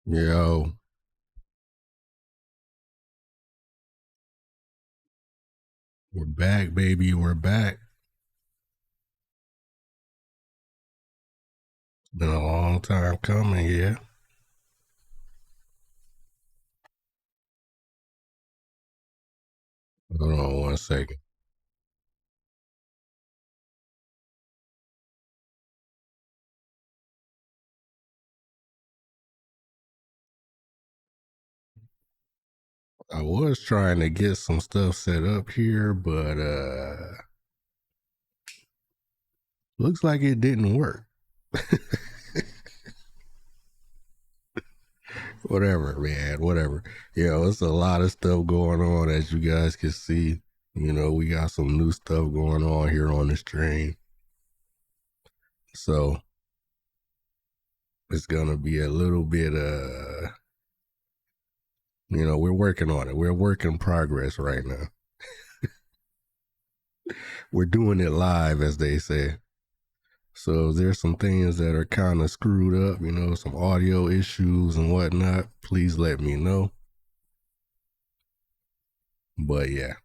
Yo, we're back, baby. We're back. Been a long time coming, yeah. Hold on one second. I was trying to get some stuff set up here, but looks like it didn't work. Whatever, man. Whatever. It's a lot of stuff going on as you guys can see. We got some new stuff going on here on the stream. So it's gonna be a little bit we're working on it. We're work in progress right now. We're doing it live, as they say. So there's some things that are kind of screwed up, some audio issues and whatnot. Please let me know. But yeah,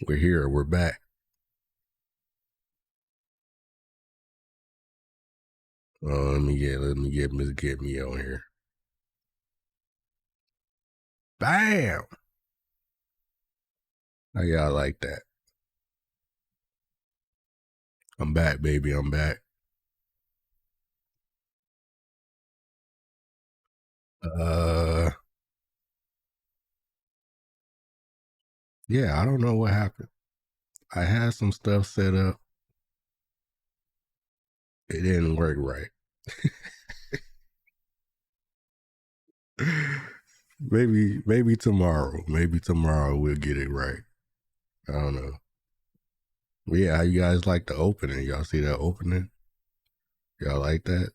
we're here. We're back. Let me get me on here. Bam! How y'all like that? I'm back, baby. I'm back. Yeah, I don't know what happened. I had some stuff set up. It didn't work right. maybe tomorrow. Maybe tomorrow we'll get it right. I don't know. But yeah, how you guys like the opening? Y'all see that opening? Y'all like that?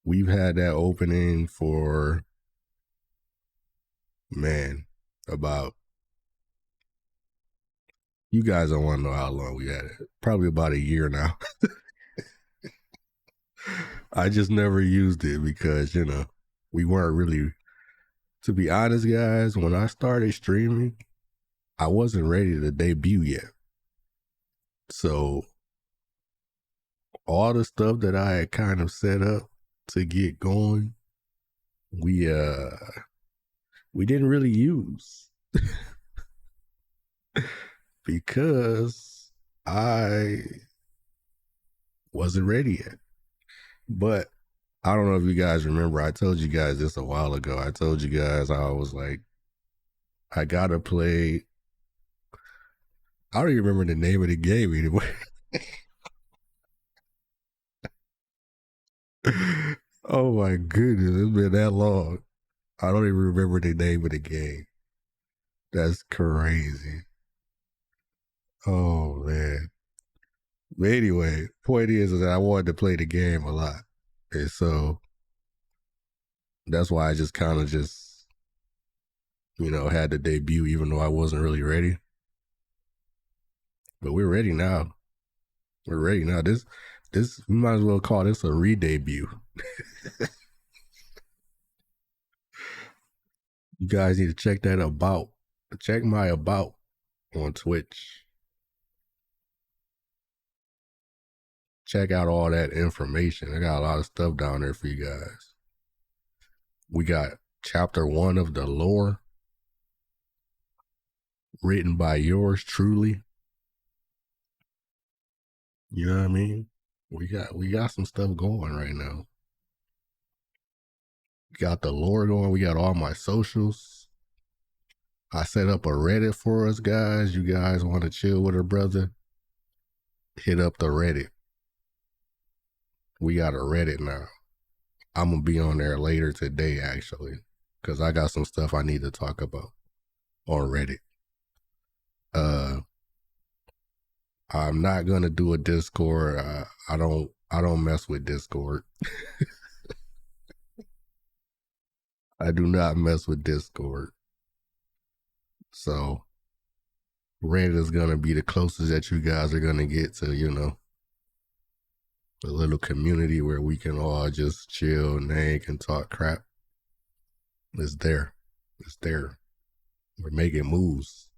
We've had that opening for, man, about, you guys don't want to know how long we had it. Probably about a year now. I just never used it because, we weren't really, to be honest, guys, when I started streaming, I wasn't ready to debut yet. So all the stuff that I had kind of set up to get going, we didn't really use because I wasn't ready yet. But I don't know if you guys remember, I told you guys this a while ago. I told you guys I was like, I gotta play. I don't even remember the name of the game anymore. Oh my goodness, it's been that long. I don't even remember the name of the game. That's crazy. Oh man. But anyway, point is that I wanted to play the game a lot. And so that's why I just kind of had to debut even though I wasn't really ready. But we're ready now. We're ready now. This we might as well call this a re-debut. You guys need to check that about. Check my about on Twitch. Check out all that information. I got a lot of stuff down there for you guys. We got chapter 1 of the lore, written by yours truly. You know what I mean? We got some stuff going right now. We got the lore going. We got all my socials. I set up a Reddit for us, guys. You guys want to chill with a brother? Hit up the Reddit. We got a Reddit now. I'm going to be on there later today, actually, because I got some stuff I need to talk about on Reddit. I'm not going to do a Discord. I don't mess with Discord. I do not mess with Discord. So Reddit is going to be the closest that you guys are going to get to, a little community where we can all just chill and hang and talk crap. It's there. It's there. We're making moves.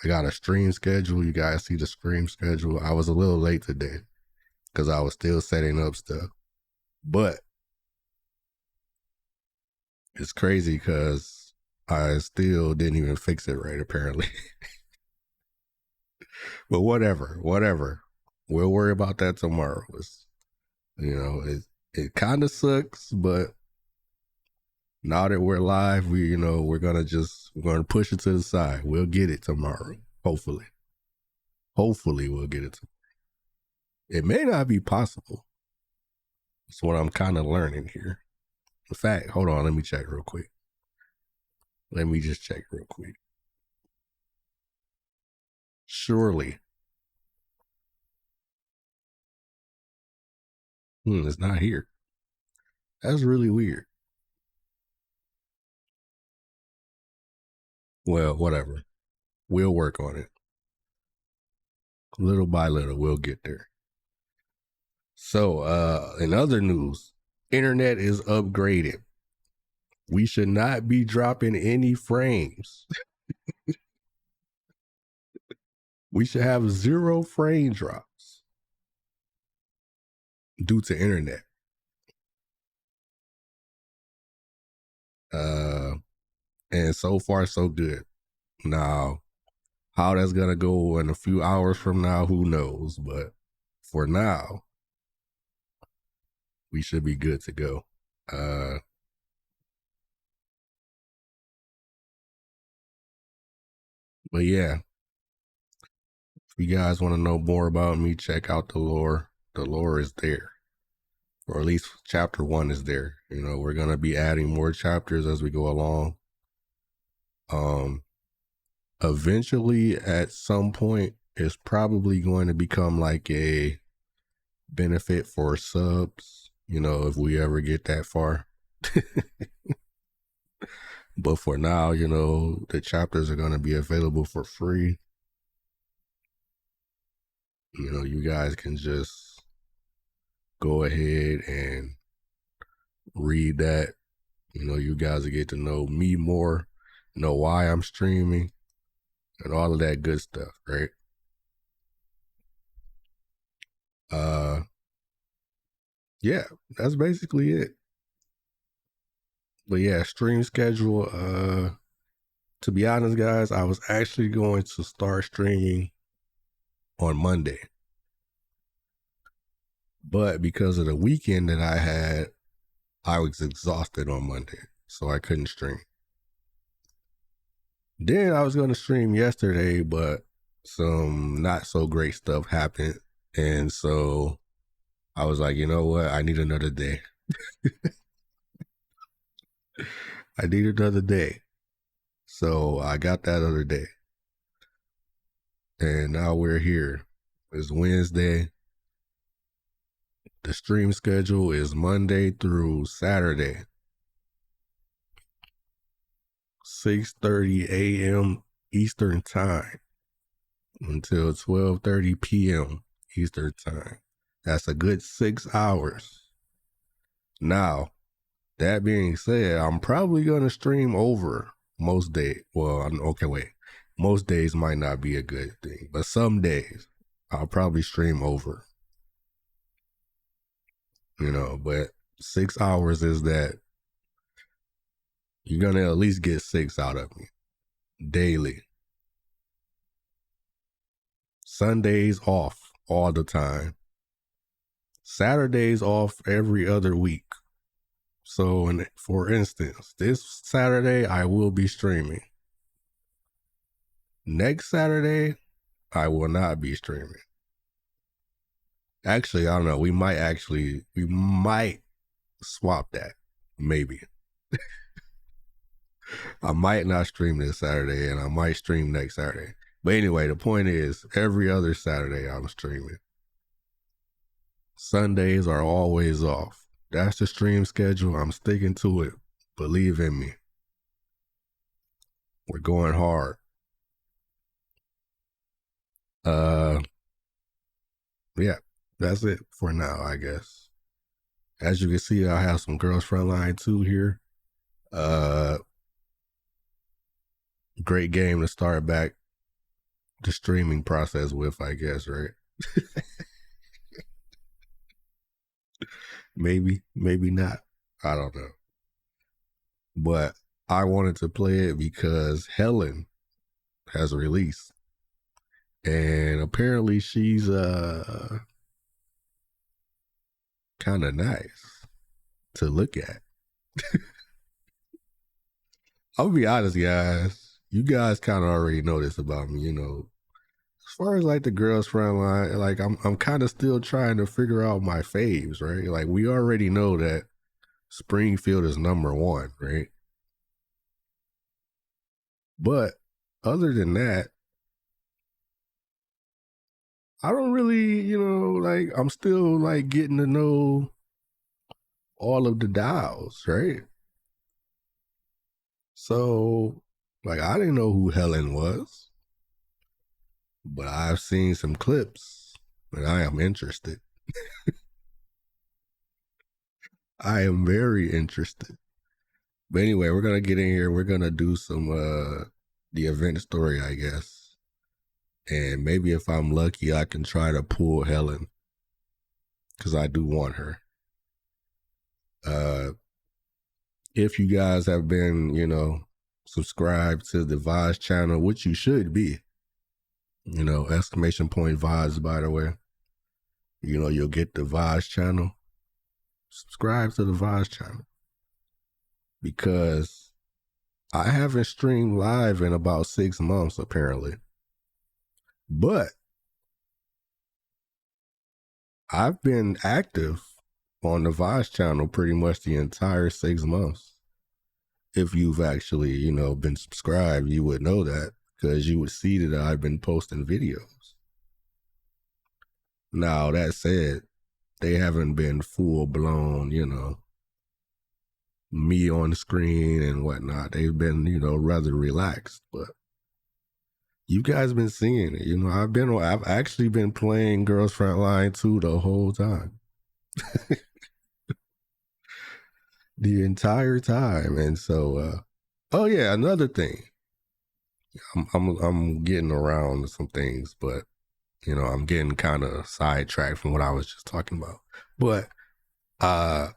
I got a stream schedule. You guys see the stream schedule. I was a little late today because I was still setting up stuff. But it's crazy because I still didn't even fix it right, apparently. But whatever. We'll worry about that tomorrow. It kind of sucks, but now that we're live, we're gonna push it to the side. We'll get it tomorrow. Hopefully we'll get it. It may not be possible. That's what I'm kind of learning here. In fact, hold on, let me check real quick. Let me just check real quick. Surely. It's not here. That's really weird. Well, whatever. We'll work on it. Little by little, we'll get there. So, in other news, internet is upgraded. We should not be dropping any frames. We should have 0 frame drops due to internet. And so far, so good. Now, how that's gonna go in a few hours from now, who knows? But for now, we should be good to go. But yeah, if you guys want to know more about me, check out the lore. The lore is there, or at least chapter 1 is there. We're gonna be adding more chapters as we go along. Eventually, at some point, it's probably going to become like a benefit for subs, if we ever get that far. But for now, the chapters are going to be available for free. You guys can just go ahead and read that. You guys will get to know me more, know why I'm streaming, and all of that good stuff, right? Yeah, that's basically it. But yeah, stream schedule. To be honest, guys, I was actually going to start streaming on Monday. But because of the weekend that I had, I was exhausted on Monday, so I couldn't stream. Then I was going to stream yesterday, but some not so great stuff happened. And so I was like, you know what? I need another day. I need another day. So I got that other day. And now we're here. It's Wednesday. The stream schedule is Monday through Saturday. 6:30 a.m. Eastern Time until 12:30 p.m. Eastern Time. That's a good 6 hours. Now, that being said, I'm probably going to stream over most days. Well, okay, wait. Most days might not be a good thing, but some days I'll probably stream over. But 6 hours is that you're going to at least get 6 out of me daily. Sundays off all the time. Saturdays off every other week. So, for instance, this Saturday I will be streaming. Next Saturday, I will not be streaming. Actually, I don't know. We might swap that. Maybe. I might not stream this Saturday and I might stream next Saturday. But anyway, the point is, every other Saturday I'm streaming. Sundays are always off. That's the stream schedule. I'm sticking to it. Believe in me. We're going hard. Yeah, that's it for now, I guess. As you can see, I have some Girls Frontline 2 here. Great game to start back the streaming process with, I guess, right? Maybe, maybe not. I don't know. But I wanted to play it because Helen has released. And apparently she's kind of nice to look at. I'll be honest, guys. You guys kind of already know this about me, you know. As far as like the Girls Frontline, like I'm kind of still trying to figure out my faves, right? Like we already know that Springfield is #1, right? But other than that, I don't really, you know, like I'm still like getting to know all of the dolls, right? So, like I didn't know who Helen was, but I've seen some clips and I am interested. I am very interested. But anyway, we're gonna get in here. We're gonna do some the event story, I guess. And maybe if I'm lucky, I can try to pull Helen. Because I do want her. If you guys have been, you know, subscribed to the Vibes channel, which you should be, you know, exclamation point Vibes, by the way. You know, you'll get the Vibes channel. Subscribe to the Vibes channel. Because I haven't streamed live in about 6 months, apparently. But I've been active on the Vibes channel pretty much the entire 6 months. If you've actually, you know, been subscribed, you would know that because you would see that I've been posting videos. Now, that said, they haven't been full blown, you know, me on the screen and whatnot. They've been, you know, rather relaxed, but you guys been seeing it. You know, I've actually been playing Girls Frontline 2 the whole time. The entire time. And so, oh yeah, another thing. I'm getting around some things, but you know, I'm getting kind of sidetracked from what I was just talking about. But I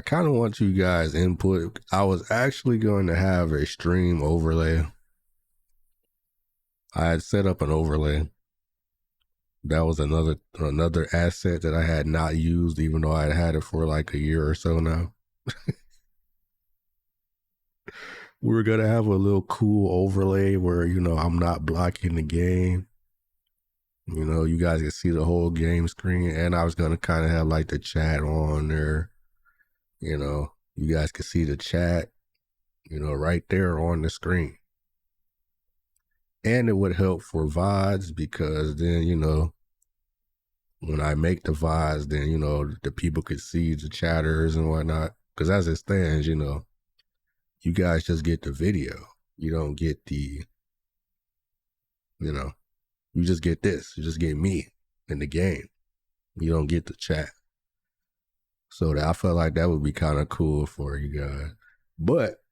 kind of want you guys' input. I was actually going to have a stream overlay. I had set up an overlay. That was another asset that I had not used, even though I had it for like a year or so now. We were gonna have a little cool overlay where, you know, I'm not blocking the game. You know, you guys can see the whole game screen, and I was gonna kind of have like the chat on there. You know, you guys can see the chat, you know, right there on the screen. And it would help for VODs because then, you know, when I make the VODs, then, you know, the people could see the chatters and whatnot. Because as it stands, you know, you guys just get the video. You don't get the, you know, you just get this. You just get me in the game. You don't get the chat. So I felt like that would be kind of cool for you guys. But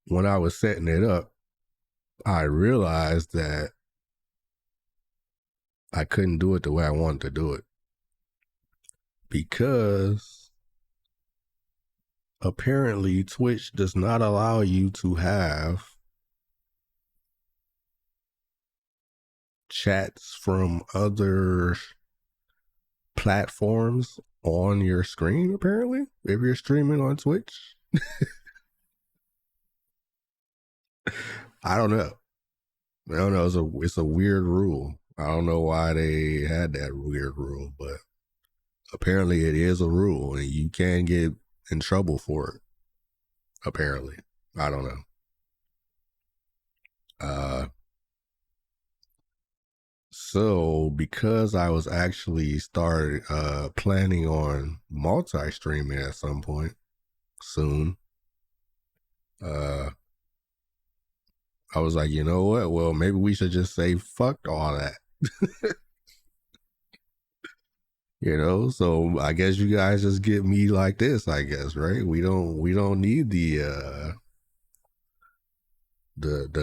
when I was setting it up, I realized that I couldn't do it the way I wanted to do it. Because apparently Twitch does not allow you to have chats from other platforms on your screen, apparently, if you're streaming on Twitch. I don't know. I don't know. It's a weird rule. I don't know why they had that weird rule, but apparently it is a rule and you can get in trouble for it. Apparently. I don't know. So because I was actually planning on multi-streaming at some point soon, I was like, you know what? Well, maybe we should just say fuck all that. So I guess you guys just get me like this, I guess, right? We don't need the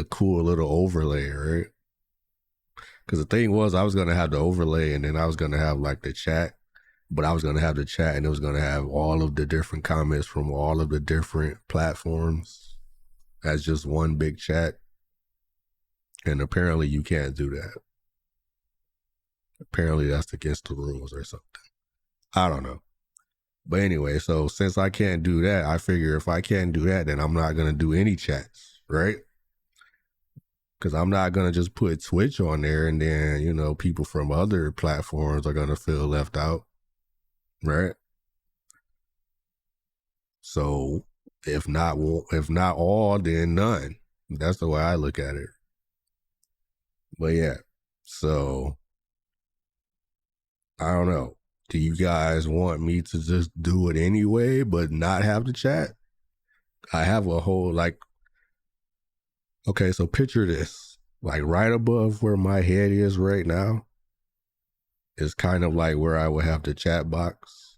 cool little overlay, right? Because the thing was, I was gonna have the overlay, and then I was gonna have like the chat, but I was gonna have the chat, and it was gonna have all of the different comments from all of the different platforms as just one big chat. And apparently, you can't do that. Apparently, that's against the rules or something. I don't know. But anyway, so since I can't do that, I figure if I can't do that, then I'm not gonna do any chats, right? Because I'm not gonna just put Twitch on there, and then people from other platforms are gonna feel left out, right? So if not all, then none. That's the way I look at it. But yeah, so I don't know. Do you guys want me to just do it anyway, but not have the chat? I have a whole okay, so picture this. Like right above where my head is right now is kind of like where I would have the chat box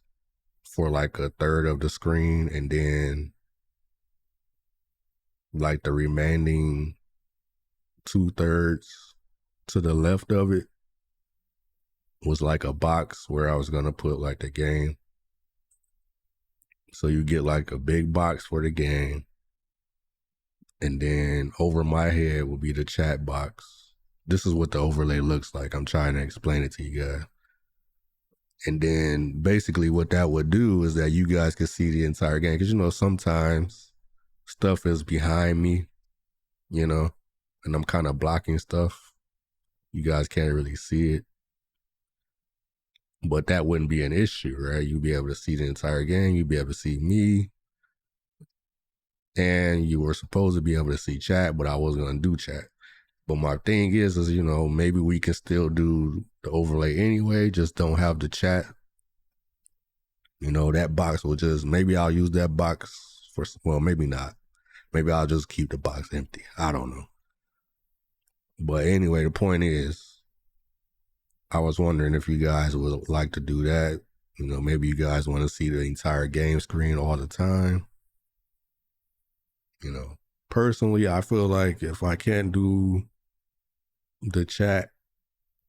for like a third of the screen, and then like the remaining 2/3 to the left of it was like a box where I was gonna put like the game. So you get like a big box for the game, and then over my head will be the chat box. This is what the overlay looks like. I'm trying to explain it to you guys. And then basically what that would do is that you guys can see the entire game. Because sometimes stuff is behind me, and I'm kind of blocking stuff. You guys can't really see it. But that wouldn't be an issue, right? You'd be able to see the entire game. You'd be able to see me. And you were supposed to be able to see chat, but I wasn't going to do chat. But my thing is maybe we can still do the overlay anyway, just don't have the chat. That box will just, maybe I'll use that box for, well, maybe not. Maybe I'll just keep the box empty. I don't know. But anyway, the point is, I was wondering if you guys would like to do that. Maybe you guys want to see the entire game screen all the time. Personally, I feel like if I can't do the chat,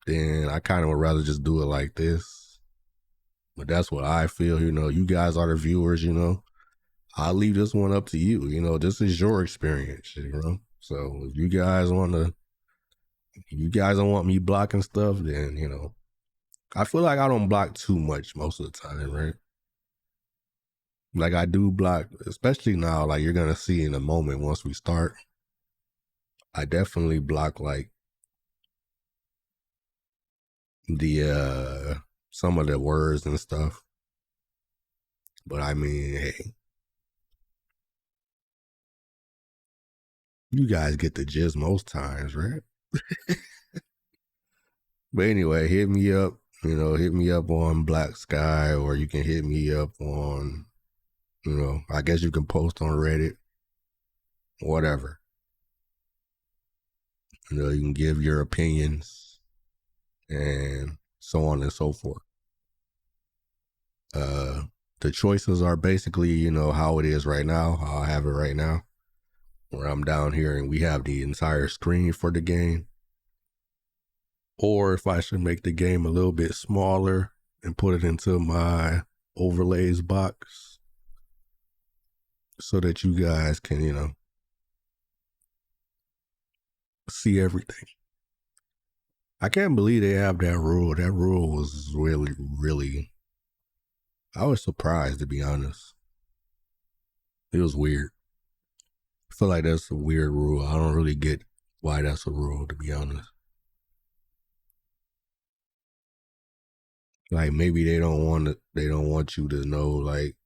then I kind of would rather just do it like this. But that's what I feel. You guys are the viewers. I'll leave this one up to you. This is your experience. So if you guys don't want me blocking stuff, then I feel like I don't block too much most of the time, right? Like I do block, especially now. Like you're gonna see in a moment once we start. I definitely block like the some of the words and stuff. But I mean, hey, you guys get the gist most times, right? But anyway, hit me up. Hit me up on Black Sky, or you can hit me up on, I guess you can post on Reddit, whatever. You can give your opinions and so on and so forth. The choices are basically, how it is right now, how I have it right now, where I'm down here and we have the entire screen for the game. Or if I should make the game a little bit smaller and put it into my overlays box so that you guys can, see everything. I can't believe they have that rule. That rule was really, really, I was surprised, to be honest. It was weird. I feel like that's a weird rule. I don't really get why that's a rule, to be honest. Like maybe they don't want you to know like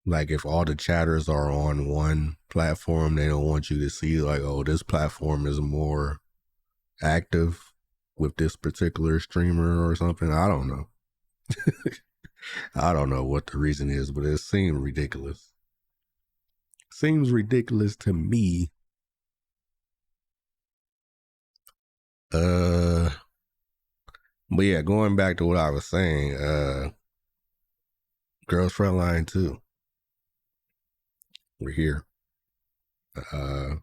if all the chatters are on one platform, they don't want you to see like, oh, this platform is more active with this particular streamer or something. I don't know. I don't know what the reason is, but it seemed ridiculous. Seems ridiculous to me. But yeah, going back to what I was saying, Girls Frontline 2. We're here. I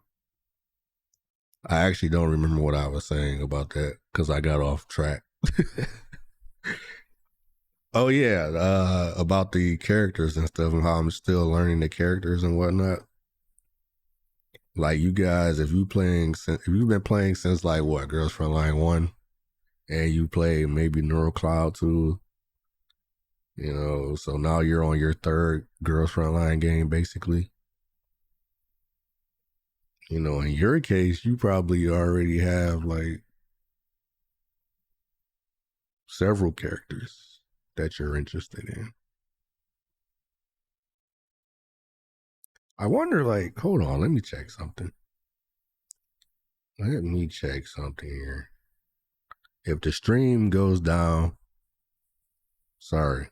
actually don't remember what I was saying about that because I got off track. Oh yeah, about the characters and stuff and how I'm still learning the characters and whatnot. Like you guys, if you've been playing since like what, Girls Frontline 1, and you play maybe Neural Cloud 2, so now you're on your third Girls Frontline game basically. In your case, you probably already have like several characters that you're interested in. I wonder, like, hold on, let me check something. Let me check something here. If the stream goes down, sorry.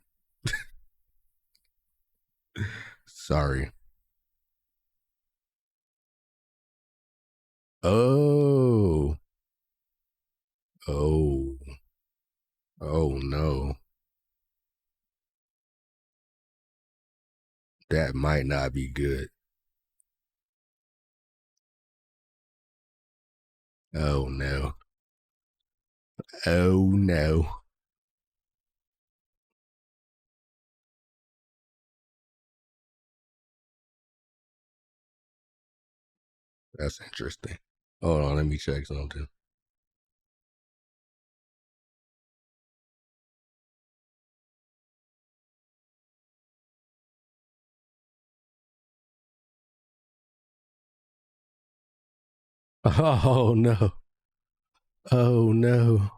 Sorry. Oh. Oh. Oh no. That might not be good. Oh no. Oh no. That's interesting. Hold on, let me check something. Oh no. Oh no.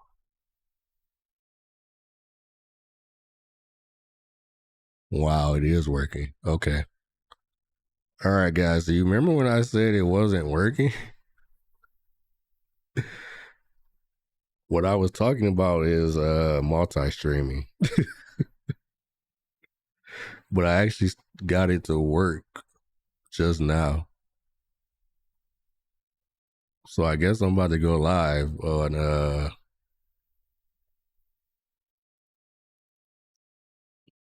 Wow, it is working. Okay. All right, guys. Do you remember when I said it wasn't working? What I was talking about is multi-streaming. But I actually got it to work just now. So I guess I'm about to go live on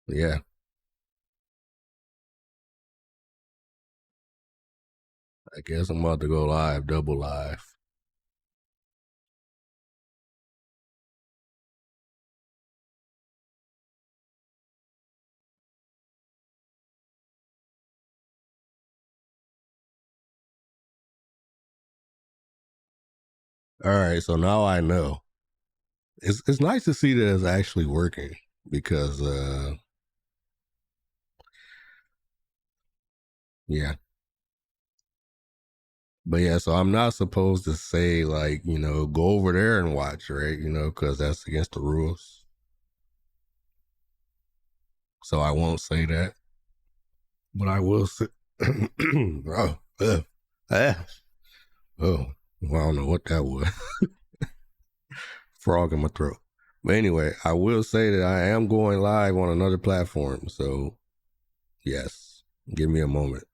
yeah. I guess I'm about to go live, double live. All right, so now I know. It's nice to see that it's actually working because yeah. But yeah, so I'm not supposed to say like, go over there and watch, right? Because that's against the rules. So I won't say that. But I will say oh, oh, well, I don't know what that was. Frog in my throat. But anyway, I will say that I am going live on another platform. So, yes, give me a moment.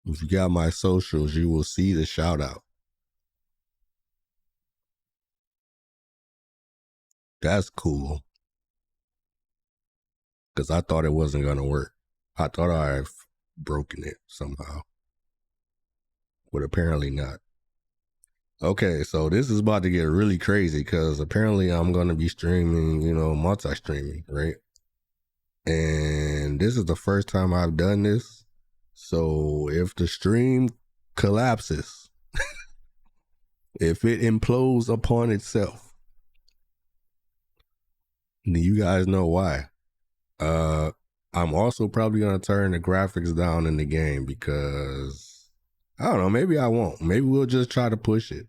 If you got my socials, you will see the shout out. That's cool. Because I thought it wasn't going to work. I thought I've broken it somehow. But apparently not. Okay, so this is about to get really crazy because apparently I'm going to be streaming, multi-streaming, right? And this is the first time I've done this. So if the stream collapses, if it implodes upon itself, then you guys know why. I'm also probably going to turn the graphics down in the game because I don't know, maybe I won't. Maybe we'll just try to push it.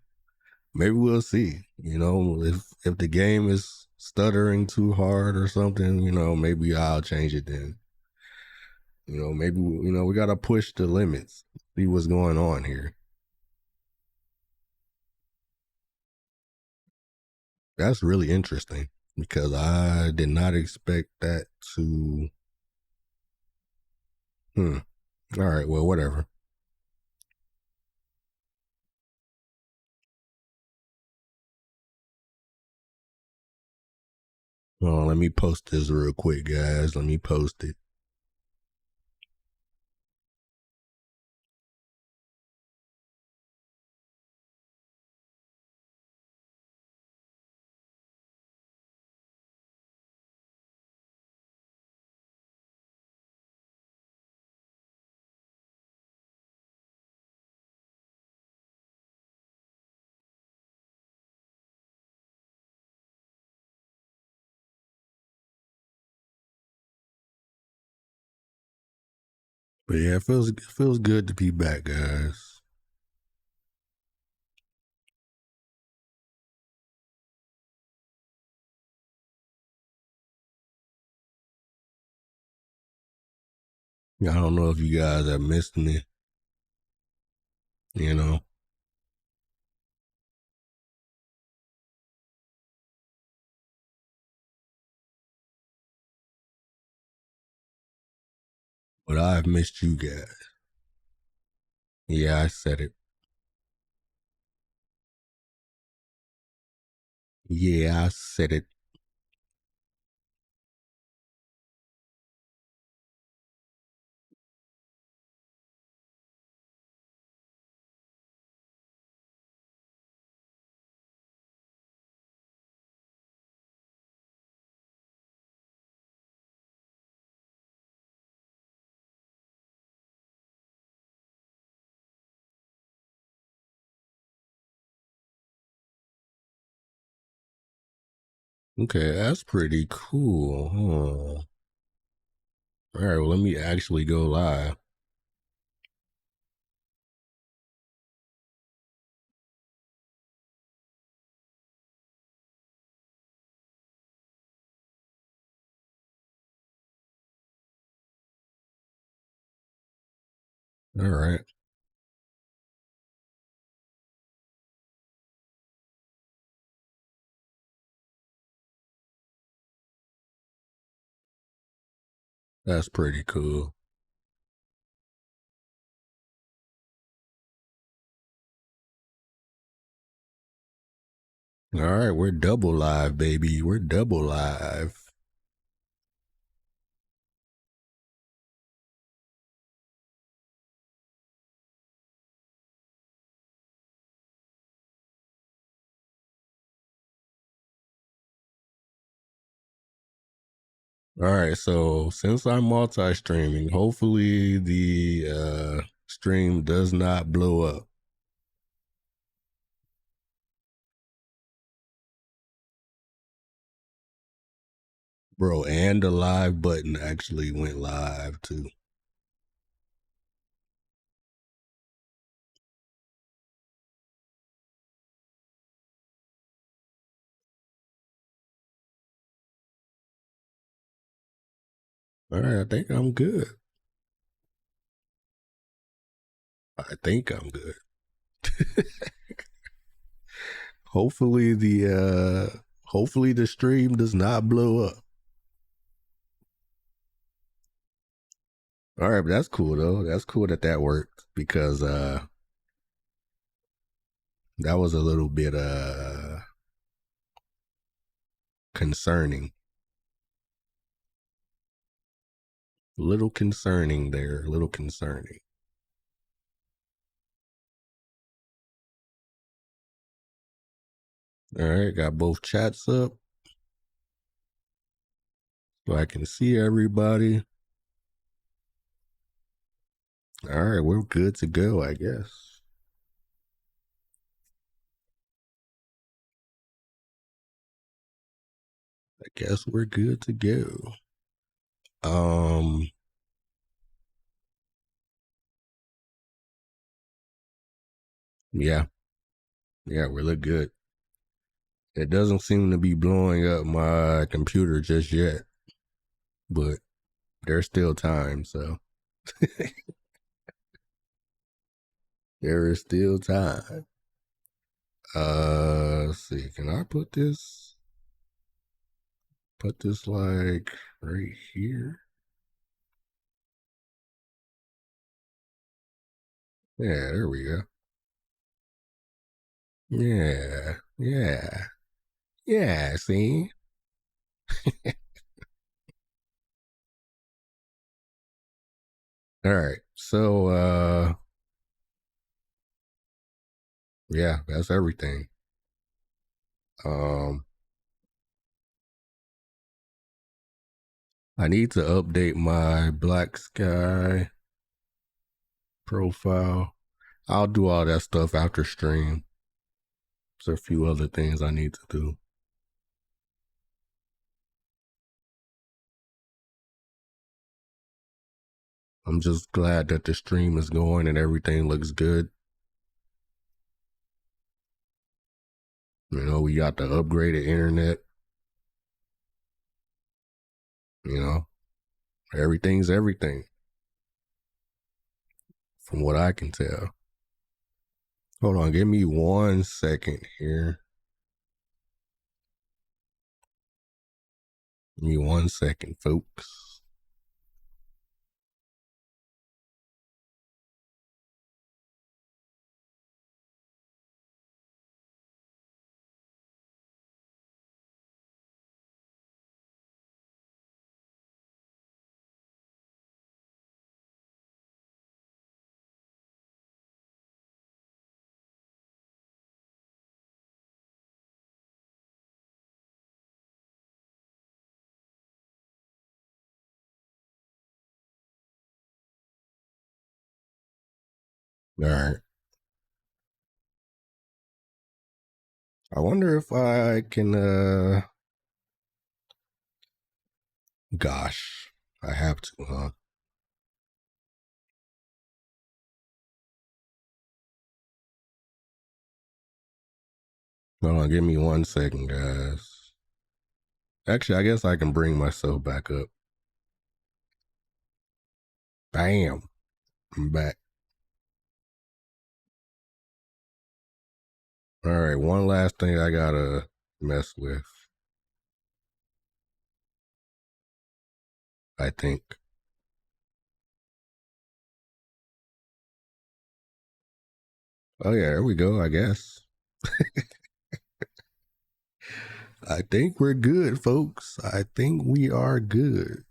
Maybe we'll see. If the game is stuttering too hard or something, maybe I'll change it then. Maybe we got to push the limits, see what's going on here. That's really interesting because I did not expect that to. All right, well, whatever. Oh, let me post this real quick, guys. Let me post it. But yeah, it feels good to be back, guys. I don't know if you guys have missed me, you know, but I've missed you guys. Yeah, I said it. Yeah, I said it. Okay, that's pretty cool, huh? All right, well, let me actually go live. All right, that's pretty cool. All right, we're double live, baby. We're double live. All right, so since I'm multi-streaming, hopefully the stream does not blow up. Bro, and the live button actually went live too. All right, I think I'm good. I think I'm good. Hopefully the stream does not blow up. All right, but that's cool though. That's cool that worked because that was a little bit concerning. A little concerning there, a little concerning. All right, got both chats up so I can see everybody. All right, we're good to go, I guess. I guess we're good to go. Um, yeah, yeah, we look good. It doesn't seem to be blowing up my computer just yet, but there's still time, so there is still time. Let's see, can I put this like right here? Yeah, there we go. Yeah, yeah, yeah, see? All right. So yeah, that's everything. Um I need to update my Black Sky profile. I'll do all that stuff after stream. There's a few other things I need to do. I'm just glad that the stream is going and everything looks good. You know, we got the upgraded internet. You know, everything's everything from what I can tell. Hold on, give me 1 second here. Give me 1 second, folks. All right. I wonder if I can, gosh, I have to, huh? Hold on, give me 1 second, guys. Actually, I guess I can bring myself back up. Bam. I'm back. All right, one last thing I gotta mess with. I think. Oh yeah, there we go, I guess. I think we're good, folks. I think we are good.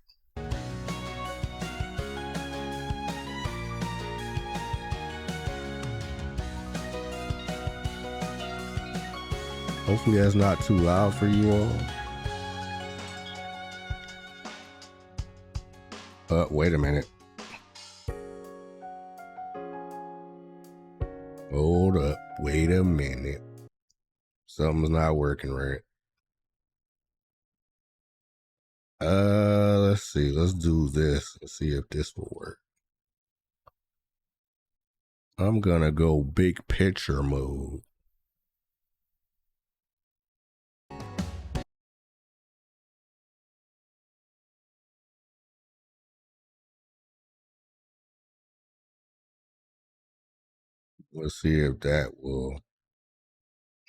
Hopefully that's not too loud for you all. Wait a minute. Hold up. Wait a minute. Something's not working right. Let's see. Let's do this and see if this will work. I'm gonna go big picture mode. Let's see if that will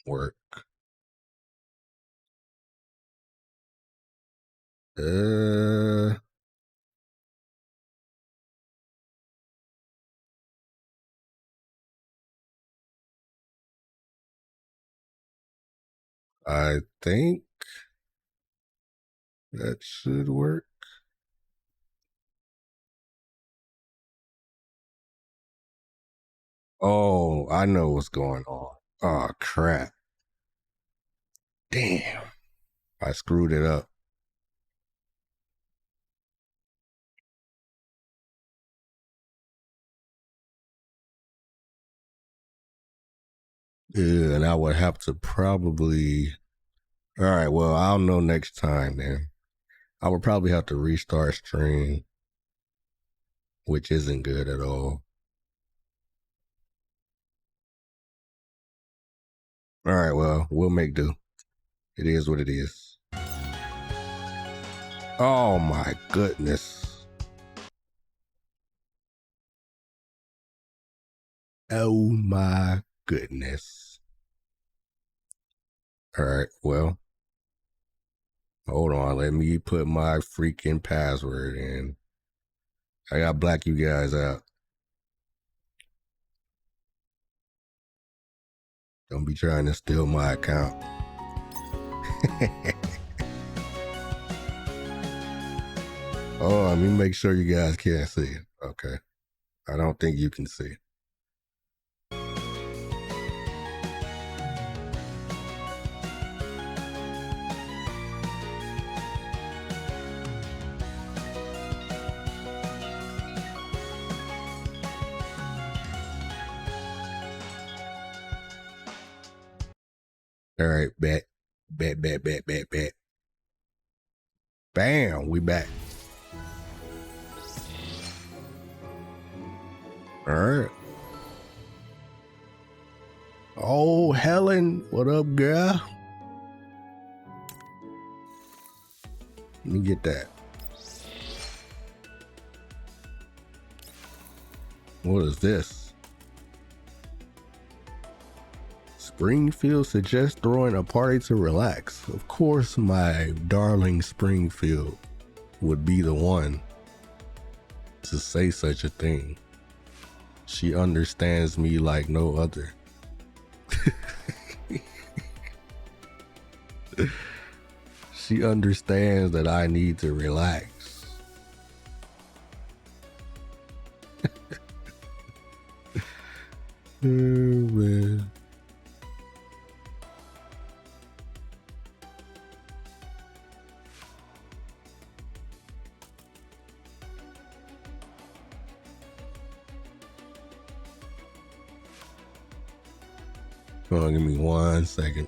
work. I think that should work. Oh, I know what's going on. Oh, crap. Damn. I screwed it up. Yeah, and I would have to probably. All right, well, I'll know next time then. I would probably have to restart stream, which isn't good at all. All right, well, we'll make do. It is what it is. Oh my goodness. Oh my goodness. All right, well, hold on. Let me put my freaking password in. I gotta black you guys out. Don't be trying to steal my account. Oh, let me make sure you guys can't see. Okay. I don't think you can see. All right, bet. Bam, we back. All right. Oh, Helen, what up, girl? Let me get that. What is this? Springfield suggests throwing a party to relax. Of course, my darling Springfield would be the one to say such a thing. She understands me like no other. She understands that I need to relax. Oh, man. Hold on, give me 1 second.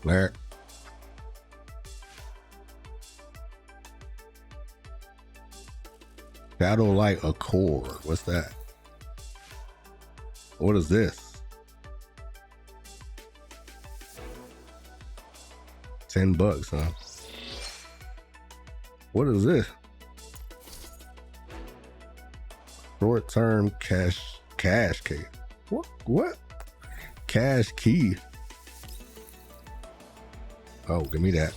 Larry. Shadow Light Accord. What's that? What is this? $10, huh? What is this? Short-term cash key. What? Cash key. Oh, give me that.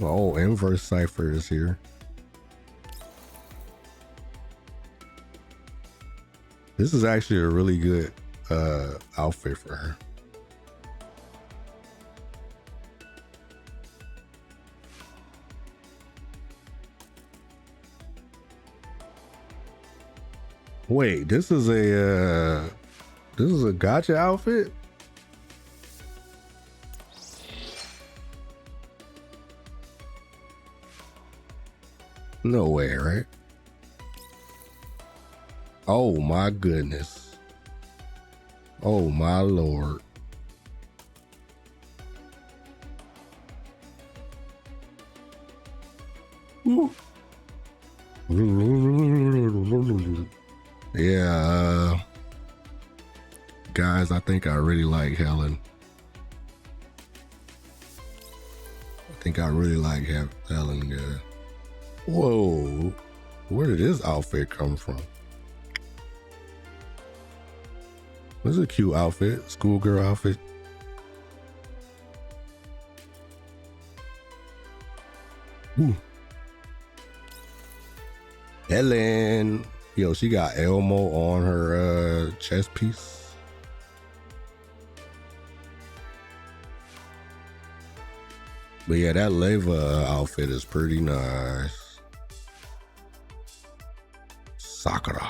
Oh, Inverse Cipher is here. This is actually a really good outfit for her. Wait, this is a gotcha outfit? No way, right? Oh my goodness. Oh my Lord. Yeah, guys, I think I really like Helen. I think I really like Helen, yeah. Whoa, where did this outfit come from? This is a cute outfit, schoolgirl outfit. Ooh. Helen. Yo, she got Elmo on her chest piece. But yeah, that Leva outfit is pretty nice. Sakura.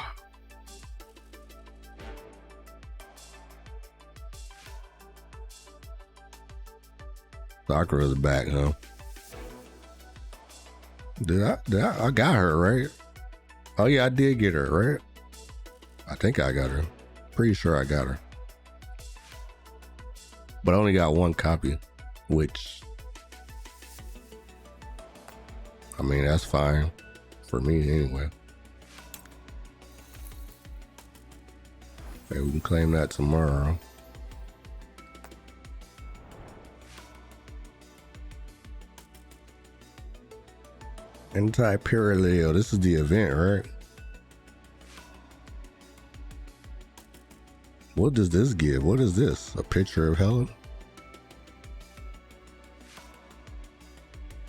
Sakura's back, huh? I got her, right? Oh yeah, I did get her, right? I think I got her. Pretty sure I got her. But I only got one copy, which, I mean, that's fine for me anyway. Okay, we can claim that tomorrow. Anti-parallel. This is the event, right? What does this give? What is this? A picture of Helen?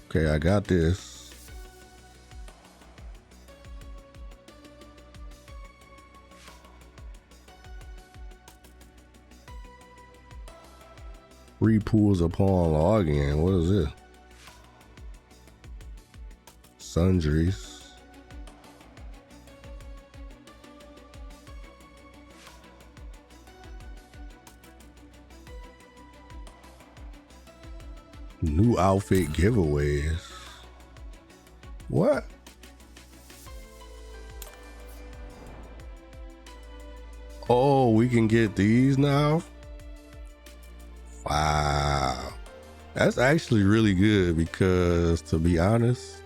Okay, I got this. Free pools upon login. What is this? Sundries. New outfit giveaways. What? Oh, we can get these now? Wow. That's actually really good because, to be honest,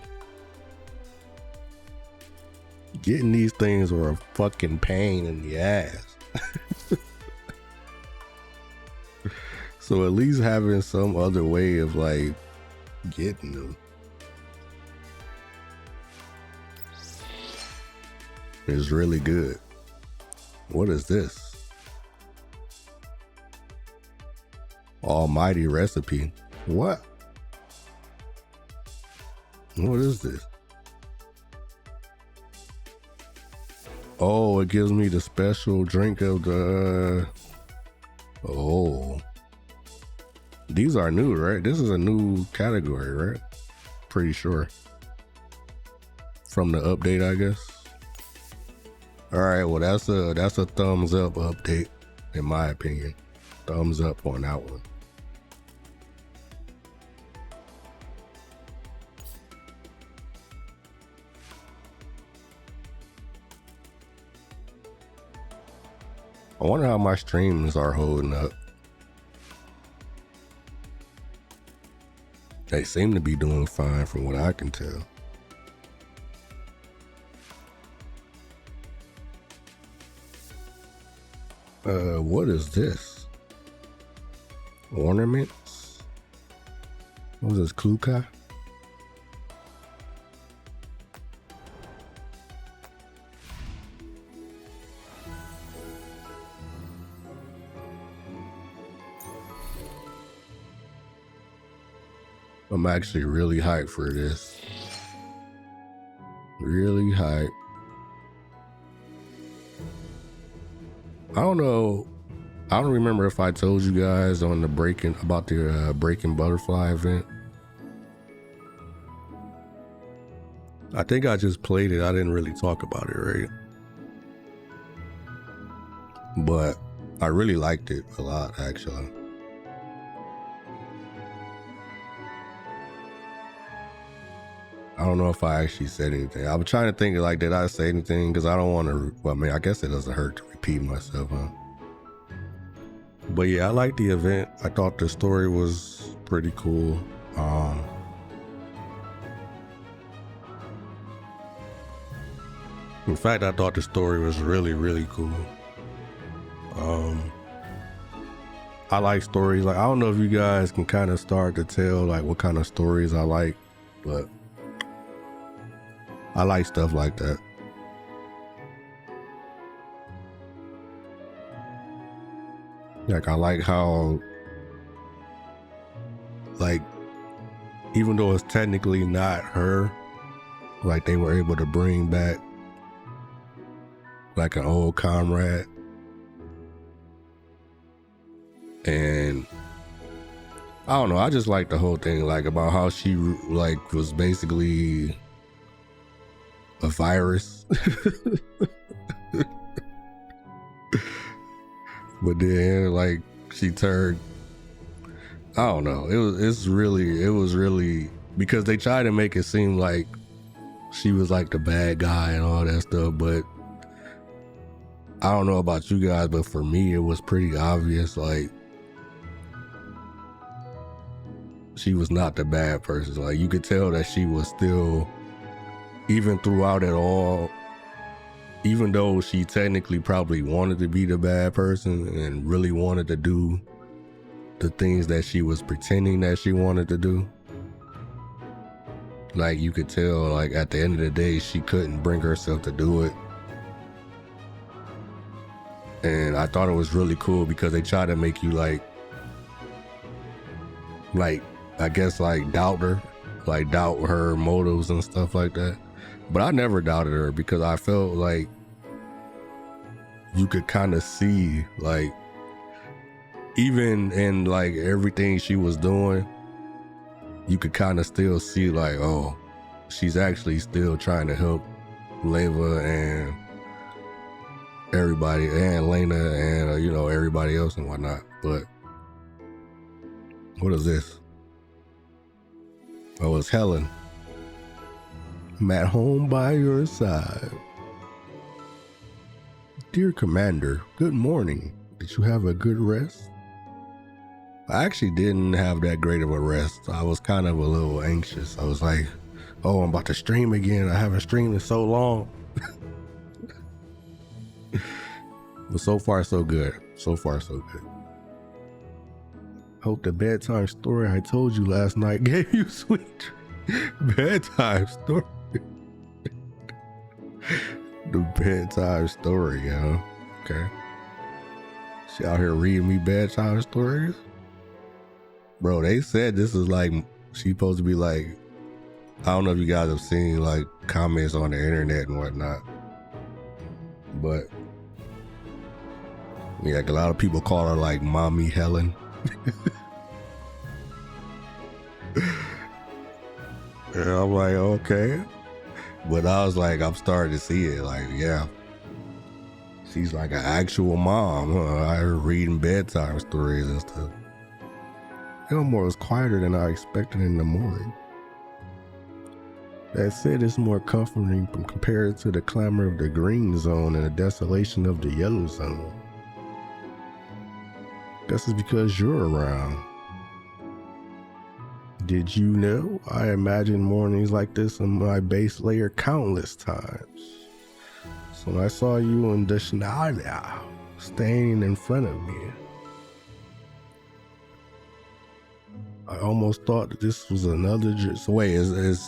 getting these things were a fucking pain in the ass. So at least having some other way of like getting them is really good. What is this? Almighty recipe. What? What is this? Oh, it gives me the special drink of the... Oh. These are new, right? This is a new category, right? Pretty sure. From the update, I guess. All right, well, that's a thumbs up update, in my opinion. Thumbs up on that one. I wonder how my streams are holding up. They seem to be doing fine from what I can tell. What is this? Ornaments? What is this, Kluka? I'm actually really hyped for this. Really hyped. I don't know. I don't remember if I told you guys on the about the Breaking Butterfly event. I think I just played it. I didn't really talk about it, right? But I really liked it a lot, actually. I don't know if I actually said anything. I was trying to think like, did I say anything? Because I don't want to, well, I mean, I guess it doesn't hurt to repeat myself, huh? But yeah, I liked the event. I thought the story was pretty cool. In fact, I thought the story was really, really cool. I like stories. Like, I don't know if you guys can kind of start to tell like what kind of stories I like, but I like stuff like that. Like, I like how, like, even though it's technically not her, like, they were able to bring back like an old comrade. And I don't know, I just like the whole thing, like about how she like was basically a virus. But then like she turned, I don't know, it was really because they tried to make it seem like she was like the bad guy and all that stuff, but I don't know about you guys, but for me it was pretty obvious like she was not the bad person. Like, you could tell that she was still, even throughout it all, even though she technically probably wanted to be the bad person and really wanted to do the things that she was pretending that she wanted to do, like you could tell, like at the end of the day, she couldn't bring herself to do it. And I thought it was really cool because they try to make you like I guess like doubt her, like doubt her motives and stuff like that. But I never doubted her because I felt like you could kind of see, like, even in like everything she was doing, you could kind of still see like, oh, she's actually still trying to help Leva and everybody, and Lena, and you know, everybody else and whatnot. But what is this? Oh, it's Helen. I'm at home by your side. Dear Commander, good morning. Did you have a good rest? I actually didn't have that great of a rest. I was kind of a little anxious. I was like, oh, I'm about to stream again. I haven't streamed in so long. But so far, so good. So far, so good. Hope the bedtime story I told you last night gave you sweet bedtime story. The bedtime story, yo. Okay. She out here reading me bedtime stories? Bro, they said this is like, she's supposed to be like, I don't know if you guys have seen like comments on the internet and whatnot, but yeah, like a lot of people call her like Mommy Helen. And I'm like, okay. But I was like, I'm starting to see it. Like, yeah, she's like an actual mom. Huh? I heard reading bedtime stories and stuff. Elmore was quieter than I expected in the morning. That said, it's more comforting compared to the clamor of the green zone and the desolation of the yellow zone. Guess it's because you're around. Did you know I imagined mornings like this on my base layer countless times? So when I saw you in Dashnalia standing in front of me, I almost thought that this was another. So wait, is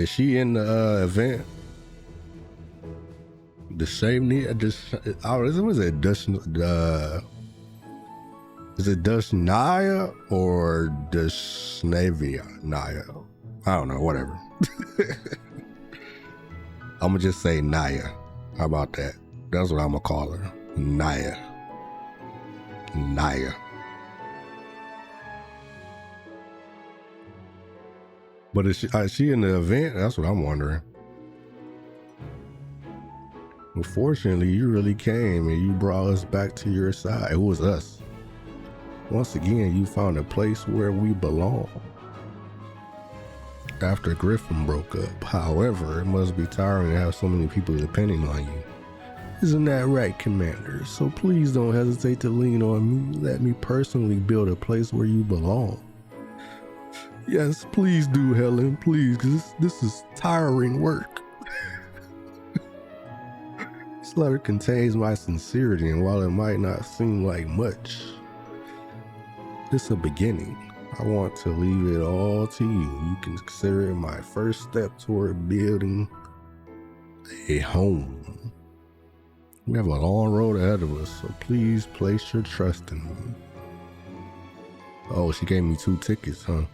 she in the event? The same need? Was it is it Dashnalia or Dashnavia Naya? I don't know, whatever. I'm gonna just say Naya. How about that? That's what I'm gonna call her. Naya. Naya. But is she in the event? That's what I'm wondering. Well, fortunately, you really came and you brought us back to your side. It was us. Once again, you found a place where we belong. After Griffin broke up, however, it must be tiring to have so many people depending on you. Isn't that right, Commander? So please don't hesitate to lean on me. Let me personally build a place where you belong. Yes, please do, Helen, please, because this is tiring work. This letter contains my sincerity, and while it might not seem like much, it's a beginning. I want to leave it all to you. You can consider it my first step toward building a home. We have a long road ahead of us, so please place your trust in me. Oh, she gave me 2 tickets, huh?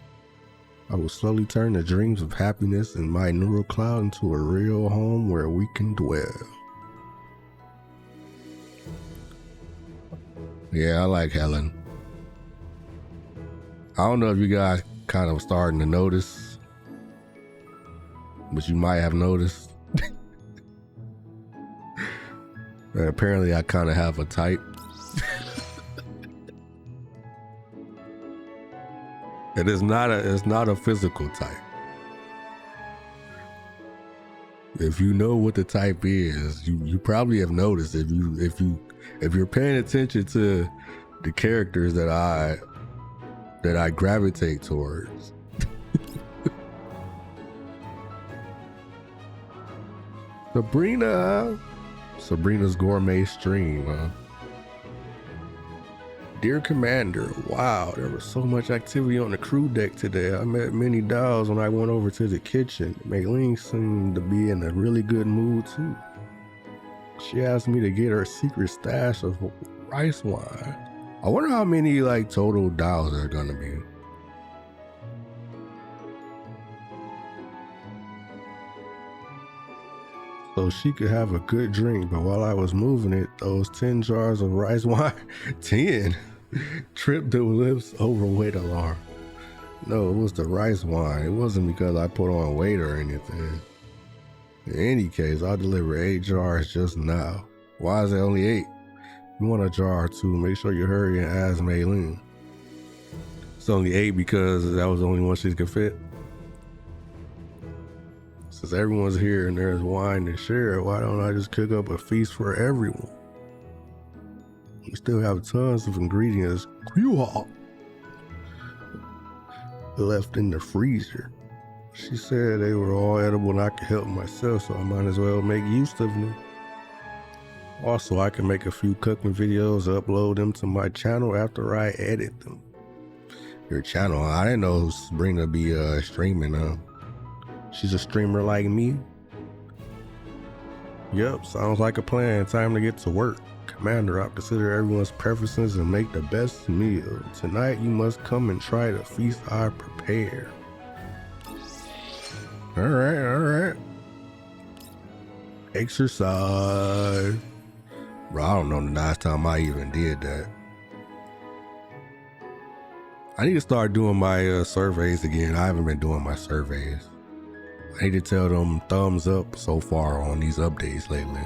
I will slowly turn the dreams of happiness in my neural cloud into a real home where we can dwell. Yeah, I like Helen. I don't know if you guys kind of starting to notice, but you might have noticed. Apparently I kind of have a type. And it's not a physical type. If you know what the type is, you probably have noticed if you're paying attention to the characters that I gravitate towards. Sabrina's gourmet stream, huh? Dear Commander, wow, there was so much activity on the crew deck today. I met many dolls when I went over to the kitchen. Maylene seemed to be in a really good mood too. She asked me to get her secret stash of rice wine. I wonder how many like total dolls there are gonna be. So she could have a good drink, but while I was moving it, those 10 jars of rice wine, 10, tripped the lips overweight alarm. No, it was the rice wine. It wasn't because I put on weight or anything. In any case, I'll deliver 8 jars just now. Why is it only 8? You want a jar or 2, make sure you hurry and ask Maylene. It's only 8 because that was the only one she could fit. Since everyone's here and there's wine to share, why don't I just cook up a feast for everyone? We still have tons of ingredients left in the freezer. She said they were all edible and I could help myself, so I might as well make use of them. Also, I can make a few cooking videos, upload them to my channel after I edit them. Your channel? I didn't know Sabrina be streaming, huh? She's a streamer like me? Yep, sounds like a plan. Time to get to work. Commander, I'll consider everyone's preferences and make the best meal. Tonight, you must come and try the feast I prepared. Alright. Exercise. Bro, I don't know the last time I even did that. I need to start doing my surveys again. I haven't been doing my surveys. I need to tell them thumbs up so far on these updates lately.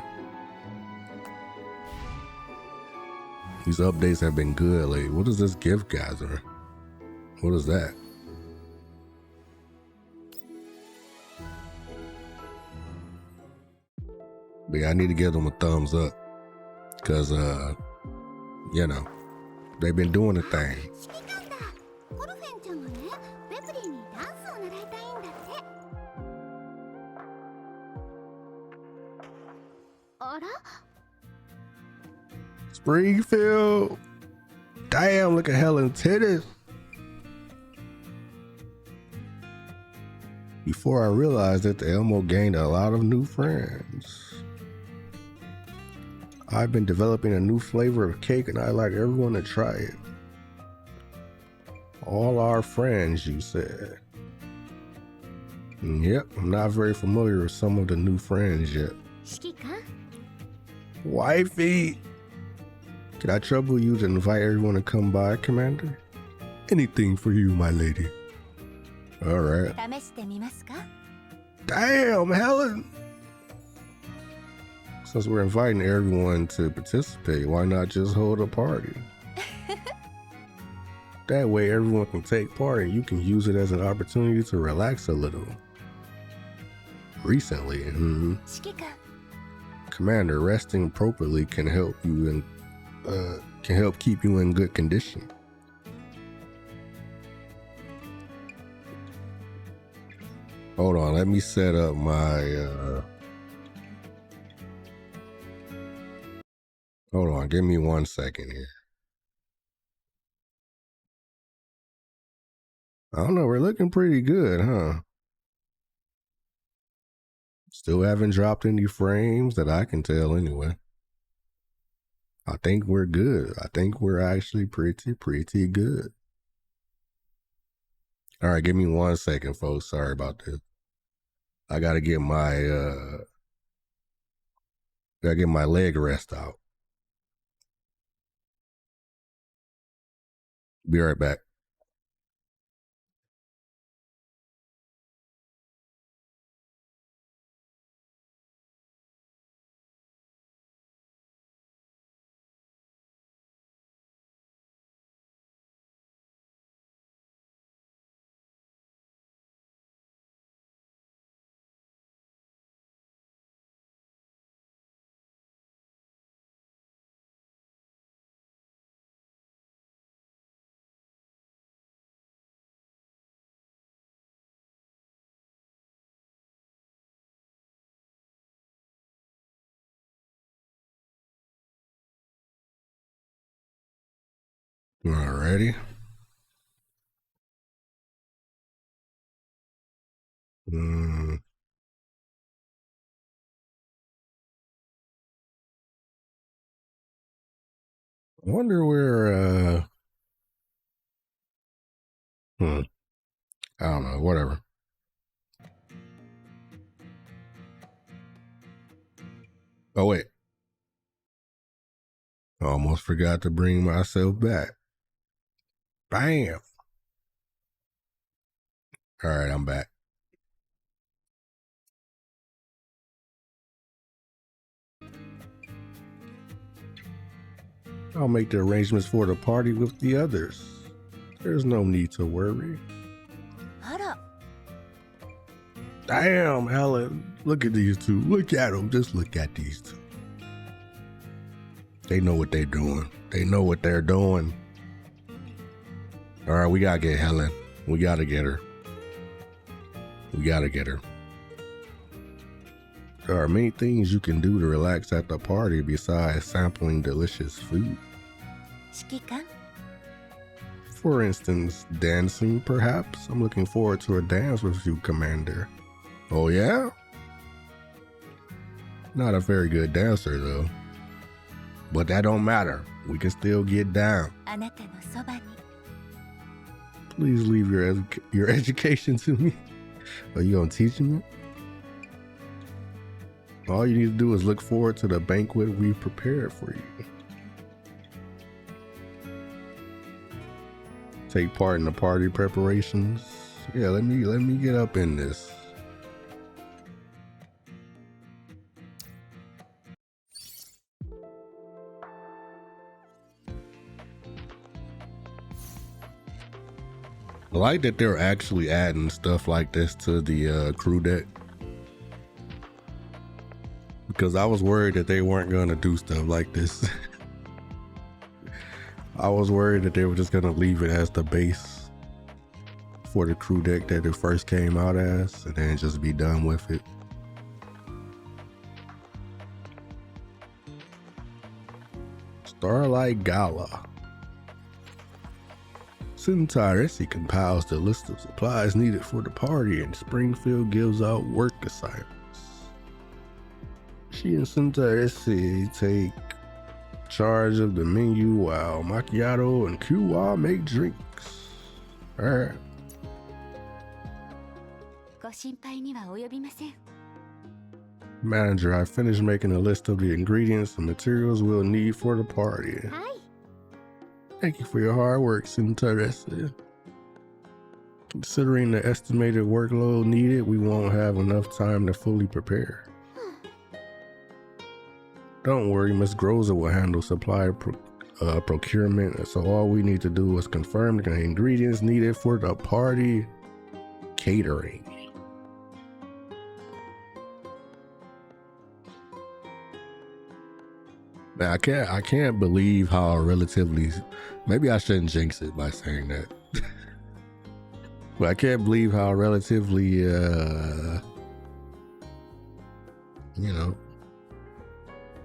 These updates have been good lately. What is this gift gather? What is that? But yeah, I need to give them a thumbs up. Cause you know, they've been doing the thing. Springfield. Damn, look at Helen titties. Before I realized that the Elmo gained a lot of new friends. I've been developing a new flavor of cake and I'd like everyone to try it. All our friends, you said. Yep, I'm not very familiar with some of the new friends yet. Wifey! Could I trouble you to invite everyone to come by, Commander? Anything for you, my lady. Alright. Damn, Helen! Since we're inviting everyone to participate, why not just hold a party? That way everyone can take part and you can use it as an opportunity to relax a little. Recently, Commander, resting appropriately can help keep you in good condition. Hold on, let me set up my hold on, give me 1 second here. I don't know, we're looking pretty good, huh? Still haven't dropped any frames that I can tell anyway. I think we're good. I think we're actually pretty good. All right, give me 1 second, folks. Sorry about this. I gotta get my leg rest out. Be right back. Alrighty. I wonder where I don't know, whatever. Oh wait. I almost forgot to bring myself back. Bam. Alright, I'm back. I'll make the arrangements for the party with the others. There's no need to worry. Damn, Helen. Look at these two. Look at them. Just look at these two. They know what they're doing. They know what they're doing. Alright, we gotta get Helen. We gotta get her. We gotta get her. There are many things you can do to relax at the party besides sampling delicious food. For instance, dancing, perhaps? I'm looking forward to a dance with you, Commander. Oh yeah? Not a very good dancer, though. But that don't matter. We can still get down. Please leave your education to me. Are you gonna teach me? All you need to do is look forward to the banquet we prepared for you. Take part in the party preparations. Yeah, let me get up in this. I like that they're actually adding stuff like this to the crew deck. Because I was worried that they weren't going to do stuff like this. I was worried that they were just going to leave it as the base for the crew deck that it first came out as, and then just be done with it. Starlight Gala. Sintaresi compiles the list of supplies needed for the party, and Springfield gives out work assignments. She and Sintaresi take charge of the menu while Macchiato and Kiwa make drinks. Alright. Manager, I finished making a list of the ingredients and materials we'll need for the party. Hi. Thank you for your hard work, Sintaresi. Considering the estimated workload needed, we won't have enough time to fully prepare. Don't worry, Miss Groza will handle supply procurement, so all we need to do is confirm the ingredients needed for the party catering. Now, I can't believe how relatively, maybe I shouldn't jinx it by saying that. But I can't believe how relatively,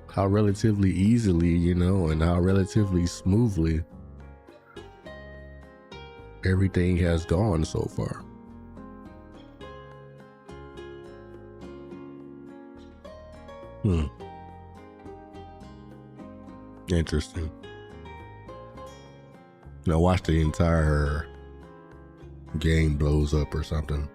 how relatively easily, and how relatively smoothly everything has gone so far. Interesting. Now watch the entire game blows up or something.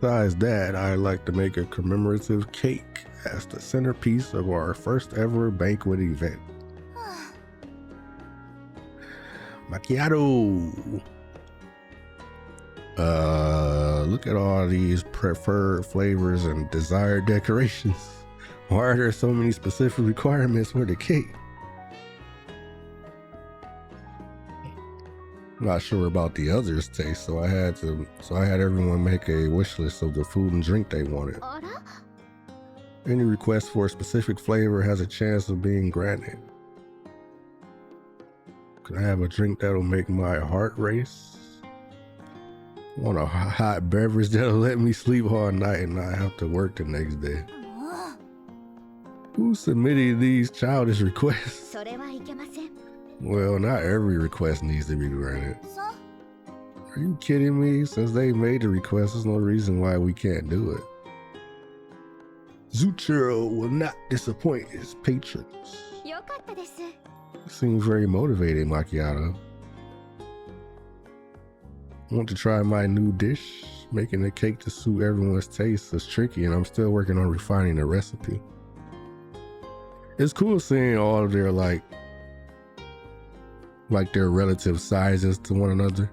Besides that, I'd like to make a commemorative cake as the centerpiece of our first ever banquet event. Macchiato! Look at all these preferred flavors and desired decorations. Why are there so many specific requirements for the cake? Not sure about the others' taste, so I had everyone make a wish list of the food and drink they wanted. Any request for a specific flavor has a chance of being granted. Can I have a drink that'll make my heart race? Want a hot beverage that'll let me sleep all night and not have to work the next day. Who submitted these childish requests? Well, not every request needs to be granted. Are you kidding me? Since they made the request, there's no reason why we can't do it. Zuchiro will not disappoint his patrons. You seem very motivated, Macchiato. Want to try my new dish? Making a cake to suit everyone's taste is tricky, and I'm still working on refining the recipe. It's cool seeing all of their like their relative sizes to one another.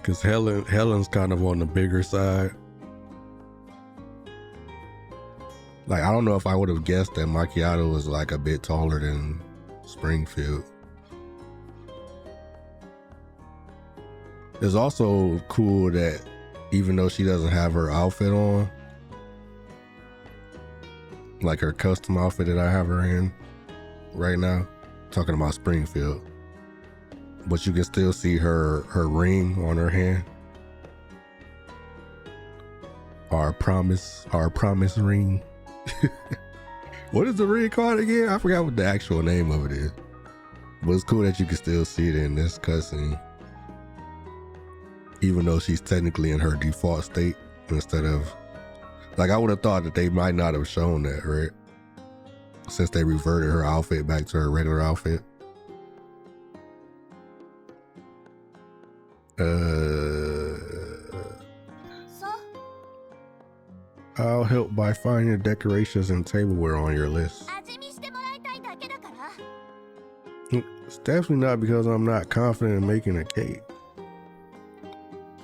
Cause Helen's kind of on the bigger side. Like, I don't know if I would have guessed that Macchiato was like a bit taller than Springfield. It's also cool that even though she doesn't have her outfit on, like her custom outfit that I have her in right now, talking about Springfield, but you can still see her ring on her hand. Our promise ring. What is the ring called again? I forgot what the actual name of it is. But it's cool that you can still see it in this cutscene, even though she's technically in her default state instead of, like, I would have thought that they might not have shown that, right? Since they reverted her outfit back to her regular outfit. I'll help by finding the decorations and tableware on your list. It's definitely not because I'm not confident in making a cake.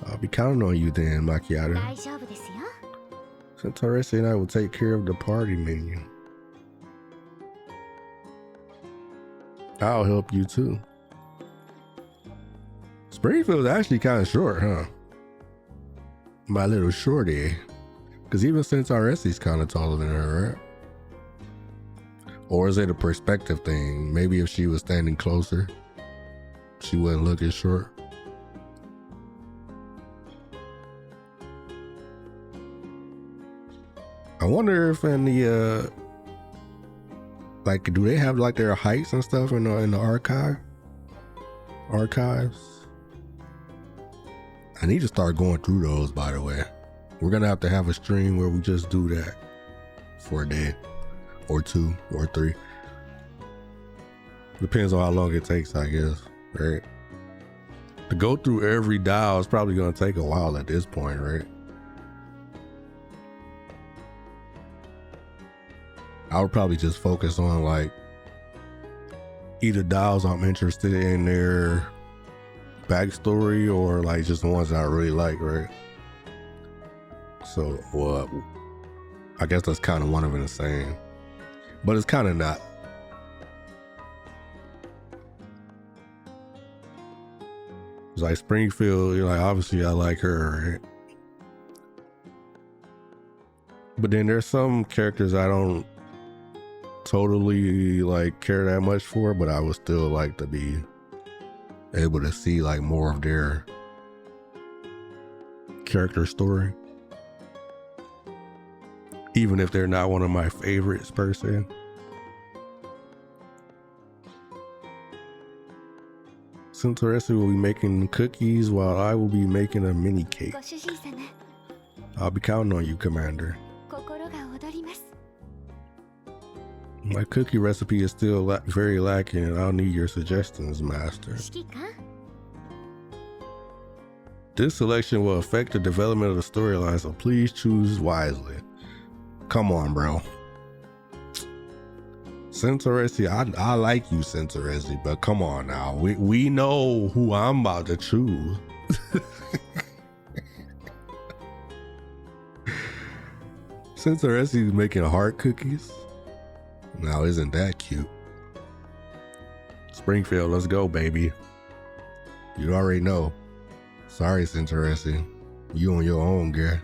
I'll be counting on you then, Macchiato. Santoresi and I will take care of the party menu. I'll help you too. Springfield's actually kind of short, huh? My little shorty. Because even Santoresi's kind of taller than her, right? Or is it a perspective thing? Maybe if she was standing closer, she wouldn't look as short. I wonder if in the like, do they have like their heights and stuff in the archives? I need to start going through those, by the way. We're gonna have to have a stream where we just do that for a day or 2 or 3. Depends on how long it takes, I guess, right? To go through every dial is probably gonna take a while at this point, right? I would probably just focus on like either dials I'm interested in their backstory or like just the ones that I really like, right? So, well, I guess that's kind of one of the same, but it's kind of not. It's like Springfield, you're like, obviously I like her, right? But then there's some characters I don't totally like care that much for, but I would still like to be able to see like more of their character story, even if they're not one of my favorites per se. Santoresi will be making cookies while I will be making a mini cake. I'll be counting on you, Commander. My cookie recipe is still very lacking, and I'll need your suggestions, Master. This selection will affect the development of the storyline, so please choose wisely. Come on, bro. Santoresi, I like you, Santoresi, but come on now. We know who I'm about to choose. Santoresi is making heart cookies. Now, isn't that cute? Springfield, let's go, baby. You already know. Sorry, Santoresi. You on your own, girl.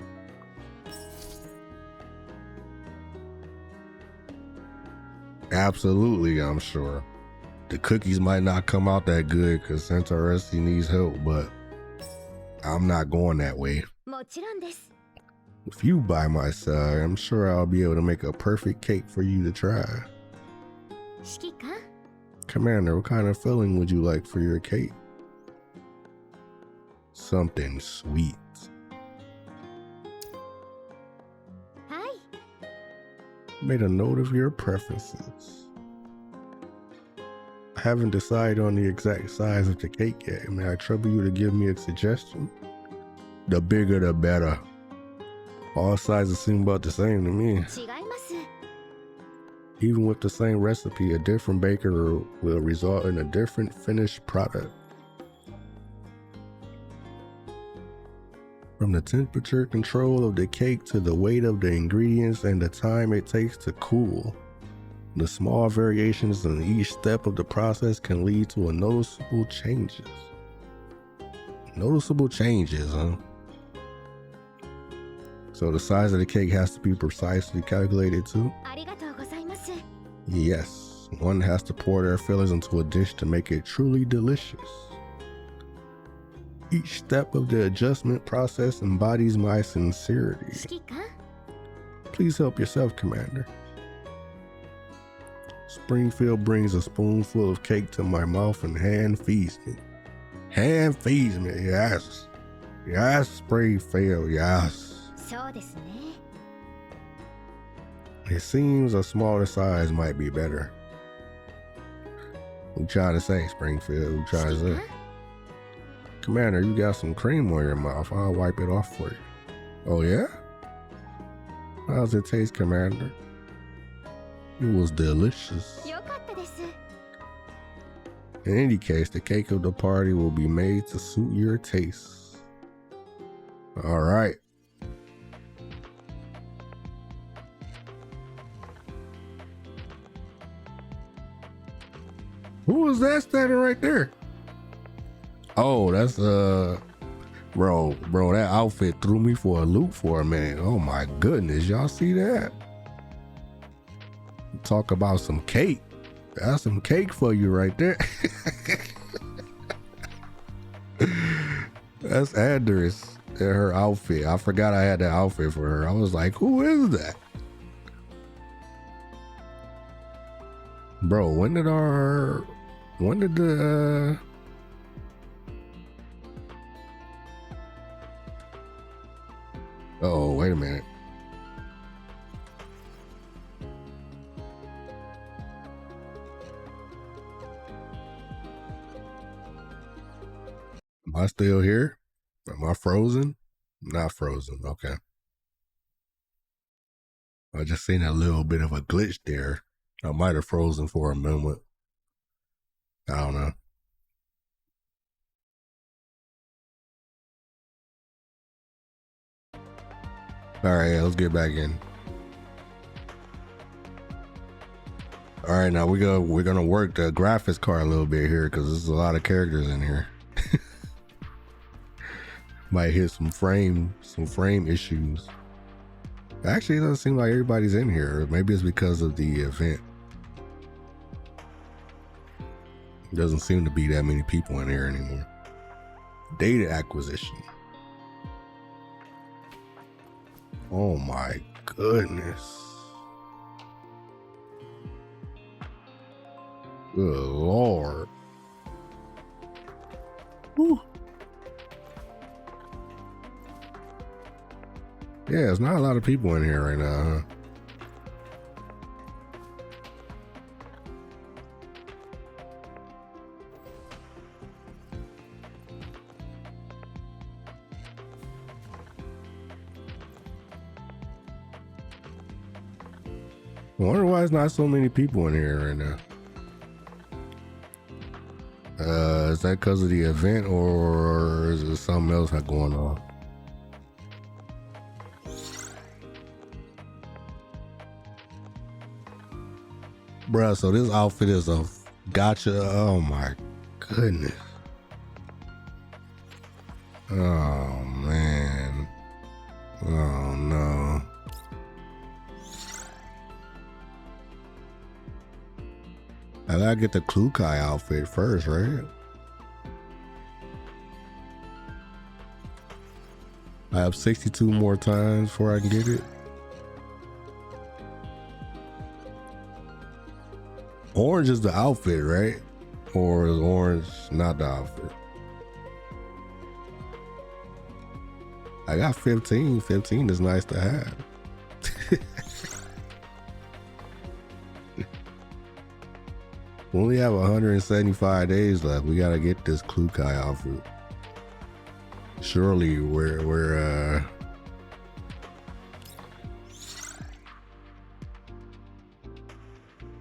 Absolutely, I'm sure. The cookies might not come out that good because Santaresi needs help, but I'm not going that way. With you by my side, I'm sure I'll be able to make a perfect cake for you to try. Commander, what kind of filling would you like for your cake? Something sweet. Made a note of your preferences. I haven't decided on the exact size of the cake yet. May I trouble you to give me a suggestion? The bigger the better. All sizes seem about the same to me. Even with the same recipe, a different baker will result in a different finished product. From the temperature control of the cake to the weight of the ingredients and the time it takes to cool, the small variations in each step of the process can lead to a noticeable changes. Noticeable changes, huh? So the size of the cake has to be precisely calculated too? Yes, one has to pour their fillings into a dish to make it truly delicious. Each step of the adjustment process embodies my sincerity. Please help yourself, Commander. Springfield brings a spoonful of cake to my mouth and hand feeds me. Hand feeds me, yes. Yes, Springfield, yes. It seems a smaller size might be better. What you trying to say, Springfield? What you trying to say? Commander, you got some cream on your mouth. I'll wipe it off for you. Oh yeah? How's it taste, Commander? It was delicious. In any case, the cake of the party will be made to suit your tastes. All right. Who was that standing right there? Oh, that's bro, that outfit threw me for a loop for a minute. Oh my goodness, y'all see that? Talk about some cake. That's some cake for you right there. That's Andress in her outfit. I forgot I had that outfit for her. I was like, who is that? Bro, when did the oh, wait a minute. Am I still here? Am I frozen? Not frozen. Okay. I just seen a little bit of a glitch there. I might have frozen for a moment. I don't know. All right, let's get back in. All right, now we're gonna work the graphics card a little bit here because there's a lot of characters in here. Might hit some frame issues. Actually, it doesn't seem like everybody's in here. Maybe it's because of the event. Doesn't seem to be that many people in here anymore. Data acquisition. Oh my goodness. Good Lord. Whew. Yeah, there's not a lot of people in here right now, huh? I wonder why there's not so many people in here right now. Is that because of the event or is there something else going on? Bruh, so this outfit is a gotcha. Oh my goodness. Oh man. Oh no. I gotta get the Klukai outfit first, right? I have 62 more times before I can get it. Orange is the outfit, right? Or is orange not the outfit? I got 15. 15 is nice to have. We only have 175 days left. We gotta get this Klukai outfit. Surely we're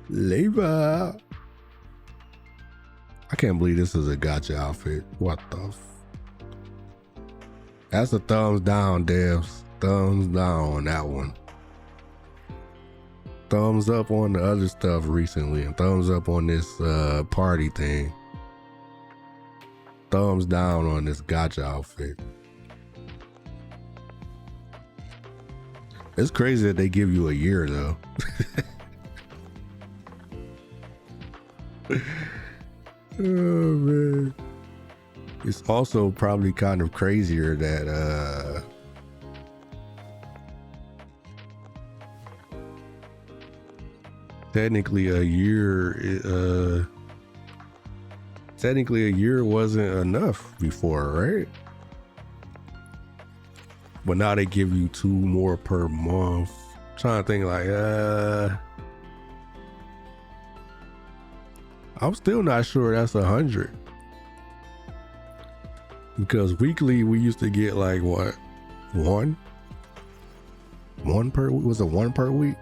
labor. I can't believe this is a gotcha outfit. What the That's a thumbs down, devs. Thumbs down on that one. Thumbs up on the other stuff recently, and thumbs up on this party thing. Thumbs down on this gotcha outfit. It's crazy that they give you a year though. Oh man. It's also probably kind of crazier that technically a year wasn't enough before, right? But now they give you 2 more per month. I'm trying to think like I'm still not sure that's 100. Because weekly we used to get like what? One per week? Was it 1 per week?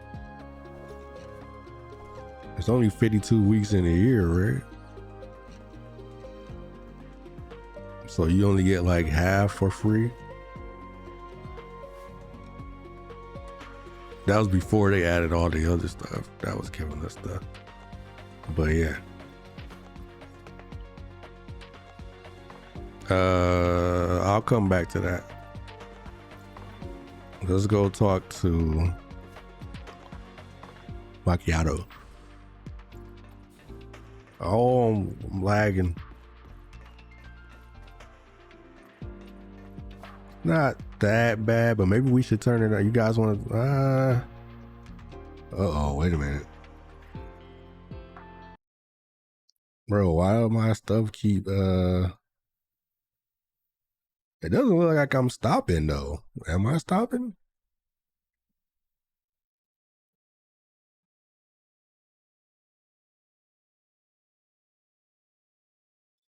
It's only 52 weeks in a year, right? So you only get like half for free. That was before they added all the other stuff that was giving us stuff. But yeah. I'll come back to that. Let's go talk to Macchiato. Oh, I'm lagging. Not that bad, but maybe we should turn it on. You guys want to? Uh-oh, wait a minute. Bro, why do my stuff keep it doesn't look like I'm stopping though. Am I stopping?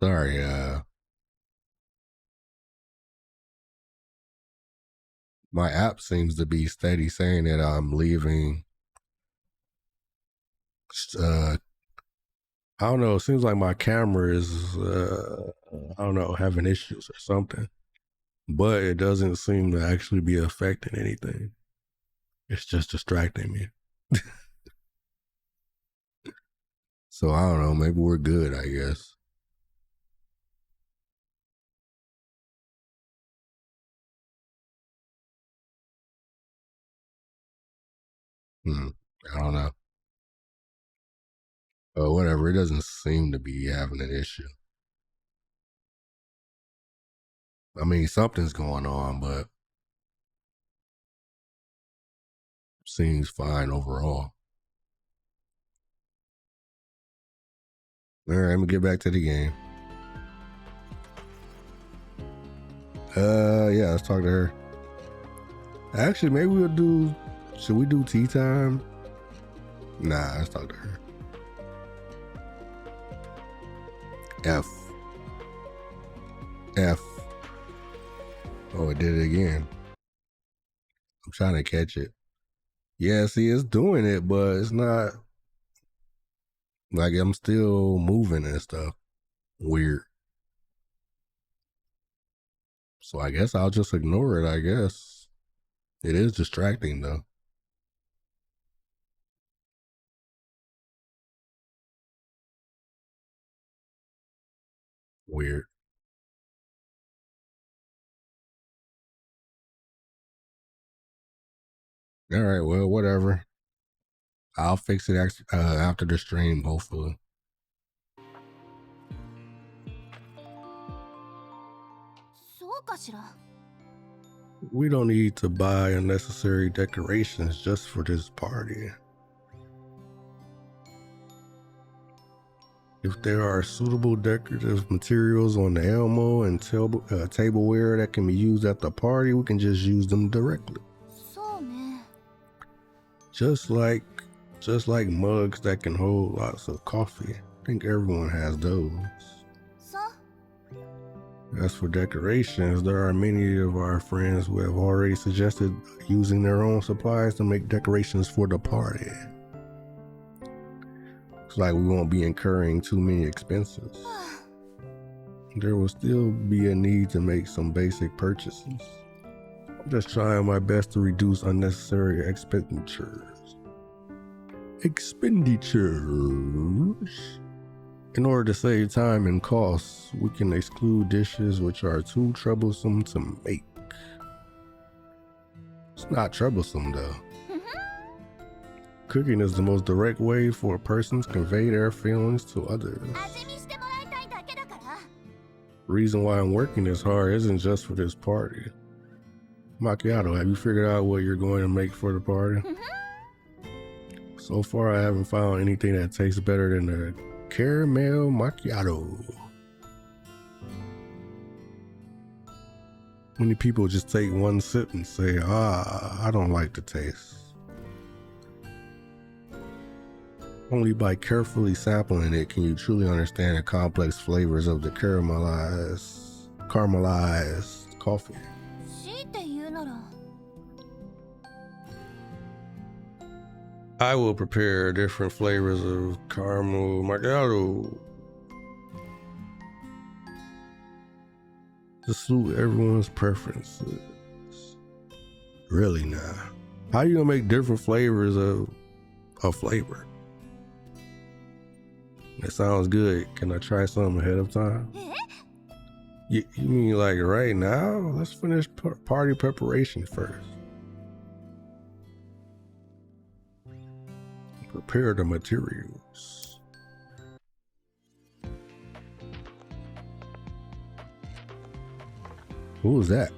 Sorry, my app seems to be steady saying that I'm leaving. I don't know. It seems like my camera is, I don't know, having issues or something. But it doesn't seem to actually be affecting anything. It's just distracting me. So I don't know. Maybe we're good, I guess. I don't know. But whatever. It doesn't seem to be having an issue. I mean, something's going on, but seems fine overall. All right, let me get back to the game. Yeah, let's talk to her. Actually, maybe we'll do. Should we do tea time? Nah, let's talk to her. F. Oh, it did it again. I'm trying to catch it. Yeah, see, it's doing it, but it's not. Like, I'm still moving and stuff. Weird. So I guess I'll just ignore it, I guess. It is distracting, though. Weird. All right, well, whatever. I'll fix it after the stream, hopefully. そうかしら。 We don't need to buy unnecessary decorations just for this party. If there are suitable decorative materials on the Elmo and tableware that can be used at the party, we can just use them directly. そうね。 Just like mugs that can hold lots of coffee. I think everyone has those. そう。 As for decorations, there are many of our friends who have already suggested using their own supplies to make decorations for the party. Looks like we won't be incurring too many expenses. There will still be a need to make some basic purchases. I'm just trying my best to reduce unnecessary expenditures. In order to save time and costs, we can exclude dishes which are too troublesome to make. It's not troublesome though. Cooking is the most direct way for a person to convey their feelings to others. 味見してもらいたいだけだから。 The reason why I'm working this hard isn't just for this party. Macchiato, have you figured out what you're going to make for the party? So far, I haven't found anything that tastes better than a caramel macchiato. Many people just take one sip and say, I don't like the taste. Only by carefully sampling it can you truly understand the complex flavors of the caramelized coffee. 強いて言うなら。 I will prepare different flavors of caramel macchiato to suit everyone's preferences. Really now? How you gonna make different flavors of a flavor? That sounds good. Can I try some ahead of time? You mean like right now? Let's finish party preparation first. Prepare the materials. Who was that?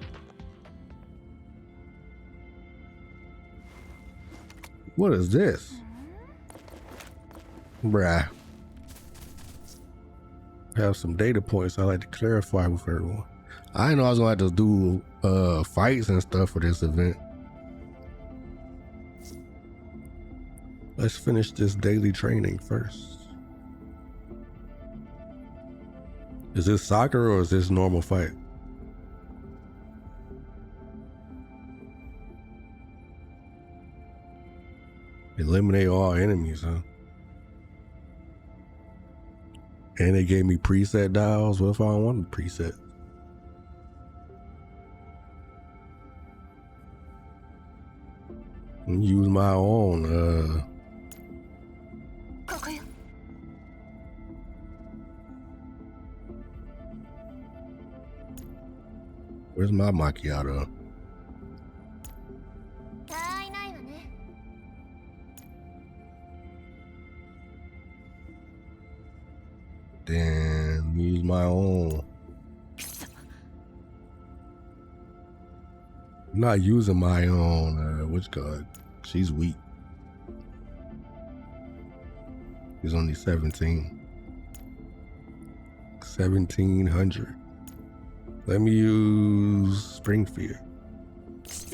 What is this? Bruh. I have some data points I like to clarify with everyone. I didn't know I was gonna have to do fights and stuff for this event. Let's finish this daily training first. Is this soccer or is this normal fight? Eliminate all enemies, huh? And they gave me preset dials. What if I don't want the preset? Use my own. Where's my macchiato? Damn, use my own. I'm not using my own. What's called? She's weak. She's only 17. 1700. Let me use Spring Fear. If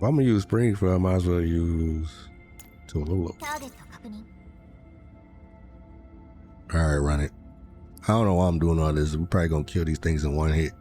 I'm gonna use Spring Fear, I might as well use Tololo. Alright, run it. I don't know why I'm doing all this. We're probably gonna kill these things in one hit.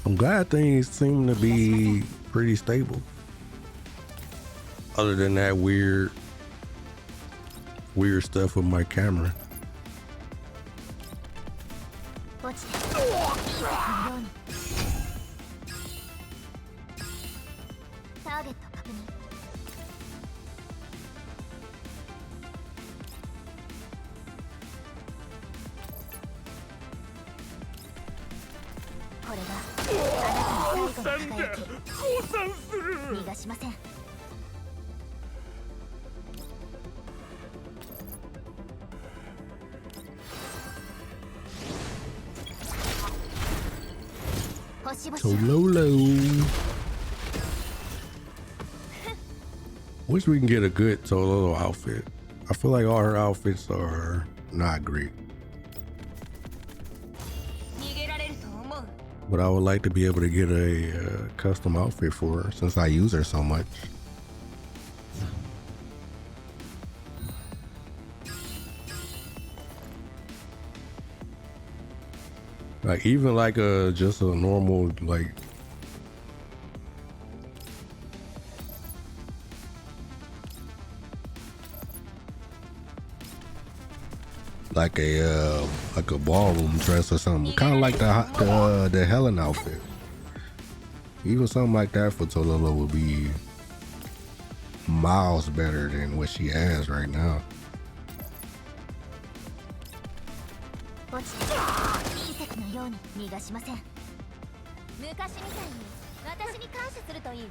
I'm glad things seem to be pretty stable. Other than that weird stuff with my camera. 落ちていい席のようにターゲット確認これがあなたの最後の輝き逃がしませんTololo. Wish we can get a good Tololo outfit. I feel like all her outfits are not great. But I would like to be able to get a custom outfit for her since I use her so much. Like even like just a normal like a ballroom dress or something, kind of like the Helen outfit. Even something like that for Tololo would be miles better than what she has right now. 落ちていい席のように逃がしません昔みたいに私に感謝するといいわ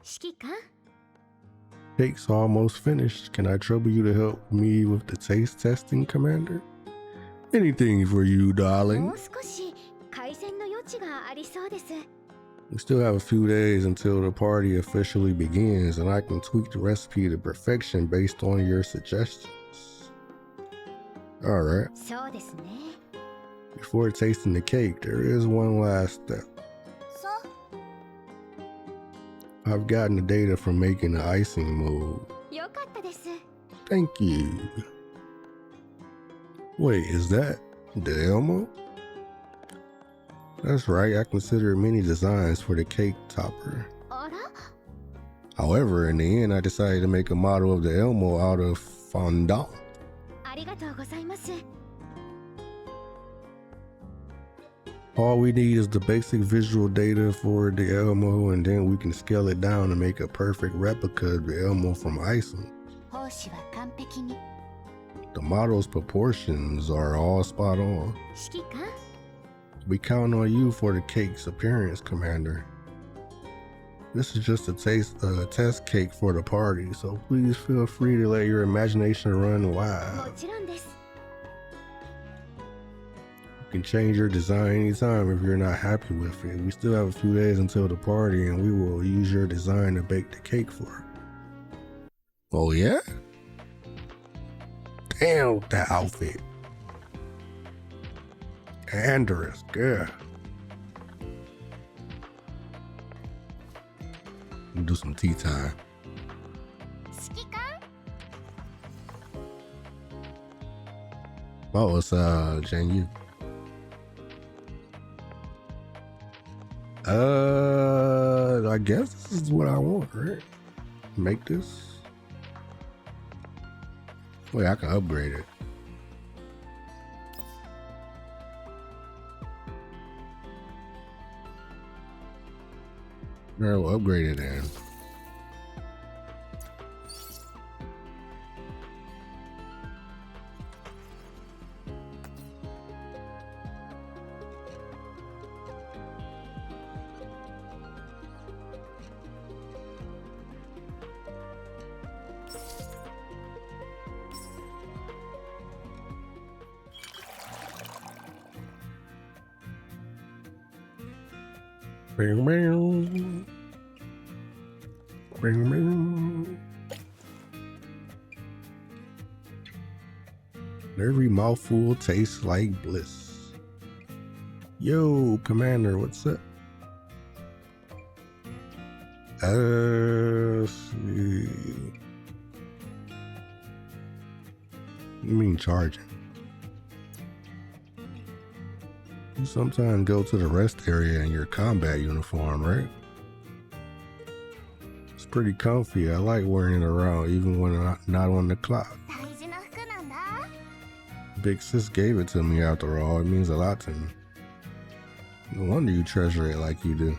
指揮官 Cake's almost finished. Can I trouble you to help me with the taste testing, Commander? Anything for you, darling. もう少し改善の余地がありそうです We still have a few days until the party officially begins, and I can tweak the recipe to perfection based on your suggestions. Alright. Before tasting the cake, there is one last step. I've gotten the data from making the icing mold. Thank you. Wait, is that the Elmo? That's right, I considered many designs for the cake topper. However, in the end, I decided to make a model of the Elmo out of fondant. All we need is the basic visual data for the Elmo, and then we can scale it down and make a perfect replica of the Elmo from icing. The model's proportions are all spot on. We count on you for the cake's appearance, Commander. This is just a test cake for the party, so please feel free to let your imagination run wild. You can change your design anytime if you're not happy with it. We still have a few days until the party, and we will use your design to bake the cake for it. Oh yeah? Damn, that outfit. Andress, girl. We'll do some tea time. Oh, it's Jan Yu. I guess this is what I want, right? Make this. Wait, I can upgrade it. Alright, we'll upgrade it then. Bing, bing. Bing, bing. Every mouthful tastes like bliss. Yo, Commander, what's up? Let's see. You mean charging? You sometimes go to the rest area in your combat uniform, right? It's pretty comfy. I like wearing it around even when I'm not on the clock. 大事な服なんだ。 Big sis gave it to me after all. It means a lot to me. No wonder you treasure it like you do.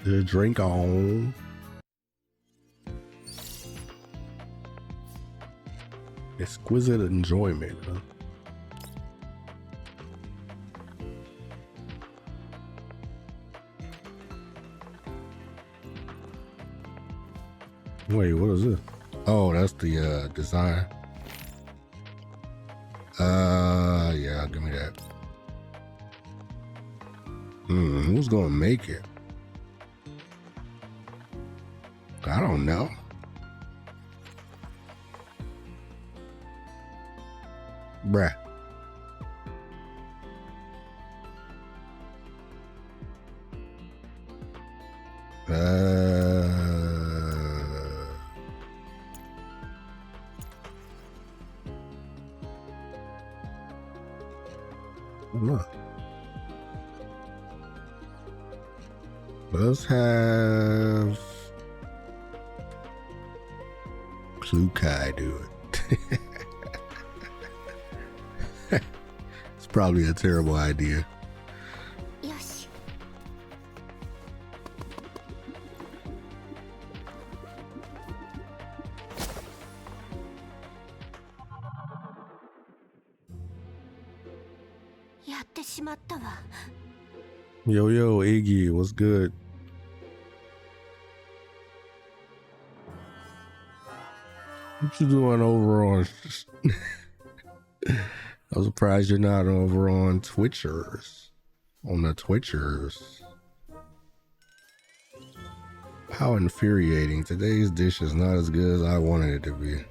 The drink on. Exquisite enjoyment, huh? Wait, what is this? Oh, that's the design. Yeah, give me that. Who's gonna make it? I don't know. Bruh. No. Let's have Klukai do it. It's probably a terrible idea. よし。 やってしまったわ。 Yo, Iggy, what's good? What you doing over on? I'm surprised you're not over on Twitchers. On the Twitchers. How infuriating. Today's dish is not as good as I wanted it to be.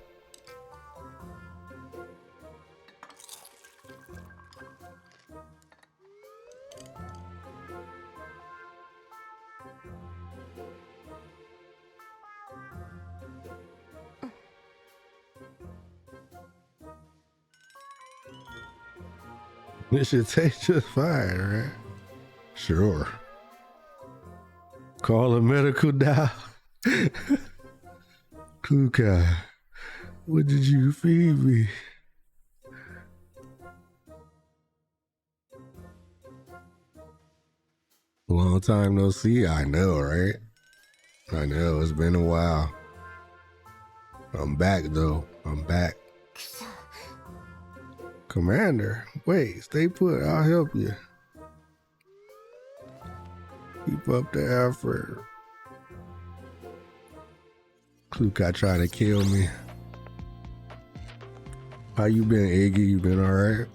It should taste just fine, right? Sure. Call a medical dial. Kuka, what did you feed me? Long time no see, I know, right? I know, it's been a while. I'm back though, I'm back. くそ。 Commander, wait, stay put, I'll help you. Keep up the effort. Kluka trying to kill me. How you been, Iggy? You been alright?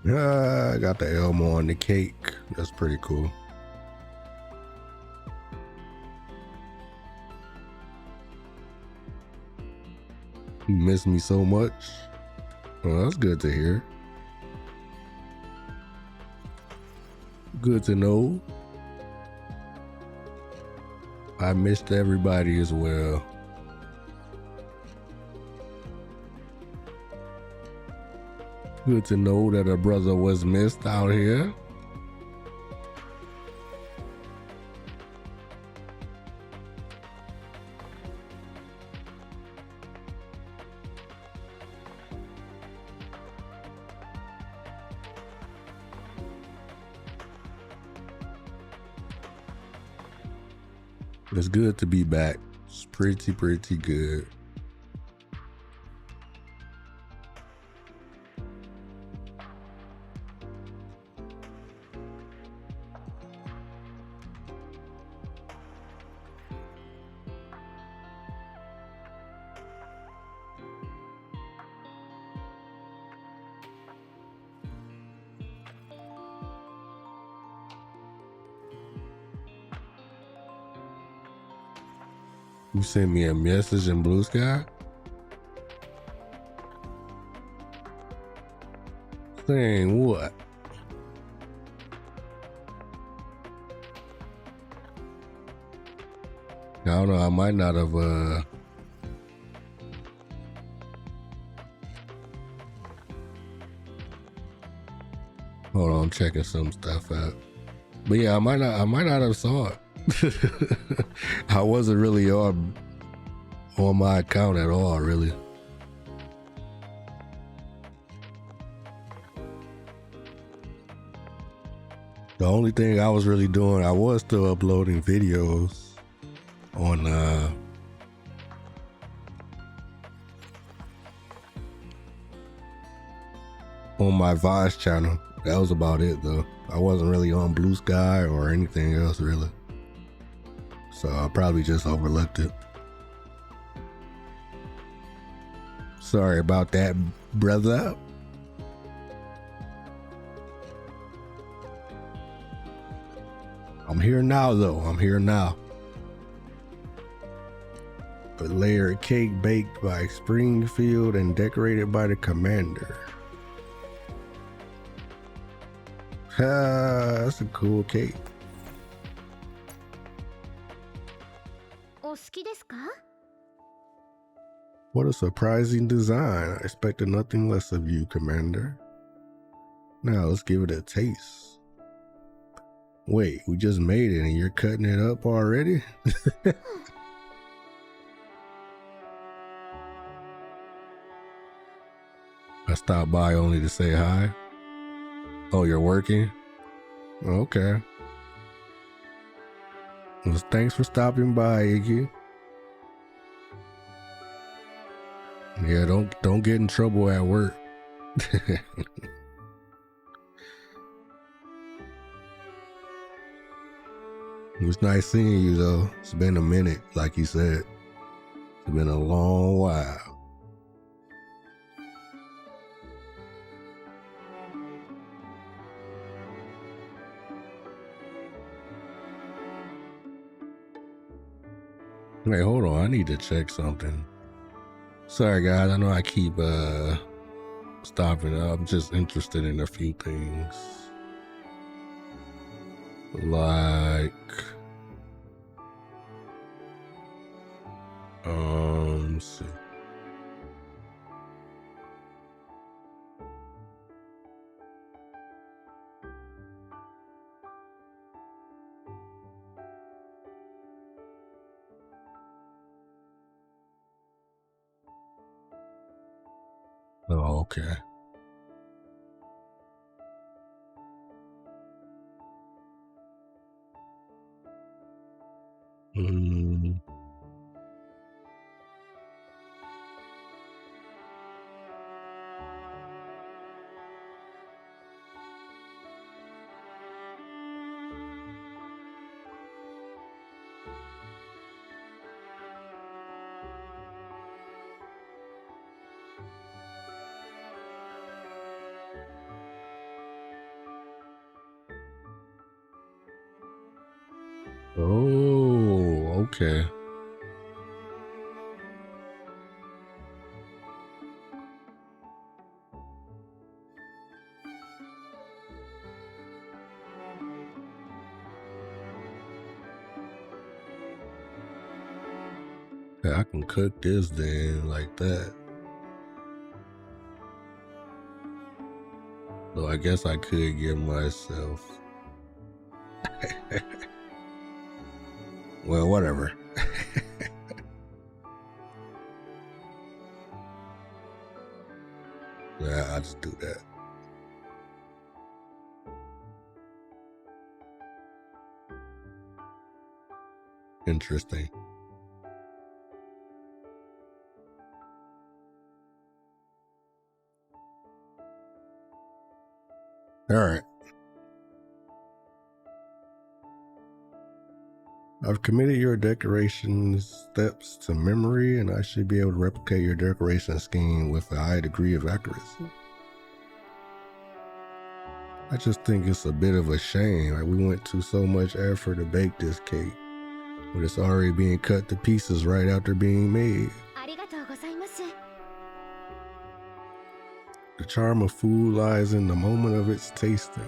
I got the Elmo on the cake. That's pretty cool. You miss me so much. Well, that's good to hear. Good to know. I missed everybody as well. Good to know that a brother was missed out here. It's good to be back. It's pretty good. You sent me a message in Blue Sky? Saying what? I don't know, I might not have hold on, I'm checking some stuff out. But yeah, I might not have saw it. I wasn't really on my account at all, really. The only thing I was really doing, I was still uploading videos on my Vice channel. That was about it though. I wasn't really on Blue Sky or anything else really. So I probably just overlooked it. Sorry about that, brother. I'm here now though, I'm here now. A layered cake baked by Springfield and decorated by the commander. That's a cool cake. お好きですか? What a surprising design. I expected nothing less of you, Commander. Now let's give it a taste. Wait, we just made it and you're cutting it up already? I stopped by only to say hi. Oh, you're working? Okay. Well, thanks for stopping by, Iggy. Yeah, don't get in trouble at work. It was nice seeing you though. It's been a minute, like you said. It's been a long while. Wait, hold on. I need to check something. Sorry, guys. I know I keep stopping. I'm just interested in a few things. Like, let's see. Oh, okay. Oh, okay. Yeah, I can cook this then like that. So I guess I could give myself. Well, whatever. Yeah, I'll just do that. Interesting. All right. I've committed your decoration steps to memory, and I should be able to replicate your decoration scheme with a high degree of accuracy. I just think it's a bit of a shame. Like, we went to so much effort to bake this cake, but it's already being cut to pieces right after being made. ありがとうございます。 The charm of food lies in the moment of its tasting.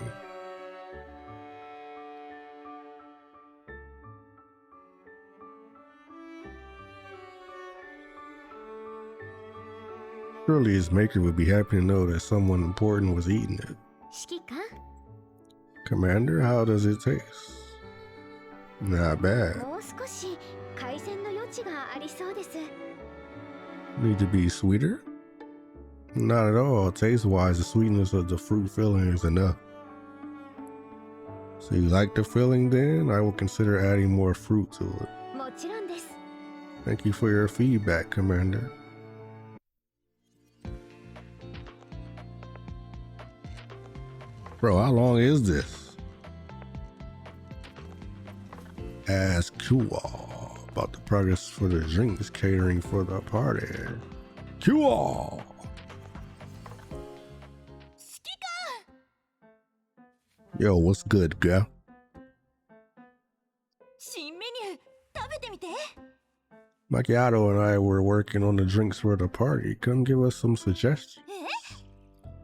Surely his maker would be happy to know that someone important was eating it. 指揮官 Commander, how does it taste? Not bad. もう少し改善の余地がありそうです。 Need to be sweeter? Not at all. Taste-wise, the sweetness of the fruit filling is enough. So you like the filling then? I will consider adding more fruit to it. もちろんです。 Thank you for your feedback, Commander. Bro, how long is this? Ask Kual about the progress for the drinks catering for the party. Kual! 指揮官 Yo, what's good, girl? 新メニュー食べてみて。 Macchiato and I were working on the drinks for the party. Come give us some suggestions. え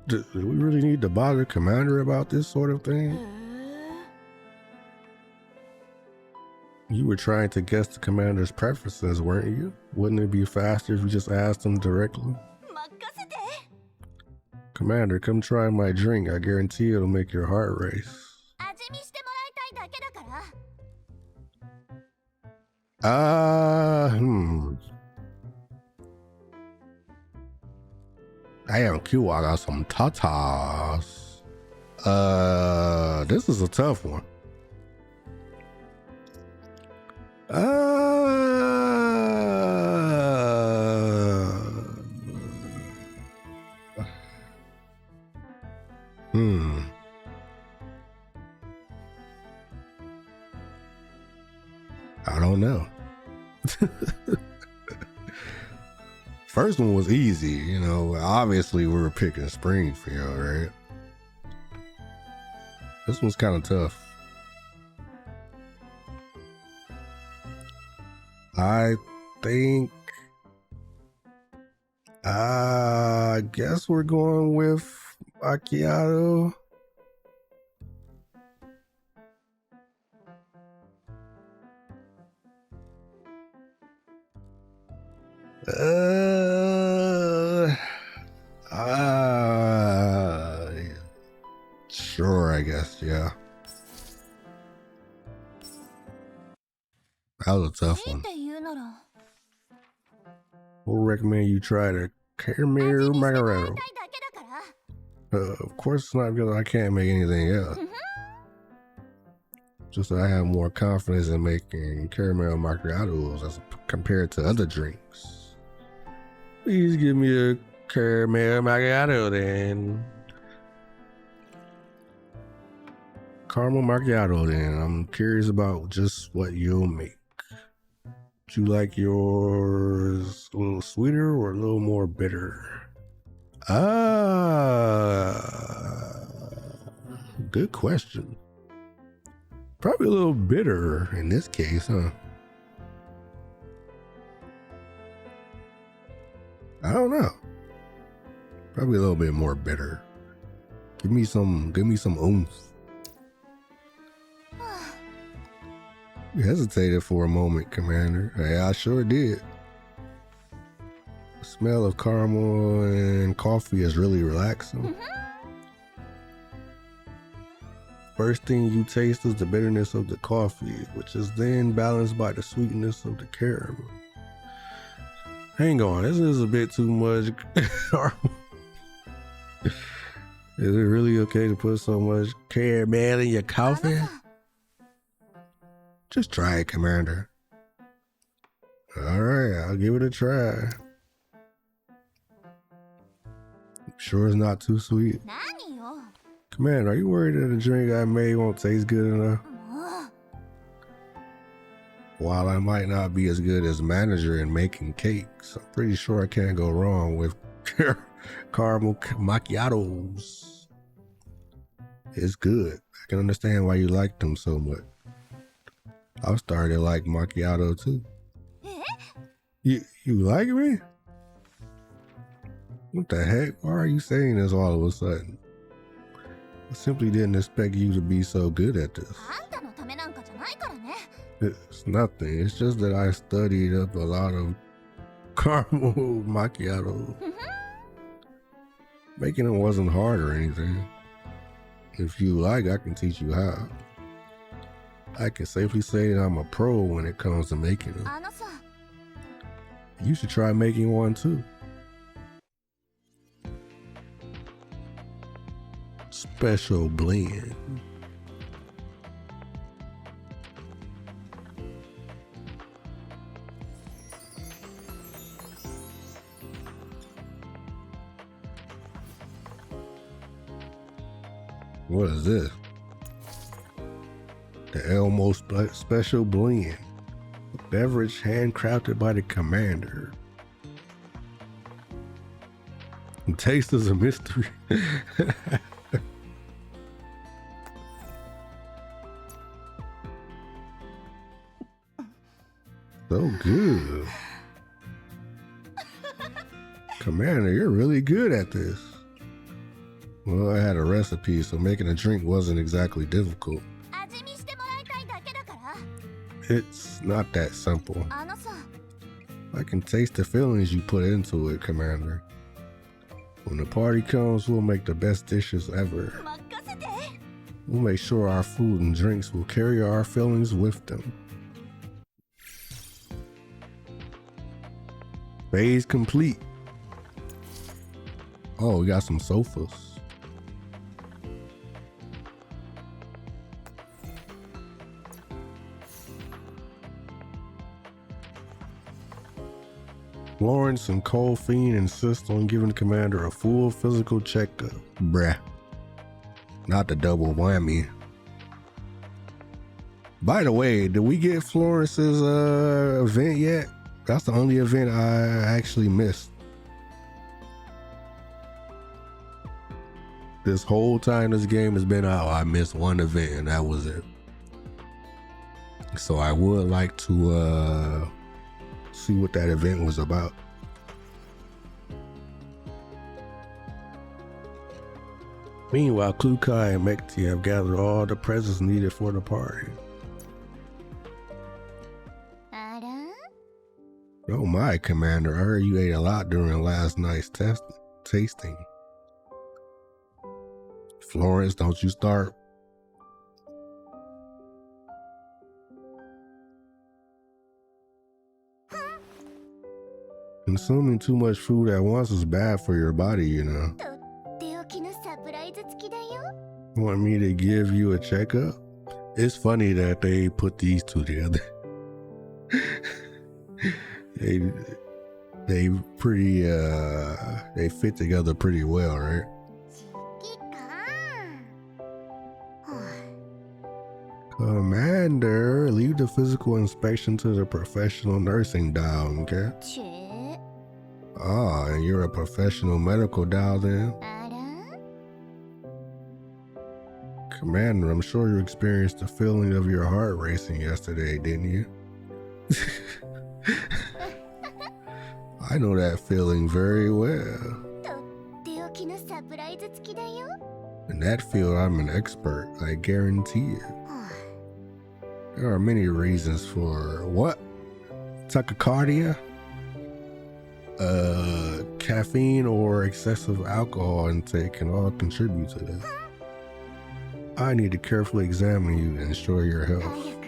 Do we really need to bother Commander about this sort of thing? You were trying to guess the Commander's preferences, weren't you? Wouldn't it be faster if you just asked him directly? 任せて。 Commander, come try my drink. I guarantee it'll make your heart race. 味見してもらいたいだけだから。 Damn, Q, I got some tatas. This is a tough one. I don't know. First one was easy, you know. Obviously, we were picking Springfield, right? This one's kind of tough. I think, I guess we're going with macchiato. Sure, I guess, yeah. That was a tough いいっ one. て言うなら。 We'll recommend you try the caramel 味見してもらい macaroni. たいだけだから。 Of course, it's not because I can't make anything else. Just that I have more confidence in making caramel macchiatos as compared to other drinks. Please give me a caramel macchiato then. Caramel macchiato then. I'm curious about just what you'll make. Would you like yours a little sweeter or a little more bitter? Good question. Probably a little bitter in this case, huh? I don't know. Probably a little bit more bitter. Give me some oomph. You hesitated for a moment, Commander. Yeah, I sure did. The smell of caramel and coffee is really relaxing. First thing you taste is the bitterness of the coffee, which is then balanced by the sweetness of the caramel. Hang on, this is a bit too much caramel. Is it really okay to put so much caramel in your coffee? Just try it, Commander. Alright, I'll give it a try. Sure it's not too sweet. 何よ。 Commander, are you worried that the drink I made won't taste good enough? もう。 While I might not be as good as manager in making cakes, I'm pretty sure I can't go wrong with caramel macchiatos. It's good. I can understand why you like them so much. I started to like macchiato too. You like me? What the heck? Why are you saying this all of a sudden? I simply didn't expect you to be so good at this. It's nothing. It's just that I studied up a lot of caramel macchiato. Making it wasn't hard or anything. If you like, I can teach you how. I can safely say that I'm a pro when it comes to making them. You should try making one too. Special blend. What is this? The Elmo Special Blend. A beverage handcrafted by the commander. The taste is a mystery. So good. Commander, you're really good at this. Well, I had a recipe, so making a drink wasn't exactly difficult. It's not that simple. I can taste the feelings you put into it, Commander. When the party comes, we'll make the best dishes ever. We'll make sure our food and drinks will carry our feelings with them. Phase complete. Oh, we got some sofas. Lawrence and Colfiend insist on giving the commander a full physical checkup. Bruh. Not the double whammy. By the way, did we get Florence's event yet? That's the only event I actually missed. This whole time this game has been out, I missed one event and that was it. So I would like to see what that event was about. Meanwhile, Klukai and Mekti have gathered all the presents needed for the party. Oh my, Commander, I heard you ate a lot during last night's tasting. Florence, don't you start. Consuming too much food at once is bad for your body, you know. Want me to give you a checkup? It's funny that they put these two together. they pretty they fit together pretty well, right? Commander, leave the physical inspection to the professional nursing dial, okay? Ah, and you're a professional medical dial then? Commander, I'm sure you experienced the feeling of your heart racing yesterday, didn't you? I know that feeling very well. In that field, I'm an expert, I guarantee it. There are many reasons for what? Tachycardia? Caffeine or excessive alcohol intake can all contribute to that. I need to carefully examine you to ensure your health.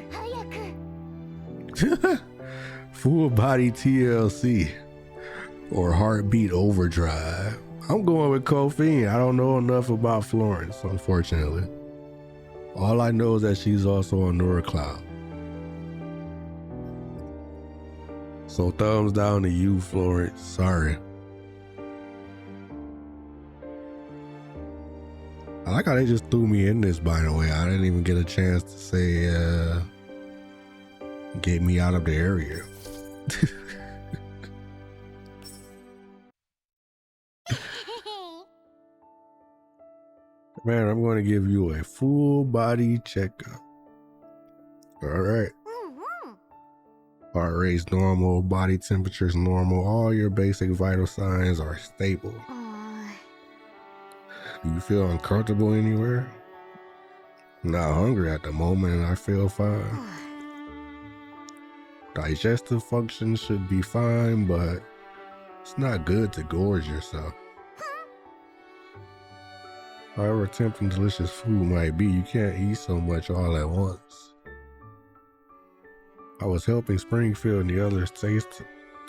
Full body TLC or heartbeat overdrive. I'm going with Colfiend. I don't know enough about Florence, unfortunately. All I know is that she's also on NorCloud. So thumbs down to you, Florence. Sorry. I like how they just threw me in this, by the way. I didn't even get a chance to say, get me out of the area. Man, I'm going to give you a full body checkup. All right. Heart rate's normal, body temperature's normal, all your basic vital signs are stable. Do you feel uncomfortable anywhere? I'm not hungry at the moment and I feel fine. Digestive function should be fine, but it's not good to gorge yourself. However tempting delicious food might be, you can't eat so much all at once. I was helping Springfield and the others taste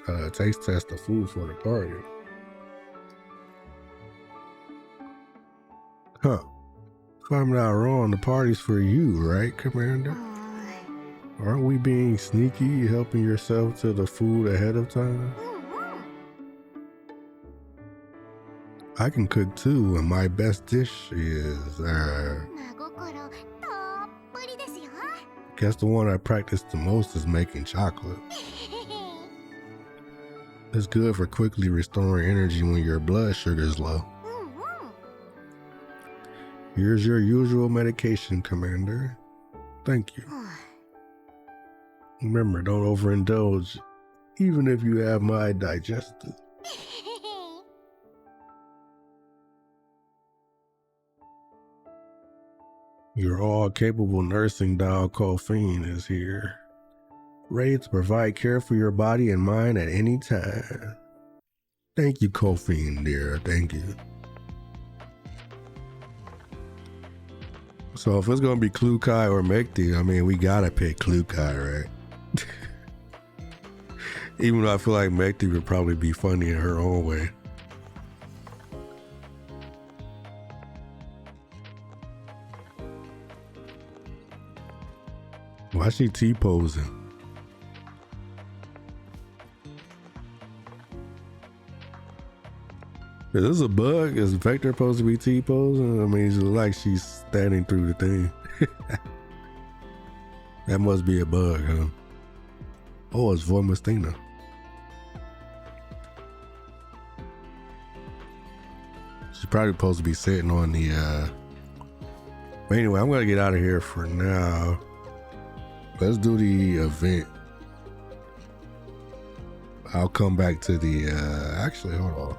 test the food for the party. Huh. If I'm not wrong, the party's for you, right, Commander? Aren't we being sneaky, helping yourself to the food ahead of time? I can cook too, and my best dish is, guess the one I practice the most is making chocolate. It's good for quickly restoring energy when your blood sugar's low. Here's your usual medication, Commander. Thank you. Remember, don't overindulge, even if you have my digestive. Your all-capable nursing doll, Colfine, is here. Ready to provide care for your body and mind at any time. Thank you, Colfine, dear. Thank you. So if it's going to be Klukai or Mekti, I mean, we got to pick Klukai, right? Even though I feel like Mekti would probably be funny in her own way. Why is she T-posing? Is this a bug? Is Vector supposed to be T-posing? I mean, it's like she's standing through the thing. That must be a bug, huh? Oh, it's Voimastina. She's probably supposed to be sitting on the, But anyway, I'm gonna get out of here for now. Let's do the event. I'll come back to the, actually, hold on.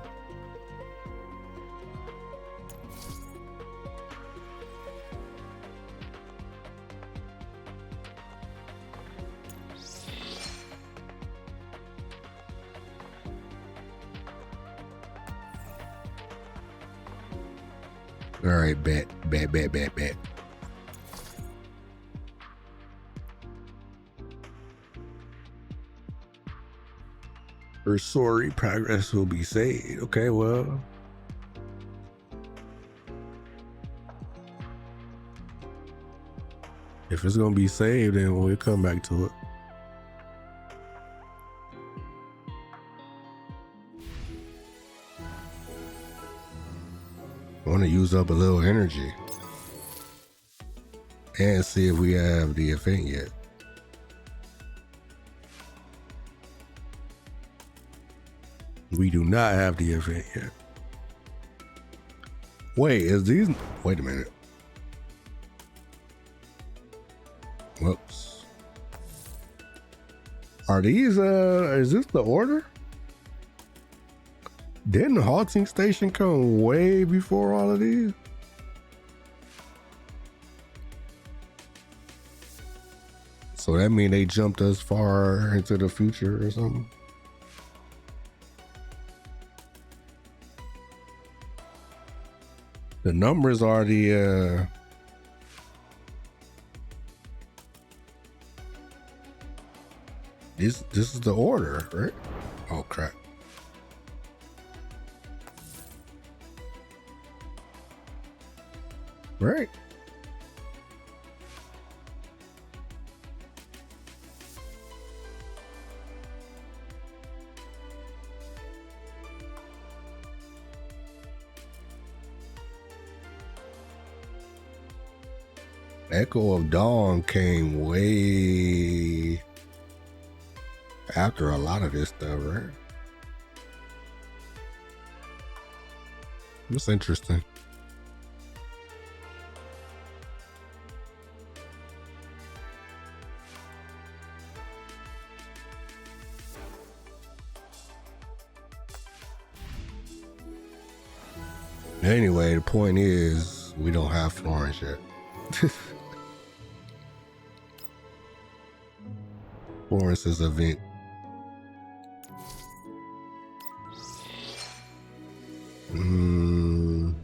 All right, bet. Her sorry progress will be saved. Okay, well. If it's gonna be saved, then we'll come back to it. I want to use up a little energy and see if we have the event yet. We do not have the event yet. Wait, wait a minute. Whoops. Are these, is this the order? Didn't the halting station come way before all of these? So that mean they jumped us far into the future or something? The numbers are the, this is the order, right? Oh crap. Right. Echo of Dawn came way after a lot of this stuff, right? That's interesting. Anyway, the point is, we don't have Florence yet. Florence's event. Mm.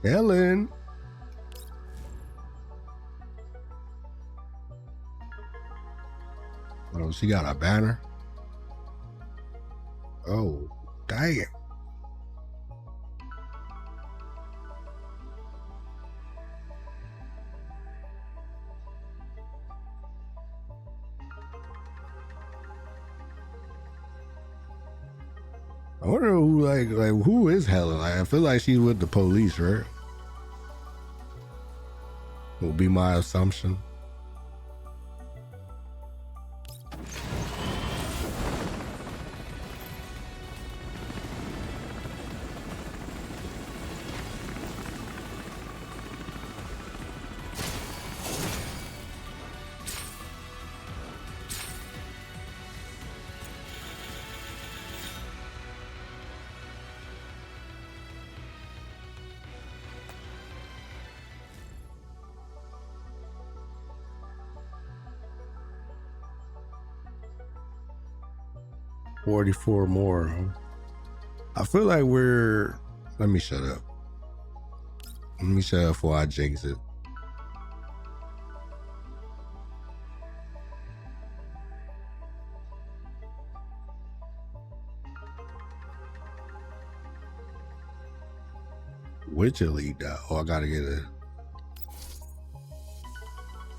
Ellen. Oh, she got a banner. Oh, dang. I wonder who like who is Helen? Like, I feel like she's with the police, right? Will be my assumption. $44 more. Huh? I feel like we're. Let me shut up. Let me shut up before I jinx it. Which elite though? Oh, I gotta get it.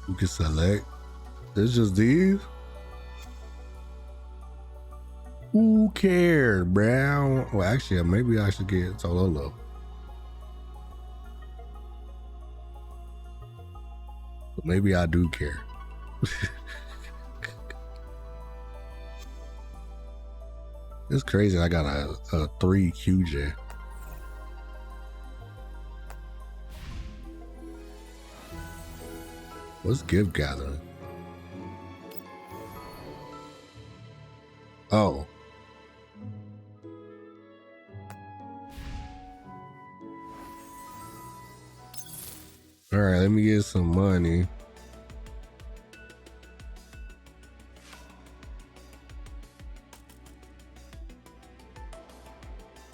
You can select. It's just these. Who cares, bro? Well, actually, maybe I should get Tololo. But maybe I do care. It's crazy. I got a 3 QJ. What's gift gathering? Oh. All right, let me get some money.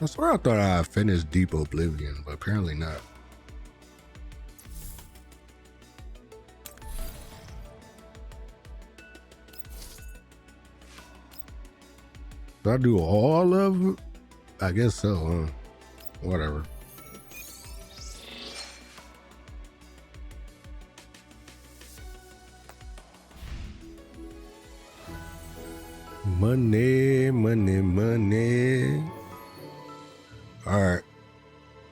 I swear I thought I finished Deep Oblivion, but apparently not. Did I do all of it? I guess so, huh? Whatever. Money, money, money. All right.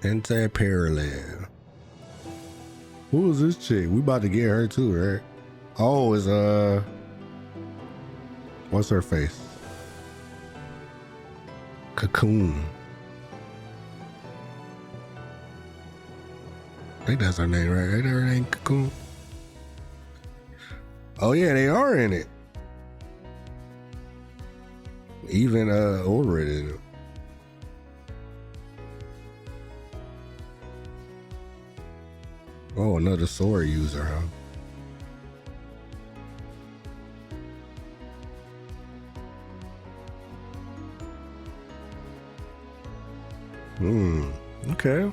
Anti-parallel. Who is this chick? We about to get her too, right? Oh, it's what's her face? Cocoon. I think that's her name, right? Ain't her name Cocoon? Oh yeah, they are in it. Even Ulrich in it. Oh, another sword user, huh? Okay.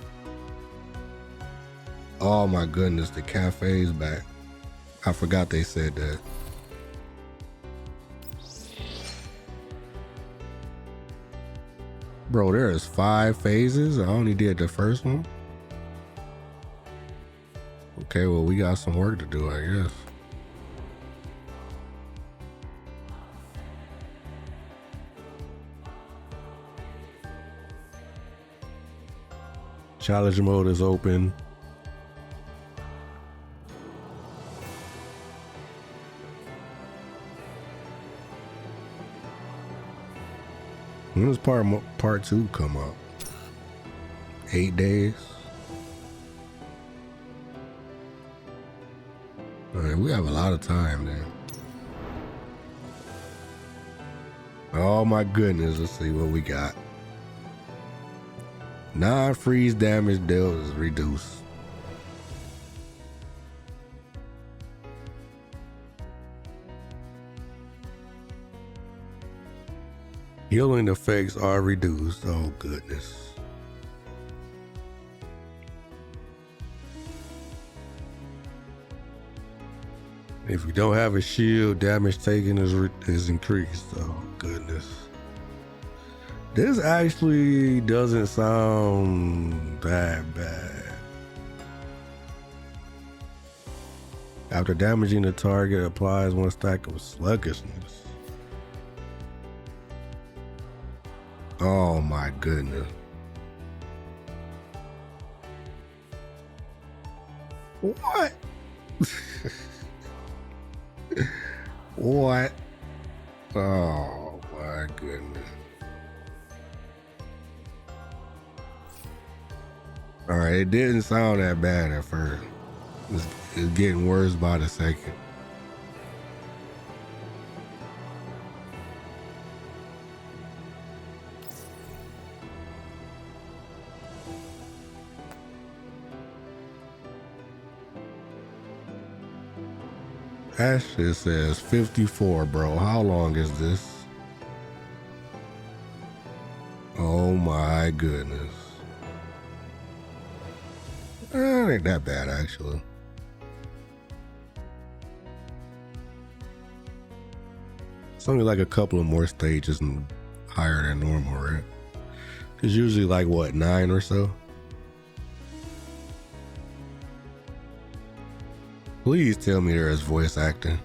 Oh my goodness, the cafe's back. I forgot they said that. Bro, there is 5 phases. I only did the first one. Okay, well, we got some work to do, I guess. Challenge mode is open. When does part 2 come up? 8 days. All right, we have a lot of time then. Oh my goodness, let's see what we got. Non-freeze damage dealt is reduced. Healing effects are reduced. Oh goodness. If you don't have a shield, damage taken is increased. Oh goodness. This actually doesn't sound that bad. After damaging the target, applies 1 stack of sluggishness. Oh my goodness. What? What? Oh my goodness. All right, it didn't sound that bad at first. It's getting worse by the second. Ashley says 54, bro. How long is this? Oh my goodness. It ain't that bad actually. It's only like a couple of more stages and higher than normal, right? It's usually like what, 9 or so? Please tell me there is voice acting.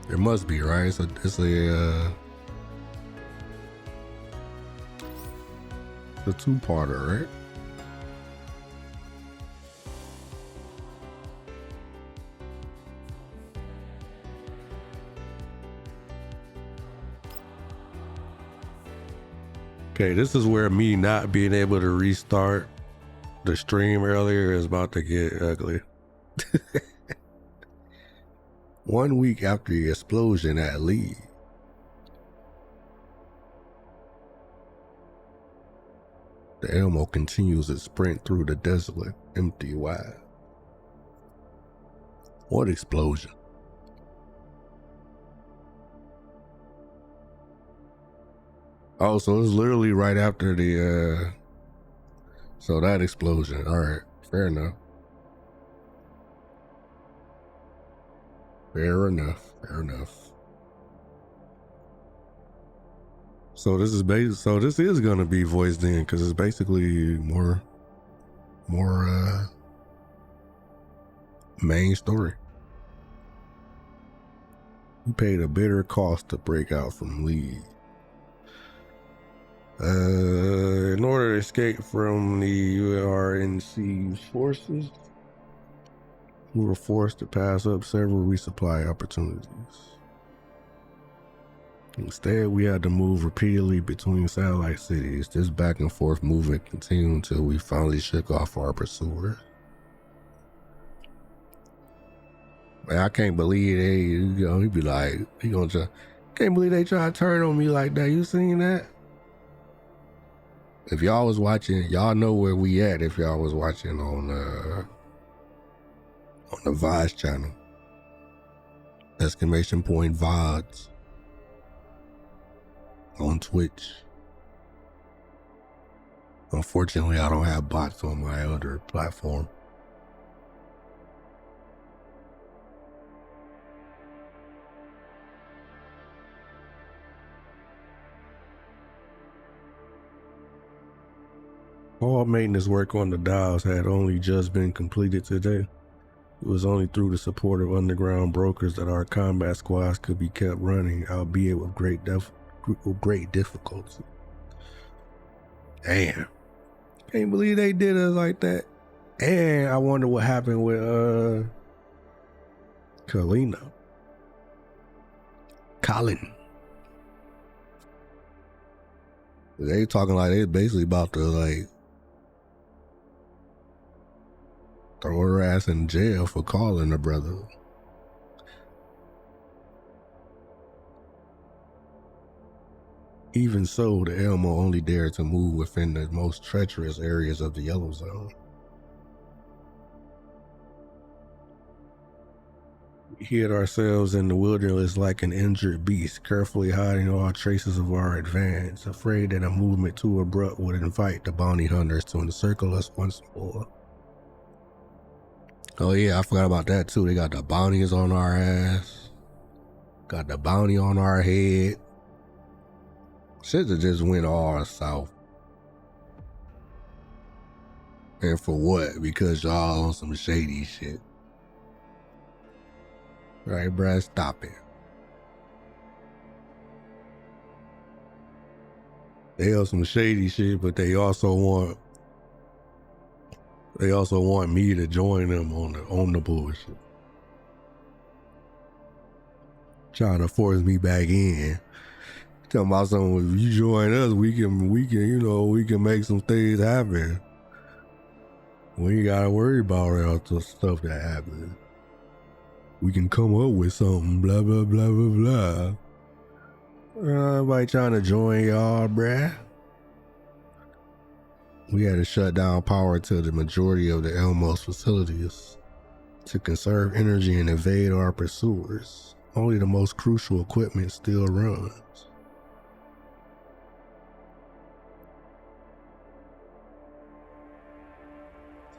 There must be, right? It's a two-parter, right? Okay, this is where me not being able to restart the stream earlier is about to get ugly. 1 week after the explosion at Lee. The Elmo continues its sprint through the desolate, empty wild. What explosion? Oh, so it's literally right after the, so that explosion. All right, fair enough. Fair enough. So this is gonna be voiced in because it's basically more main story. You paid a bitter cost to break out from Lee. In order to escape from the URNC's forces, we were forced to pass up several resupply opportunities. Instead, we had to move repeatedly between satellite cities. This back and forth movement continued until we finally shook off our pursuers. Man, I can't believe he'd be like, can't believe they try to turn on me like that. You seen that? If y'all was watching, y'all know where we at. If y'all was watching on the VODs channel, !VODs on Twitch. Unfortunately, I don't have bots on my other platform. All maintenance work on the dials had only just been completed today. It was only through the support of underground brokers that our combat squads could be kept running, albeit with great difficulty. Damn. Can't believe they did us like that. And I wonder what happened with Colin. They talking like they basically about to like throw her ass in jail for calling her brother. Even so, the Elmo only dared to move within the most treacherous areas of the Yellow Zone. We hid ourselves in the wilderness like an injured beast, carefully hiding all traces of our advance, afraid that a movement too abrupt would invite the bounty hunters to encircle us once more. Oh yeah, I forgot about that too. They got the bounties on our ass. Got the bounty on our head. Shit that just went all south. And for what? Because y'all on some shady shit. Right, bruh, stop it. They on some shady shit, but they also want me to join them on the bullshit. Trying to force me back in. Tell my son, if you join us, we can make some things happen. We ain't gotta worry about all the stuff that happens. We can come up with something, blah, blah, blah, blah, blah. Everybody trying to join y'all, bruh. We had to shut down power to the majority of the Elmo's facilities to conserve energy and evade our pursuers. Only the most crucial equipment still runs.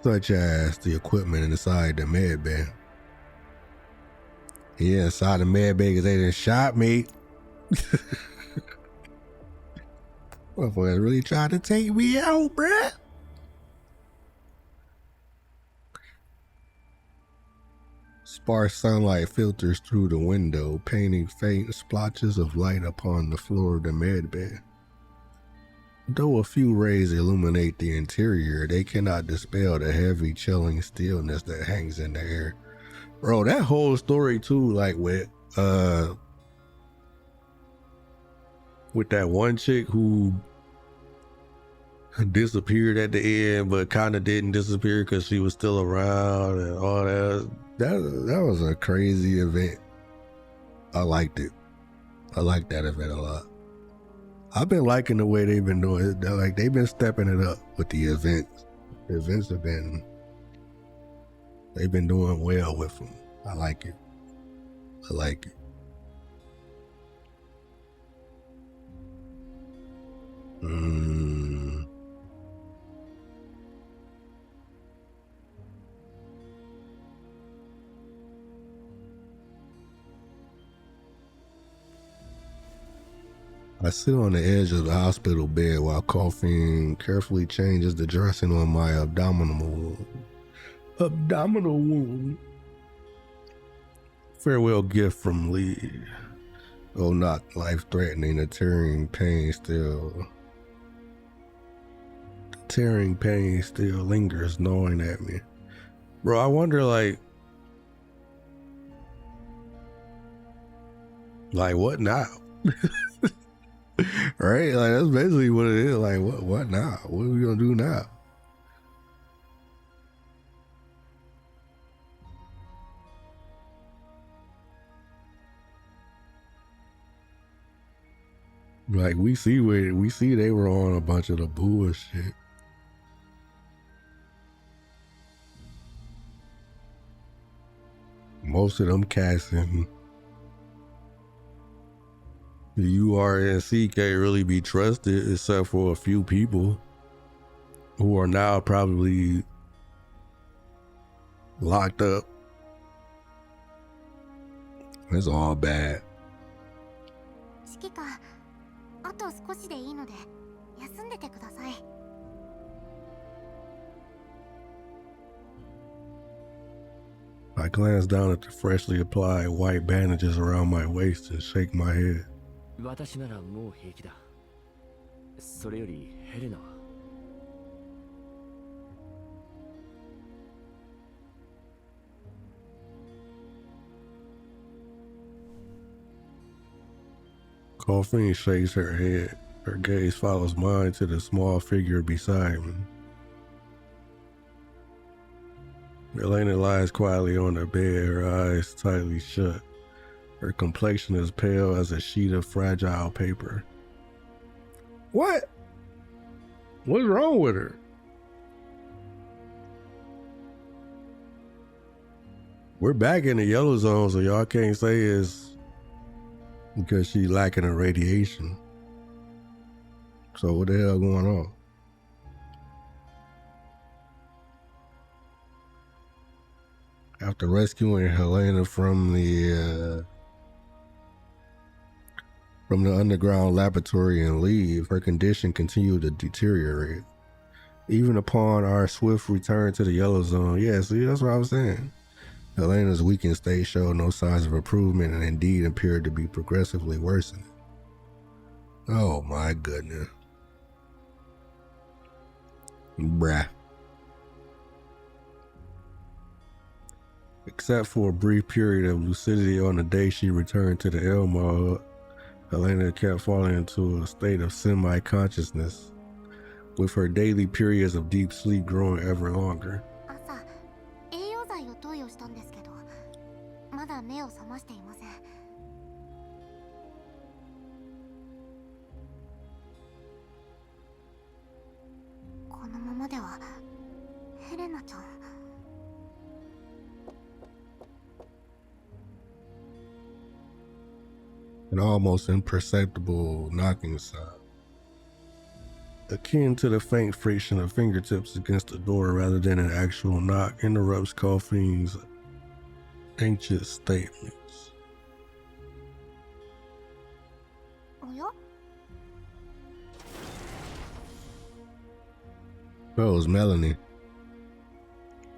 Such as the equipment inside the med bay. Yeah, inside the med bay because they done shot me. Motherfuckers really tried to take me out, bruh. Sparse sunlight filters through the window, painting faint splotches of light upon the floor of the med bay. Though a few rays illuminate the interior, they cannot dispel the heavy, chilling stillness that hangs in the air. Bro, that whole story too, like with that one chick who disappeared at the end, but kind of didn't disappear because she was still around and all that. That was a crazy event. I liked it. I liked that event a lot. I've been liking the way they've been doing it. Like they've been stepping it up with the events. The events have been. They've been doing well with them. I like it. I like it. I sit on the edge of the hospital bed while coughing carefully changes the dressing on my abdominal wound. Farewell gift from Lee. Though not life-threatening, the tearing pain still lingers gnawing at me. Bro, I wonder like what now? Right? Like that's basically what it is. Like what now? What are we gonna do now? Like we see they were on a bunch of the bullshit. Most of them casting the URNC can't really be trusted except for a few people who are now probably locked up. It's all bad. 指揮官、あと少しでいいので休んでてください。I glance down at the freshly applied white bandages around my waist and shake my head. 私ならもう平気だ。それよりヘレナは。Coffin shakes her head. Her gaze follows mine to the small figure beside me. Elena lies quietly on the bed, her eyes tightly shut. Her complexion is pale as a sheet of fragile paper. What? What's wrong with her? We're back in the yellow zone, so y'all can't say it's because she's lacking in radiation. So what the hell going on? After rescuing Helena from the underground laboratory and leave, her condition continued to deteriorate. Even upon our swift return to the yellow zone, yeah, see, that's what I was saying. Helena's weakened state showed no signs of improvement and indeed appeared to be progressively worsening. Oh my goodness. Bruh. Except for a brief period of lucidity on the day she returned to the Elmo, Helena kept falling into a state of semi-consciousness, with her daily periods of deep sleep growing ever longer. 朝、栄養剤を投与したんですけど、まだ目を覚ましていません。このままでは、ヘレナちゃん。An almost imperceptible knocking sound, akin to the faint friction of fingertips against the door rather than an actual knock, interrupts Coffin's anxious statements. おや? Oh, it's Melanie.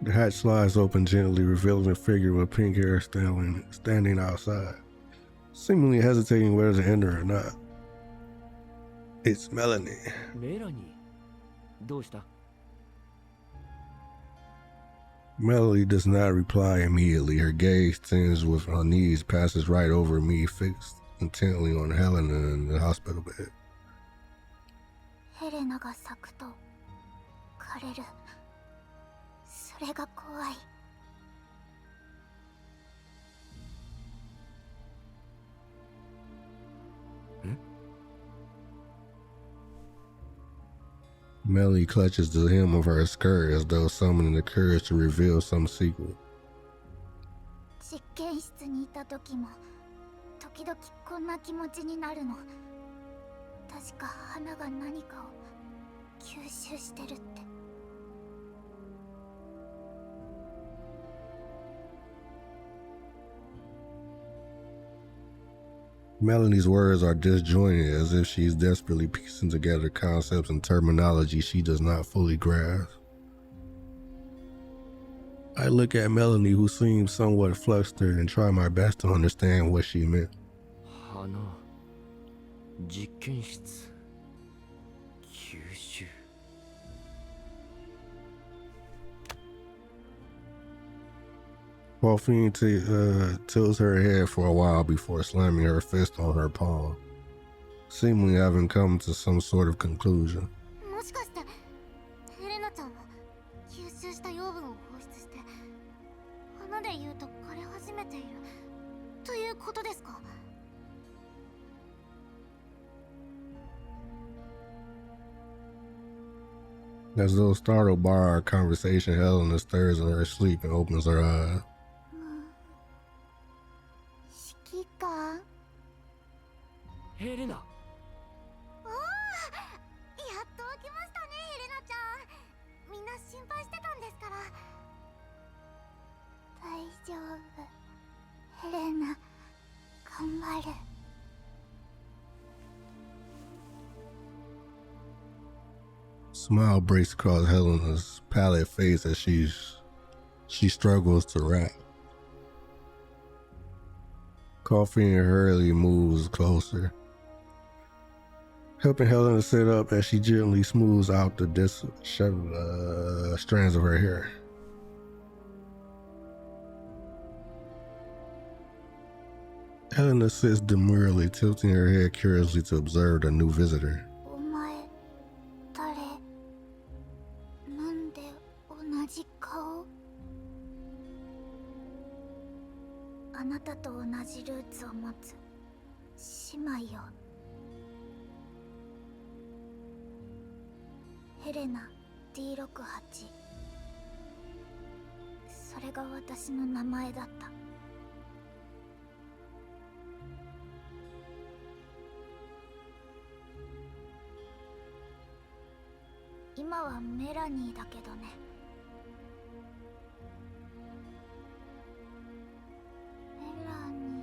The hatch slides open gently, revealing a figure with pink hair standing outside, seemingly hesitating whether to enter or not. It's Melanie. Melanie, どうした? Melanie does not reply immediately. Her gaze, tinged with unease, passes right over me, fixed intently on Helena in the hospital bed. ヘレナが咲くと枯れる。それが怖い。Melanie clutches the hem of her skirt as though summoning the courage to reveal some secret. 実験室にいた時も時々こんな気持ちになるの。確か花が何かを吸収してるって。Melanie's words are disjointed, as if she's desperately piecing together concepts and terminology she does not fully grasp. I look at Melanie, who seems somewhat flustered, and try my best to understand what she meant. 花、実験室、吸収。Morphine tilts her head for a while before slamming her fist on her palm, seemingly having come to some sort of conclusion. もしかしてヘレナちゃんは吸収した養分を放出して花で言うと枯れ始めているということですか? As though startled by our conversation, Helena stirs in her sleep and opens her eyes. 指揮官? ヘレナ。おお、やっと起きましたね、ヘレナちゃん。みんな心配してたんですから。大丈夫、ヘレナ。頑張る。Smile breaks across Helena's pallid face as she struggles to rap. Coffee and hurriedly moves closer, helping Helena sit up as she gently smooths out the strands of her hair. Helena sits demurely, tilting her head curiously to observe the new visitor. お前誰？なんで同じ顔？あなたと同じルーツを持つ姉妹よ。ヘレナ D68。 それが私の名前だった。今はメラニーだけどね。メラニ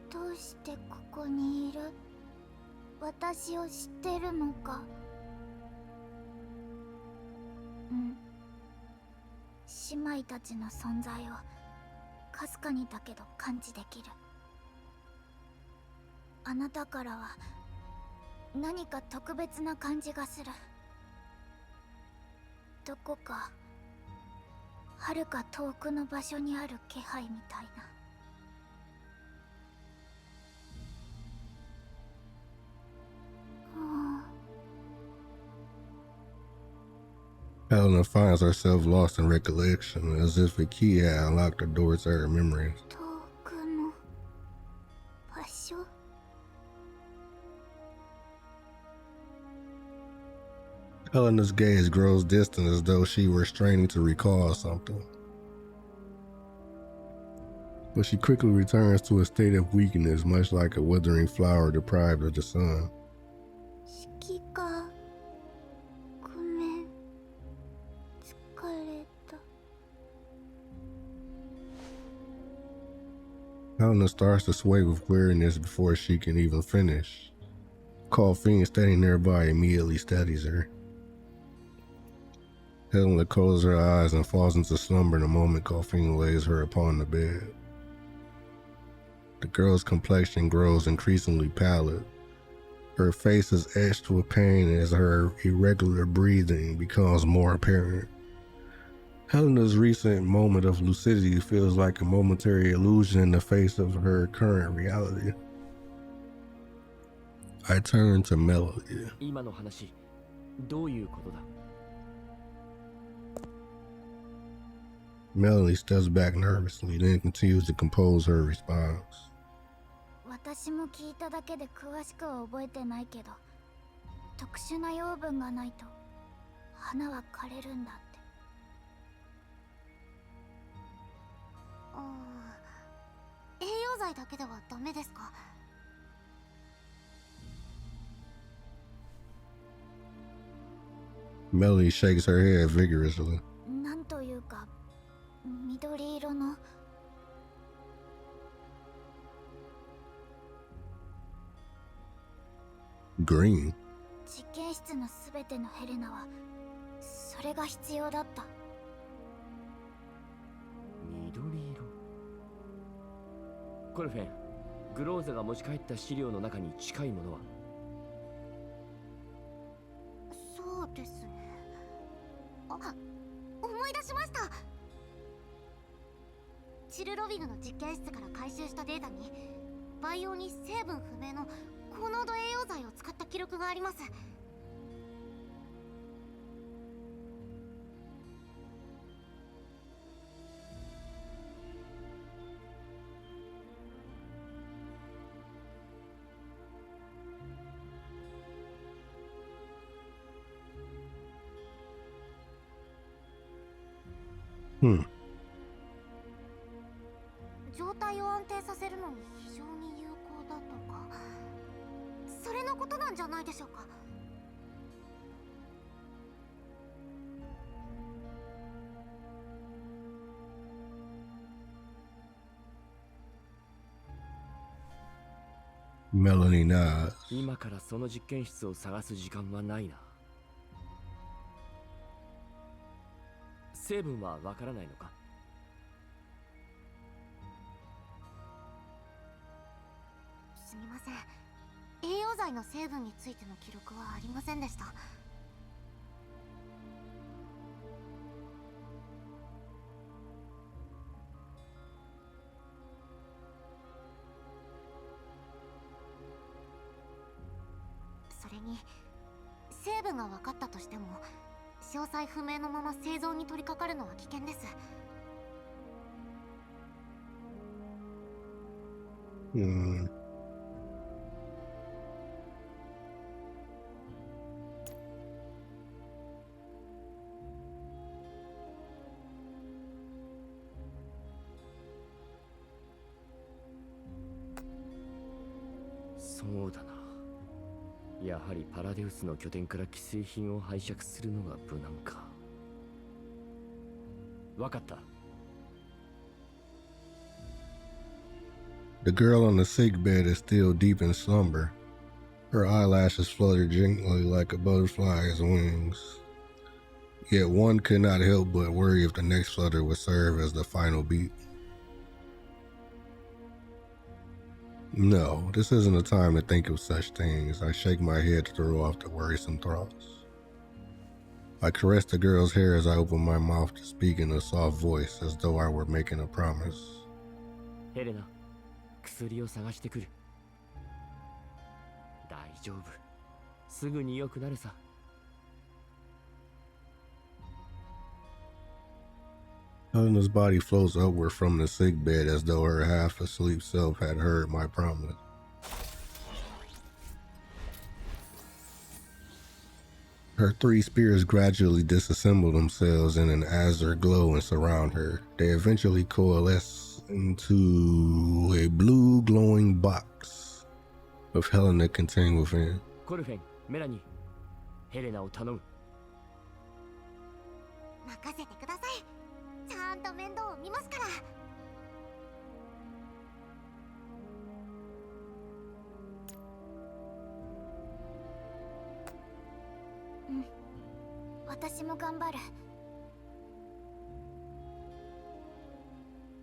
ー、どうしてここにいる？私を知ってるのか？うん。姉妹たちの存在をかすかにだけど感知できる。あなたからは何か特別な感じがする。どこか遥か遠くの場所にある気配みたいな。Helena finds herself lost in recollection, as if a key had unlocked the door to her memories. 遠くの場所。Helena's gaze grows distant as though she were straining to recall something. But she quickly returns to a state of weakness, much like a withering flower deprived of the sun. 指揮官、ごめん、疲れた。Helena starts to sway with weariness before she can even finish. Caffeine standing nearby immediately steadies her. Helena closes her eyes and falls into slumber the moment Caffeine lays her upon the bed. The girl's complexion grows increasingly pallid. Her face is etched with pain as her irregular breathing becomes more apparent. Helena's recent moment of lucidity feels like a momentary illusion in the face of her current reality. I turn to Melody. 今の話、どういうことだ？ Melody steps back nervously, then continues to compose her response. 私も聞いただけで詳しくは覚えてないけど、特殊な養分がないと花は枯れるんだって。栄養剤だけではダメですかMelody shakes her head vigorously. なんというか、緑色の。Green? 実験室のすべてのヘレナはそれが必要だった。緑色。コルフェン、グローザが持ち帰った資料の中に近いものは？そうですね。あ、思い出しました。チルロビルの実験室から回収したデータに培養に成分不明の高濃度栄養剤を使った記録があります。状態を安定させるのに非常に有効だとか、それのことなんじゃないでしょうか。Melanie nods. 今からその実験室を探す時間はないな。成分はわからないのか？すみません。栄養剤の成分についての記録はありませんでした。に成分が分かったとしても詳細不明のまま製造に取り掛かるのは危険です。そうだな。やはりパラデウスの拠点から既製品を拝借するのが無難か。わかった。The girl on the sick bed is still deep in slumber. Her eyelashes flutter gently like a butterfly's wings. Yet one could not help but worry if the next flutter would serve as the final beat. No, this isn't a time to think of such things. I shake my head to throw off the worrisome thoughts. I caress the girl's hair as I open my mouth to speak in a soft voice as though I were making a promise. ヘレナ、薬を探してくる。大丈夫。すぐに良くなるさ。Helena's body floats upward from the sick bed as though her half-asleep self had heard my promise. Her 3 spears gradually disassemble themselves in an azure glow and surround her. They eventually coalesce into a blue glowing box with Helena contained within. コルフェン、メラニー、ヘレナを頼む。任せてください。ちゃんと面倒を見ますから。うん、私も頑張る。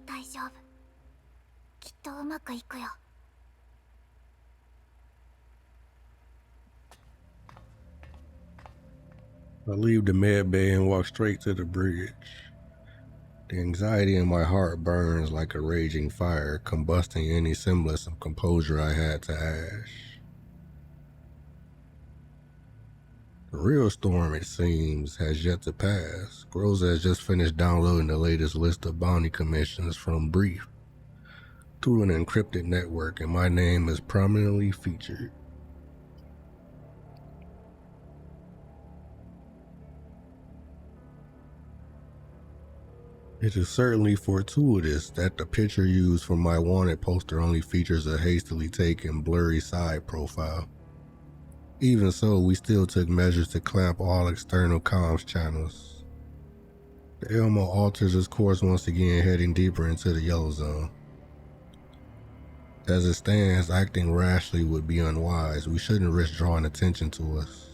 大丈夫。きっとうまくいくよ。I leave the med bay and walk straight to the bridge. The anxiety in my heart burns like a raging fire, combusting any semblance of composure I had to ash. The real storm, it seems, has yet to pass. Groza has just finished downloading the latest list of bounty commissions from Brief through an encrypted network, and my name is prominently featured. It is certainly fortuitous that the picture used for my wanted poster only features a hastily taken blurry side profile. Even so, we still took measures to clamp all external comms channels. The Elmo alters its course once again, heading deeper into the yellow zone. As it stands, acting rashly would be unwise. We shouldn't risk drawing attention to us.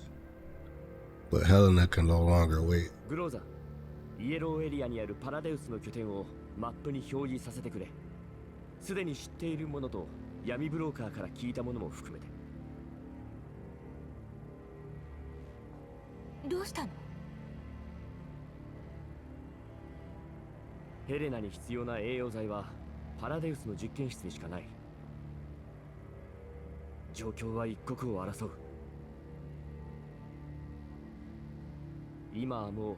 But Helena can no longer wait. グローザ、イエローエリアにあるパラデウスの拠点をマップに表示させてくれ。すでに知っているものと闇ブローカーから聞いたものも含めて。どうしたの？ヘレナに必要な栄養剤はパラデウスの実験室にしかない。状況は一刻を争う。今はもう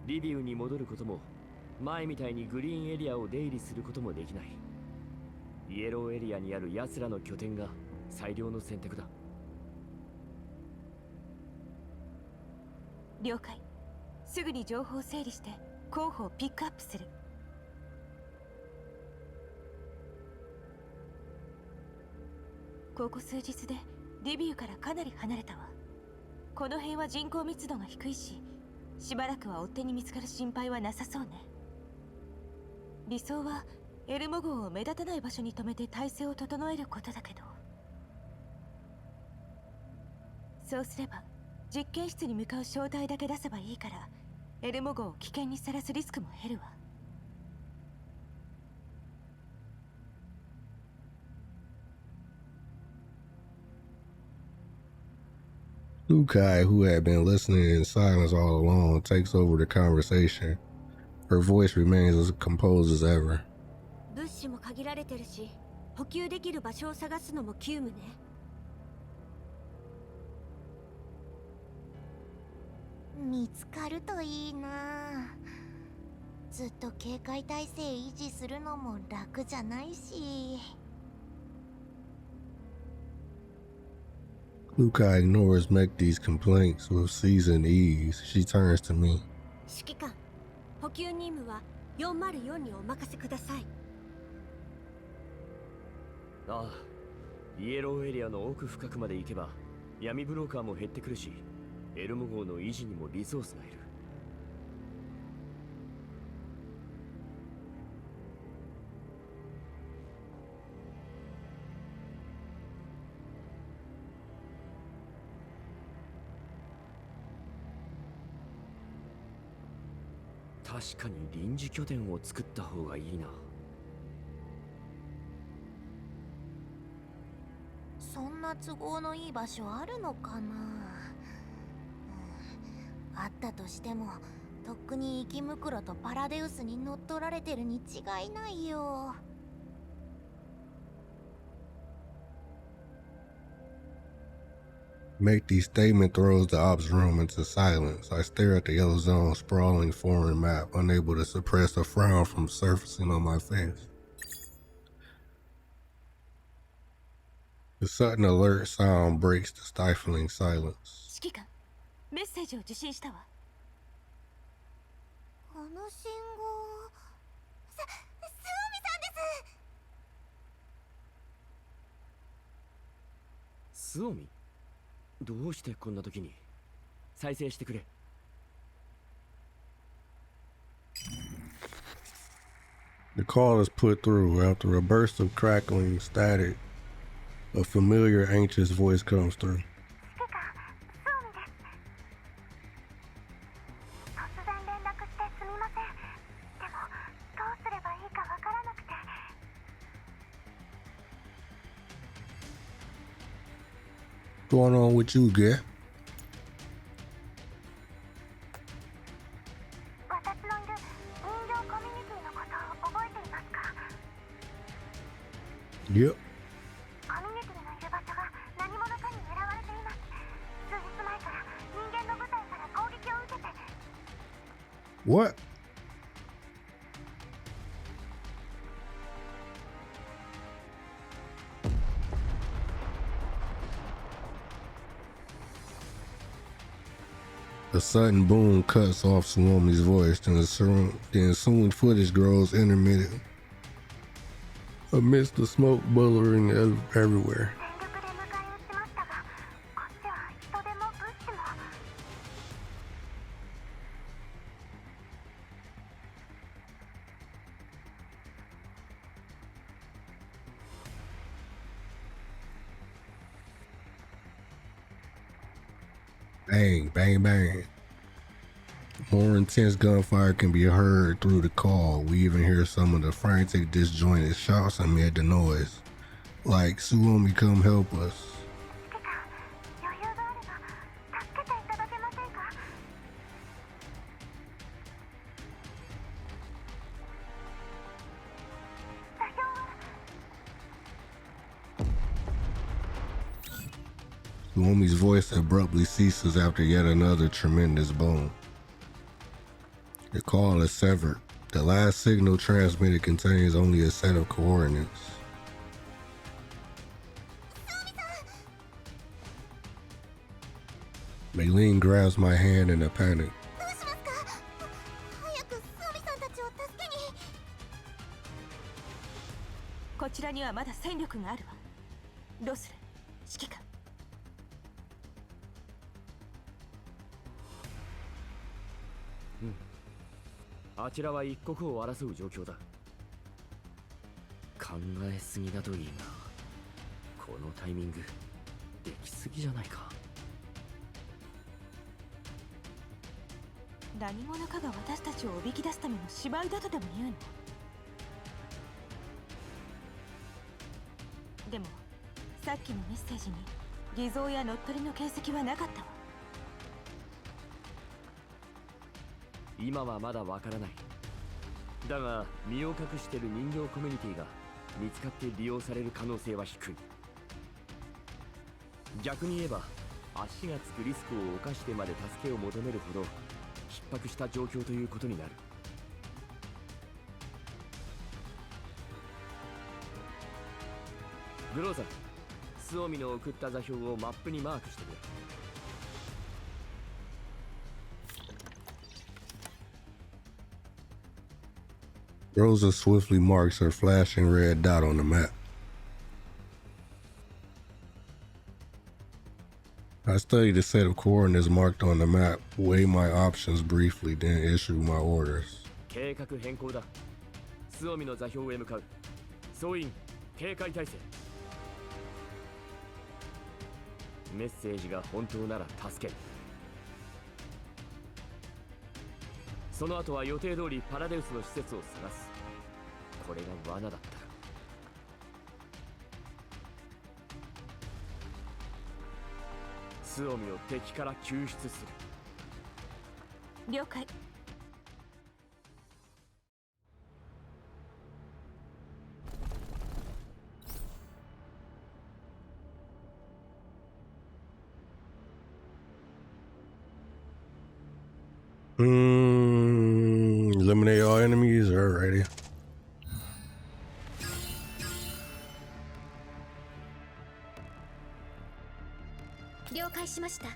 リビウに戻ることも前みたいにグリーンエリアを出入りすることもできない。イエローエリアにある奴らの拠点が最良の選択だ。了解。すぐに情報を整理して候補をピックアップする。ここ数日でリビウからかなり離れたわ。この辺は人口密度が低いし、しばらくは追っ手に見つかる心配はなさそうね。理想はエルモ号を目立たない場所に止めて態勢を整えることだけど、そうすれば実験室に向かう正体だけ出せばいいから、エルモ号を危険にさらすリスクも減るわ。Lukai, who had been listening in silence all along, takes over the conversation. Her voice remains as composed as ever. 物資も限られてるし、補給できる場所を探すのも急務ね。見つかるといいな。ずっと警戒態勢維持するのも楽じゃないし。Luca ignores Mekti's complaints with seasoned ease. She turns to me. 指揮官、補給任務は404にお任せください。ああ、イエローエリアの奥深くまで行けば闇ブローカーも減ってくるし、エルモ号の維持にもリソースがいる。確かに臨時拠点を作った方がいいな。そんな都合のいい場所あるのかな。あったとしてもとっくに生き袋とパラデウスに乗っ取られてるに違いないよ。Mekti's statement throws the ops room into silence. I stare at the yellow zone's sprawling foreign map, unable to suppress a frown from surfacing on my face. The sudden alert sound breaks the stifling silence. 指揮官、メッセージを受信したわ。この信号、スオミさんです。スオミ？どうしてこんな時に？再生してくれ。The call is put through. After a burst of crackling static, a familiar, anxious voice comes through. 指揮官、スオミです。突然連絡してすみません。でもどうすればいいかわからなくて。What's going on with you, Gay? 私のいる人形コミュニティのことを覚えていますか？ Yep. コミュニティのいる場所が何者かに狙われています。数日前から人間の部隊から攻撃を受けて。 What? A sudden boom cuts off Suomi's voice, and the ensuing footage grows intermittent amidst the smoke billowing everywhere. 全力で迎え撃ちましたが、こっちは人手も物資も。Bang, bang, bang. More intense gunfire can be heard through the call. We even hear some of the frantic, disjointed shouts amid the noise. Like, Suomi, come help us. 指揮官、余裕があれば助けていただけませんか？座標は？ Suomi's voice abruptly ceases after yet another tremendous boom. The call is severed. The last signal transmitted contains only a set of coordinates. Maylene grabs my hand in a panic. どうしますか？早くスオミさんたちを助けに。こちらにはまだ戦力があるわ。どうする？指揮官。あちらは一刻を争う状況だ。考えすぎだといいが、このタイミングできすぎじゃないか。何者かが私たちをおびき出すための芝居だとでも言うの？でもさっきのメッセージに偽造や乗っ取りの形跡はなかったわ。今はまだわからない。だが身を隠してる人形コミュニティが見つかって利用される可能性は低い。逆に言えば足がつくリスクを冒してまで助けを求めるほど逼迫した状況ということになる。グローザン、スオミの送った座標をマップにマークしてくれ。Rosa swiftly marks her flashing red dot on the map. I studied the set of coordinates marked on the map, weigh my options briefly, then issue my orders. 計画変更だ。スオミの座標へ向かう。総員、警戒態勢。メッセージが本当なら助ける。その後は予定通りパラデウスの施設を探す。これが罠だった。スオミを敵から救出する。了解。Eliminate all enemies. Alrighty. 了解しました。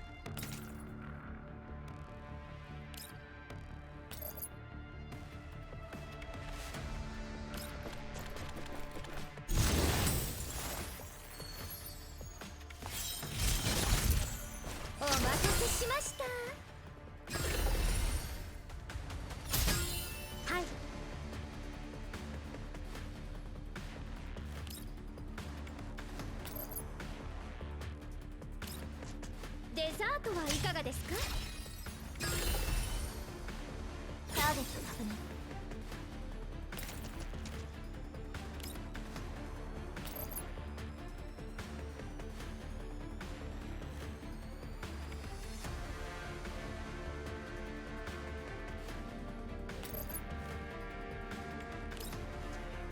お待たせしました。はい。デザートはいかがですか？ターゲット確認。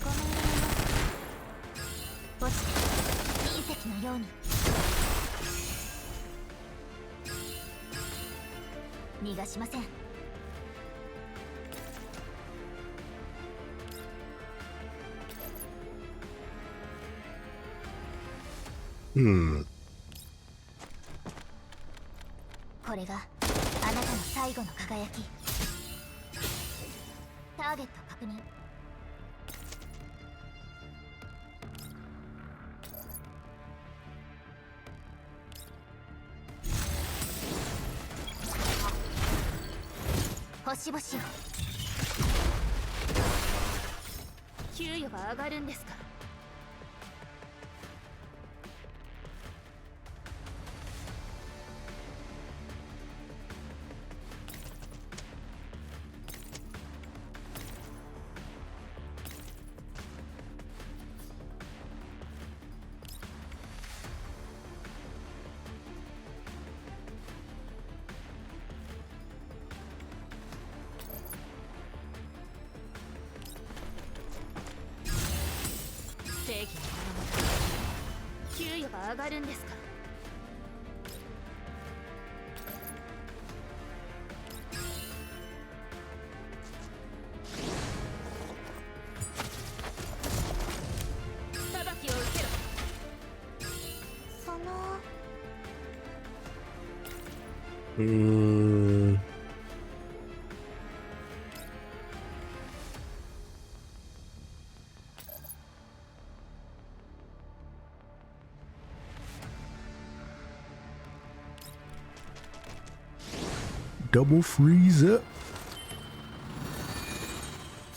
この上の落ちて隕石のように逃がしません。これがあなたの最後の輝き。ターゲット確認。星々を。給与が上がるんですか？正義の給与が上がるんですか？裁きを受けろ。そのDouble freeze up.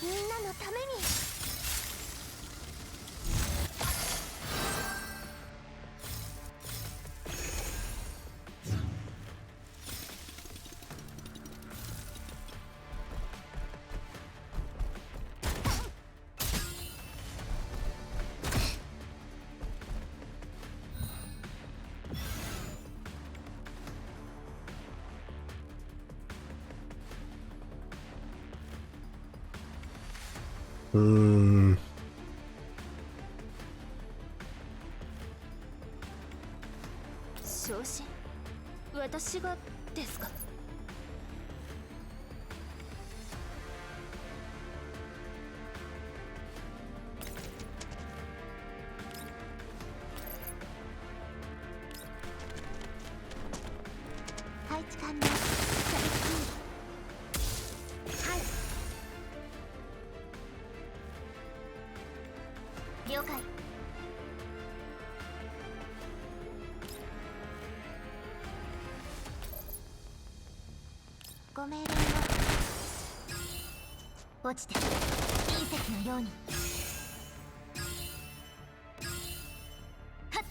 みんなのために。昇進？私がですか？配置完了。はい。了解。ご命令を。落ちて隕石のように。はっ。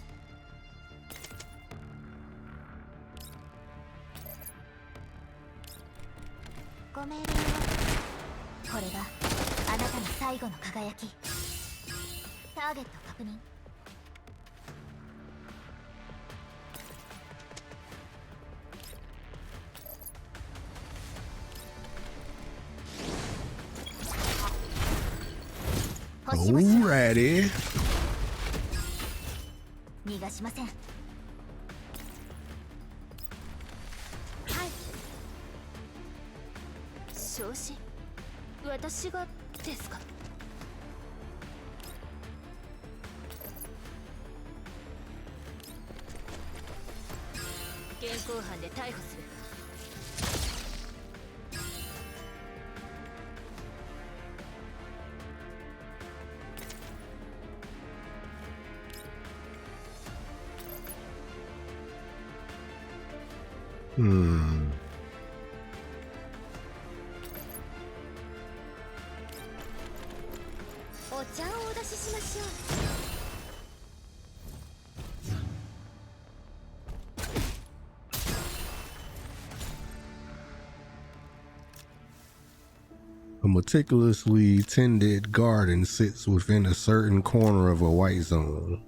ご命令を。これがあなたの最後の輝き。ターゲット確認。星々 Alrighty. 逃がしません。はい。昇進？私がですか？現行犯で逮捕する。お茶をお出ししましょう。A meticulously tended garden sits within a certain corner of a white zone.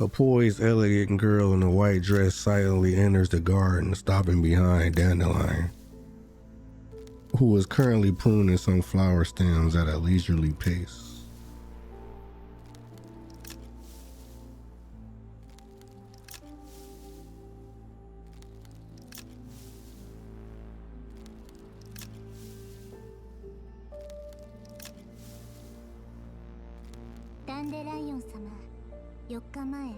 A poised, elegant girl in a white dress silently enters the garden, stopping behind Dandelion, who is currently pruning some flower stems at a leisurely pace. Dandelion 様、4日前、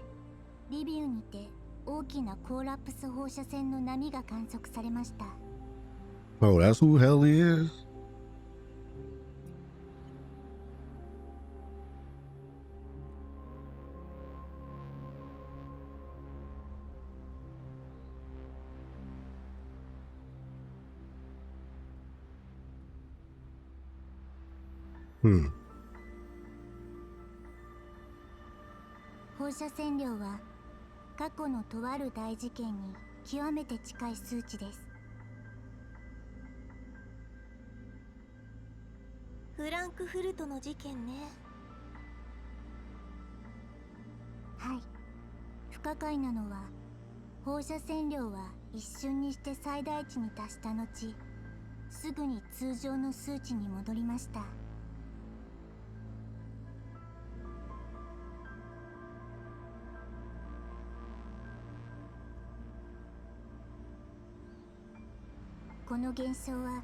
リビウにて大きなコーラプス放射線の波が観測されました。Oh, that's who hell he is? Hmm. 放射線量は過去のとある大事件に極めて近い数値です。フランクフルトの事件ね。はい。不可解なのは、放射線量は一瞬にして最大値に達した後、すぐに通常の数値に戻りました。この現象は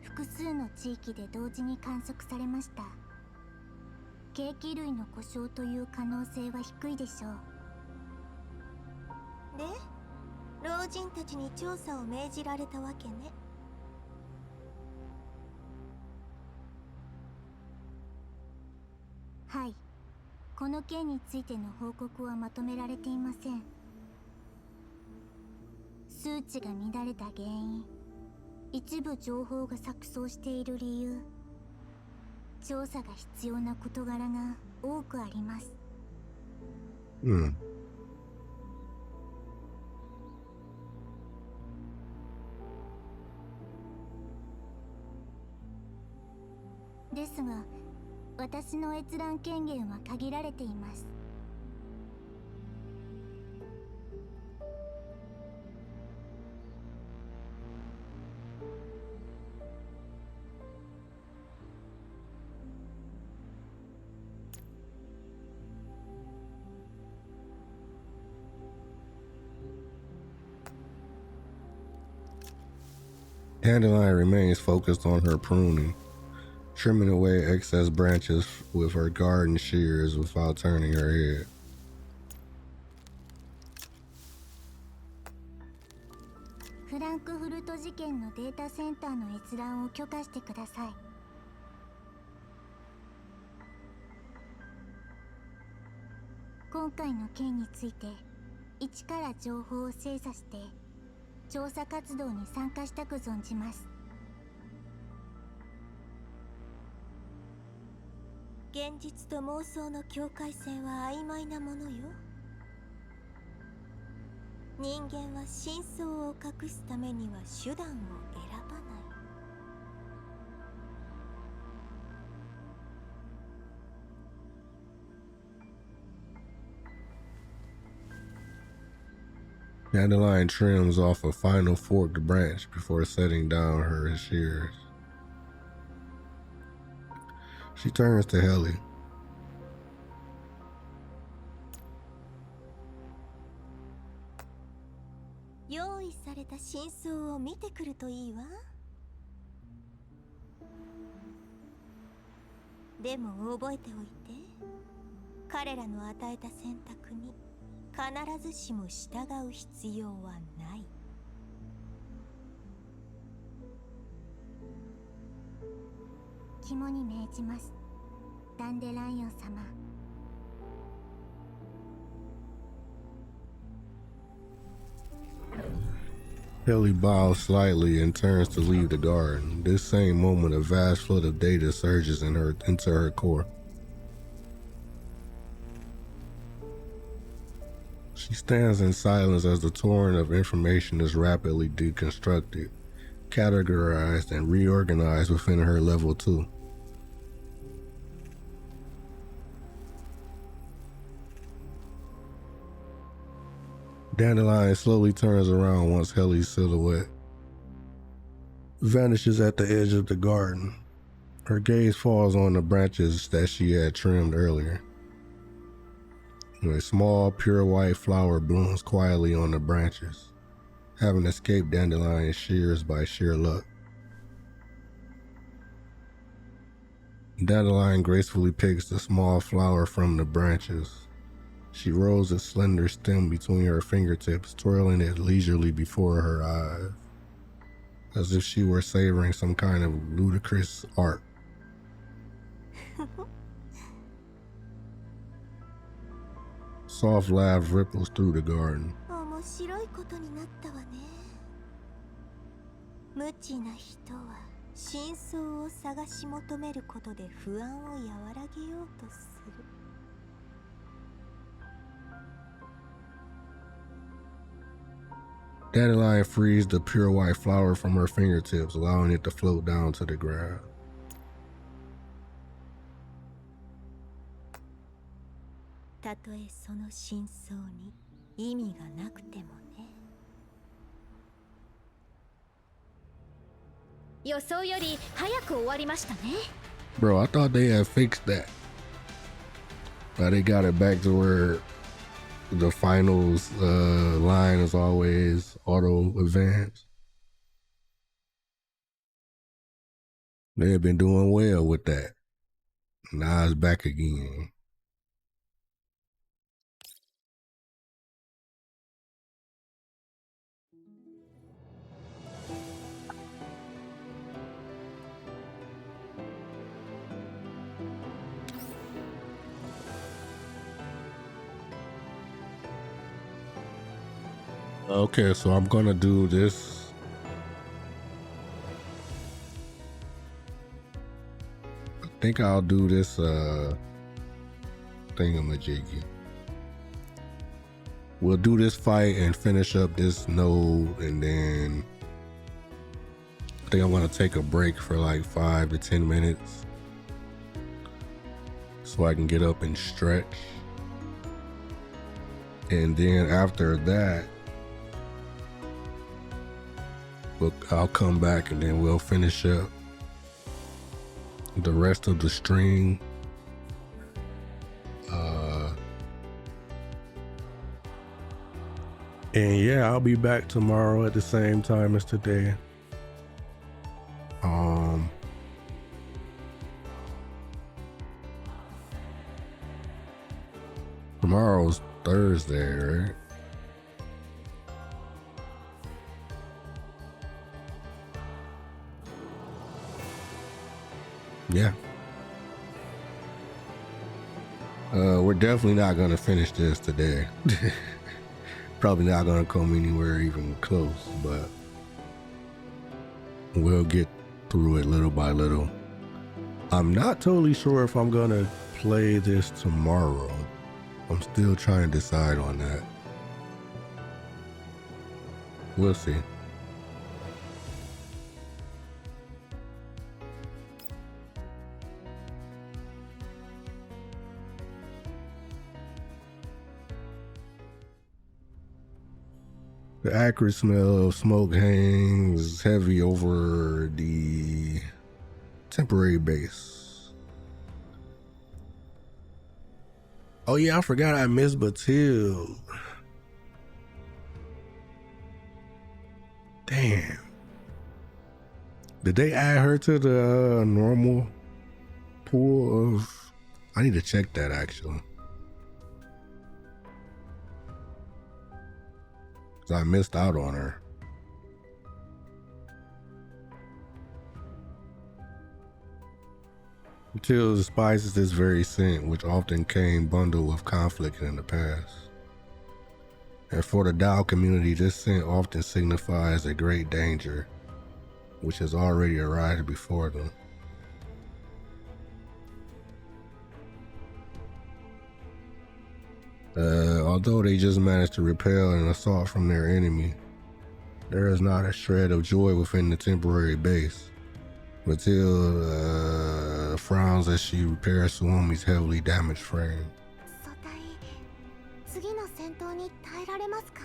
複数の地域で同時に観測されました。計器類の故障という可能性は低いでしょう。で、老人たちに調査を命じられたわけね。はい。この件についての報告はまとめられていません。数値が乱れた原因、一部情報が錯綜している理由、調査が必要な事柄が多くあります。ですが、私の閲覧権限は限られています。Dandelion remains focused on her pruning, trimming away excess branches with her garden shears without turning her head.フランクフルト事件のデータセンターの閲覧を許可してください。今回の件について一から情報を精査して調査活動に参加したく存じます。現実と妄想の境界線は曖昧なものよ。人間は真相を隠すためには手段を選ばない。Dandelion trims off a final forked branch before setting down her shears. She turns to Helly. 用意された真相を見てくるといいわ。でも覚えておいて、彼らの与えた選択に必ずしも従う必要はない。肝に銘じます、ダンデライオン様。Helly bows slightly and turns to leave the garden. This same moment, a vast flood of data surges into her core. She stands in silence as the torrent of information is rapidly deconstructed, categorized, and reorganized within her level 2. Dandelion slowly turns around once Helly's silhouette vanishes at the edge of the garden. Her gaze falls on the branches that she had trimmed earlier. A small, pure white flower blooms quietly on the branches, having escaped Dandelion's shears by sheer luck. Dandelion gracefully picks the small flower from the branches. She rolls its slender stem between her fingertips, twirling it leisurely before her eyes, as if she were savoring some kind of ludicrous art. Soft laugh ripples through the garden. 面白いことになったわね。無知な人は真相を探し求めることで不安を和らげようとする。Dandelion frees the pure white flower from her fingertips, allowing it to float down to the ground. たとえその真相に意味がなくてもね。予想より早く終わりましたね。 Bro, I thought they had fixed that. But they got it back to where the finals line is always auto advance. They have been doing well with that. Now it's back again. Okay, so I'm gonna do this. I think I'll do this thingamajiggy. We'll do this fight and finish up this node, and then I think I'm gonna take a break for like 5 to 10 minutes so I can get up and stretch. And then after that, I'll come back and then we'll finish up the rest of the stream. And yeah, I'll be back tomorrow at the same time as today. Thursday, right? Yeah. We're definitely not gonna finish this today. Probably not gonna come anywhere even close, but we'll get through it little by little. I'm not totally sure if I'm gonna play this tomorrow. I'm still trying to decide on that. We'll see. The acrid smell of smoke hangs heavy over the temporary base. Oh yeah, I forgot I missed Batil. Damn. Did they add her to the normal pool of... I need to check that actually. I missed out on her. Until despises this very scent, which often came bundled with conflict in the past. And for the Dao community, this scent often signifies a great danger, which has already arrived before them. Although they just managed to repel an assault from their enemy, there is not a shred of joy within the temporary base. Matilda frowns as she repairs Suomi's heavily damaged frame. 組対、次の戦闘に耐えられますか?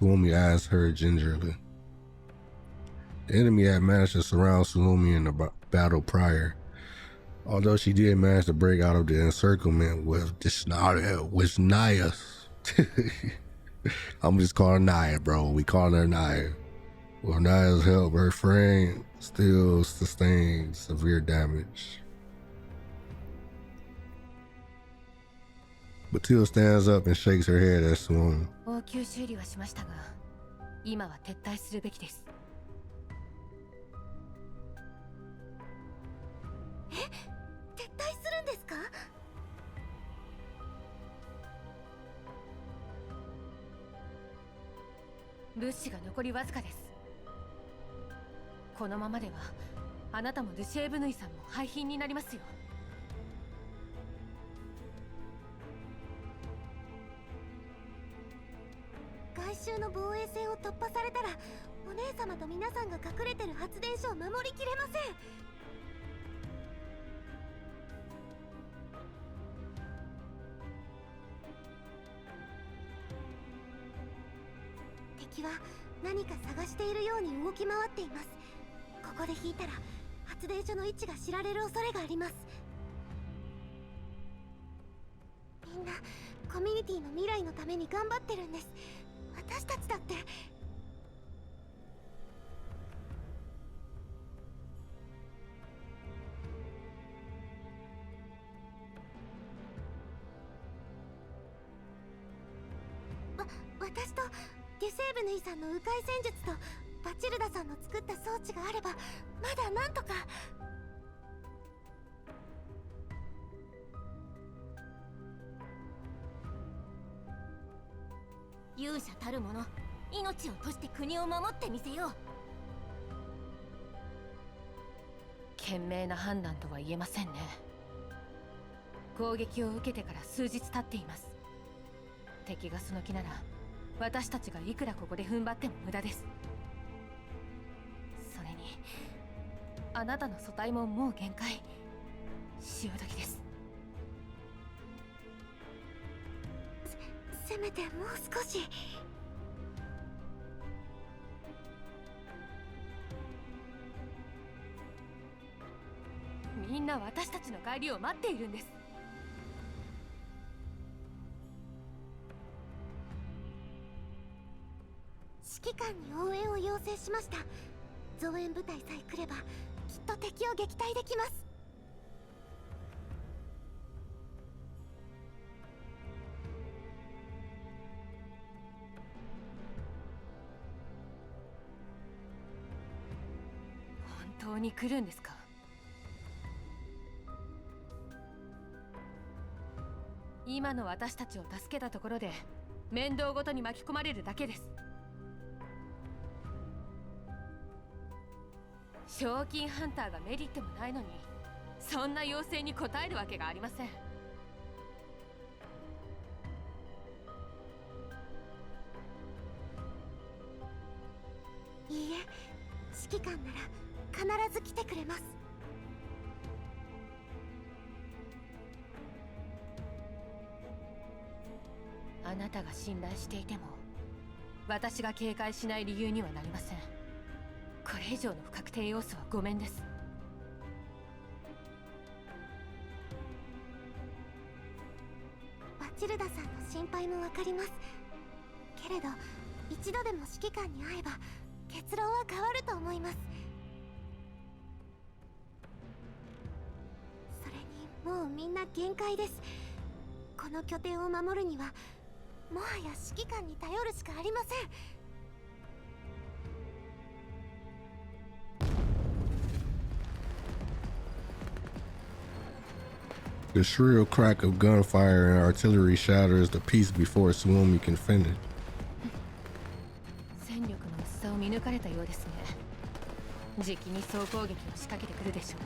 Suomi asks her gingerly. The enemy had managed to surround Suomi in the battle prior, although she did manage to break out of the encirclement with Naya. I'm just calling her Naya, bro. We call her Naya. Well, Naya's help, her frame still sustained severe damage. Batil stands up and shakes her head at Suomi. 応急修理はしましたが、今は撤退するべきです。撤退するんですか? 物資が残りわずかです。このままではあなたもルシエブヌイさんも廃品になりますよ。外周の防衛線を突破されたら、お姉様と皆さんが隠れてる発電所を守りきれません。敵は何か探しているように動き回っています。ここで引いたら発電所の位置が知られる恐れがあります。みんなコミュニティの未来のために頑張ってるんです。私たちだって。私とゲセーブヌイさんの迂回戦術とバチルダさんの作った装置があればまだなんとか。勇者たる者、命を賭して国を守ってみせよう。賢明な判断とは言えませんね。攻撃を受けてから数日経っています。敵がその気なら私たちがいくらここで踏ん張っても無駄です。それにあなたの組対ももう限界。潮時です。せめてもう少し。みんな私たちの帰りを待っているんです。指揮官に応援を要請しました。増援部隊さえ来ればきっと敵を撃退できます。当に来るんですか？今の私たちを助けたところで面倒ごとに巻き込まれるだけです。賞金ハンターがメリットもないのに、そんな要請に応えるわけがありません。いいえ、指揮官なら必ず来てくれます。あなたが信頼していても私が警戒しない理由にはなりません。これ以上の不確定要素はごめんです。バチルダさんの心配もわかりますけれど、一度でも指揮官に会えば結論は変わると思います。それにもうみんな限界です。この拠点を守るにはもはや指揮官に頼るしかありません。The shrill crack of gunfire and artillery shatters the peace before Suomi can finish. 戦力の薄さを見抜かれたようですね。じきに総攻撃を仕掛けてくるでしょう。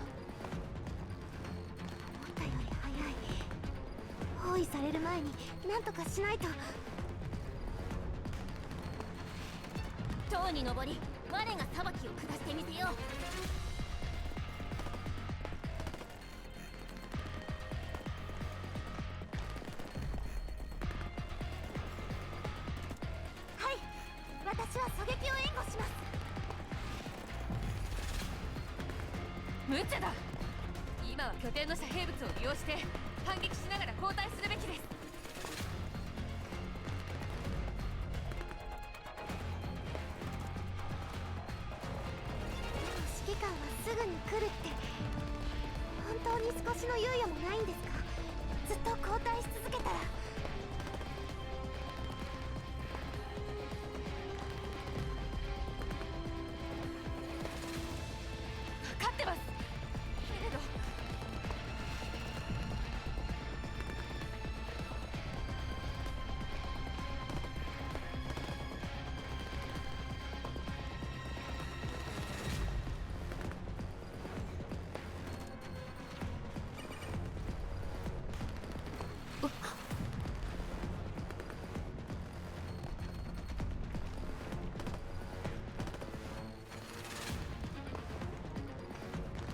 思ったより早い。包囲される前に何とかしないと。塔に登り、我が裁きを下してみせよう。はい、私は狙撃を援護します。無茶だ。今は拠点の遮蔽物を利用して反撃しながら後退するべきです。指揮官はすぐに来るって、本当に少しの猶予もないんですか？ずっと交代し続けたら。分かってますけれど。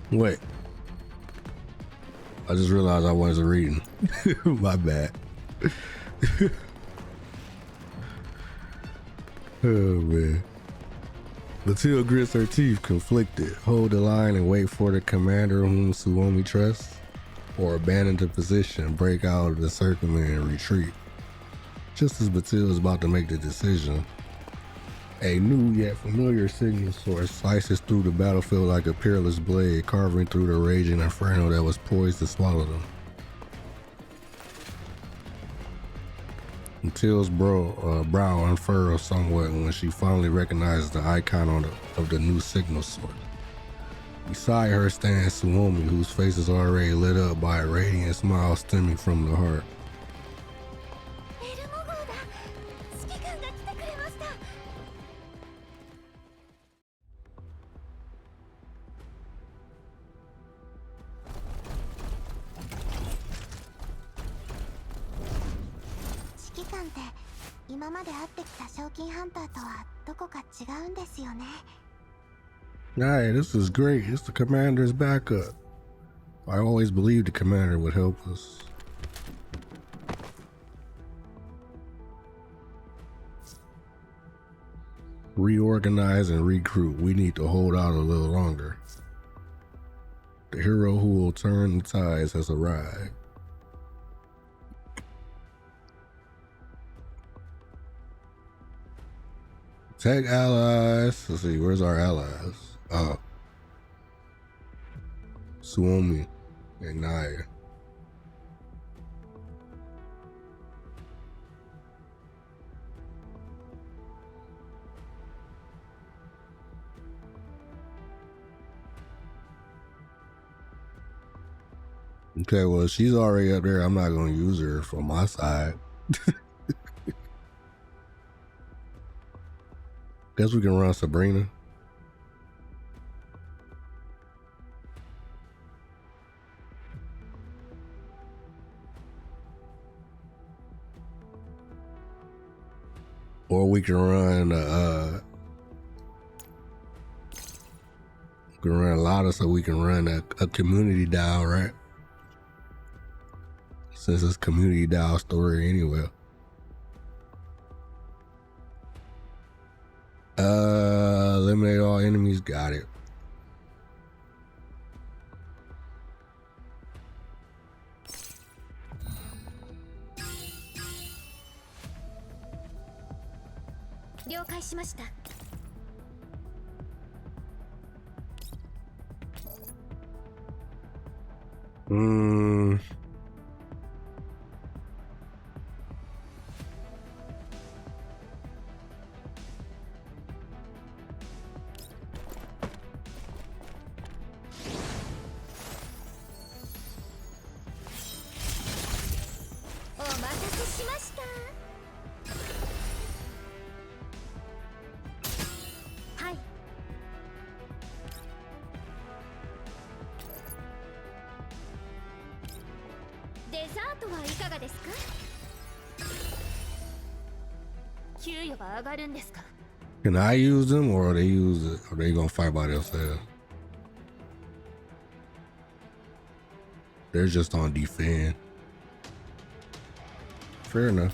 Wait. I just realized I wasn't reading. My bad. Oh, man. Latil grits her teeth, conflicted. Hold the line and wait for the commander whom Suomi trusts, or abandon the position, break out of the circlement and retreat. Just as Batil is about to make the decision, a new yet familiar signal source slices through the battlefield like a peerless blade, carving through the raging inferno that was poised to swallow them. Matilda's brow unfurls somewhat when she finally recognizes the icon of the new signal source. Beside her stands Suomi, whose face is already lit up by a radiant smile stemming from the heart. エルモ号だ。指揮官が来てくれました。指揮官って今まで会ってきた賞金ハンターとはどこか違うんですよね。Hey, this is great. It's the commander's backup. I always believed the commander would help us. Reorganize and recruit. We need to hold out a little longer. The hero who will turn the tides has arrived. Tech allies. Let's see, where's our allies? Oh. Suomi and Naya. Okay, well, she's already up there. I'm not going to use her from my side. Guess we can run Sabrina. Or we can run a lot so we can run a community dial, right? Since it's community dial story anyway. Eliminate all enemies, got it. Can I use them, or are they use it? Are they gonna fight by themselves? They're just on defend. Fair enough.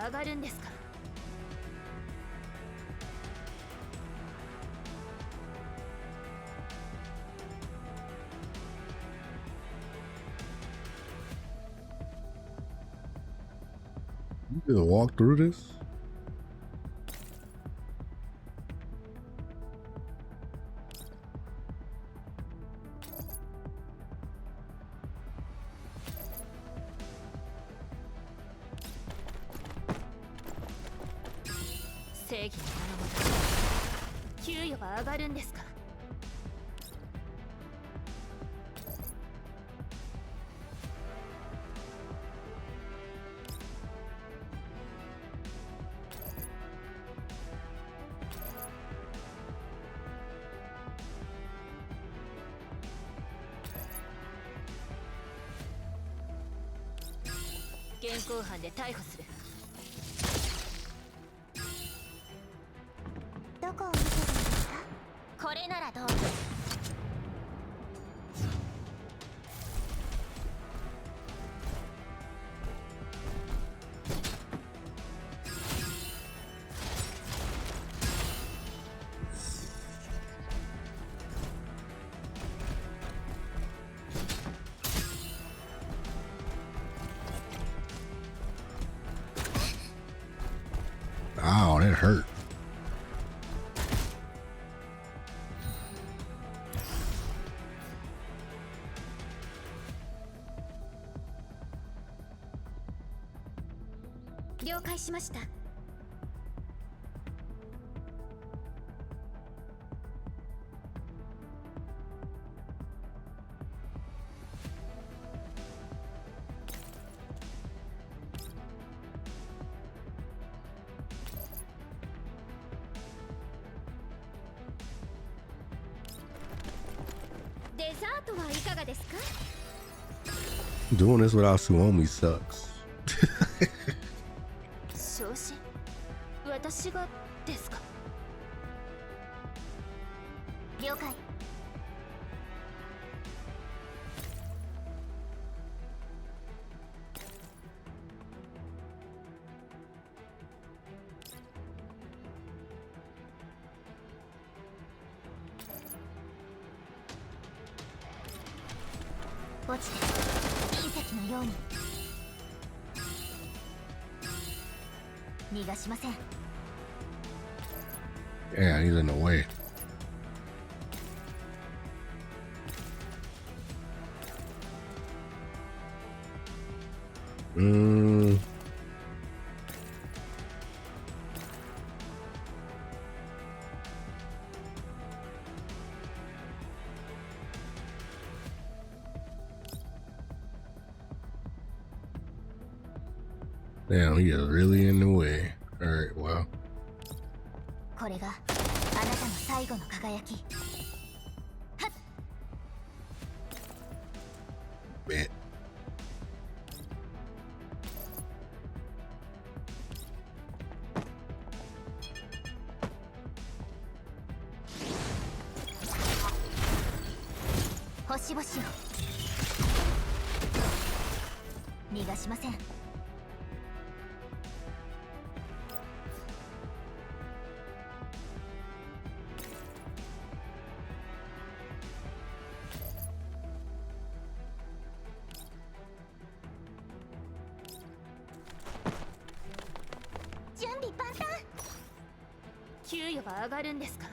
上がるんですか。You gonna walk through this?現行犯で逮捕する。どこを見てるんですか？これならどう？ Ow, that hurt. Doing this without Suomi sucks. 昇進私がですか。了解。落ちて隕石のように逃がしません。 Yeah, he's in the way. Damn, he is really in the way. All right, well. これがあなたの最後の輝き。 Bet. 星々を逃がしません。準備万端。給与が上がるんですか。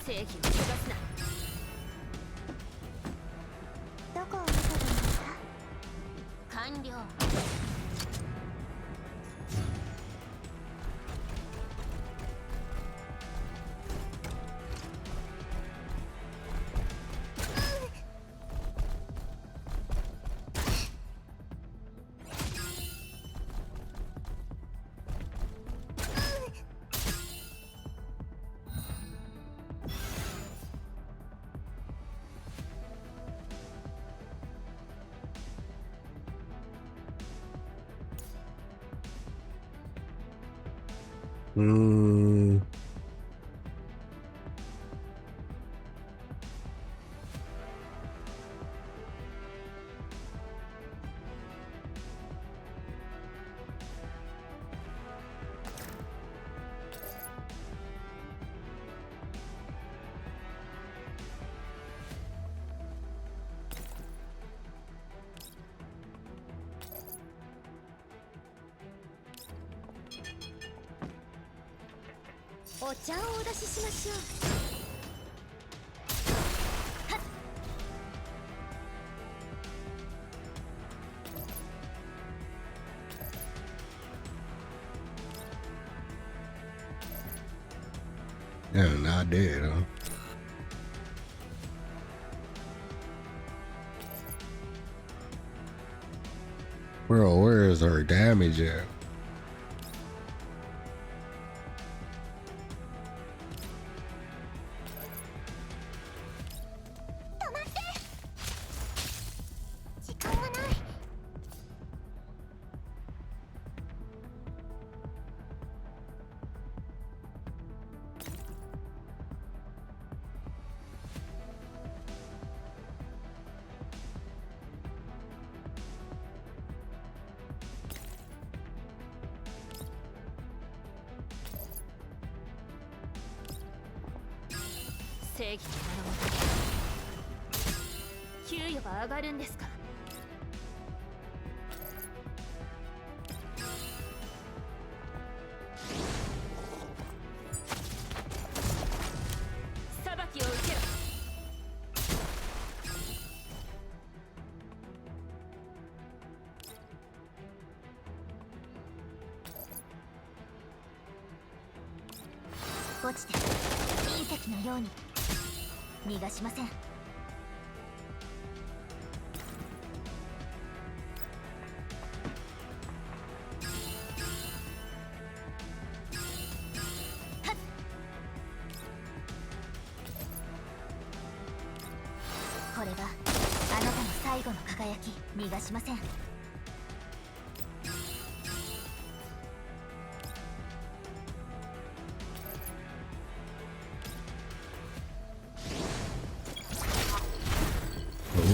正義を目指すな。どこを見てるんですか。完了。お茶をお出ししましょう。 Damn, not dead, huh? Bro, where is her damage at? 正義の名のもと給与が上がるんですか？裁きを受けろ。落ちて隕石のように逃がしません。これがあなたの最後の輝き、逃がしません。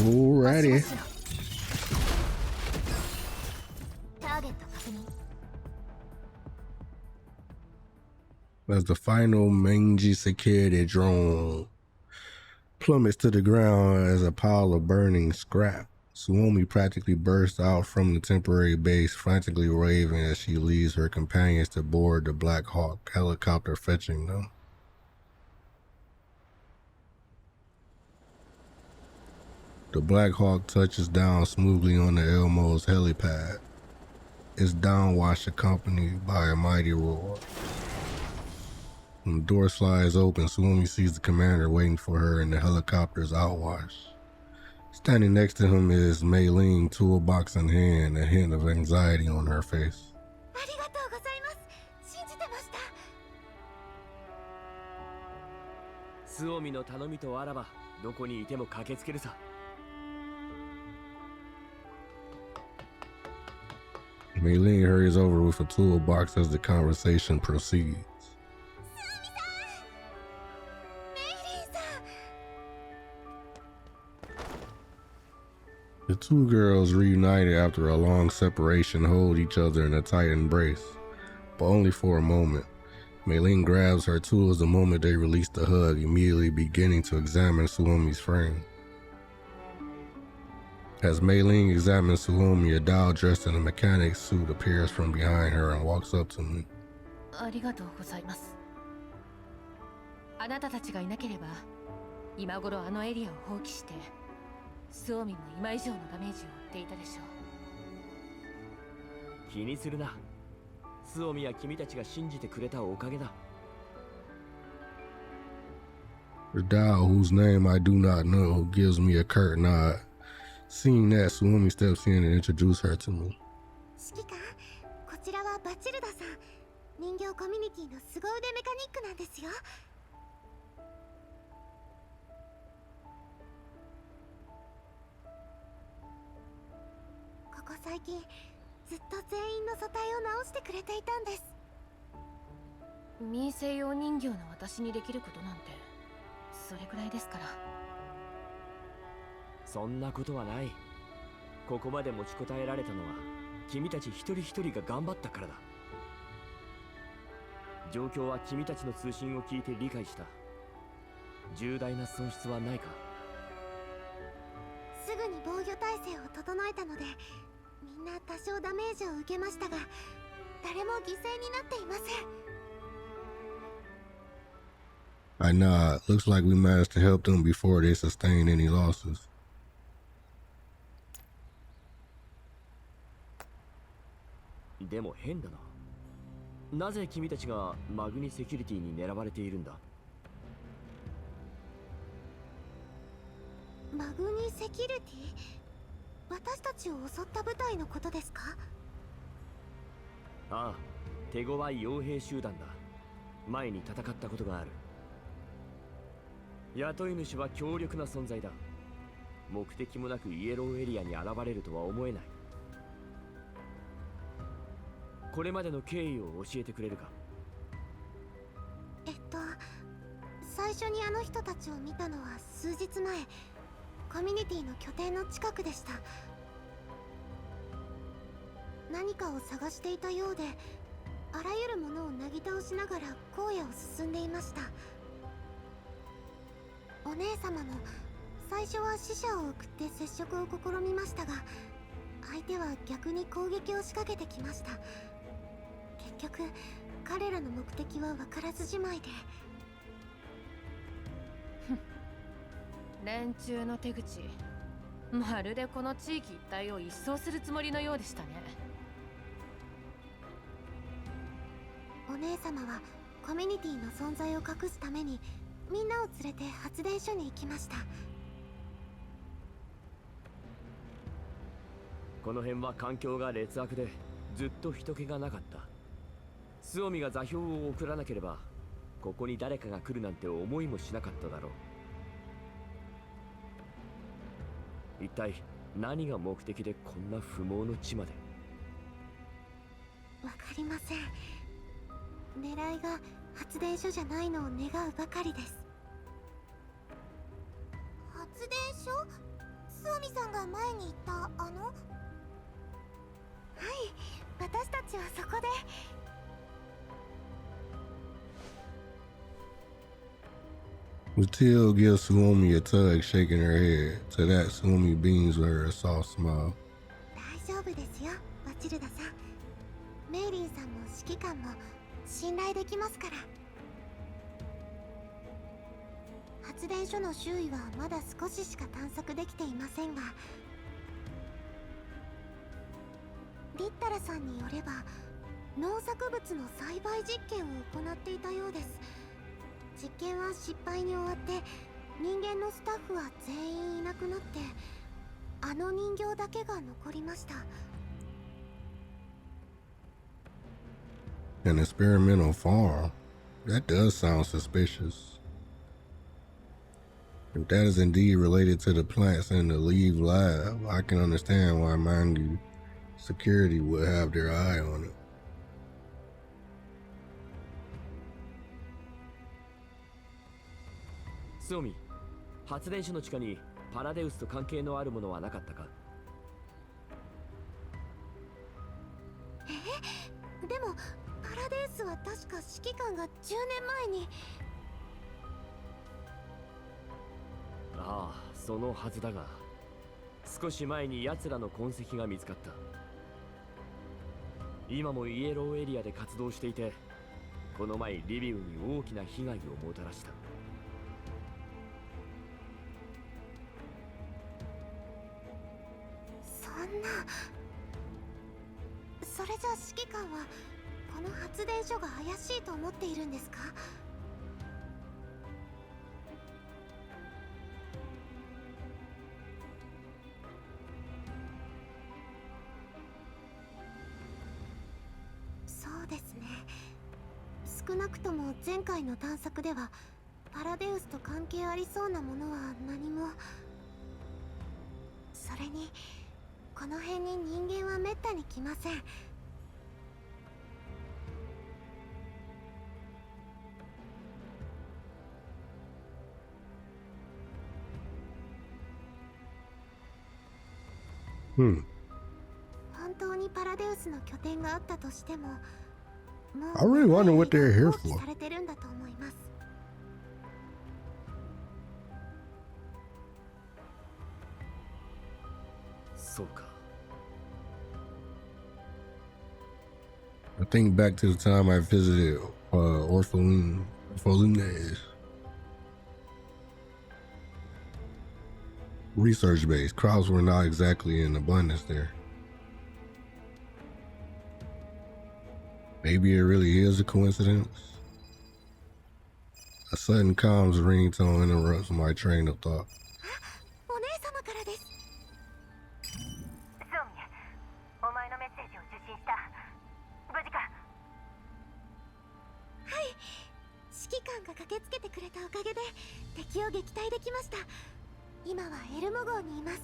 Alrighty. ターゲット確認。 As the final mangy security drone plummets to the ground as a pile of burning scrap, Suomi practically bursts out from the temporary base, frantically waving as she leads her companions to board the Black Hawk helicopter fetching them. The Black Hawk touches down smoothly on the Elmo's helipad, its downwash accompanied by a mighty roar. When the door slides open, Suomi sees the commander waiting for her in the helicopter's outwash. Standing next to him is Mei-Ling, toolbox in hand, a hint of anxiety on her face. ありがとうございます。信じてました。スオミの頼みとあらばどこにいても駆けつけるさ。Mei-Ling hurries over with a toolbox as the conversation proceeds. The two girls, reunited after a long separation, hold each other in a tight embrace, but only for a moment. Mei-Ling grabs her tools the moment they release the hug, immediately beginning to examine Suomi's frame. As Mei-Ling examines Suomi, a doll dressed in a mechanic's suit appears from behind her and walks up to me. ありがとうございます。あなたたちがいなければ、今頃あのエリアを放棄して、スオミも今以上のダメージを負っていたでしょう。気にするな。スオミは君たちが信じてくれたおかげだ。The doll, whose name I do not know, gives me a curt nod. Seeing that, Suomi steps in and introduces her to me. 指揮官、こちらはバチルダさん。人形コミュニティの凄腕メカニックなんですよ。ここ最近、ずっと全員の素体を直してくれていたんです。民生用人形の私にできることなんて、それくらいですから。そんなことはない。ここまで持ちこたえられたのは君たち一人一人が頑張ったからだ。状況は君たちの通信を聞いて理解した。重大な損失はないか？すぐに防御体制を整えたので、みんな多少ダメージを受けましたが、誰も犠牲になっていません。I nod. Looks like we managed to help them before they sustain any losses. でも変だな。なぜ君たちがマグニセキュリティに狙われているんだ？マグニセキュリティ？私たちを襲った部隊のことですか？ああ、手強い傭兵集団だ。前に戦ったことがある。雇い主は強力な存在だ。目的もなくイエローエリアに現れるとは思えない。これまでの経緯を教えてくれるか？最初にあの人たちを見たのは数日前、コミュニティの拠点の近くでした。何かを探していたようで、あらゆるものをなぎ倒しながら荒野を進んでいました。お姉様も最初は死者を送って接触を試みましたが、相手は逆に攻撃を仕掛けてきました。結局彼らの目的は分からずじまいで。連中の手口、まるでこの地域一帯を一掃するつもりのようでしたね。お姉様はコミュニティの存在を隠すためにみんなを連れて発電所に行きました。この辺は環境が劣悪でずっと人気がなかった。スオミが座標を送らなければここに誰かが来るなんて思いもしなかっただろう。一体何が目的でこんな不毛の地まで。わかりません。狙いが発電所じゃないのを願うばかりです。発電所？スオミさんが前に言ったはい、私たちはそこで。Matilda gives Suomi a tug, shaking her head. To that, Suomi beams with her a soft smile. 大丈夫ですよ、マチルダさん。メイリンさんも指揮官も信頼できますから。発電所の周囲はまだ少ししか探索できていませんが、リッタラさんによれば農作物の栽培実験を行っていたようです。実験は失敗に終わって人間のスタッフは全員いなくなって、あの人形だけが残りました。 An experimental farm? That does sound suspicious. If that is indeed related to the plants in the Leave lab, I can understand why Mangu security would have their eye on it. スオミ、発電所の地下にパラデウスと関係のあるものはなかったか？でもパラデウスは確か指揮官が10年前に。ああ、そのはずだが、少し前に奴らの痕跡が見つかった。今もイエローエリアで活動していて、この前リビウに大きな被害をもたらした。そんな。それじゃ指揮官はこの発電所が怪しいと思っているんですか？ そうですね。少なくとも前回の探索ではパラデウスと関係ありそうなものは何も。それにこの辺に人間はめったに来ません。本当にパラデウスの拠点があったとしても、もう I really wonder what they're here 放棄 for. されてるんだと思います。そうか。I think back to the time I visited Orphalunes research base. Crops were not exactly in abundance there. Maybe it really is a coincidence. A sudden comms ringtone interrupts my train of thought. お姉様からです。スオミ、お前のメッセージを受信した。無事か？はい、指揮官が駆けつけてくれたおかげで敵を撃退できました。今はエルモ号にいます。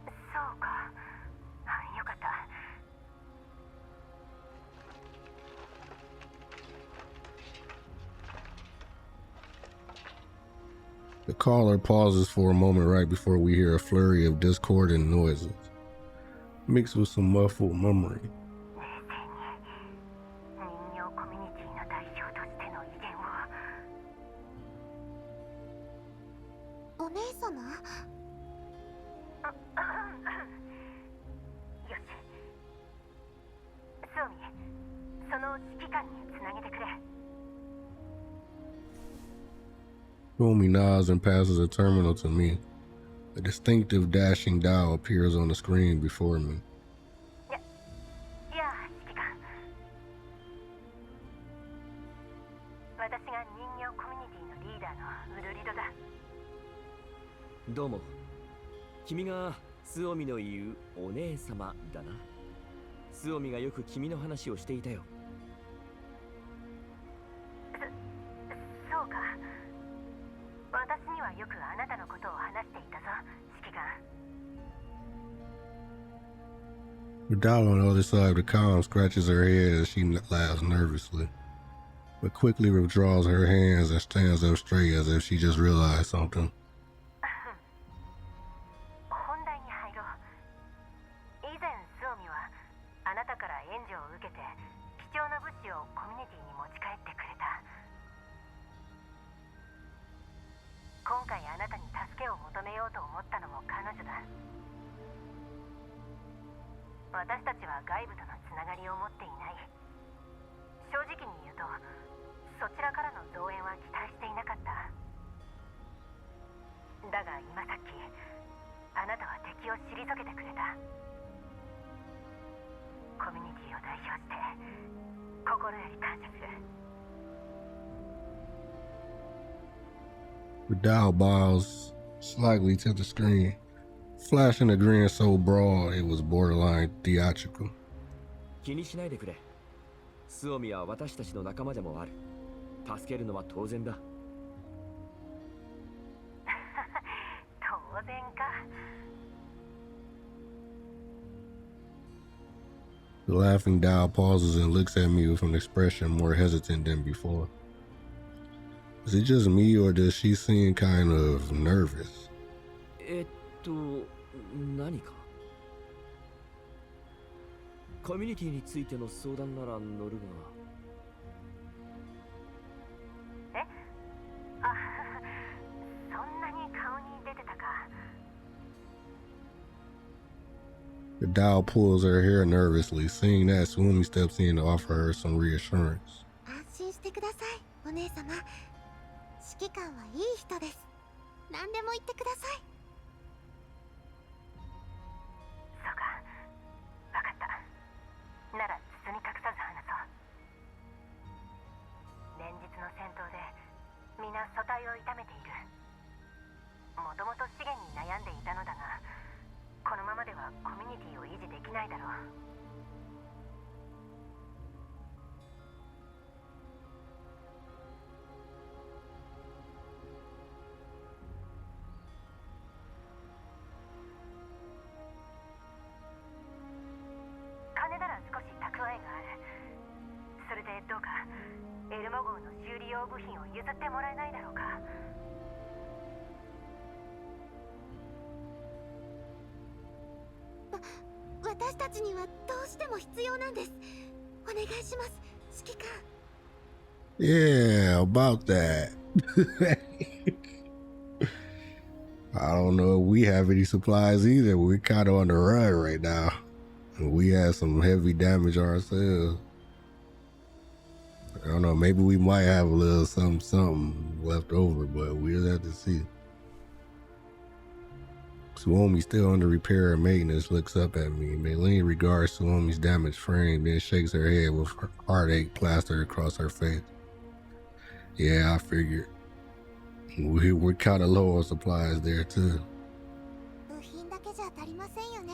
そうか。よかった。The caller pauses for a moment right before we hear a flurry of discordant noises, mixed with some muffled murmuring. 人形コミュニティの代表としての威厳を。お姉様？よし、スオミ、その指揮官につなげてくれ。Suomi nods and passes a terminal to me. A distinctive dashing dial appears on the screen before me. いや、指揮官。私が人形コミュニティのリーダーのウルリドだ。どうも。君がスオミの言うお姉様だな。スオミがよく君の話をしていたよ。そうか。私にはよくあなたのことを話していたぞ、指揮官。The doll on the other side of the column scratches her head as she laughs nervously, but quickly withdraws her hands and stands up straight as if she just realized something. 本題に入ろう。以前スオミはあなたから援助を受けて貴重な物資をコミュニティに持ち帰ってくれた。今回あなたに助けを求めようと思ったのも彼女だ。私たちは外部とのつながりを持っていない。正直に言うと、そちらからの増援は期待していなかった。だが今さっき、あなたは敵を退けてくれた。コミュニティを代表して心より感謝する。The dial bows slightly to the screen, flashing a grin so broad it was borderline theatrical. 気にしないでくれ。スオミは私たちの仲間でもある。助けるのは当然だ。当然か。The laughing doll pauses and looks at me with an expression more hesitant than before. Is it just me or does she seem kind of nervous? 何かコミュニティについての相談なら乗るが。あ、そんなに顔に出てたか。The doll pulls her hair nervously. Seeing that, Swoomy steps in to offer her some reassurance. 安心してください、お姉様。指揮官はいい人です。何でも言ってください。そうか、わかった。なら包み隠さず話そう。連日の戦闘で皆組対を痛めている。もともと資源に悩んでいたのだが、このままではコミュニティを維持できないだろう。金なら少し蓄えがある。それでどうかエルモ号の修理用部品を譲ってもらえないだろうか。私たちにはどうしても必要なんです。お願いします、指揮官。Yeah, about that. I don't know if we have any supplies either. We're kind of on the run right now. We had some heavy damage ourselves. I don't know, maybe we might have a little something left over, but we'll have to see. Suomi, still under repair and maintenance, looks up at me. Maylene regards Suomi's damaged frame, then shakes her head with heartache plastered across her face. Yeah, I figured. We're kind of low on supplies there, too. 部品だけじゃ足りませんよね。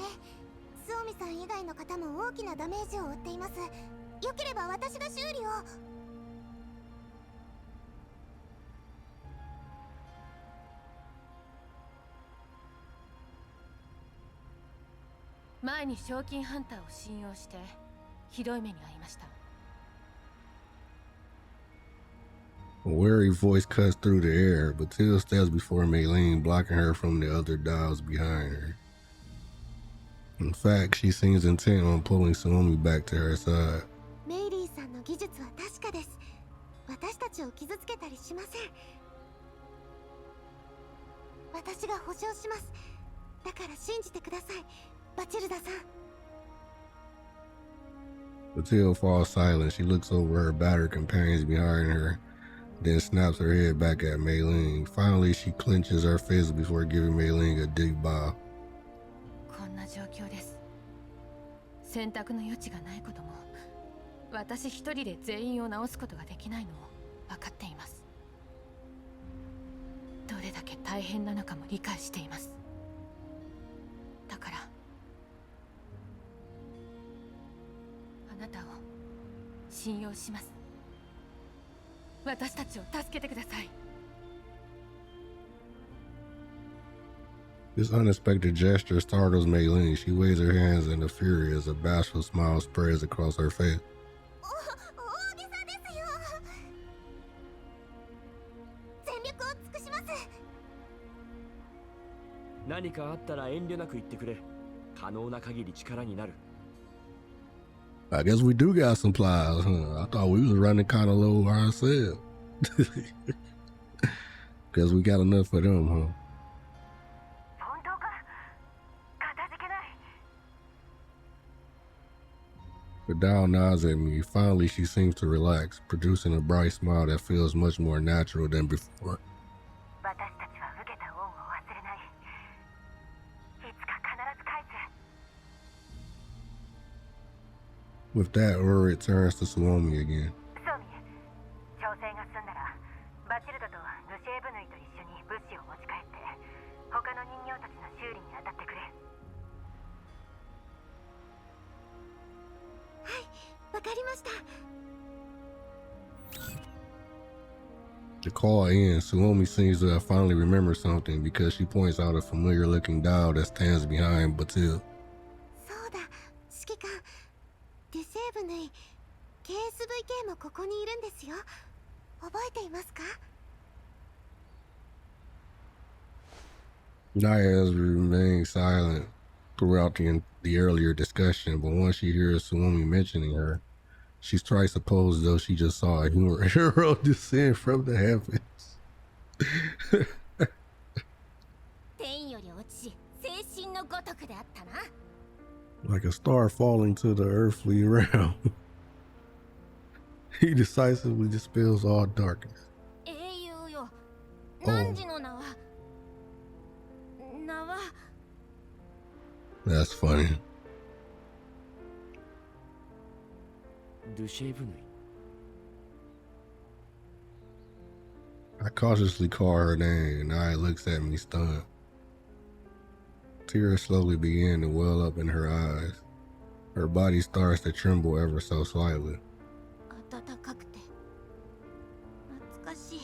スオミさん以外の方も大きなダメージを負っています。よければ私が修理を。前に賞金ハンターを信用してひどい目に遭いました。A wary voice cuts through the air, but Till steps before Maylene, blocking her from the other dolls behind her. In fact, she seems intent on pulling Suomi back to her side. メイリーさんの技術は確かです。私たちを傷つけたりしません。私が保証します。だから信じてください、バチルダさん。Matilda falls silent. She looks over her battered companions behind her, then snaps her head back at Mei Ling. Finally, she clenches her fist before giving Mei Ling a deep bow. こんな状況です。選択の余地がないことも、私一人で全員を治すことができないのを分かっています。どれだけ大変なのかも理解しています。だからあなたを信用します。私たちを助けてください。This unexpected gesture startles Mei Ling. She waves her hands in a fury as a bashful smile spreads across her face. 大げさですよ。全力を尽くします。何かあったら遠慮なく言ってくれ。可能な限り力になる。I guess we do got some plies, huh? I thought we was running kind of low ourselves. Guess we got enough for them, huh? 本当か？かたじけない。 The doll nods at me. Finally, she seems to relax, producing a bright smile that feels much more natural than before. 私たちは受けた恩を忘れない。いつか必ず返す。 With that, Uri turns to Suomi again. ソミ、調整が済んだらバチルダとヌシェーブヌイと一緒に物資を持ち帰って他の人形たちの修理に当たってくれ。はい、わかりました。 The call ends. Suomi seems to have finally remembered something because she points out a familiar-looking doll that stands behind Batil. そうだ、指揮官。デュセーブヌイ、KSVK もここにいるんですよ。覚えていますか？ Naya has remained silent throughout the earlier discussion, but once she hears Suomi mentioning her, she strikes a pose as though she just saw a hero descend from the heavens. 天より落ち、精神のごとくであったな。 Like a star falling to the earthly realm. He decisively dispels all darkness. 英雄よ、汝の名は、名は。 That's funny. ドゥシェーブヌイ。 I cautiously call her name, and Naya looks at me stunned. Tears slowly begin to well up in her eyes. Her body starts to tremble ever so slightly. 暖かくて懐かしい。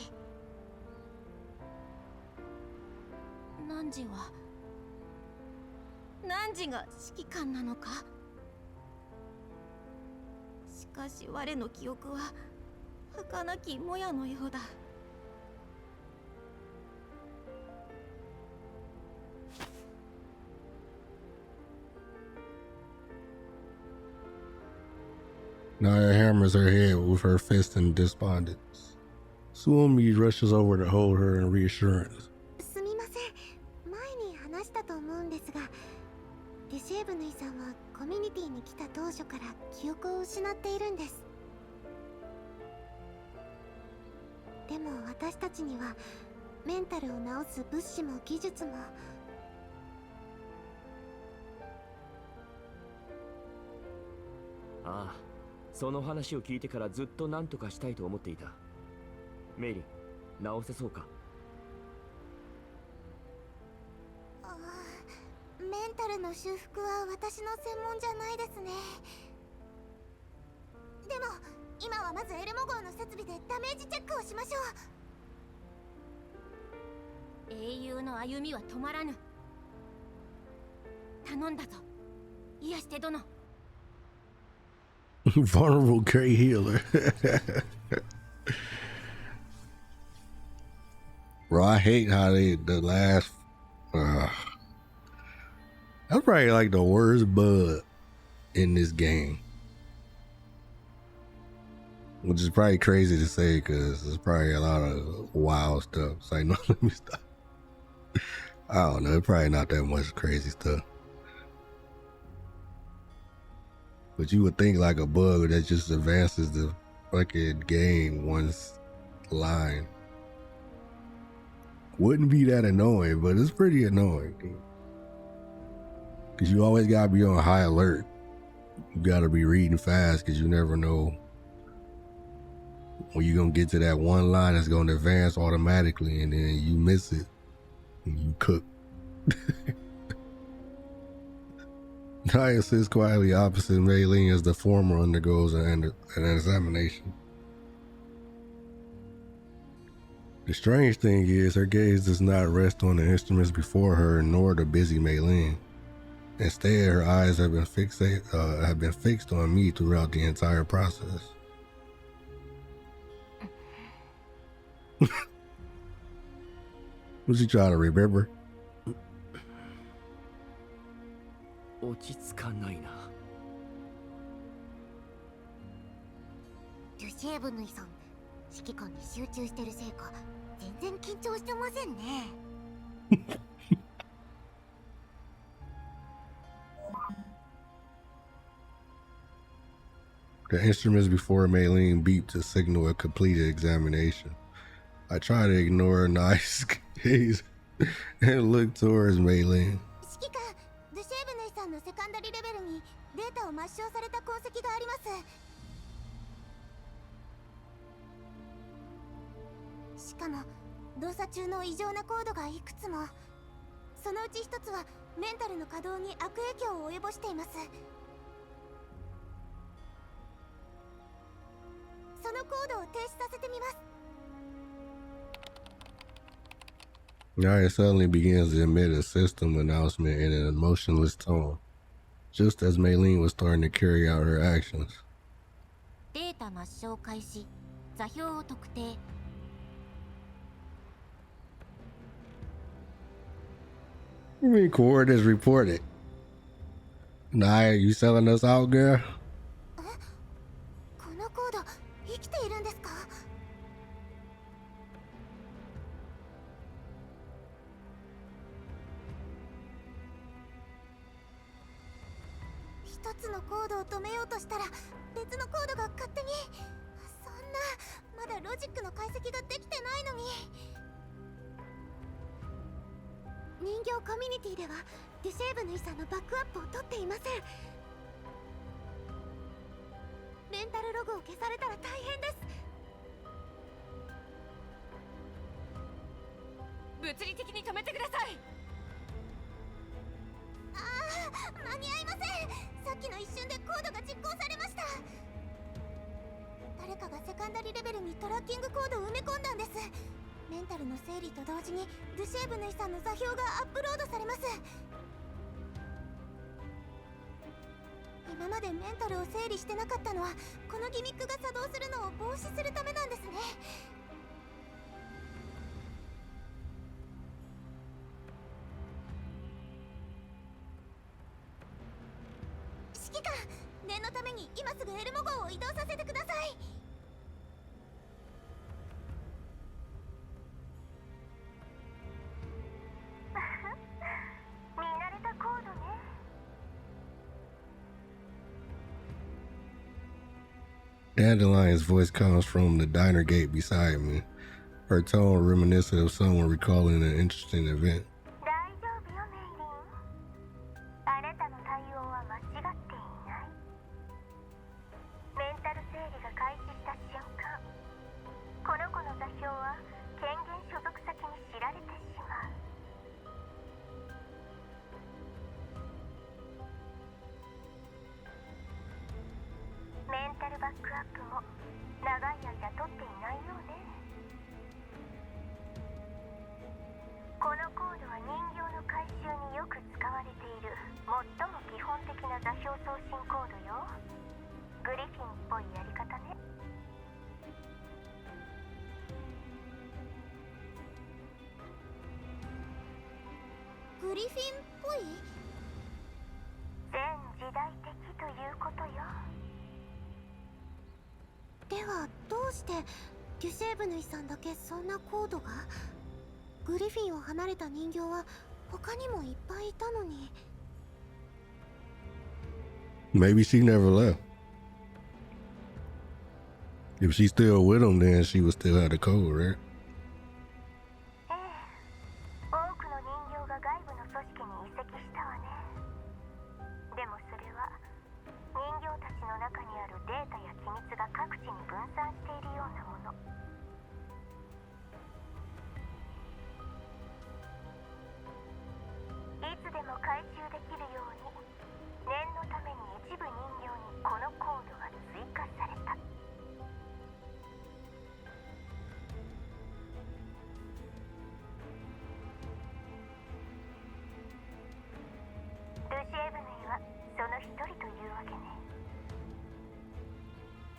汝が指揮官なのか？しかし我の記憶は儚きもやのようだ。 Naya hammers her head with her fist in despondence. Suomi rushes over to hold her in reassurance. すみません、前に話したと思うんですが、デュシェーブヌイさんはコミュニティに来た当初から記憶を失っているんです。でも私たちにはメンタルを治す物資も技術も。 ああ、その話を聞いてからずっと何とかしたいと思っていた。メイリン、直せそうか？メンタルの修復は私の専門じゃないですね。でも今はまずエルモ号の設備でダメージチェックをしましょう。英雄の歩みは止まらぬ。頼んだぞ、癒して殿。 Vulnerable great healer. Bro, I hate how the last that's probably like the worst bug in this game, which is probably crazy to say because there's probably a lot of wild stuff. It's like, no, let me stop. I don't know. Probably not that much crazy stuff. But you would think like a bug that just advances the fucking game one's line. Wouldn't be that annoying, but it's pretty annoying. Because you always gotta be on high alert. You gotta be reading fast because you never know when you're gonna get to that one line that's gonna advance automatically and then you miss it and you cook. Naya sits quietly opposite Mei Ling as the former undergoes an examination. The strange thing is her gaze does not rest on the instruments before her nor the busy Mei Ling. Instead, her eyes have been fixed on me throughout the entire process. What you trying to remember? 落ち着かないな。デュシェーブヌイさん、指揮官に集中してるせいか全然緊張してませんね。The instruments before Mei Ling beeped to signal a completed examination. I try to ignore Nice's gaze and look towards Mei Ling. 指揮官、デュシェーブヌイさんのセカンダリレベルにデータを抹消された痕跡があります。しかも動作中の異常なコードがいくつも。そのうち一つはメンタルの稼働に悪影響を及ぼしています。そのコードを停止させてみます。Naya suddenly begins to emit a system announcement in an emotionless tone, just as Mei Ling was starting to carry out her actions. データ抹消開始。座標を特定。You mean coordinates reported? Naya, you selling us out, girl? このコード生きているんですか？一つのコードを止めようとしたら別のコードが勝手に。そんな、まだロジックの解析ができてないのに。人形コミュニティではデュシェーブヌイさんのバックアップを取っていません。メンタルログを消されたら大変です。物理的に止めてください。間に合いません。さっきの一瞬でコードが実行されました。誰かがセカンダリレベルにトラッキングコードを埋め込んだんです。メンタルの整理と同時にデュシェーブヌイさんの座標がアップロードされます。今までメンタルを整理してなかったのはこのギミックが作動するのを防止するためなんですね。指揮官、念のために今すぐエルモ号を移動させてください。見慣れたコードね。Dandelion's voice comes from the diner gate beside me, her tone reminiscent of someone recalling an interesting event. 大丈夫よ、メイリン。あなたの対応は間違っていない。メンタル整理が開始した瞬間、この子の座標は権限所属先に知られてしまう。メンタルバックアップも長い間取っていないようね。このコードは人形の回収によく使われている最も基本的な座標送信コードよ。グリフィンっぽいやり方ね。グリフィンっぽい？全時代的ということよ。ではどうしてデュシェーブヌイさんだけそんなコードが？グリフィンを離れた人形は他にもいっぱいいたのに。 Maybe she never left. If she's still with him, then she would still have the code, right? ええ、多くの人形が外部の組織に移籍したわね。でもそれは人形たちの中にあるデータや機密が各地に分散しているようなもの。いつでも回収できるように念のために一部人形にこのコードが追加された。ルシエブヌイはその一人というわけね。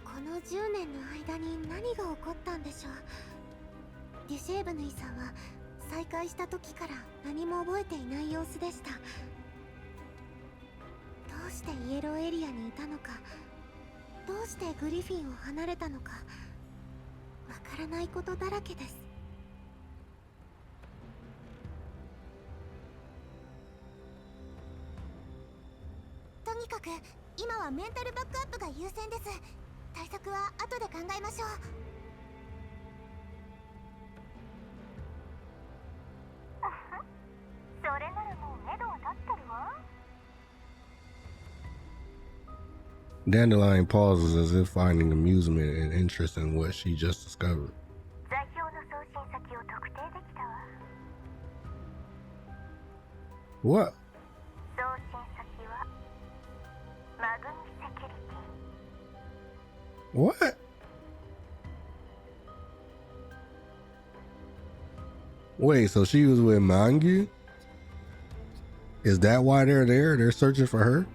この10年の間に何が起こったんでしょう。デュシェーブヌイさんは再会した時から何も覚えていない様子でした。どうしてイエローエリアにいたのか、どうしてグリフィンを離れたのか、わからないことだらけです。とにかく今はメンタルバックアップが優先です。対策は後で考えましょう。それならもう目処は立ってるわ。 Dandelion pauses as if finding amusement and interest in what she just discovered. 座標の送信先を特定できたわ。 What? 送信先はマグニセキュリティ。 What? Wait, so she was with Mangu? Is that why they're there? They're searching for her?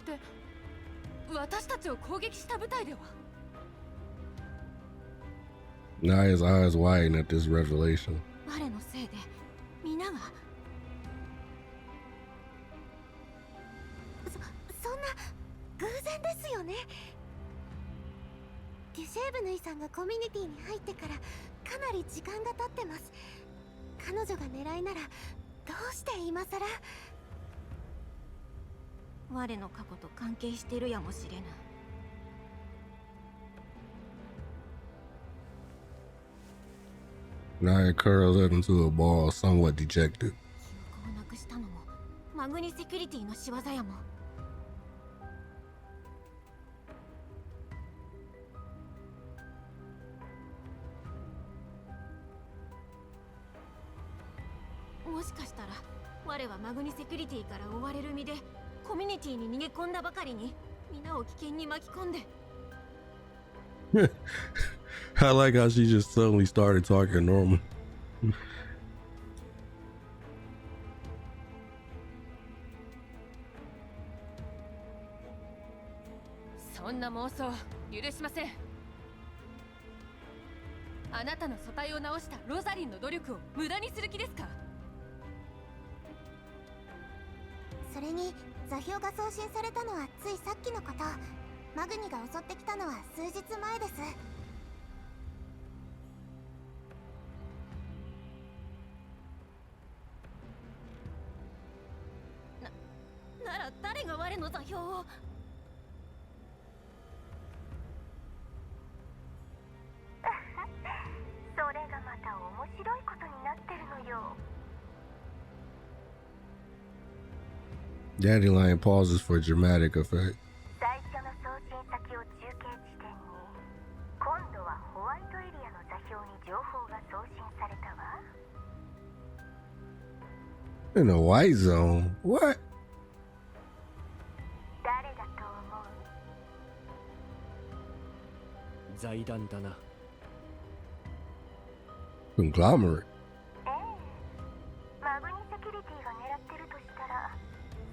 それって私たちを攻撃した部隊では。 Naya's eyes widen at this revelation. 我のせいで皆が。そんな偶然ですよね。デュシェーブヌイさんがコミュニティに入ってからかなり時間が経ってます。彼女が狙いならどうして今さら。我の過去と関係してるやもしれぬ。 Naya curls up into a ball, somewhat dejected. 記憶をなくしたのもマグニセキュリティの仕業やも。もしかしたら我はマグニセキュリティから追われる身でコミュニティに逃げ込んだばかりに皆を危険に巻き込んで。 I like how she just suddenly started talking normal. そんな妄想許しません。あなたの素体を直したロザリンの努力を無駄にする気ですか。それに座標が送信されたのはついさっきのこと。マグニが襲ってきたのは数日前です。なら誰が我の座標を。それがまた面白いことになってるのよ。 Dandelion pauses for dramatic effect. 最初の送信先を中継地点に今度はホワイトエリアの座標に情報が送信されたわ。 In a white zone? What? 誰だと思う？財団だな。 Conglomerate. ええ、マグニセキュリティが狙ってるとしたら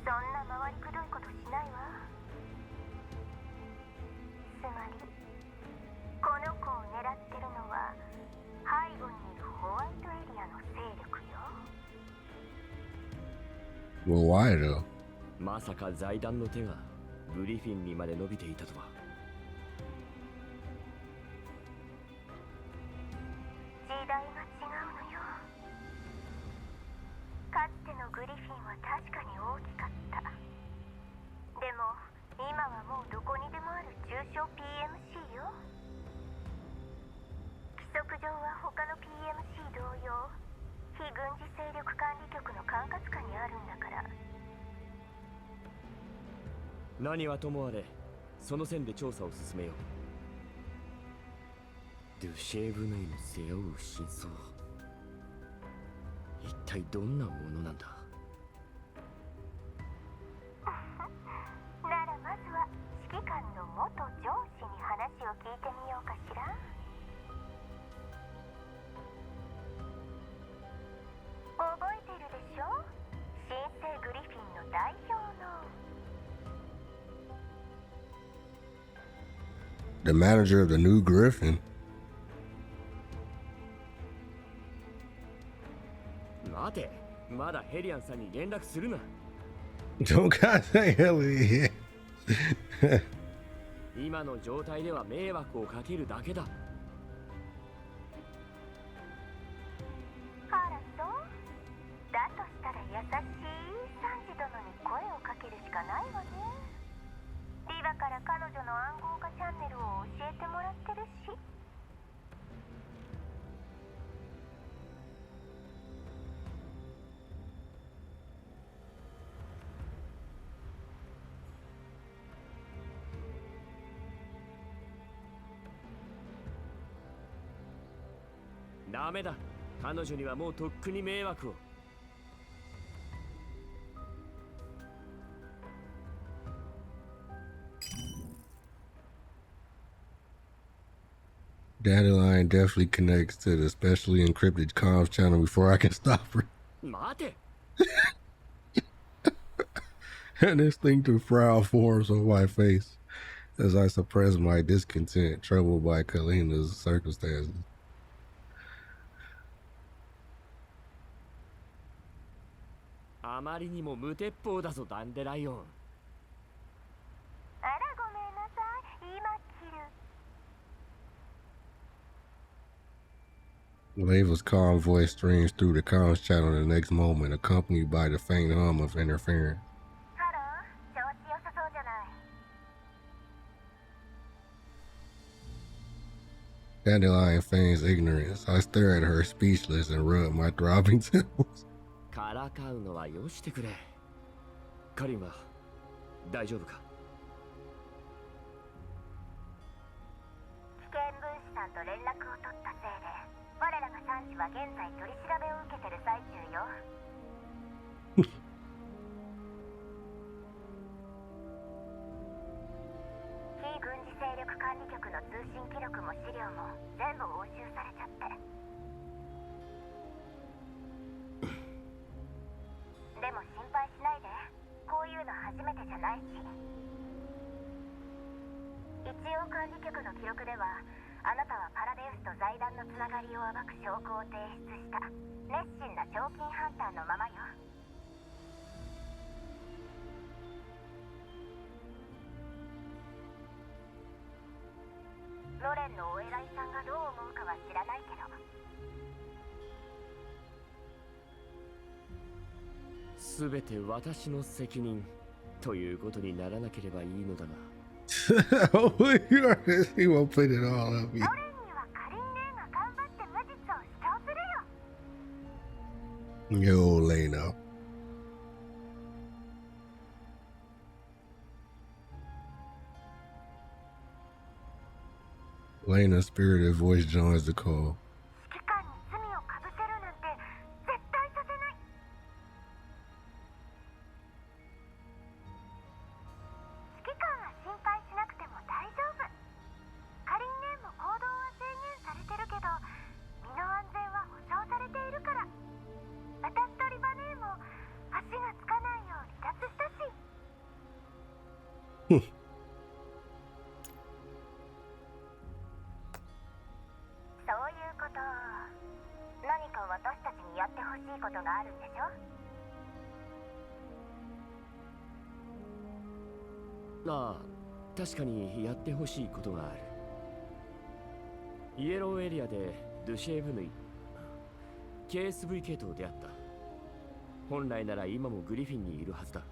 そんな回りくどいことしないわ。つまりこの子を狙ってるのは背後にいるホワイトエリアの勢力よ。 Well, why though? まさか財団の手が。グリフィンにまで伸びていたとは。時代が違うのよ。かつてのグリフィンは確かに大きかった。でも今はもうどこにでもある中小 PMC よ。規則上は他の PMC 同様、非軍事勢力管理局の管轄下にあるんだから。何はともあれ、その線で調査を進めよう。ドゥシェーブヌイの背負う真相、一体どんなものなんだ。ならまずは指揮官の元上司に話を聞いてみようかしら。覚えてるでしょ、新生グリフィンの代表の。 The manager of the new Griffin. 待て、まだヘリアンさんに連絡するな。Don't God say hell yeah. 今の状態では迷惑をかけるだけだ。あらそうだとしたら優しいサンジ殿に声をかけるしかないわね。リバから彼女の暗号化チャンネルを教えてもらってるし。ダメだ、彼女にはもうとっくに迷惑を。Dandelion definitely connects to the specially encrypted comms channel before I can stop her. 待て。 An instinctive frown forms on my face as I suppress my discontent, troubled by Kalena's circumstances. あまりにも無鉄砲だぞ、ダンデライオン。あらごめんなさい、今切る。Lava's calm voice streams through the comms channel the next moment, accompanied by the faint hum of interference. ハロー、調子良さそうじゃない。 Dandelion feigns ignorance. I stare at her speechless and rub my throbbing temples. からかうのはよしてくれ。カリンは大丈夫か。危険分子さんと連絡を取ったせいで、我らが3氏は現在取り調べを受けてる最中よ。非軍事勢力管理局の通信記録も資料も全部押収されちゃって。でも心配しないで、こういうの初めてじゃないし。一応管理局の記録では、あなたはパラデウスと財団のつながりを暴く証拠を提出した熱心な賞金ハンターのままよ。ロレンのお偉いさんがどう思うかは知らないけど。すべて私の責任ということにならなければいいのだが。Oh, he won't put it all on me. ロレンにはカリン姉が頑張って無実を主張するよ。 Yo, Lena. Lena's spirited voice joins the call. 指揮官に罪をかぶせるなんて絶対させない。指揮官は心配しなくても大丈夫。カリン姉も行動は制限されてるけど、身の安全は保証されているから。私とリバ姉も足がつかないよう離脱したし。そういうこと。何か私たちにやってほしいことがあるんでしょ。ああ、確かにやってほしいことがある。イエローエリアでドゥシェーブヌイ KSVK と出会った。本来なら今もグリフィンにいるはずだ。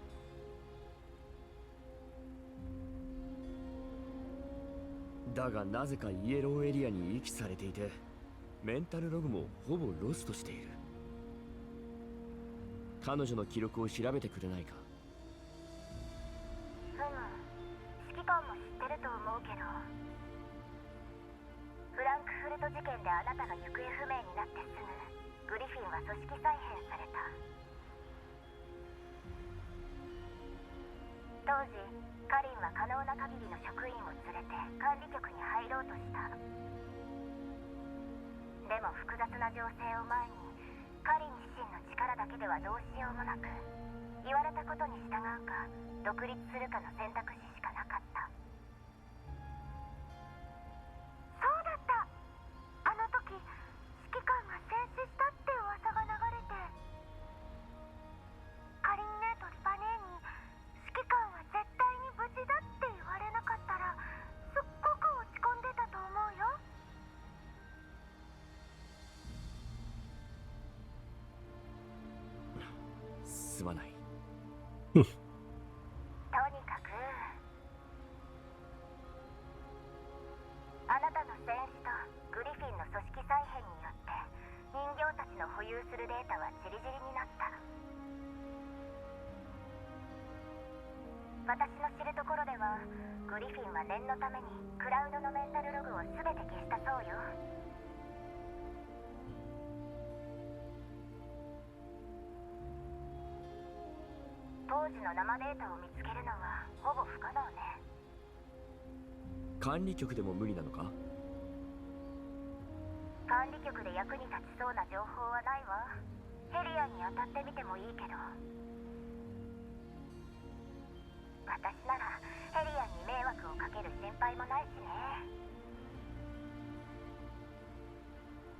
だがなぜかイエローエリアに遺棄されていて、メンタルログもほぼロストしている。彼女の記録を調べてくれないか。指揮官も知ってると思うけど、フランクフルト事件であなたが行方不明になってすぐグリフィンは組織再編された。当時カリンは可能な限りの職員を連れて管理局に入ろうとした。でも複雑な情勢を前にカリン自身の力だけではどうしようもなく、言われたことに従うか独立するかの選択肢しかなかった。そうだった。あの時指揮官が戦死したって噂が流れて、カリン姉とリパ姉に指揮官は絶対に無事だって言われなかったらすっごく落ち込んでたと思うよ。すまない。とにかくあなたの戦士とグリフィンの組織再編によって人形たちの保有するデータはチリチリになった。私の知るところではグリフィンは念のためにクラウドのメンタルログを全て消したそうよ。当時の生データを見つけるのはほぼ不可能ね。管理局でも無理なのか？管理局で役に立ちそうな情報はないわ。ヘリアに当たってみてもいいけど。私ならヘリアに迷惑をかける心配もないしね。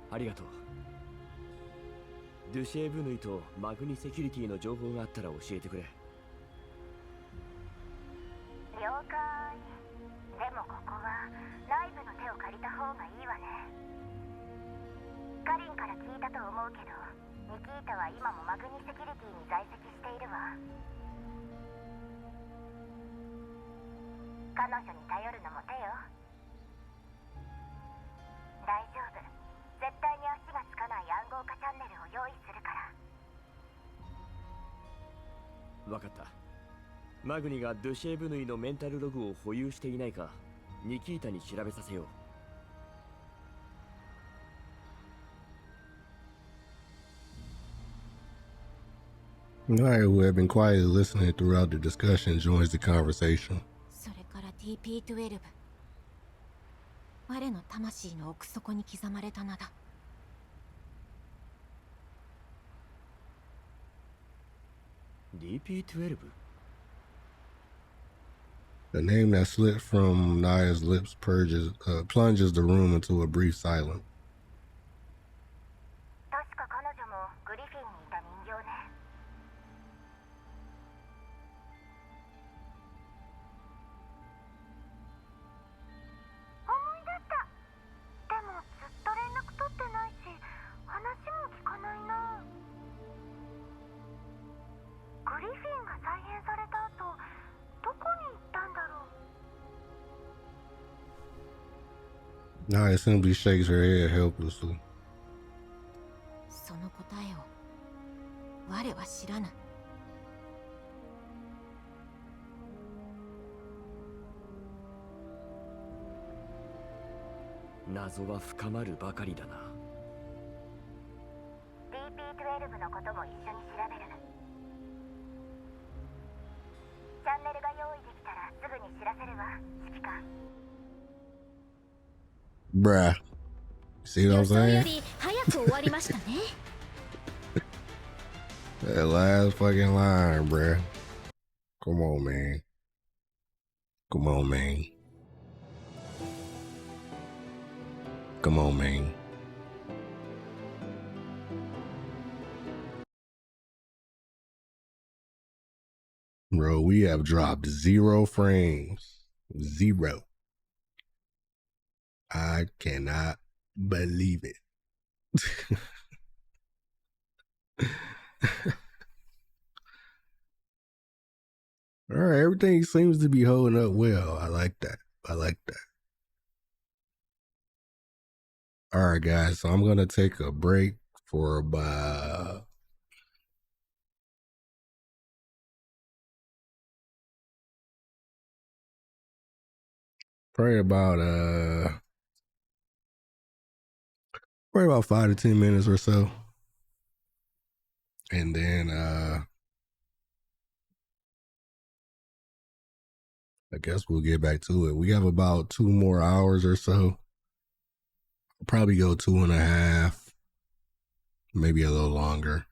ありがとう。ドゥシェーブヌイとマグニセキュリティの情報があったら教えてくれ。了解。でもここは内部の手を借りた方がいいわね。カリンから聞いたと思うけど、ニキータは今もマグニセキュリティに在籍しているわ。彼女に頼るのも手よ。大丈夫。絶対に足がつかない暗号化チャンネルを用意するから。わかった。マグニがドゥシェーブヌイのメンタルログを保有していないかニキータに調べさせよう。Alright, who have been quietly listening throughout the discussion joins the conversation. それから TP12、 我の魂の奥底に刻まれた名だ。DP12？ The name that slipped from Naya's lips plunges the room into a brief silence. 確か彼女もグリフィンにいた人形ね。思い出した。でもずっと連絡取ってないし話も聞かないな。グリフィンが再編された後どこに行ったんだろう。 Naya simply shakes her head helplessly. その答えを我は知らぬ。謎は深まるばかりだな。 DP12 のことも一緒に調べる。チャンネルが用意できたらすぐに知らせるわ、指揮官。 Bruh. See what I'm 予想よ saying? り早く終わりましたね。That last fucking line, bruh. Come on, man. Come on, man. Come on, man. Bro, we have dropped 0 frames. 0. I cannot believe it. All right, everything seems to be holding up well. I like that. I like that. All right, guys. So I'm gonna take a break for about probably about 5 to 10 minutes or so, and then I guess we'll get back to it. We have about 2 more hours or so. I'll probably go 2.5, maybe a little longer.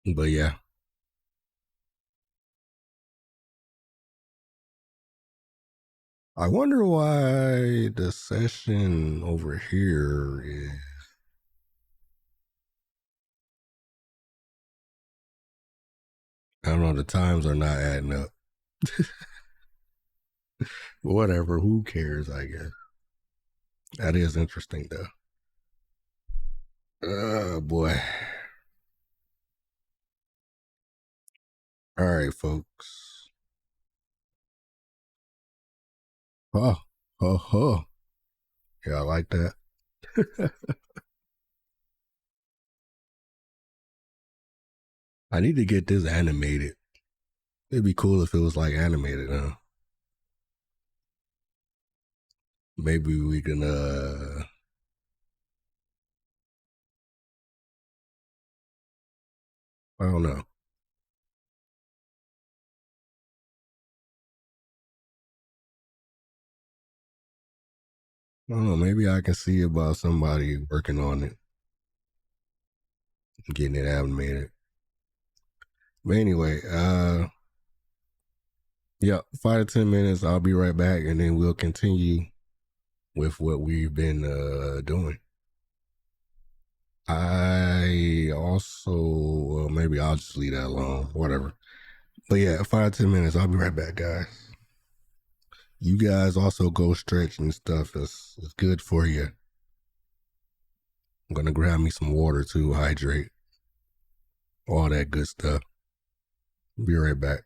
But yeah. I wonder why the session over here is. I don't know, the times are not adding up. But whatever, who cares, I guess. That is interesting though. Oh boy. All right, folks. Oh, oh. Yeah, I like that. I need to get this animated. It'd be cool if it was like animated, huh? Maybe we can I don't know. I don't know, maybe I can see about somebody working on it, getting it animated. But anyway, yeah, 5 to 10 minutes. I'll be right back, and then we'll continue with what we've been doing. I also, well, maybe I'll just leave that alone, whatever. But yeah, 5 to 10 minutes. I'll be right back, guys. You guys also go stretch and stuff. It's good for you. I'm gonna grab me some water to hydrate. All that good stuff. Be right back.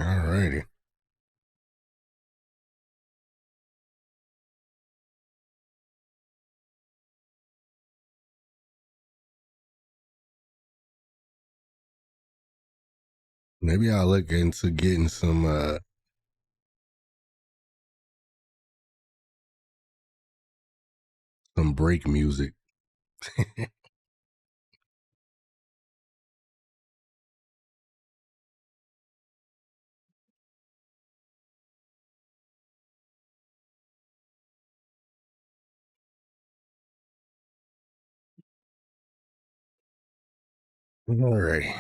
Alrighty. Maybe I'll look into getting some break music. Alrighty.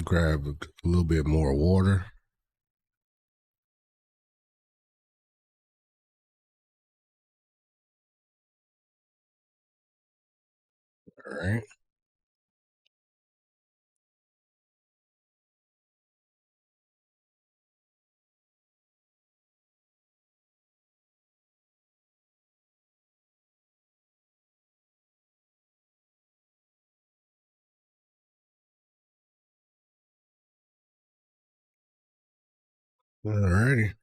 Grab a little bit more water. All right. Alrighty.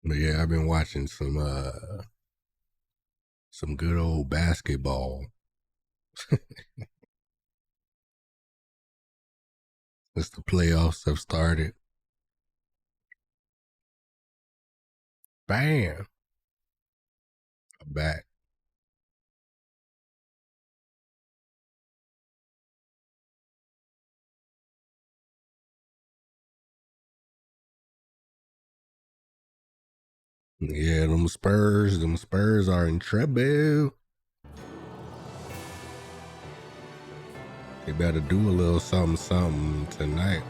But yeah, I've been watching some good old basketball. Since the playoffs have started. Bam. I'm back. Yeah, them Spurs are in trouble. They better do a little something tonight.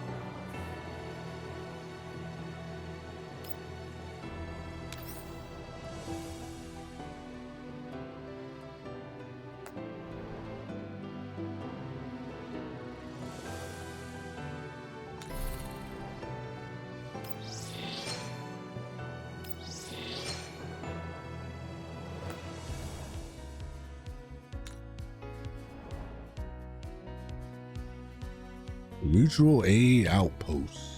Mutual aid outposts.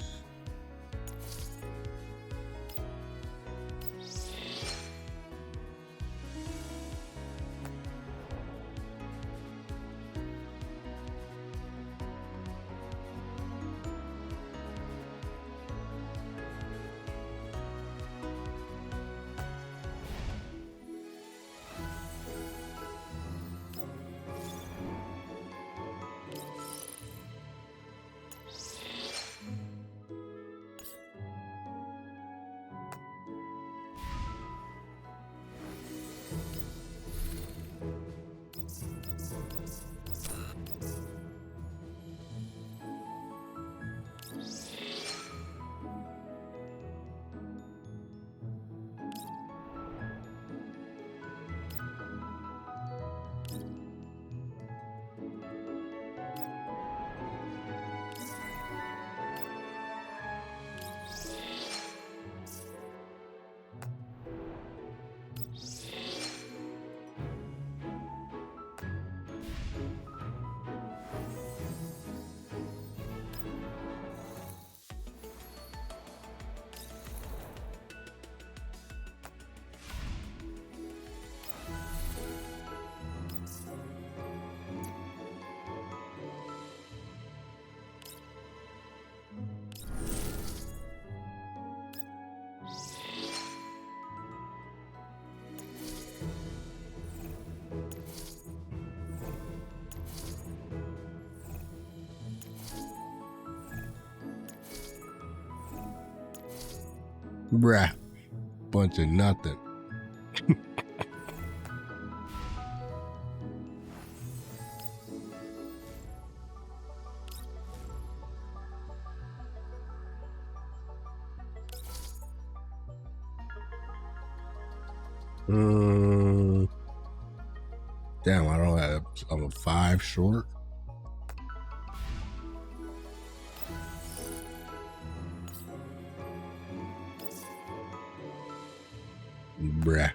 Bruh. Bunch of nothing. Damn, I don't have. I'm a 5 short. Bruh.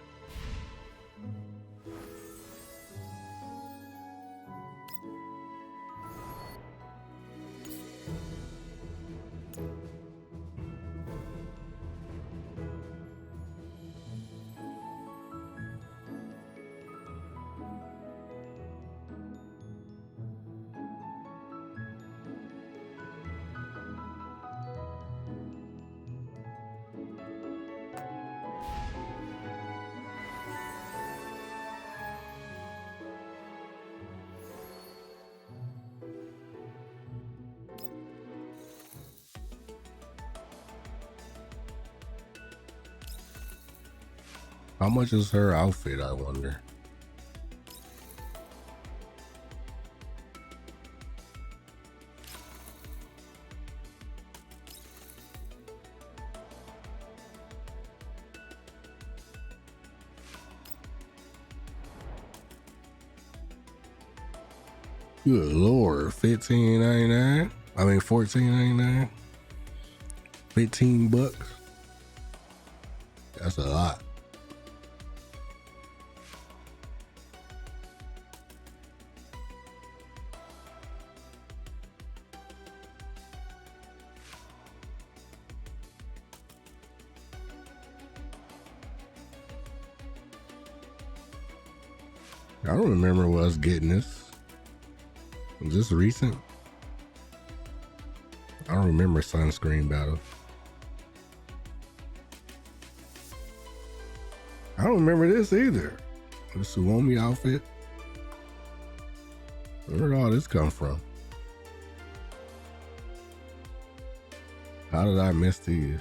How much is her outfit, I wonder? Good lord, $15.99. I mean $14.99. $15. That's a lot. I don't remember us getting this. Was this recent? I don't remember Sunscreen Battle. I don't remember this either. The Suomi outfit. Where did all this come from? How did I miss these?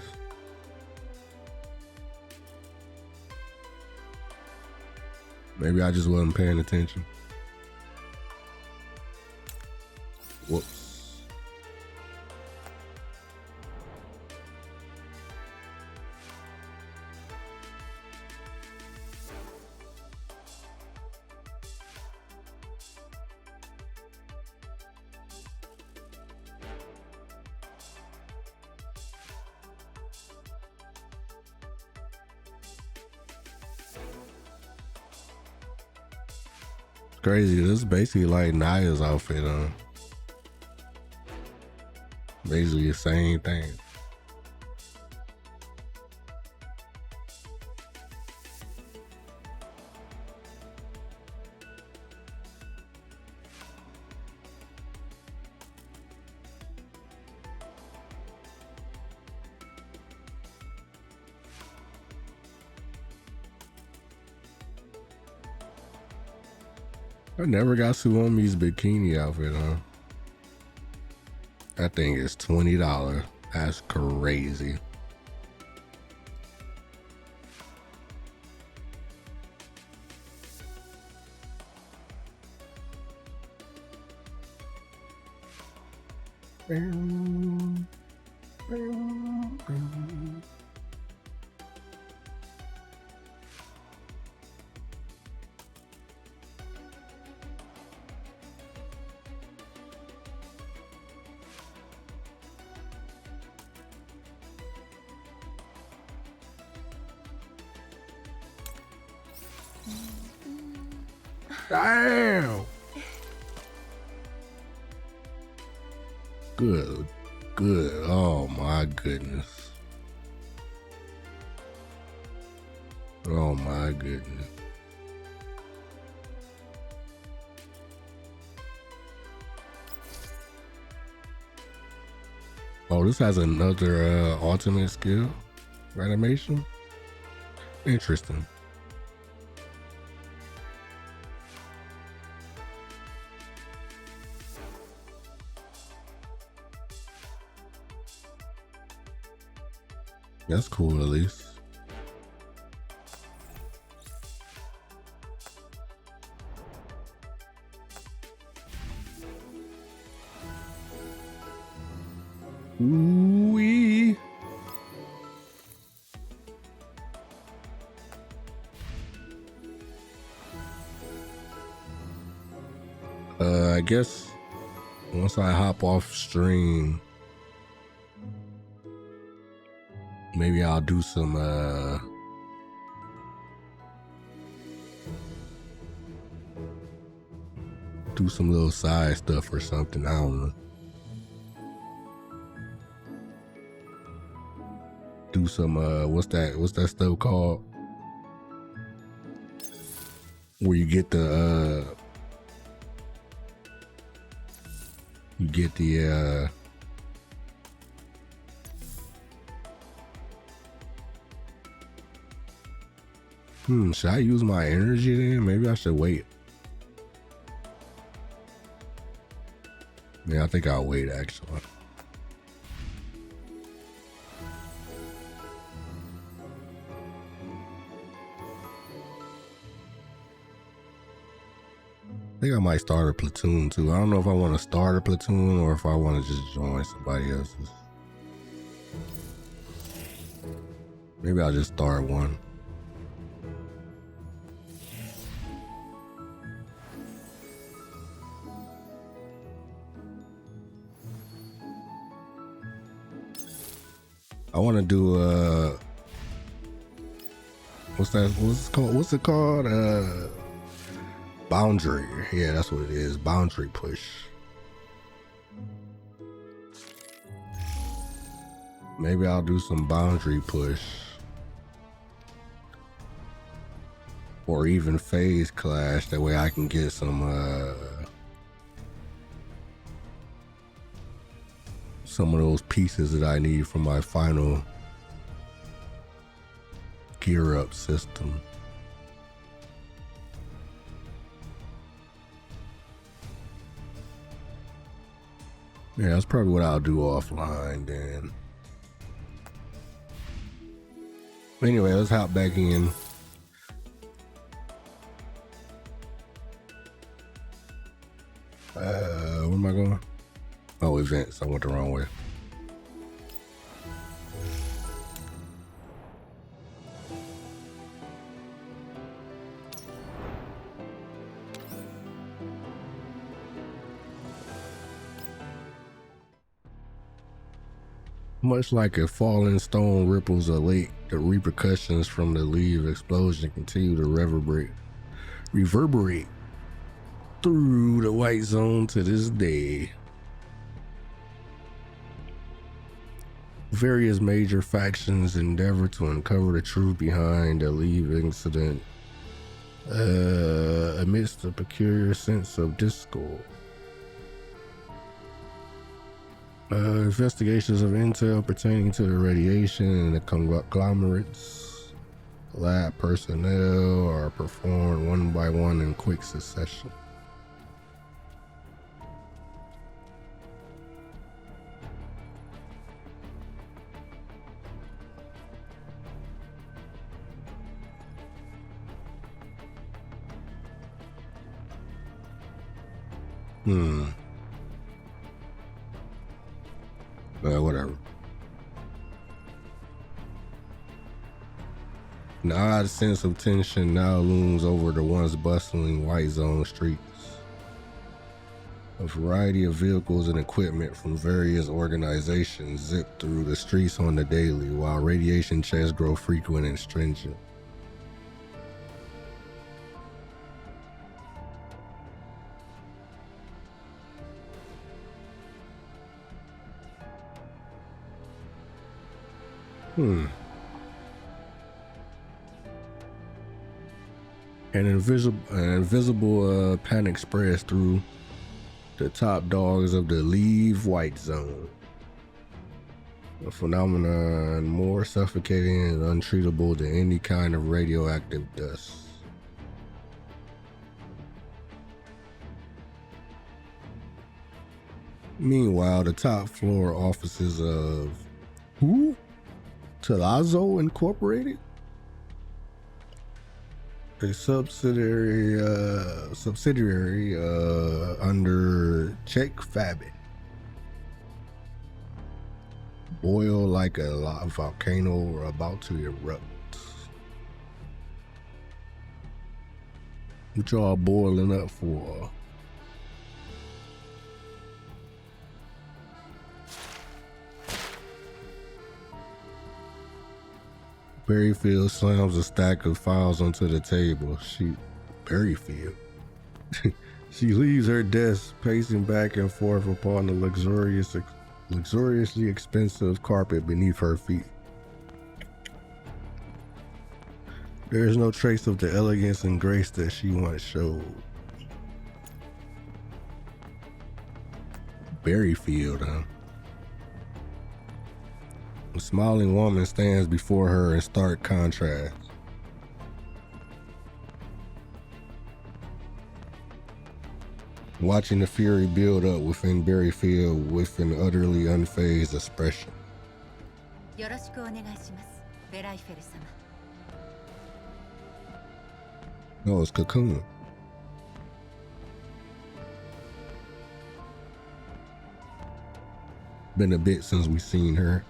Maybe I just wasn't paying attention. Whoops. Crazy. This is basically like Naya's outfit on. Basically the same thing. I never got Suomi's bikini outfit, huh? That thing is $20. That's crazy. Damn. Good. Oh my goodness. Oh my goodness. Oh, this has another ultimate skill animation. Interesting. That's cool, at least. Ooh-wee. I guess once I hop off stream, maybe I'll do some little side stuff or something. I don't know. Do some what's that stuff called? Where you get the should I use my energy then? Maybe I should wait. Yeah, I think I'll wait actually. I think I might start a platoon too. I don't know if I want to start a platoon or if I want to just join somebody else's. Maybe I'll just start one. I want to do what's it called? Boundary. Yeah, that's what it is. Boundary push. Maybe I'll do some boundary push. Or even phase clash. That way I can get some of those pieces that I need for my final gear up system. Yeah, that's probably what I'll do offline then. Anyway, let's hop back in. Where am I going? Oh, events. I went the wrong way. Much like a falling stone ripples a lake, the repercussions from the leave explosion continue to reverberate through the white zone to this day. Various major factions endeavor to uncover the truth behind the leave incident amidst a peculiar sense of discord. Investigations of intel pertaining to the radiation and the conglomerates, lab personnel are performed one by one in quick succession. Whatever. An odd sense of tension now looms over the once bustling white zone streets. A variety of vehicles and equipment from various organizations zip through the streets on the daily, while radiation checks grow frequent and stringent. An invisible panic spreads through the top dogs of the leave white zone. A phenomenon more suffocating and untreatable than any kind of radioactive dust. Meanwhile, the top floor offices of Terrazzo Incorporated, a subsidiary under Czech Fabit, boil like a volcano about to erupt. What y'all boiling up for? Berryfield slams a stack of files onto the table. Berryfield. She leaves her desk, pacing back and forth upon the luxuriously expensive carpet beneath her feet. There is no trace of the elegance and grace that she once showed. Berryfield, huh? A smiling woman stands before her in stark contrast. Watching the fury build up within Berryfield with an utterly unfazed expression. よろしくお願いします、ベライフェル様。No, it's Cocoon. Been a bit since we've seen her.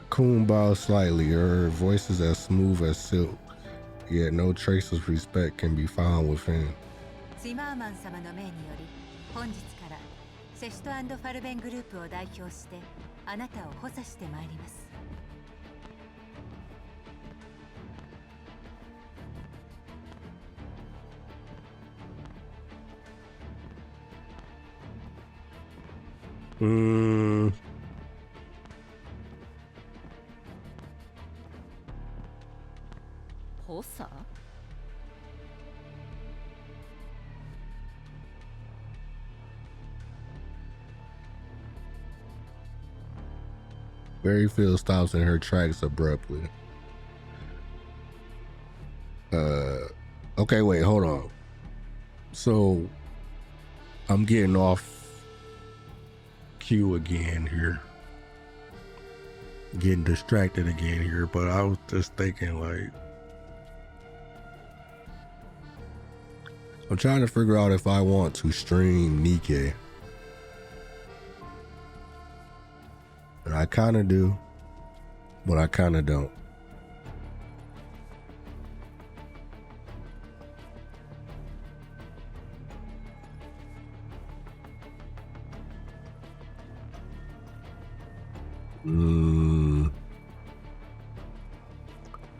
Cocoon bows slightly, her voice is as smooth as silk, yet no trace of respect can be found within. ツィマーマン様の命により、本日からセシト&ファルベングループを代表してあなたを補佐してまいります。補佐？ Berryfield stops in her tracks abruptly. Okay, wait, hold on. So, I'm getting off cue again here. Getting distracted again here, but I was just thinking, like, I'm trying to figure out if I want to stream Nikkei. And I kind of do, but I kind of don't.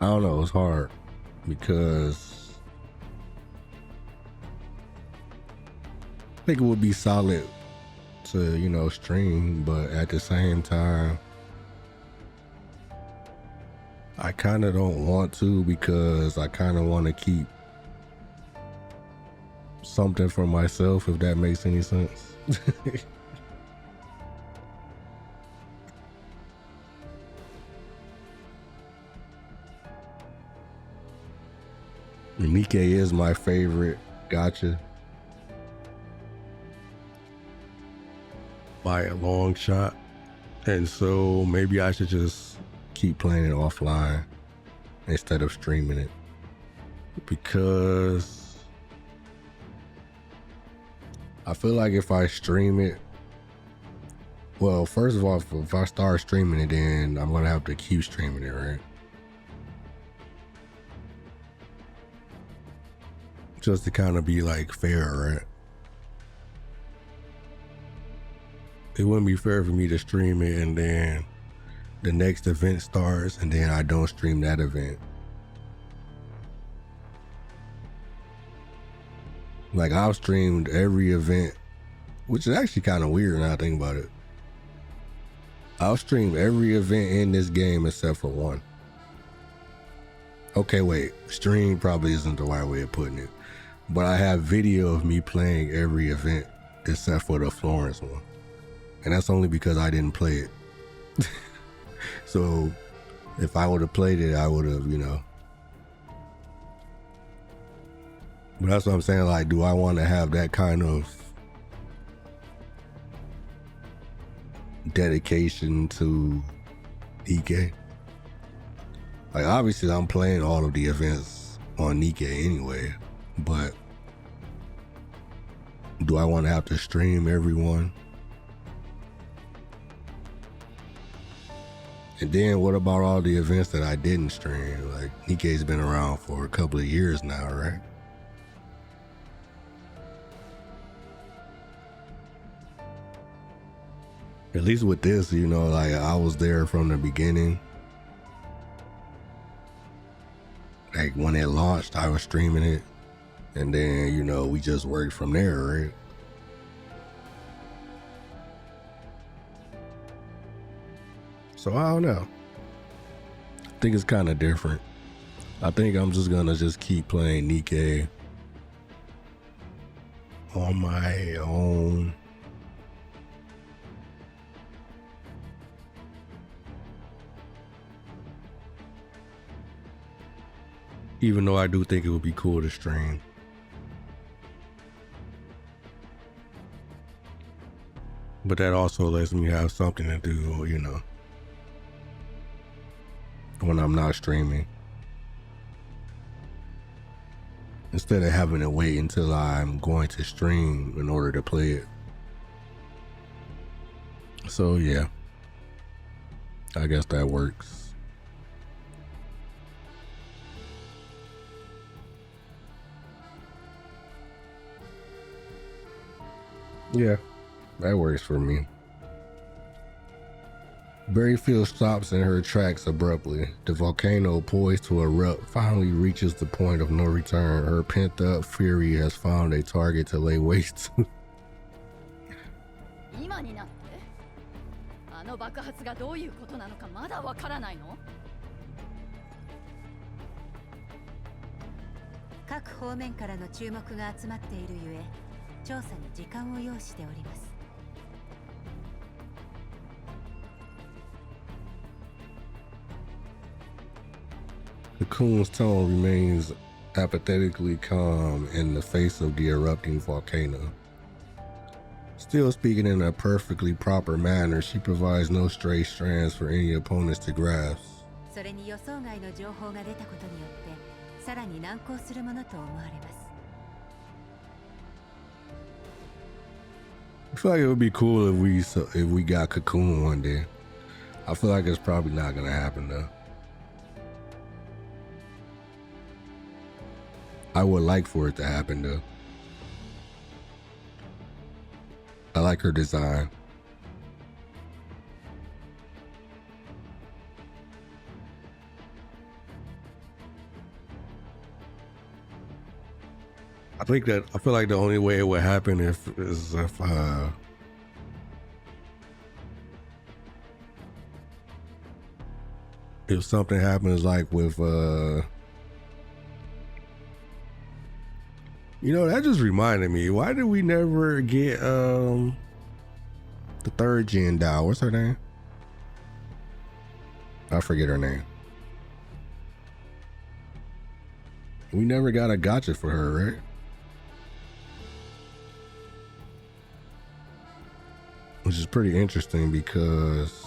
I don't know, it's hard because I think it would be solid to, you know, stream, but at the same time, I kind of don't want to because I kind of want to keep something for myself, if that makes any sense. Nikkei is my favorite gacha by a long shot, and so maybe I should just keep playing it offline instead of streaming it, because I feel like if I stream it, well, first of all, if I start streaming it, then I'm gonna have to keep streaming it, right? Just to kind of be like fair, right? It wouldn't be fair for me to stream it and then the next event starts and then I don't stream that event. Like, I've streamed every event, which is actually kind of weird now I think about it. I've streamed every event in this game except for one. Okay, wait, stream probably isn't the right way of putting it, but I have video of me playing every event except for the Florence one. And that's only because I didn't play it. So if I would have played it, I would have, you know. But that's what I'm saying, like, do I want to have that kind of dedication to Nikkei? Like, obviously I'm playing all of the events on Nikkei anyway, but do I want to have to stream every one? And then what about all the events that I didn't stream? Like, Nikkei's been around for a couple of years now, right? At least with this, you know, like I was there from the beginning. Like when it launched, I was streaming it, and then, you know, we just worked from there, right? So I don't know. I think it's kind of different. I think I'm just gonna keep playing Nikkei on my own. Even though I do think it would be cool to stream. But that also lets me have something to do, you know, when I'm not streaming. Instead of having to wait until I'm going to stream in order to play it. So yeah, I guess that works. Yeah, that works for me. Berryfield stops in her tracks abruptly. The volcano, poised to erupt, finally reaches the point of no return. Her pent-up fury has found a target to lay waste to. 今になってあの爆発がどういうことなのかまだわからないの？各方面からの注目が集まっているゆえ、調査に時間を要しております。The coon's tone remains apathetically calm in the face of the erupting volcano. Still speaking in a perfectly proper manner, she provides no stray strands for any opponents to grasp. それに予想外の情報が出たことによって、さらに難航するものと思われます。I feel like it would be cool if we got Cocoon one day. I feel like it's probably not gonna happen though. I would like for it to happen though. I like her design. I feel like the only way it would happen is if something happens like with you know, that just reminded me, why did we never get the 3rd gen doll? What's her name? I forget her name. We never got a gotcha for her, right? Which is pretty interesting because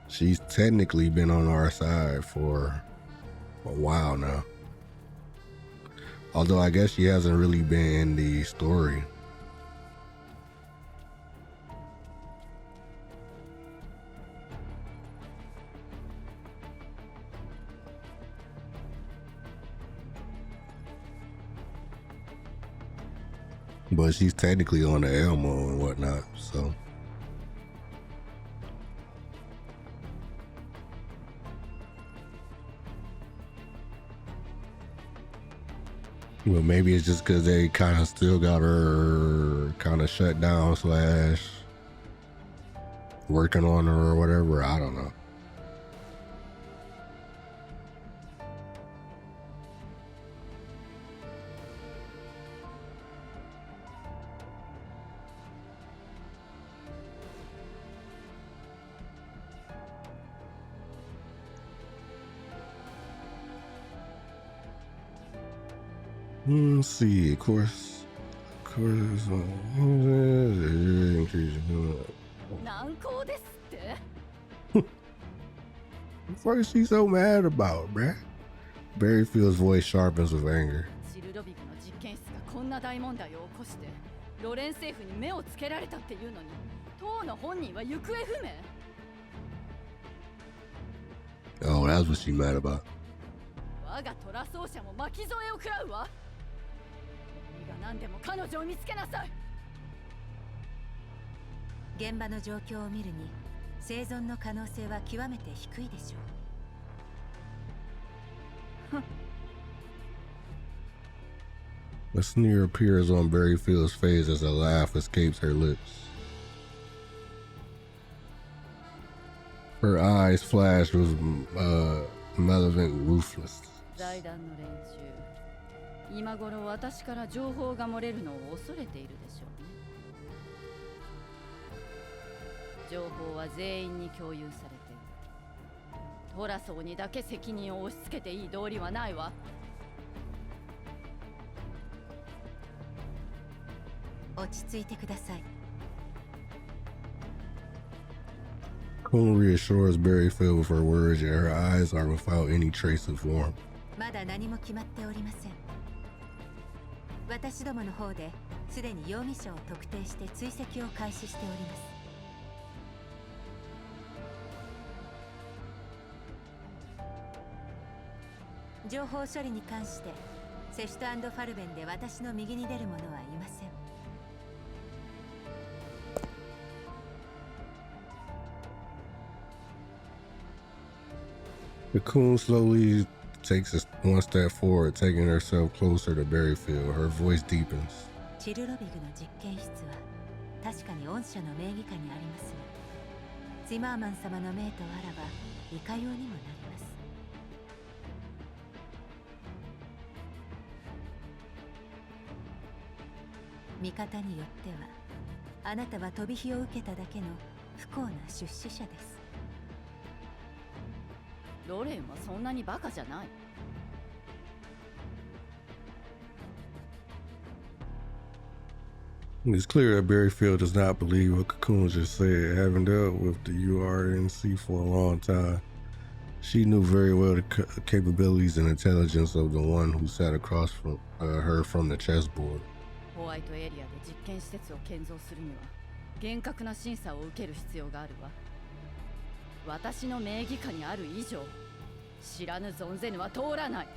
she's technically been on our side for a while now. Although I guess she hasn't really been in the story. But she's technically on the Elmo and whatnot, so. Well, maybe it's just because they kind of still got her kind of shut down / working on her or whatever. I don't know. Let's see, of course. 難航ですって What the fuck is she so mad about, bruh? Berryfield's voice sharpens with anger. チルドビグの実験室がこんな大問題を起こしてロレン政府に目をつけられたっていうのに当の本人は行方不明 Oh, that's what she mad about. 我がトラ奏者も巻き添えを食らうわ何が何でも彼女を見つけなさい現場の状況を見るに生存の可能性は極めて低いでしょう。 A sneer appears on Berryfield's face as a laugh escapes her lips. Her eyes flash with malevolent ruthlessness. 財団の連中、今頃私から情報が漏れるのを恐れているでしょうね。情報は全員に共有されている。トラソーにだけ責任を押し付けていい道理はないわ。落ち着いてください。 Coon reassures Berryfield with her words, yet her eyes are without any trace of warmth. まだ何も決まっておりません。私どもの方ですでに容疑者を特定して追跡を開始しております。情報処理に関してセシュト&ファルベンで私の右に出る者はいません。 The Coon slowly takes one step forward, taking herself closer to Berryfield. Her voice deepens. チルロビグの実験室は確かに御社の名義下にありますが、ツィマーマン様の命とあらばいかようにもなります。見方によってはあなたは飛び火を受けただけの不幸な出資者です。 ロレンはそんなにバカじゃない。 It's clear that Berryfield does not believe what Cocoon just said. Having dealt with the URNC for a long time, she knew very well the capabilities and intelligence of the one who sat across from her from the chessboard. ホワイトエリアで実験施設を建造するには厳格な審査を受ける必要があるわ。私の名義下にある以上、知らぬ存ぜぬは通らない。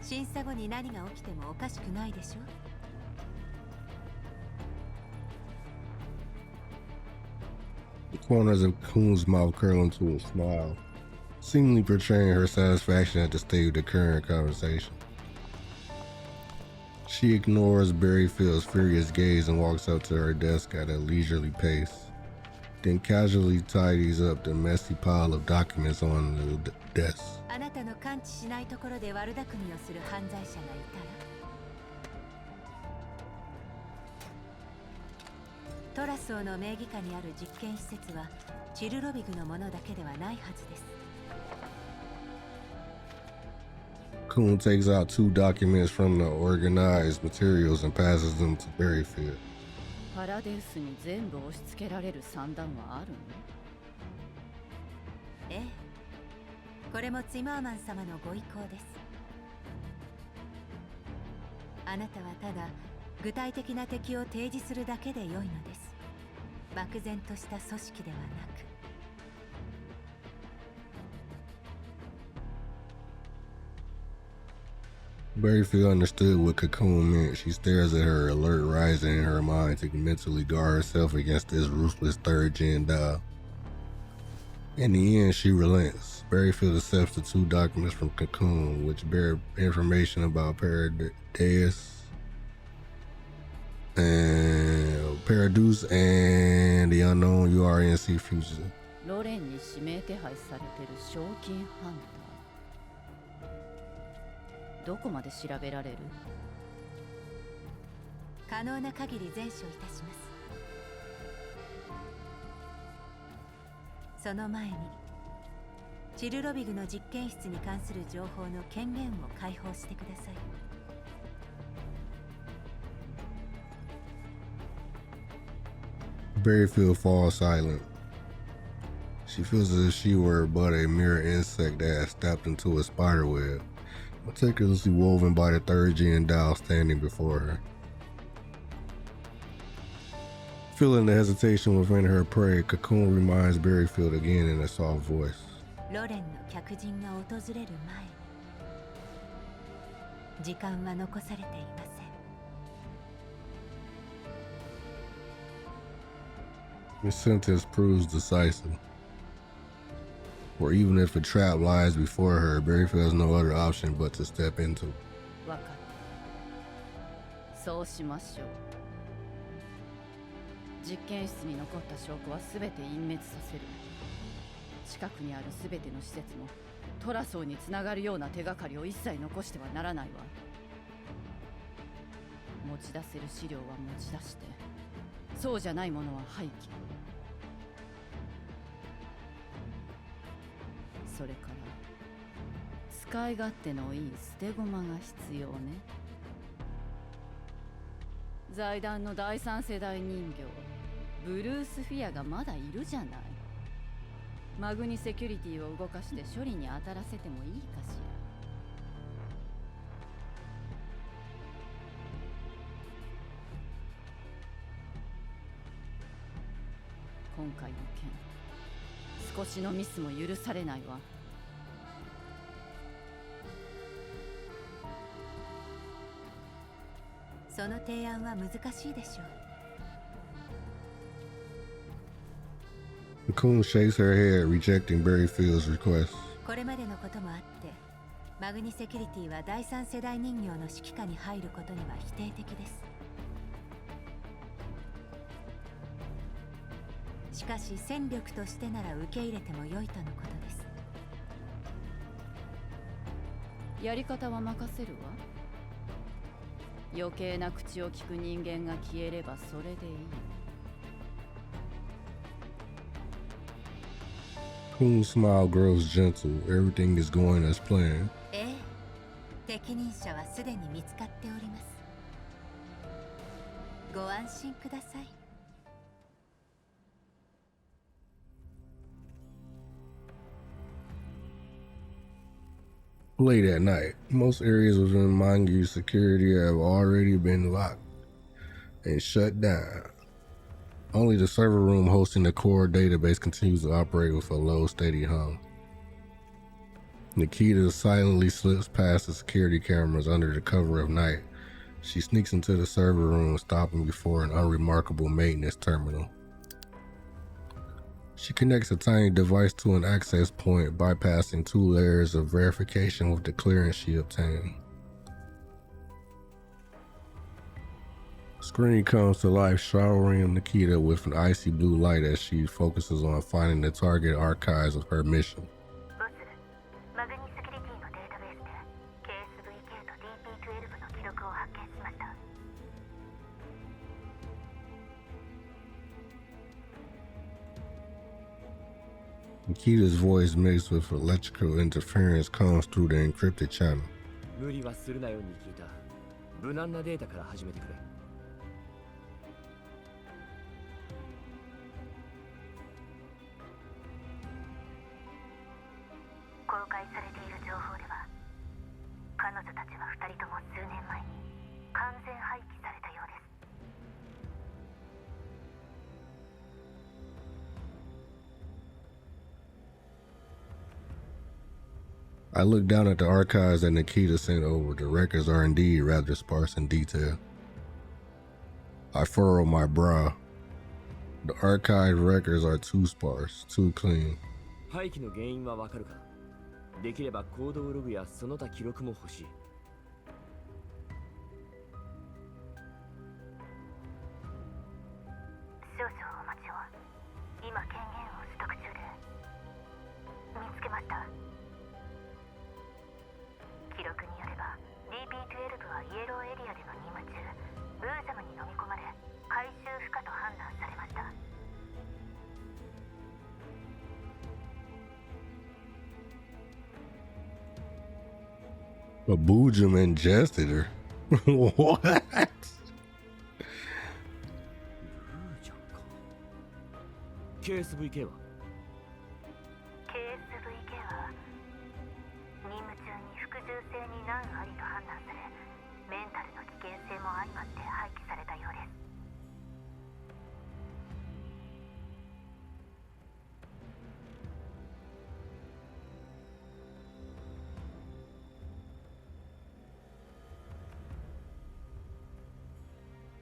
審査後に何が起きてもおかしくないでしょ。 The corners of Coon's mouth curl into a smile, seemingly portraying her satisfaction at the state of the current conversation. She ignores Berryfield's furious gaze and walks up to her desk at a leisurely pace, then casually tidies up the messy pile of documents on the desk. あなたの感知しないところで悪巧みをする犯罪者がいたら、トラソーの名義下にある実験施設はチルロビグのものだけではないはずです。 Coon takes out 2 documents from the organized materials and passes them to Berryfield. パラデウスに全部押し付けられる算段はあるの？ええ、これもツィマーマン様のご意向です。あなたはただ具体的な敵を提示するだけで良いのです。漠然とした組織ではなく。 Berryfield understood what Cocoon meant. She stares at her, alert rising in her mind to mentally guard herself against this ruthless third-gen dial. In the end, she relents. Berryfield accepts the 2 documents from Cocoon, which bear information about Paradeus and the unknown URNC fugitive. ロレンに指名手配されてる賞金ハンター。どこまで調べられる？可能な限り全処いたします。その前にチルロビグの実験室に関する情報の権限を解放してください。 Berryfield falls silent. She feels as if she were but a mere insect that had stepped into a spider web, meticulously woven by the third gen doll standing before her. Feeling the hesitation within her prey, Cocoon reminds Berryfield again in a soft voice. ロレンの客人が訪れる前に時間は残されていません。 This sentence proves decisive. For even if a trap lies before her, Berryfield has no other option but to step into. わかった。そうしましょう。実験室に残った証拠は全て隠滅させる。近くにある全ての施設もトラソーにつながるような手がかりを一切残してはならないわ。持ち出せる資料は持ち出して、そうじゃないものは廃棄。それから使い勝手のいい捨て駒が必要ね。財団の第三世代人形ブルースフィアがまだいるじゃない。マグニセキュリティを動かして処理に当たらせてもいいかしら。今回の件、少しのミスも許されないわ。その提案は難しいでしょう。 Cocoon shakes her head, rejecting Berryfield's request. これまでのこともあって、マグニセキュリティは第三世代人形の指揮下に入ることには否定的です。しかし戦力としてなら受け入れても良いとのことです。やり方は任せるわ。余計な口を聞く人間が消えればそれでいい。Cocoon's smile grows gentle. Everything is going as planned. ええ、適任者はすでに見つかっております。ご安心ください。 Late at night, most areas within Mongoose security have already been locked and shut down. Only the server room hosting the core database continues to operate with a low, steady hum. Nikita silently slips past the security cameras under the cover of night. She sneaks into the server room, stopping before an unremarkable maintenance terminal. She connects a tiny device to an access point, bypassing 2 layers of verification with the clearance she obtained. Screen comes to life, showering Nikita with an icy blue light as she focuses on finding the target archives of her mission. ボス、マグニセキュリティのデータベースで KSVK と DP12 の記録を発見しました。 Nikita's voice mixed with electrical interference comes through the encrypted channel. 無理はするなよニキータ。無難なデータから始めてくれ。公開されている情報では、彼女たちは2人とも数年前に完全廃棄されたようです。 I look down at the archives that Nikita sent over. The records are indeed rather sparse in detail. I furrow my brow. The archive records are too sparse, too clean. 廃棄の原因はわかるか。できれば行動ログやその他記録も欲しい。少々お待ちを。今権限を取得中で。見つけました。記録によれば DP12 はイエローエリアでの任務中、ブージャムに飲み込まれ回収不可と判断されました。 A Boojum ingested her. What? ブージャンか。KSVK は性に難ありと判断され、メンタルの危険性も相まって廃棄されたようです。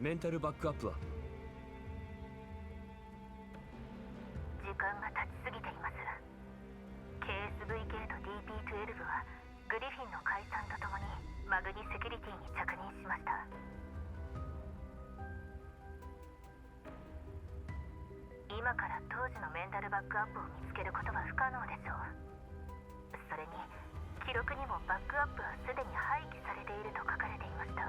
メンタルバックアップは？時間が経ちすぎています。 KSVK と DP12 はグリフィンの解散とともにマグニセキュリティに着任しました。今から当時のメンタルバックアップを見つけることは不可能でしょう。それに記録にもバックアップはすでに廃棄されていると書かれていました。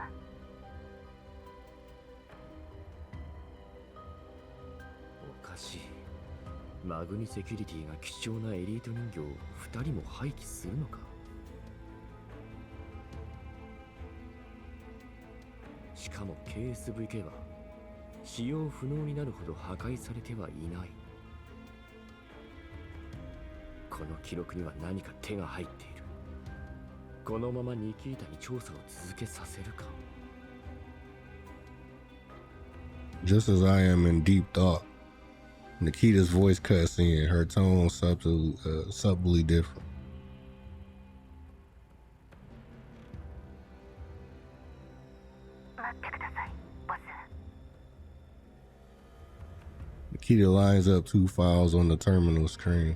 おかしい。マグニセキュリティが貴重なエリート人形を2人も廃棄するのか。しかも KSVK は使用不能になるほど破壊されてはいない。この記録には何か手が入っている。このままニキータに調査を続けさせるか。 Just as I am in deep thought, Nikita's voice cuts in, her tone subtly different. 待ってください、ボス。 Nikita lines up 2 files on the terminal screen.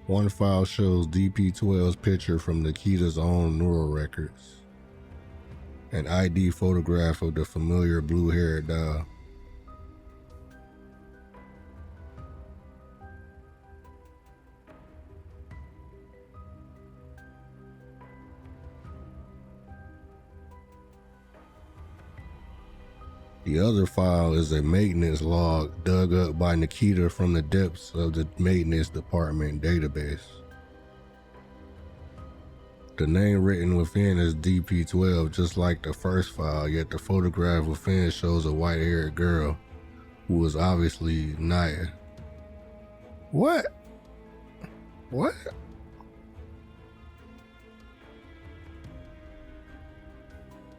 One file shows DP12's picture from Nikita's own neural records. An ID photograph of the familiar blue-haired doll. The other file is a maintenance log dug up by Nikita from the depths of the maintenance department database. The name written within is DP12, just like the first file, yet the photograph within shows a white-haired girl who was obviously Naya. What? What?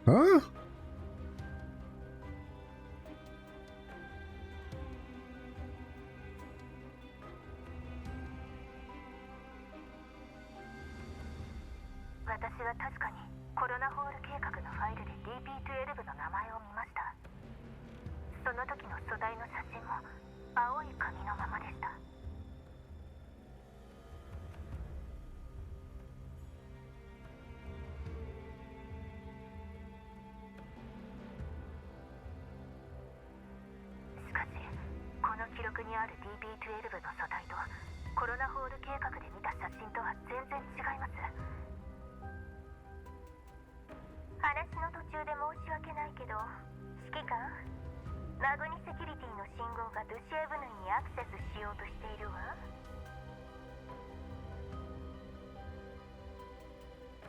Huh?私は確かにコロナホール計画のファイルで DP12 の名前を見ました。その時の素材の写真も青い紙のままでした。しかしこの記録にある DP12 の素体とコロナホール計画で見た写真とは全然違います。話の途中で申し訳ないけど、指揮官、マグニセキュリティの信号がドゥシエブヌイにアクセスしようとしているわ。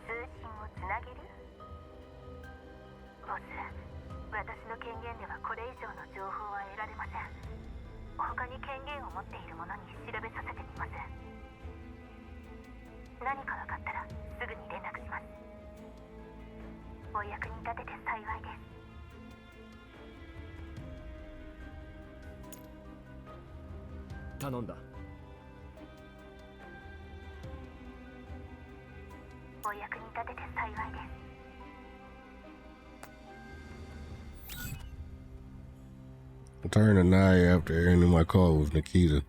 通信をつなげる？ボス、私の権限ではこれ以上の情報は得られません。他に権限を持っている者に調べさせてみます。何か分かったらすぐに連絡します。お役に立てて幸いです。頼んだ。お役に立てて幸いです。I turned to Naya after ending my call with Nikita.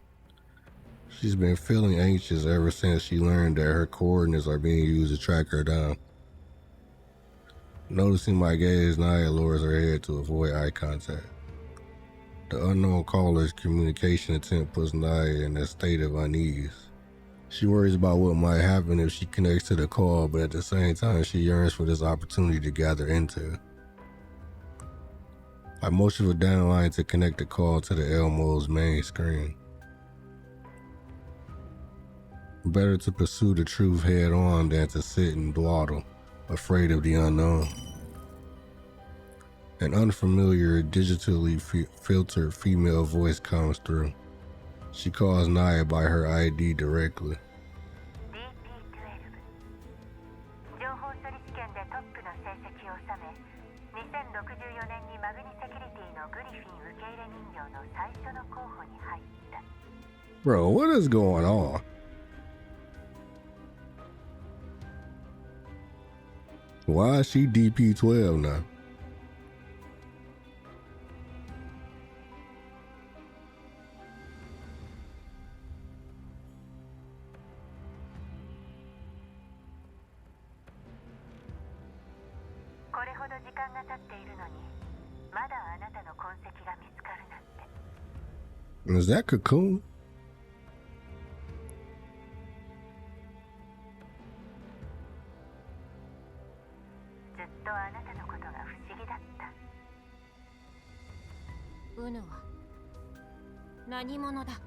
She's been feeling anxious ever since she learned that her coordinates are being used to track her down. Noticing my gaze, Naya lowers her head to avoid eye contact. The unknown caller's communication attempt puts Naya in a state of unease. She worries about what might happen if she connects to the call, but at the same time, she yearns for this opportunity to gather intel. I motion for Dandelion to connect the call to the Elmo's main screen. Better to pursue the truth head on than to sit and dawdle, afraid of the unknown. An unfamiliar, digitally filtered female voice comes through. She calls Naya by her ID directly. DP12 状 Bro, what is going on? Why is she DP12 now? Is that Cocoon? Uno は何者だ。焦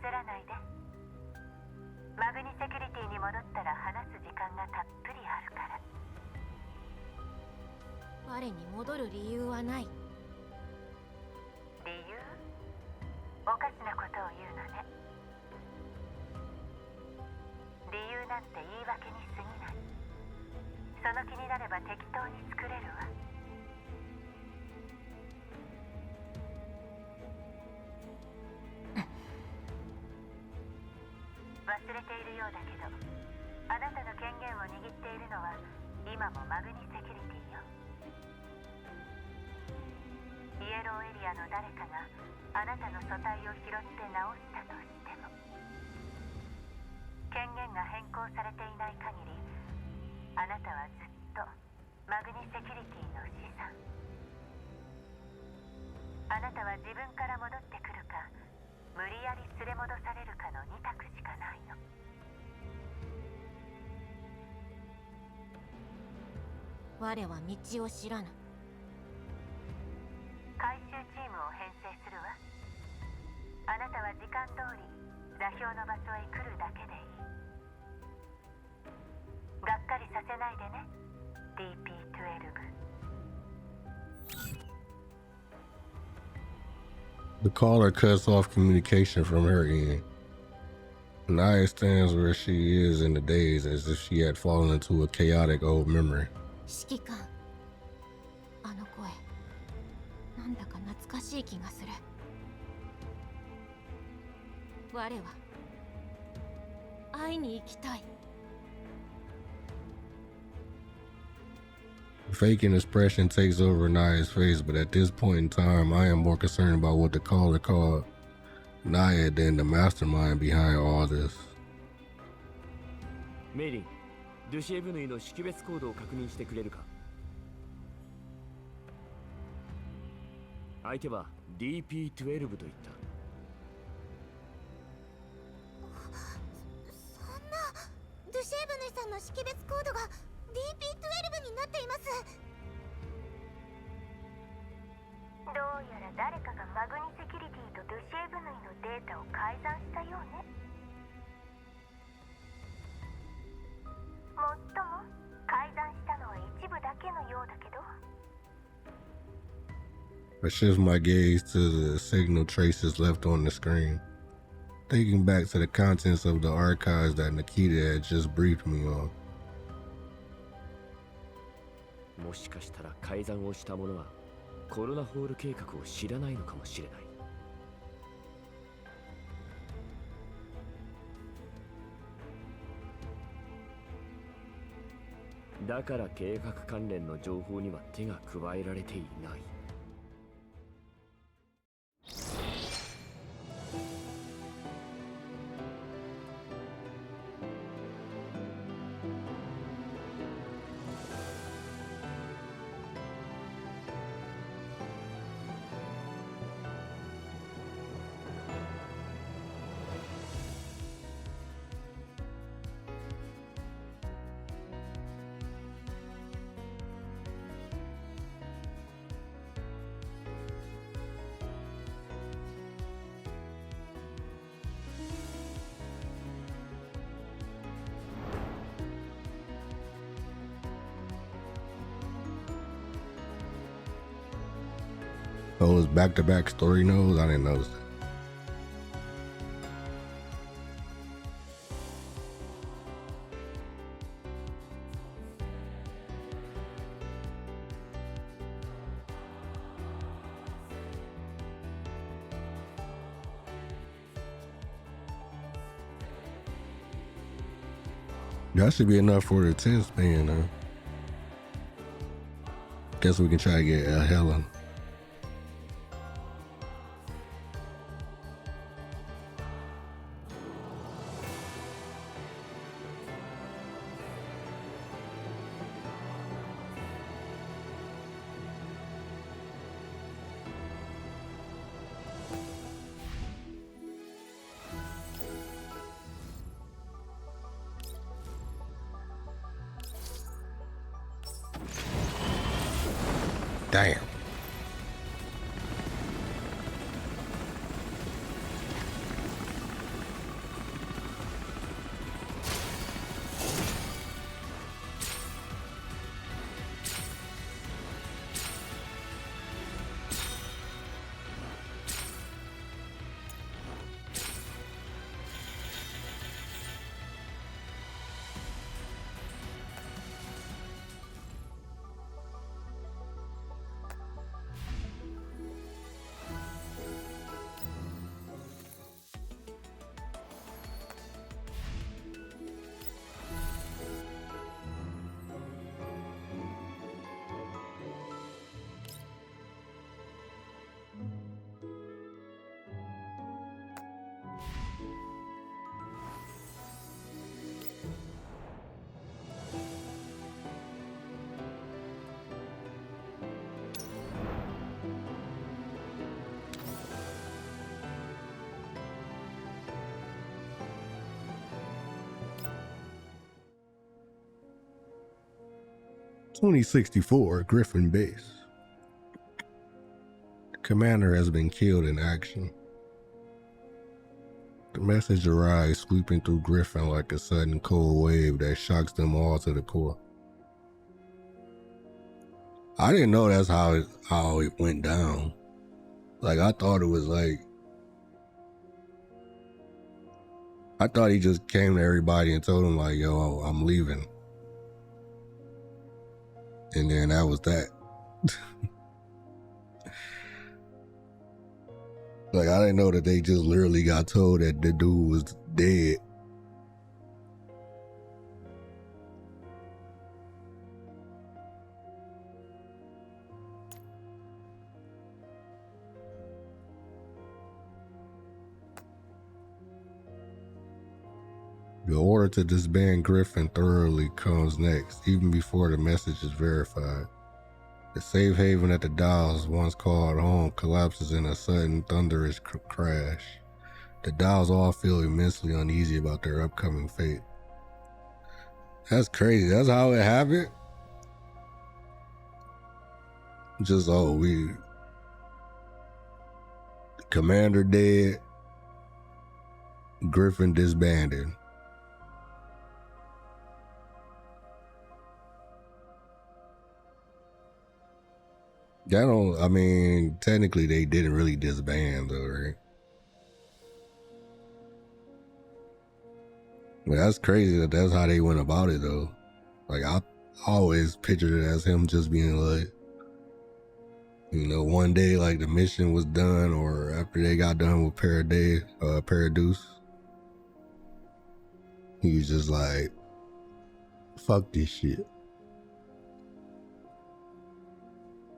らないで。マグニセキュリティに戻ったら話す時間がたっぷりあるから。我に戻る理由はない。理由？おかしなことを言うのね。理由なんて言い訳に過ぎない。その気になれば適当に作れるわ。忘れているようだけど、あなたの権限を握っているのは今もマグニセキュリティよ。イエローエリアの誰かがあなたの素体を拾って直したとしても、権限が変更されていない限り、あなたはずっとマグニセキュリティの資産。あなたは自分から戻ってくるか、無理やり連れ戻されるかの2択しかないの。我は道を知らぬ。回収チームを編成するわ。あなたは時間通り座標の場所へ来るだけでいい。がっかりさせないでね、DP12。The caller cuts off communication from her end. Naya stands where she is in the daze as if she had fallen into a chaotic old memory. 指揮官、あの声、なんだか懐かしい気がする。我は会いに行きたい。Faking expression takes over Naya's face, but at this point in time, I am more concerned about what the caller called Naya than the mastermind behind all this. メイリン、ドゥシェブヌイの識別コードを確認してくれるか。相手は DP12 と言った。そんな、ドゥシェーブヌイさんの識別コードが DP12 になっています。どうやら誰かがマグニセキュリティとドゥシェーブヌイのデータを改ざんしたようね。もっとも改ざんしたのは一部だけのようだけど。I shift my gaze to the signal traces left on the screen, thinking back to the contents of the archives that Nikita had just briefed me on. もしかしたら改ざんをした者はコロナホール計画を知らないのかもしれない。だから計画関連の情報には手が加えられていない。Oh, it's back-to-back story nodes? I didn't notice that. That should be enough for the 10th span, though. Guess we can try to get Helen. Damn. "2064 Griffin Base. The commander has been killed in action." The message arrives sweeping through Griffin like a sudden cold wave that shocks them all to the core. I didn't know that's how it went down. Like, I thought it was like, I thought he just came to everybody and told them like, yo, I'm leaving. And then that was that. Like, I didn't know that they just literally got told that the dude was dead. The order to disband Griffin thoroughly comes next, even before the message is verified. The safe haven at the Dials, once called home, collapses in a sudden thunderous crash. The Dials all feel immensely uneasy about their upcoming fate. That's crazy. That's how it happened? Just, Commander dead, Griffin disbanded. Technically they didn't really disband though, right? But that's crazy that that's how they went about it though. Like, I always pictured it as him just being like, one day like the mission was done, or after they got done with Paradise, he was just like, fuck this shit.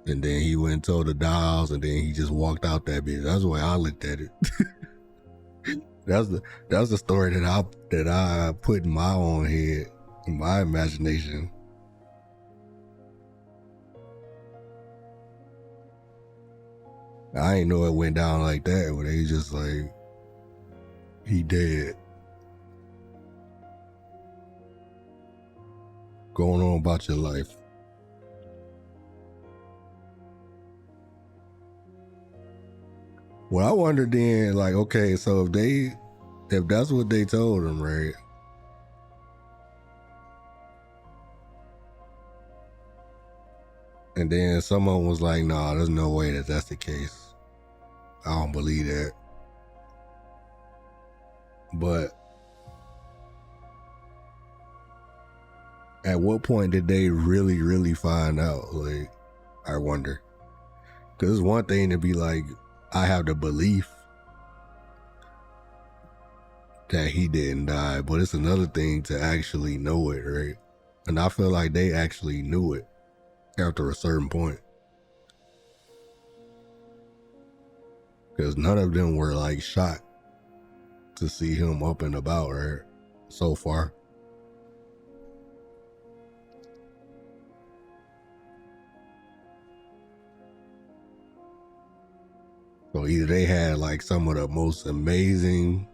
And then he went and told the Dials, and then he just walked out that bitch. That's the way I looked at it. That's the story that I put in my own head, in my imagination. I ain't know it went down like that, but they just like, he dead. Going on about your life. Well, I wonder then, like, okay, so if that's what they told him, right? And then someone was like, nah, there's no way that that's the case. I don't believe that. But at what point did they really, really find out? Like, I wonder. Because it's one thing to be like, I have the belief. that he didn't die, but it's another thing to actually know it, right? And I feel like they actually knew it after a certain point. Because none of them were like shocked to see him up and about, right? So far. So either they had like some of the most amazing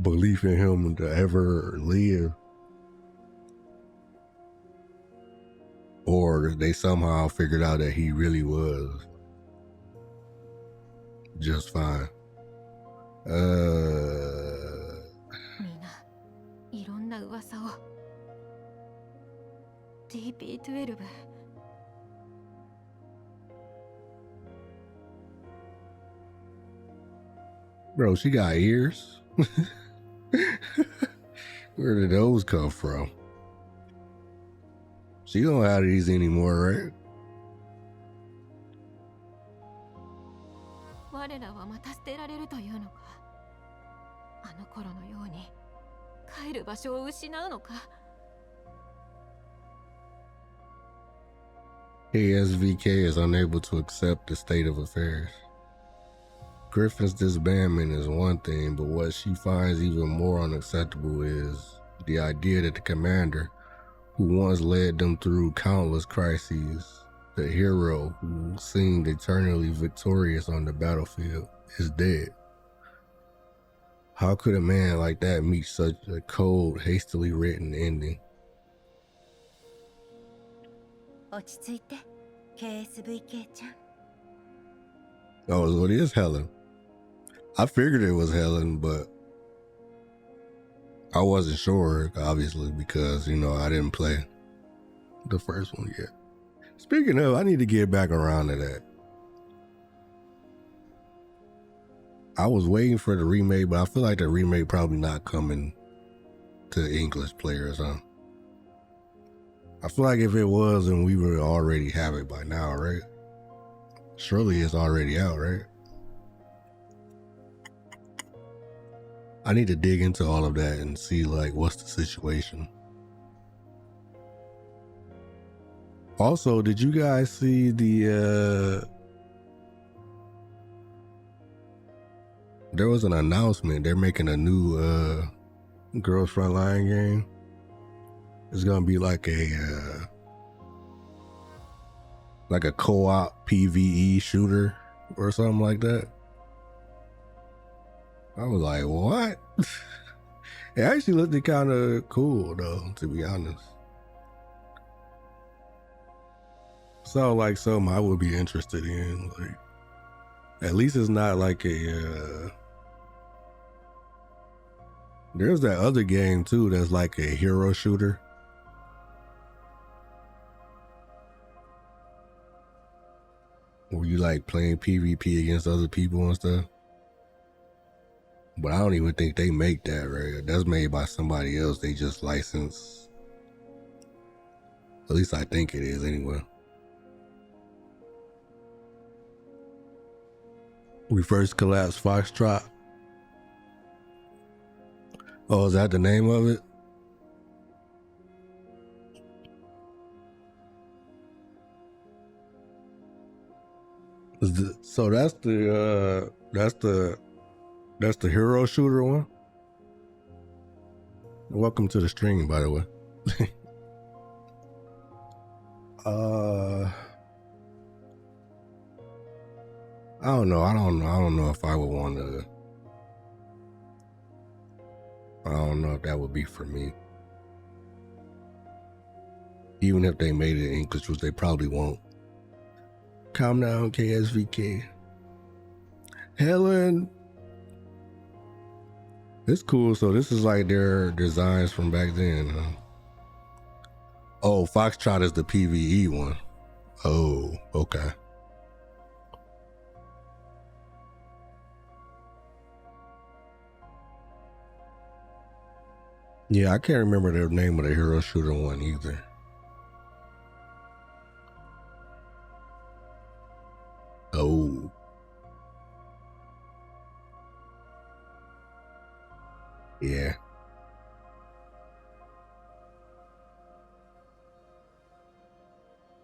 belief in him to ever live, or they somehow figured out that he really was just fine. みんないろんな噂を DP12 Bro, she got ears? Where did those come from? She don't have these anymore, right? 我らはまた捨てられるというのかあの頃のように帰る場所を失うのか KSVK is unable to accept the state of affairs. Griffin's disbandment is one thing, but what she finds even more unacceptable is the idea that the commander, who once led them through countless crises, the hero who seemed eternally victorious on the battlefield, is dead. How could a man like that meet such a cold, hastily written ending? 落ち着いて KSVK ちゃん Oh, so it is Helen. I figured it was Helen, but I wasn't sure, obviously, because, you know, I didn't play the first one yet. Speaking of, I need to get back around to that. I was waiting for the remake, but I feel like the remake probably not coming to English players, huh? I feel like if it was, then we would already have it by now, right? Surely it's already out, right? I need to dig into all of that and see like what's the situation. Also, did you guys see the there was an announcement they're making a new Girls Frontline game. It's gonna be like a co-op PvE shooter or something like that. I was like, what? It actually looked kind of cool though, to be honest. Sound like something I would be interested in. Like, at least it's not like a there's that other game too that's like a hero shooter. Where you like playing PvP against other people and stuff. But I don't even think they make that, right? That's made by somebody else. They just license. At least I think it is anyway. We first collapsed Foxtrot. Oh, is that the name of it? So that's the hero shooter one. Welcome to the stream, by the way. I don't know. I don't know if I would want to. I don't know if that would be for me. Even if they made it in English, which they probably won't. Calm down, KSVK. Helen. It's cool. So this is like their designs from back then, huh? Oh, Foxtrot is the PvE one. Oh, okay. Yeah, I can't remember the name of the hero shooter one either. Oh. Yeah.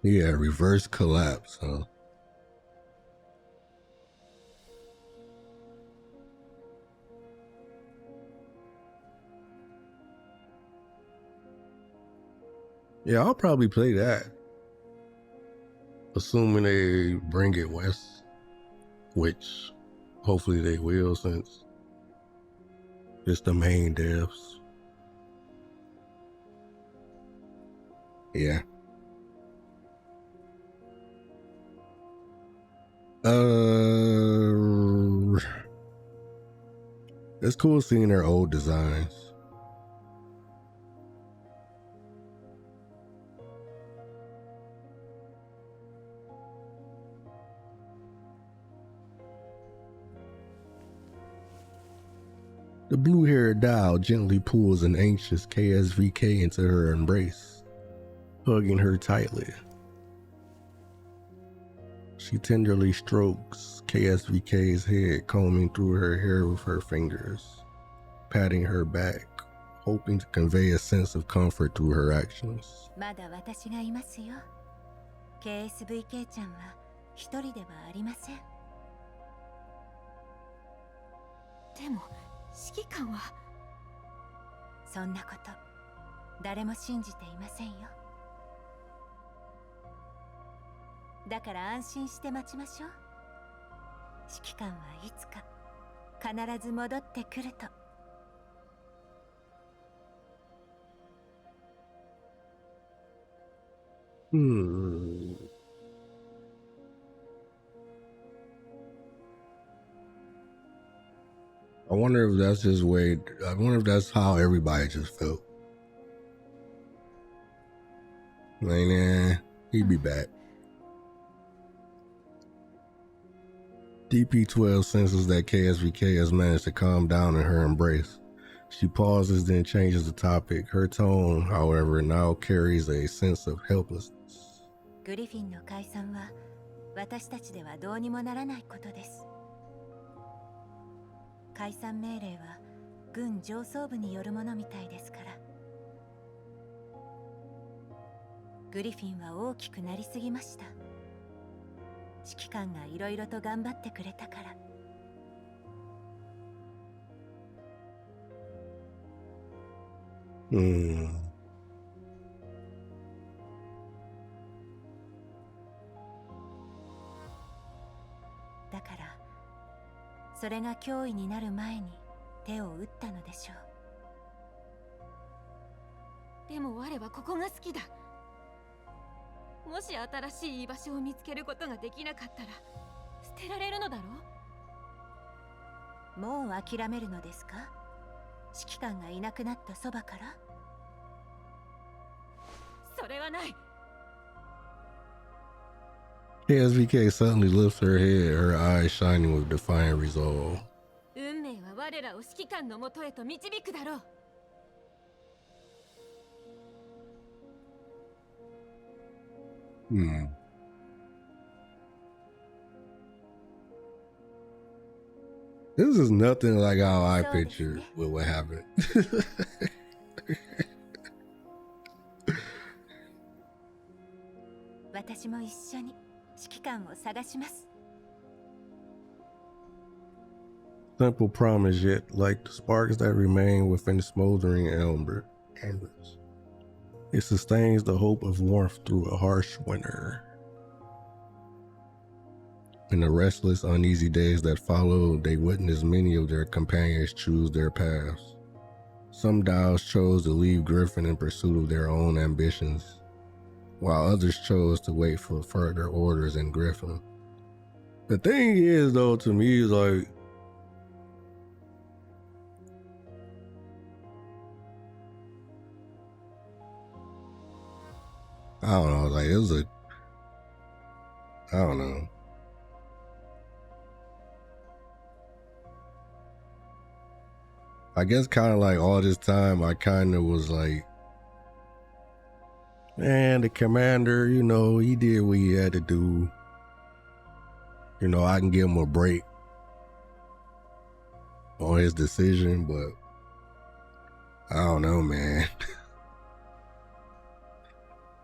Yeah, reverse collapse, huh? Yeah, I'll probably play that. Assuming they bring it west, which hopefully they will, since it's the main devs. Yeah. It's cool seeing their old designs. The blue-haired doll gently pulls an anxious KSVK into her embrace, hugging her tightly. She tenderly strokes KSVK's head, combing through her hair with her fingers, patting her back, hoping to convey a sense of comfort through her actions. まだ私がいますよ。KSVK ちゃんは一人ではありません。でも指揮官は。そんなこと誰も信じていませんよ。だから安心して待ちましょう。指揮官はいつか必ず戻ってくると。I wonder if that's his way. I wonder if that's how everybody just felt. Like, nah, he'd be back. DP12 senses that KSVK has managed to calm down in her embrace. She pauses, then changes the topic. Her tone, however, now carries a sense of helplessness. グリフィンの解散は私たちではどうにもならないことです。解散命令は軍上層部によるものみたいですから。グリフィンは大きくなりすぎました。指揮官がいろいろと頑張ってくれたから。だからそれが脅威になる前に手を打ったのでしょう。でも我はここが好きだ。もし新しい居場所を見つけることができなかったら捨てられるのだろう。もう諦めるのですか？指揮官がいなくなったそばから。それはない。KSVK suddenly lifts her head, her eyes shining with defiant resolve. 運命は我らを指揮官のもとへと導くだろう。This is nothing like how I pictured what would happen. 私も一緒に指揮官を探します。Simple promise, yet like the sparks that remain within smoldering embers. It sustains the hope of warmth through a harsh winter. In the restless, uneasy days that followed, they witnessed many of their companions choose their paths. Some Dials chose to leave Griffin in pursuit of their own ambitions, while others chose to wait for further orders in Griffin. The thing is, though, to me, is like, I don't know, like, it was I don't know. I guess kind of like all this time, I kind of was like, man, the commander, you know, he did what he had to do. You know, I can give him a break on his decision, but I don't know, man.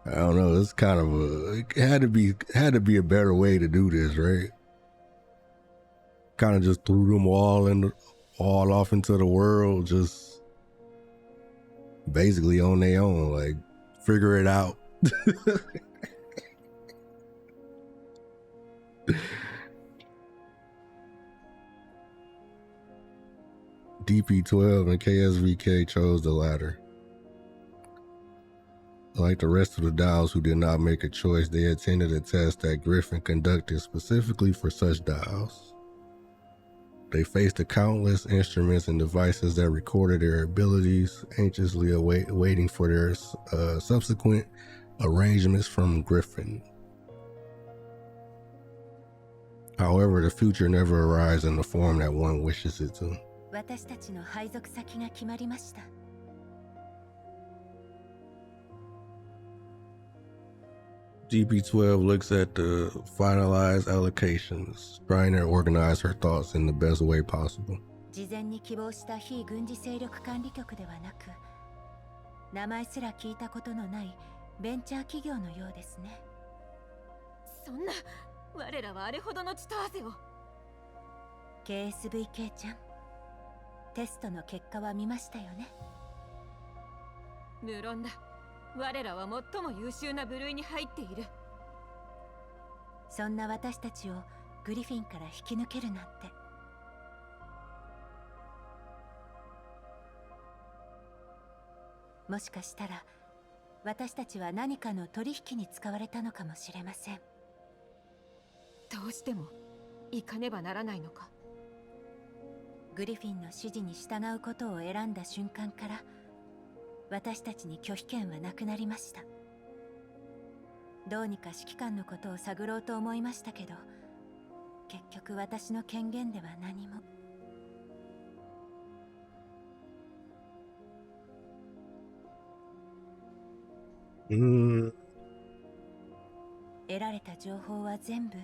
I don't know. It's kind of it had to be a better way to do this, right? Kind of just threw them all off into the world, just basically on their own, like figure it out. DP12 and KSVK chose the latter. Like the rest of the dials who did not make a choice, they attended a test that Griffin conducted specifically for such dials. They faced the countless instruments and devices that recorded their abilities, anxiously waiting for their subsequent arrangements from Griffin. However, the future never arrives in the form that one wishes it to. 私たちの配属先が決まりました。DP12 looks at the finalized allocations, trying to organize her thoughts in the best way possible. 事前に希望した非軍事勢力管理局ではなく、名前すら聞いたことのないベンチャー企業のようですね。そんな、我らはあれほどの血と汗を。KSVK ちゃん、テストの結果は見ましたよね。無論だ。我らは最も優秀な部類に入っている。そんな私たちをグリフィンから引き抜けるなんて。もしかしたら私たちは何かの取引に使われたのかもしれません。どうしても行かねばならないのか。グリフィンの指示に従うことを選んだ瞬間から私たちに拒否権はなくなりました。どうにか指揮官のことを探ろうと思いましたけど、結局私の権限では何も。得られた情報は全部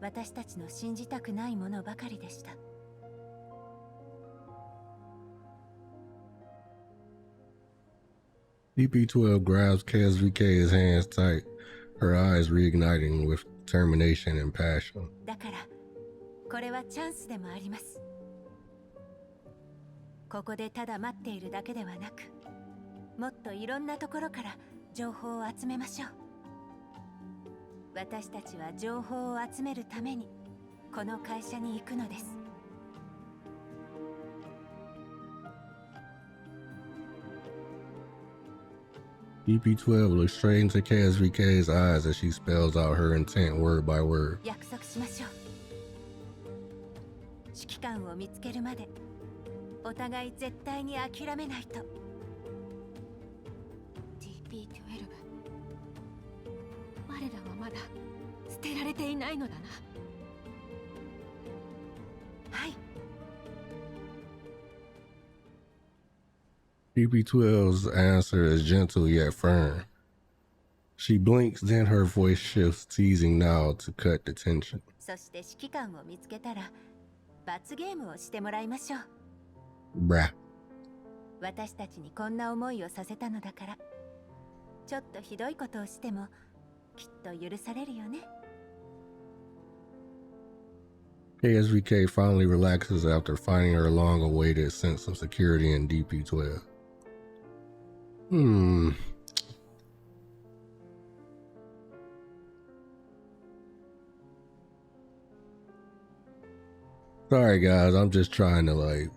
私たちの信じたくないものばかりでした。DP12 grabs KSVK's hands tight, her eyes reigniting with determination and passion. だからこれはチャンスでもあります。ここでただ待っているだけではなく、もっといろんなところから情報を集めましょう。私たちは情報を集めるためにこの会社に行くのです。DP12 looks straight into KSVK's eyes as she spells out her intent word by word. 約束しましょう。指揮官を見つけるまでお互い絶対に諦めないと。DP12、我らはまだ捨てられていないのだな。はい。DP12's answer is gentle yet firm. She blinks, then her voice shifts, teasing now to cut the tension. そして指揮官を見つけたら罰ゲームをしてもらいましょう。Bruh. 私たちにこんな思いをさせたのだから、ちょっとひどいことをしてもきっと許されるよね。KSVK finally relaxes after finding her long-awaited sense of security in DP12. Sorry guys, I'm just trying to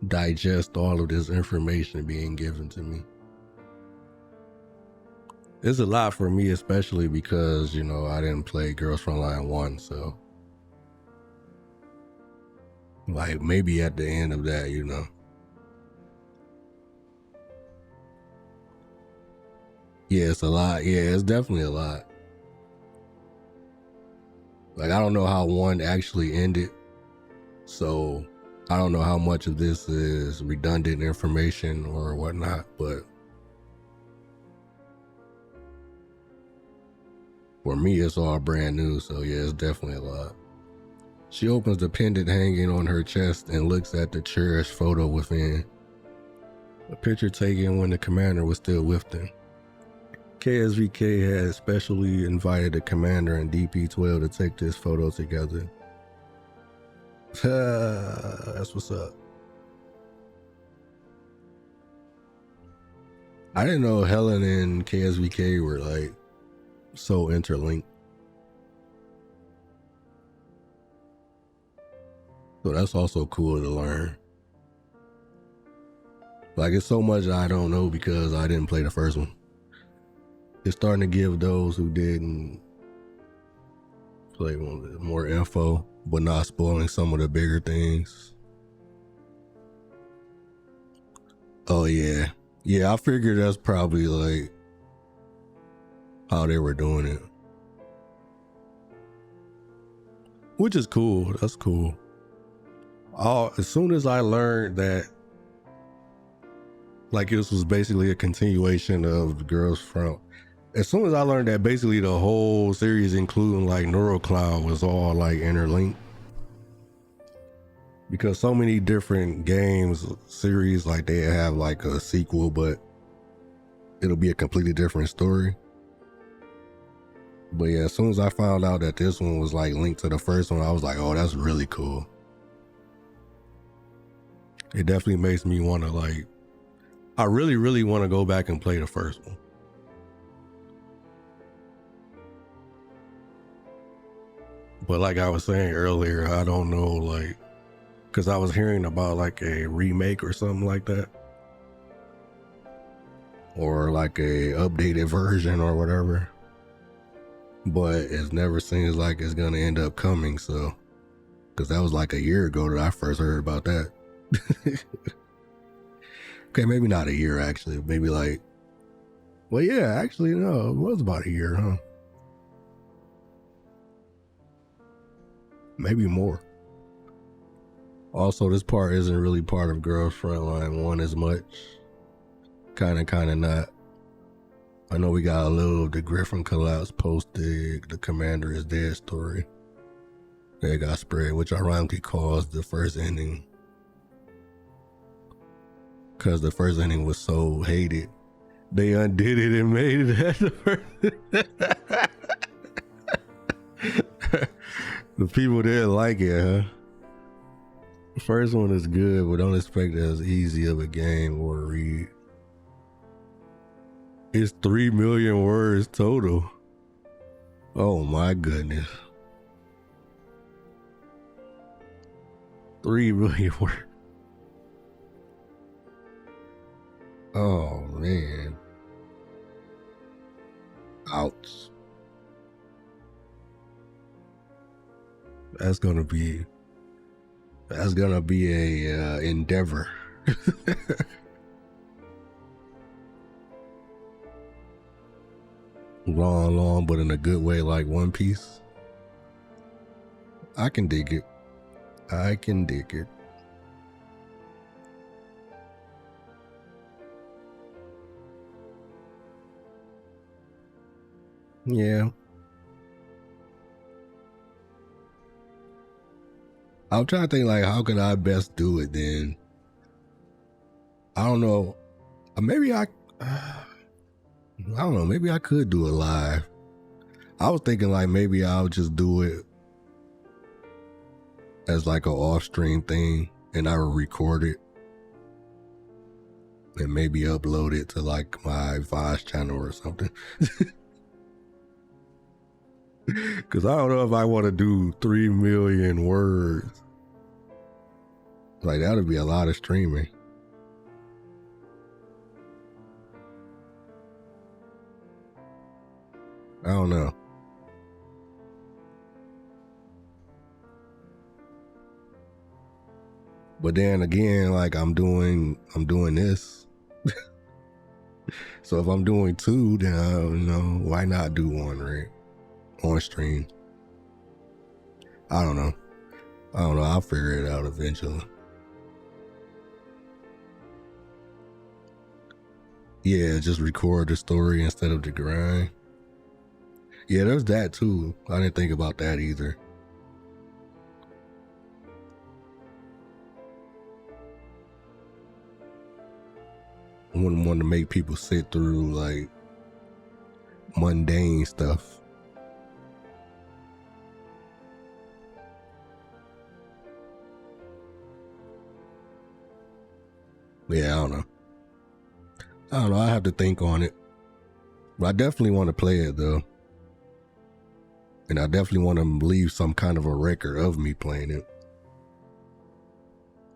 digest all of this information being given to me. It's a lot for me, especially because, I didn't play Girls Frontline 1, so maybe at the end of that, Yeah, it's a lot. Yeah, it's definitely a lot. I don't know how 1 actually ended, so I don't know how much of this is redundant information or whatnot, but for me, it's all brand new, so yeah, it's definitely a lot. She opens the pendant hanging on her chest and looks at the cherished photo within. A picture taken when the commander was still with them. KSVK had specially invited the commander and DP-12 to take this photo together. That's what's up. I didn't know Helen and KSVK were like so interlinked. So that's also cool to learn. Like, it's so much I don't know because I didn't play the first one. It's starting to give those who didn't play one more info, but not spoiling some of the bigger things. Oh yeah. Yeah, I figured that's probably like how they were doing it. Which is cool. That's cool. As soon as I learned that like this was basically a continuation of the Girls Front, as soon as I learned that basically the whole series, including like NeuroCloud, was all like interlinked, because so many different games series, like they have like a sequel, but it'll be a completely different story. But yeah, as soon as I found out that this one was like linked to the first one, I was like, oh, that's really cool. It definitely makes me want to like, I really, really want to go back and play the first one. But like I was saying earlier, I don't know, like, because I was hearing about like a remake or something like that, or like a updated version or whatever, but it never seems like it's gonna end up coming. So, because that was like a year ago that I first heard about that. Okay, maybe not a year actually, maybe like, well, yeah, actually no, it was about a year, huh? Maybe more. Also, this part isn't really part of Girls Frontline 1 as much. Kinda not. I know we got a little of the Griffin collapse posted, the Commander is Dead story that got spread, which ironically caused the first ending. Because the first ending was so hated, they undid it and made it as the first. The people didn't like it, huh? The first one is good, but don't expect it as easy of a game or a read. It's 3 million words total. Oh my goodness. 3 million words. Oh man. Ouch. That's gonna be a endeavor. long, but in a good way, like One Piece. I can dig it. Yeah. I'm trying to think, like, how could I best do it then? I don't know. Maybe I don't know. Maybe I could do it live. I was thinking like maybe I'll just do it as like an off-stream thing, and I will record it and maybe upload it to like my Vice channel or something. Because I don't know if I want to do 3 million words. Like, that would be a lot of streaming. I don't know. But then again, like I'm doing this. So if I'm doing 2, then why not do 1, right? On stream. I don't know. I'll figure it out eventually. Yeah, just record the story instead of the grind. Yeah, there's that too. I didn't think about that either. wouldn't want to make people sit through like mundane stuff. Yeah, I don't know. I have to think on it. But I definitely want to play it though. And I definitely want to leave some kind of a record of me playing it.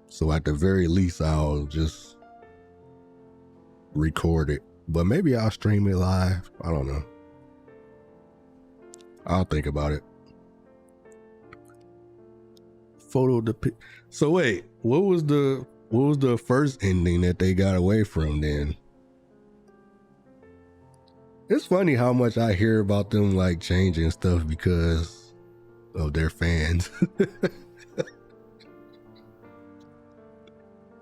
So at the very least, I'll just record it. But maybe I'll stream it live. I don't know. I'll think about it. So wait, what was the first ending that they got away from then? It's funny how much I hear about them like changing stuff because of their fans.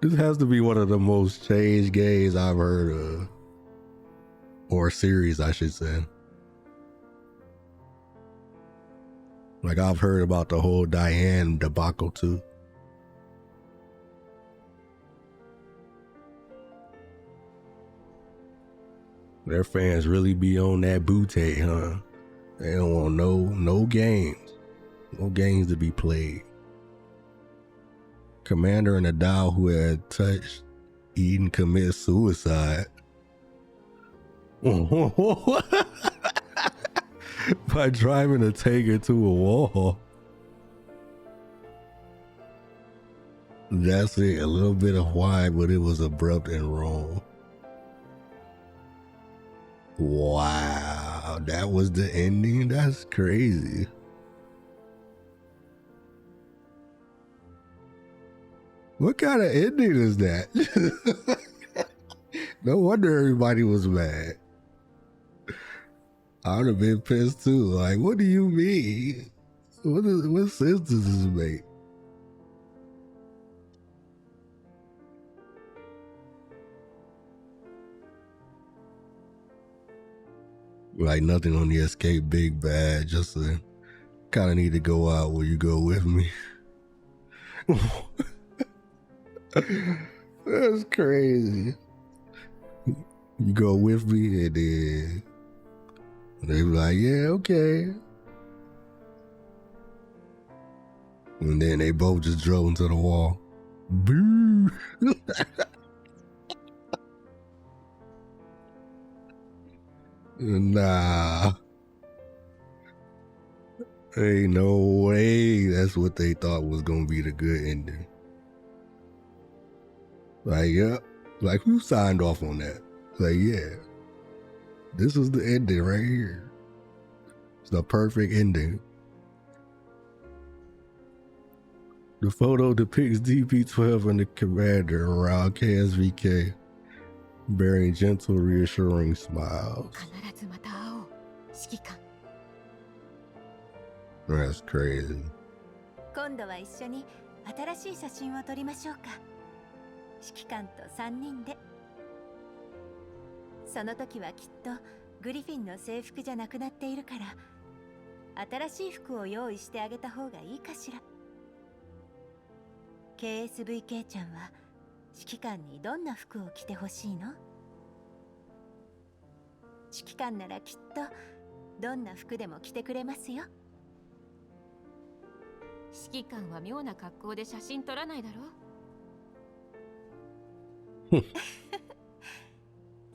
This has to be one of the most changed games I've heard of. Or series, I should say. Like, I've heard about the whole Diane debacle too. Their fans really be on that booty, huh? They don't want no games. No games to be played. Commander in a Dow who had touched Eden commits suicide. By driving a tank into a wall. That's it. A little bit of why, but it was abrupt and wrong. Wow, that was the ending? That's crazy. What kind of ending is that? No wonder everybody was mad. I would have been pissed too. Like, what do you mean? What sense does this make? Like, nothing on the escape big bad, just a kind of need to go out. Will you go with me? That's crazy. You go with me, and then they be like, yeah, okay. And then they both just drove into the wall. Boo! Nah. Ain't no way that's what they thought was gonna be the good ending. Like, yeah. Like, who signed off on that? Like, yeah. This is the ending right here. It's the perfect ending. The photo depicts DP-12 and the commander around KSVK, bearing gentle, reassuring smiles. That's crazy. 今度は一緒に新しい写真を撮りましょうか。指揮官と3人で。その時はきっとグリフィンの制服じゃなくなっているから、新しい服を用意してあげた方がいいかしら。KSVK ちゃんは指揮官にどんな服を着てほしいの？指揮官ならきっとどんな服でも着てくれますよ。指揮官は妙な格好で写真撮らないだろ。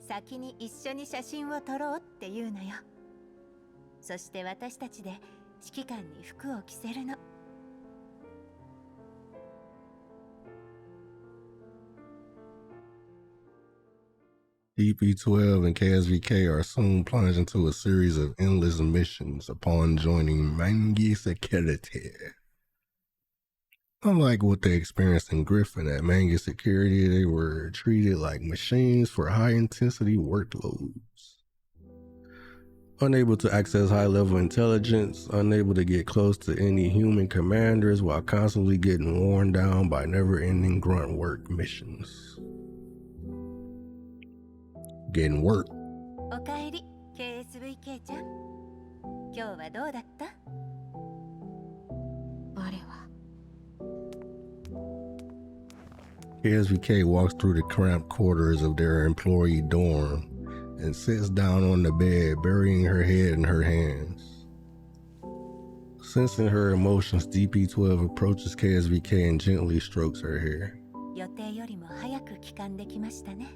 先に一緒に写真を撮ろうっていうのよ。そして私たちで指揮官に服を着せるの。DP-12 and KSVK are soon plunged into a series of endless missions upon joining Mangi Security. Unlike what they experienced in Griffin at Mangi Security, they were treated like machines for high-intensity workloads. Unable to access high-level intelligence, unable to get close to any human commanders while constantly getting worn down by never-ending grunt work missions. Getting work. おかえり、KSVK ちゃん。今日はどうだった？あれは KSVK walks through the cramped quarters of their employee dorm and sits down on the bed, burying her head in her hands. Sensing her emotions, DP12 approaches KSVK and gently strokes her hair. 予定よりも早く帰還できましたね。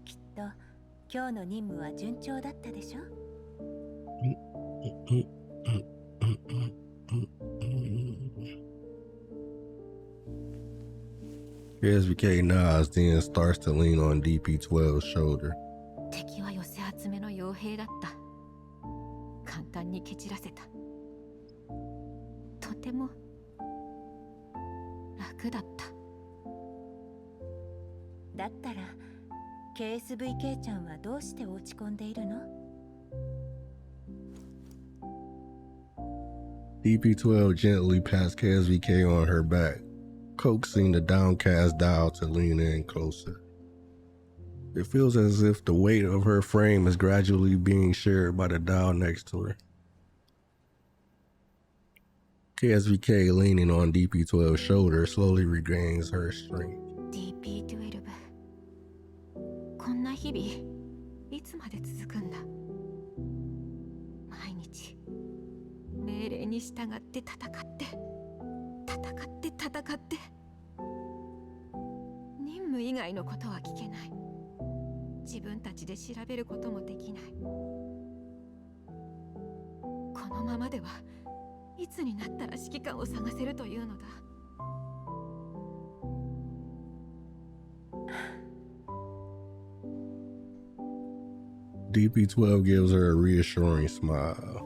きっと今日の任務は順調だったでしょ。KSVK nods, then starts to lean on DP12's shoulder. 敵は寄せ集めの傭兵だった。簡単に蹴散らせた。とても楽だった。だったら KSVK ちゃんはどうして落ち込んでいるの？ DP12 gently pats KSVK on her back, coaxing the downcast doll to lean in closer. It feels as if the weight of her frame is gradually being shared by the doll next to her. KSVK, leaning on DP12's shoulder, slowly regains her strength. DP12、こんな日々いつまで続くんだ。毎日命令に従って戦って任務以外のことは聞けない。自分たちで調べることもできない。このままではいつになったら指揮官を探せるというのだ。DP12 gives her a reassuring smile.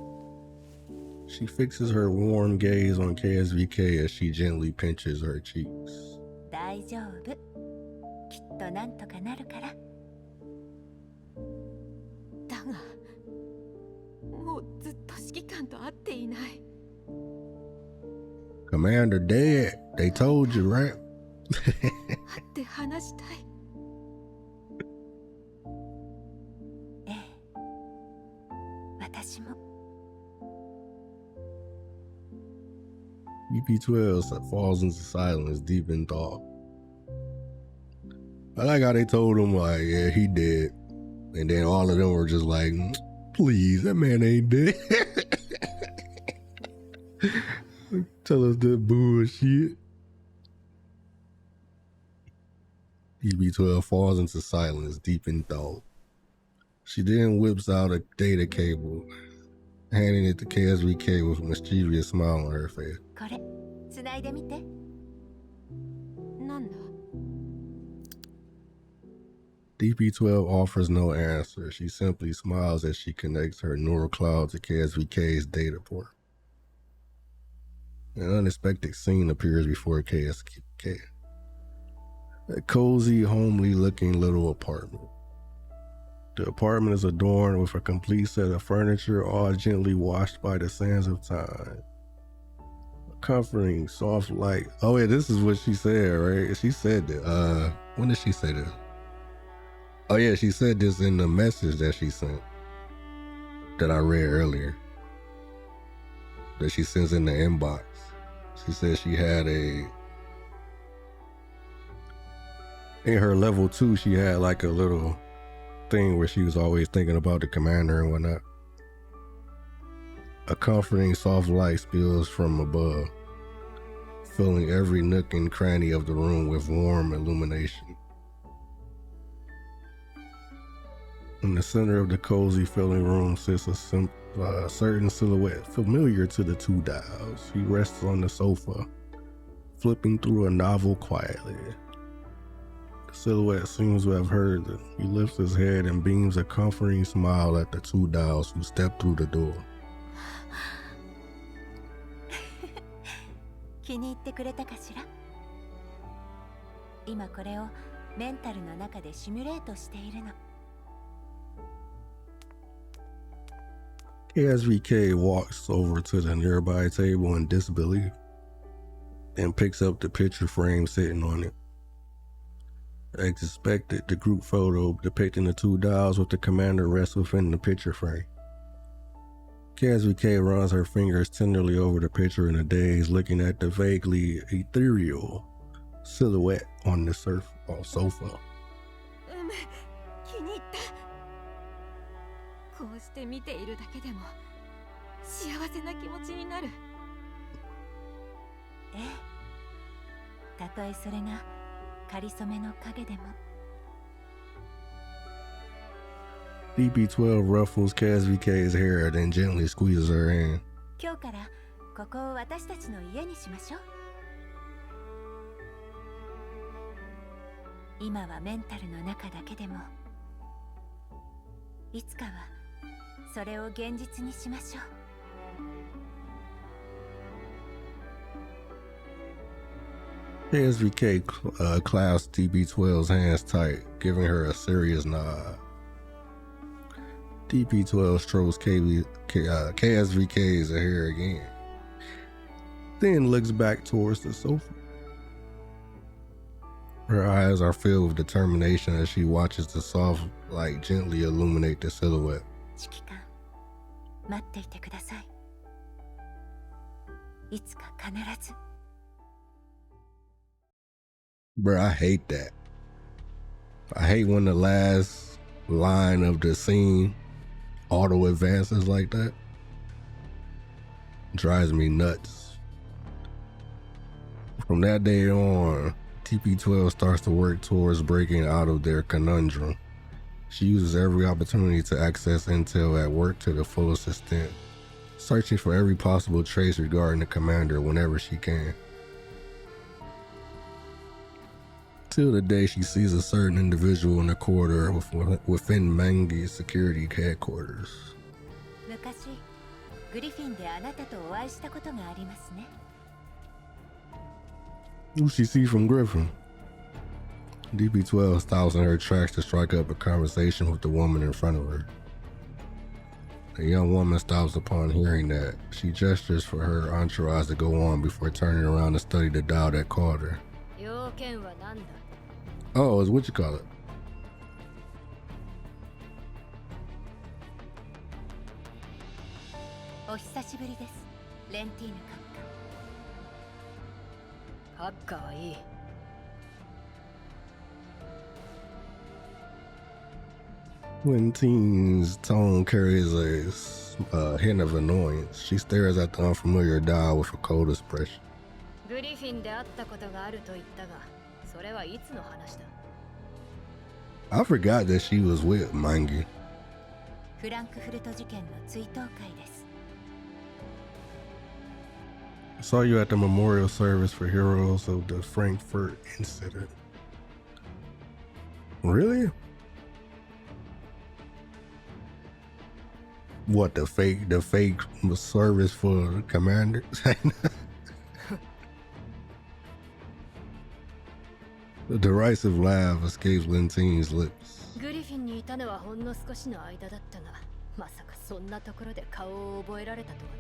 She fixes her warm gaze on KSVK as she gently pinches her cheeks. 大丈夫。きっとなんとかなるから。だが、もうずっと指揮官と会っていない。Commander dead. They told you, right? 会って話したい。ええ、私も。DP12 falls into silence, deep in thought. I like how they told him, like, yeah, he dead. And then all of them were just like, please, that man ain't dead. Tell us that bullshit. DB12 falls into silence, deep in thought. She then whips out a data cable, handing it to KSVK with a mischievous smile on her face. これ、つないでみて。なんだ？ DP12 offers no answer. She simply smiles as she connects her neural cloud to KSVK's data port. An unexpected scene appears before KSVK. A cozy, homely-looking little apartment. The apartment is adorned with a complete set of furniture, all gently washed by the sands of time. A comforting, soft light. Oh yeah, this is what she said, right? She said that. When did she say this? Oh yeah, she said this in the message that she sent, that I read earlier, that she sends in the inbox. She said she had in her level 2, she had like a little thing where she was always thinking about the commander and whatnot. A comforting soft light spills from above, filling every nook and cranny of the room with warm illumination. In the center of the cozy filling room sits a certain silhouette familiar to the two dials. He rests on the sofa, flipping through a novel quietly. The silhouette seems to have heard them. He lifts his head and beams a comforting smile at the two dials who step through the door. 気に入ってくれたかしら？今これをメンタルの中でシミュレートしているの。KSVK walks over to the nearby table in disbelief and picks up the picture frame sitting on it. As expected, the group photo depicting the two dials with the commander rests within the picture frame. KSVK runs her fingers tenderly over the picture in a daze, looking at the vaguely ethereal, silhouette on the sofa. 気に入った。こうして見ているだけでも幸せな気持ちになる。ええ、たとえそれがかりそめの影でも。DB12 ruffles KSVK's hair, then gently squeezes her hand. 今日からここを私たちの家にしましょう。今はメンタルの中だけでも、いつかはそれを現実にしましょう。KSVK clasps DB12's hands tight, giving her a serious nod. DB12 strokes KSVK's hair again, then looks back towards the sofa. Her eyes are filled with determination as she watches the soft light gently illuminate the silhouette. 指揮官、待っていてください。いつか必ず。Bruh, I hate that. I hate when the last line of the scene auto advances like that. Drives me nuts. From that day on, TP12 starts to work towards breaking out of their conundrum. She uses every opportunity to access intel at work to the fullest extent, searching for every possible trace regarding the commander whenever she can. Till the day she sees a certain individual in the corridor within Mangi's security headquarters. 昔、グリフィンであなたとお会いしたことがありますね。Who she see from Griffin? DB12 stops in her tracks to strike up a conversation with the woman in front of her. The young woman stops upon hearing that. She gestures for her entourage to go on before turning around to study the dial that called her. 要件は何だ? Oh, it's what you call it. お久しぶりです、レンティーヌ閣下。閣下はいい。Quintine's tone carries a hint of annoyance. She stares at the unfamiliar dial with a cold expression. グリフィンで会ったことがあると言ったが、それはいつの話だ? I forgot that she was with Mangi. フランクフルト事件の追悼会です。I saw you at the memorial service for heroes of the Frankfurt incident. Really? What, the fake service for the commanders? The derisive laugh escapes Lentine's lips. グリフィンにいたのはほんの少しの間だったが、まさかそんなところで顔を覚えられたとはな。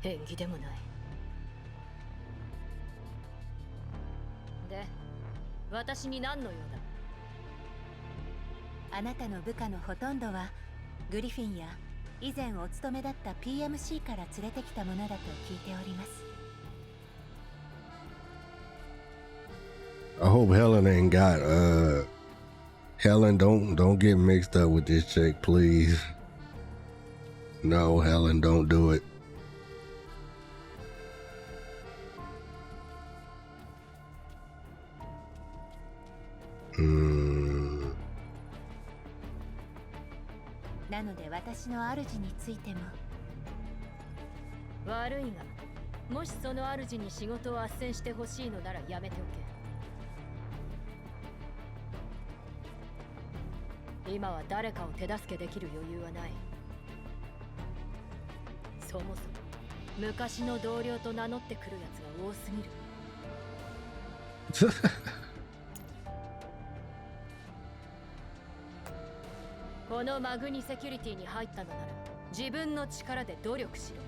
縁起でもない。で、私に何の用だ? あなたの部下のほとんどはグリフィンや以前お勤めだった PMC から連れてきたものだと聞いております。I hope Helen ain't got Helen, don't get mixed up with this chick, please. No, Helen, don't do it. Hmm. なので私の主についても。悪いが、もしその主に仕事を斡旋してほしいのならやめておけ。今は誰かを手助けできる余裕はない。そもそも昔の同僚と名乗ってくるやつが多すぎる。このマグニセキュリティに入ったのなら自分の力で努力しろ。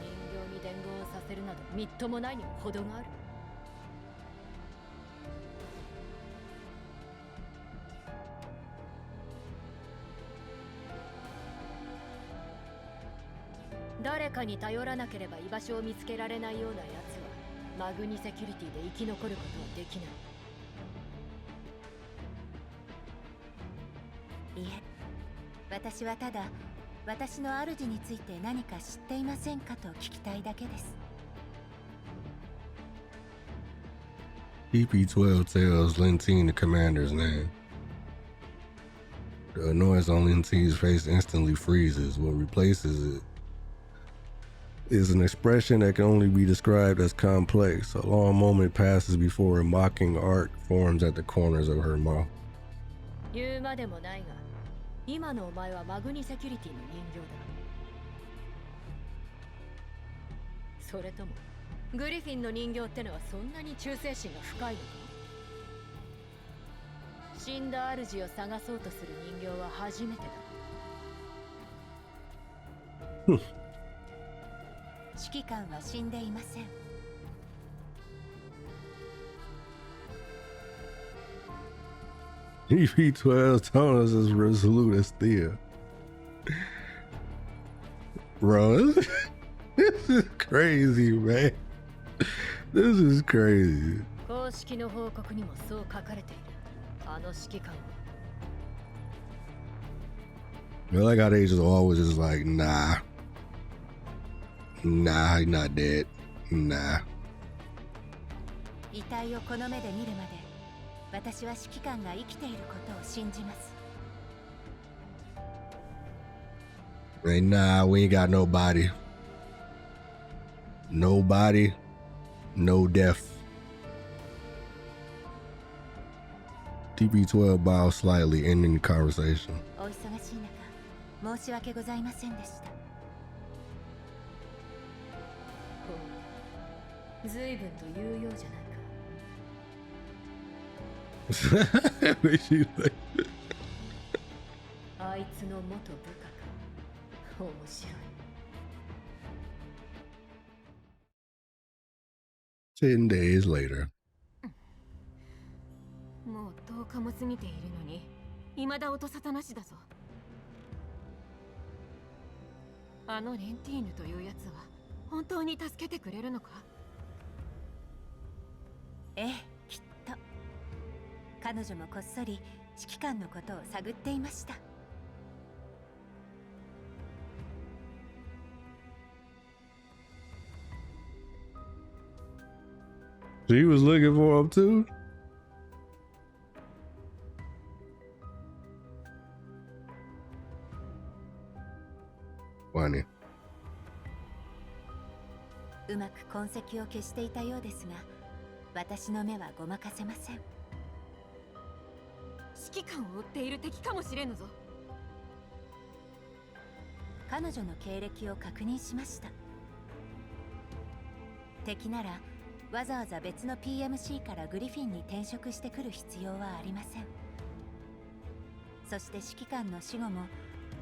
人形に伝言をさせるなどみっともないにも程がある。誰かに頼らなければ居場所を見つけられないようなやつはマグニセキュリティで生き残ることはできない。いえ、私はただ私の主について何か知っていませんかと聞きたいだけです。 DP-12 tells Lentine the commander's name. The annoyance on Lentine's face instantly freezes. What replaces it is an expression that can only be described as complex. A long moment passes before a mocking arc forms at the corners of her mouth. 言うまでもないが、今のお前はマグニセキュリティの人形だ。それともグリフィンの人形ってのはそんなに忠誠心が深いのか？死んだ主を探そうとする人形は初めてだ。指揮官は死んでいません。DP-12's tone is as resolute as Thea. Bro, this is crazy, man. This is crazy. 公式の報告にもそう書かれている。あの指揮官は。I like how they just always just like, nah, he's not dead, nah. 遺体をこの目で見るまで、私は指揮官が生きていることを信じます。 Hey, nah, we ain't got no body. No body, no death. DP-12 bows slightly, ending the conversation. お忙しい中、申し訳ございませんでした。ほう、随分と有用じゃないか。She like, あいつの元部下か。面白い。10 days later. もう10日も過ぎているのに未だ音沙汰なしだぞ。あのレンティーヌというやつは本当に助けてくれるのか？ええ、きっと。彼女もこっそり指揮官のことを探っていました。She was looking for him too? Funny. うまく痕跡を消していたようですが、私の目はごまかせません。指揮官を追っている敵かもしれぬぞ。彼女の経歴を確認しました。敵ならわざわざ別の PMC からグリフィンに転職してくる必要はありません。そして指揮官の死後も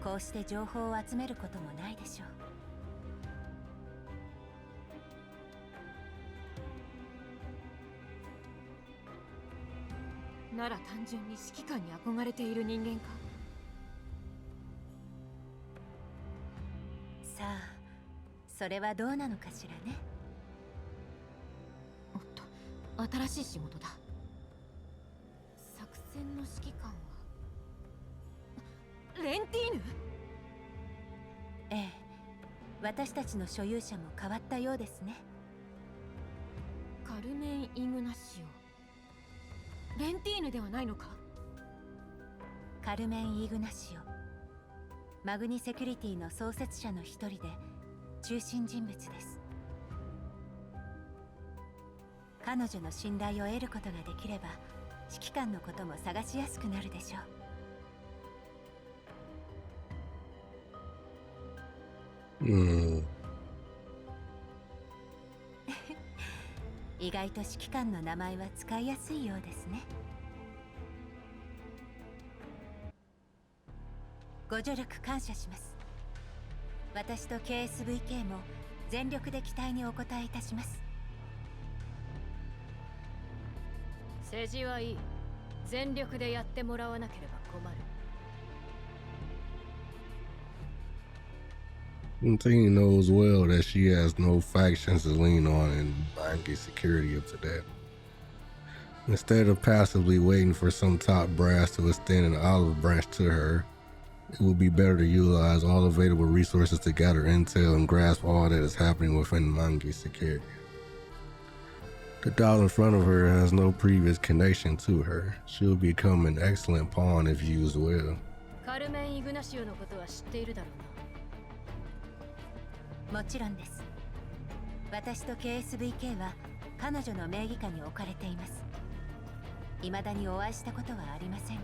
こうして情報を集めることもないでしょう。なら単純に指揮官に憧れている人間か。さあ、それはどうなのかしらね。おっと、新しい仕事だ。作戦の指揮官はレンティーヌ？ええ、私たちの所有者も変わったようですね。カルメン・イグナシオ。レンティーヌではないのか？カルメン・イグナシオ、マグニセキュリティの創設者の一人で中心人物です。彼女の信頼を得ることができれば指揮官のことも探しやすくなるでしょう。意外と指揮官の名前は使いやすいようですね。ご助力感謝します。私と KSVK も全力で期待にお応えいたします。世辞はいい。全力でやってもらわなければ困る。Teen knows well that she has no factions to lean on and Mangi security up to that. Instead of passively waiting for some top brass to extend an olive branch to her, it would be better to utilize all available resources to gather intel and grasp all that is happening within Mangi security. The doll in front of her has no previous connection to her. She'll become an excellent pawn if used well. カルメン・イグナシオのことは知っているだろうな。もちろんです。私と KSVK は彼女の名義下に置かれています。未だにお会いしたことはありませんが。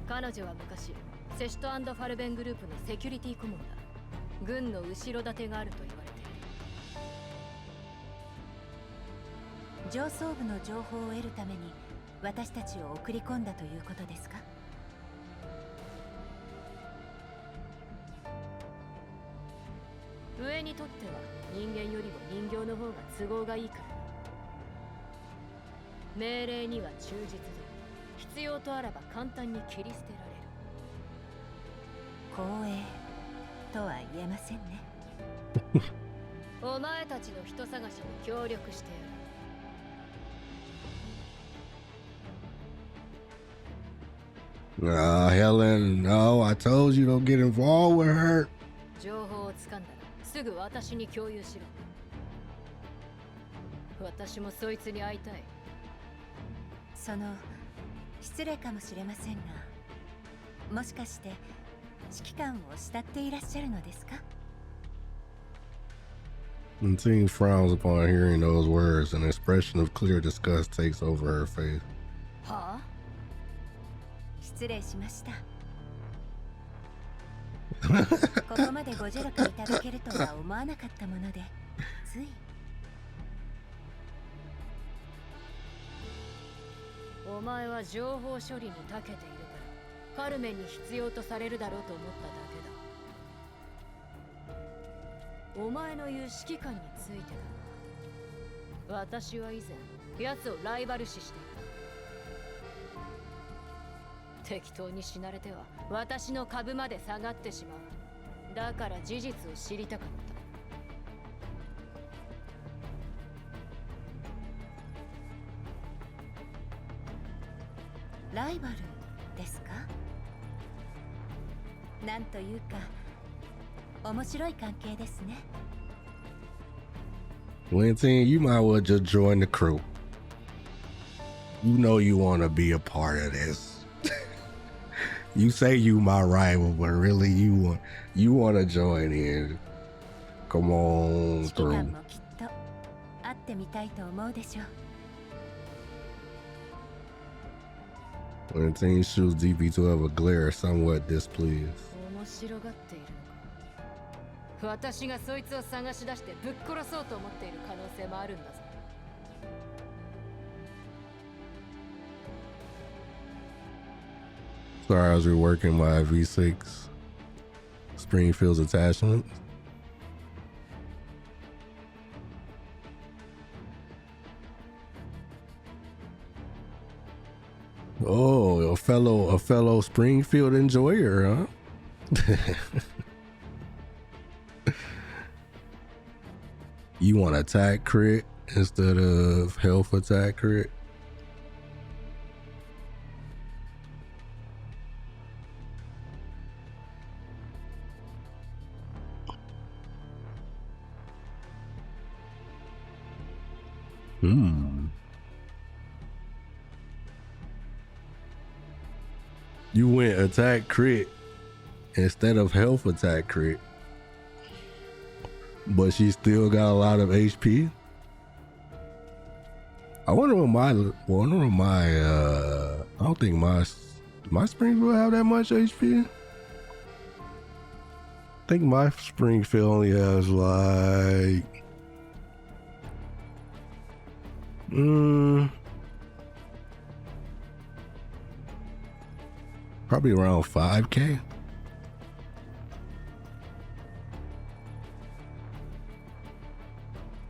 彼女は昔セシュト&ファルベングループのセキュリティ顧問だ。軍の後ろ盾があると言われている。上層部の情報を得るために私たちを送り込んだということですか？上にとっては人間よりも人形の方が都合がいいから。命令には忠実で必要とあらば簡単に切り捨てられる。光栄とは言えませんね。お前たちの人探しに協力してやる。Helen, no, I told you don't get involved with her. 情報をつかんだらすぐ私に共有しろ。私もそいつに会いたい。失礼かもしれませんが、もしかして指揮官を慕っていらっしゃるのですか？ The team frowns upon hearing those words. An expression of clear disgust takes over her face. はあ？失礼しました。ここまでご助力いただけるとは思わなかったもので、つい。お前は情報処理に長けているからカルメンに必要とされるだろうと思っただけだ。お前の言う指揮官についてだ。私は以前奴をライバル視していた。適当に死なれては私の株まで下がってしまう。だから事実を知りたかった。ライバルですか？なんというか面白い関係ですね。Linton, you might well just join the crew. You know you want to be a part of this. You say you my rival, but really you want to join in. Come on 指揮官 through. もきっと会ってみたいと思うでしょう。Linton shoots DP12 a glare, somewhat displeased. 面白がっているのか。私がそいつを探し出してぶっ殺そうと思っている可能性もあるんだぞ。Sorry, I was reworking my V6 Springfield's attachment. Oh, a fellow Springfield enjoyer, huh? You want attack crit instead of health attack crit? You went attack crit instead of health attack crit, but she still got a lot of HP. I don't think my Springfield have that much HP. I think my Springfield only has like probably around 5K.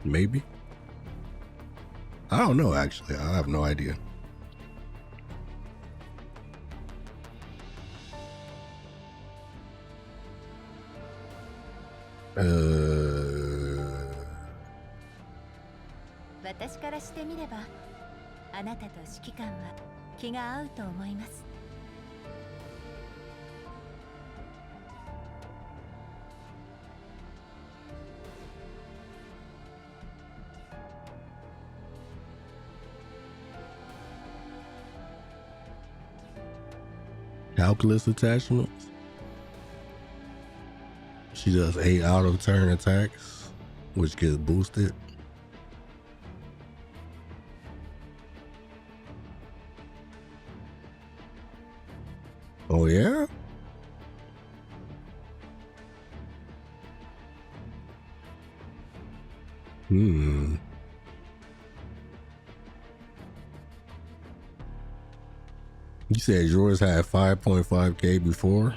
Maybe. I don't know, actually. I have no idea. 私からしてみれば、あなたと指揮官は気が合うと思います。Calculus attachments. She does 8 out of turn attacks, which gets boosted. Oh yeah? You said yours had 5.5k before?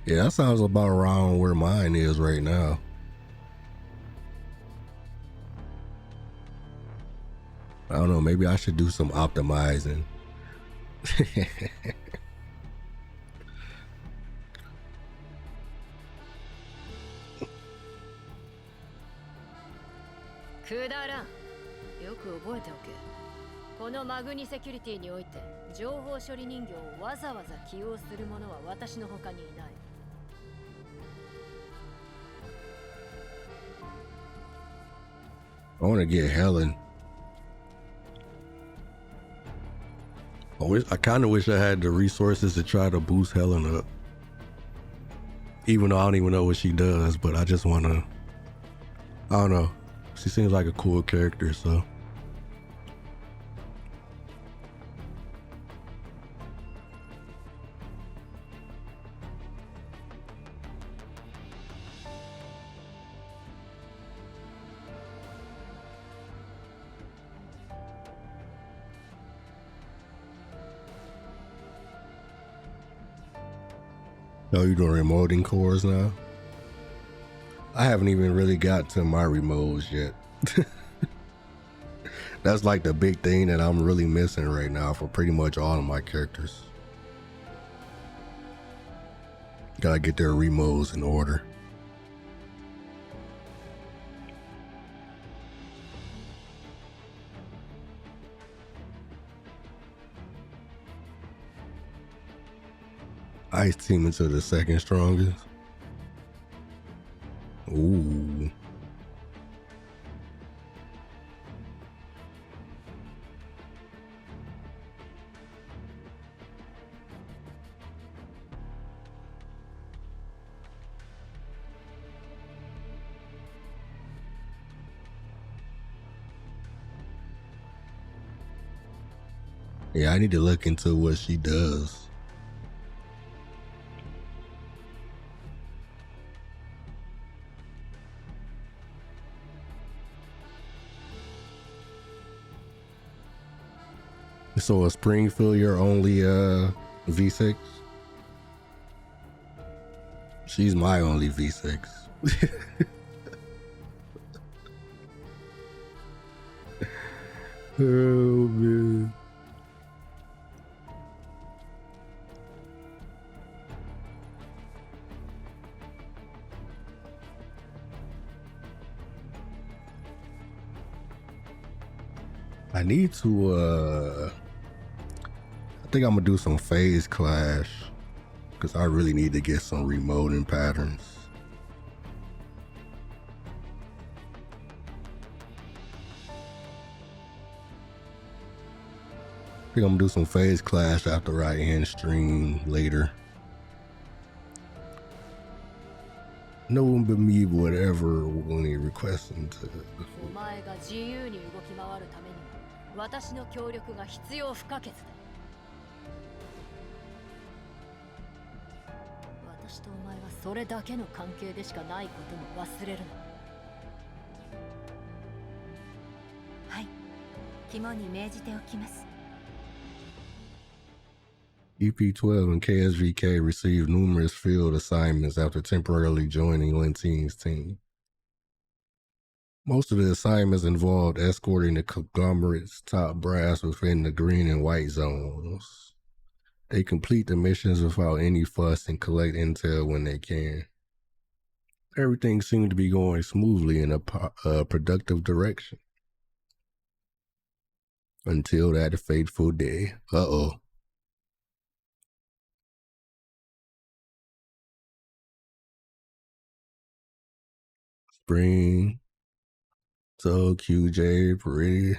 Yeah, that sounds about around where mine is right now. I don't know, maybe I should do some optimizing. くだらん。よく覚えておけ。このマグニセキュリティにおいて情報処理人形をわざわざ起用する者は私の他にいない。I want to get Helen. I kind of wish I had the resources to try to boost Helen up. Even though I don't even know what she does, but I just want to, I don't know. She seems like a cool character, so. Oh, you doing remoting cores now? I haven't even really got to my remotes yet. That's like the big thing that I'm really missing right now for pretty much all of my characters. Gotta get their remotes in order. Ice team into the second strongest. Ooh. Yeah, I need to look into what she does. So a Springfield, you're only V6? She's my only V6. Oh man. I need to I think I'm gonna do some phase clash because I really need to get some remoting patterns. I think I'm gonna do some phase clash after I end stream later. No one but me would ever only requesting to. お前が自由に動き回るためにも私の協力が必要不可欠だ。私とお前はそれだけの関係でしかないことも忘れるな。はい、肝に銘じておきます。EP12 and KSVK received numerous field assignments after temporarily joining Lintine's team. Most of the assignments involved escorting the conglomerate's top brass within the green and white zones. They complete the missions without any fuss and collect intel when they can. Everything seemed to be going smoothly in a productive direction. Until that fateful day. Uh-oh. Spring. So QJ, pretty.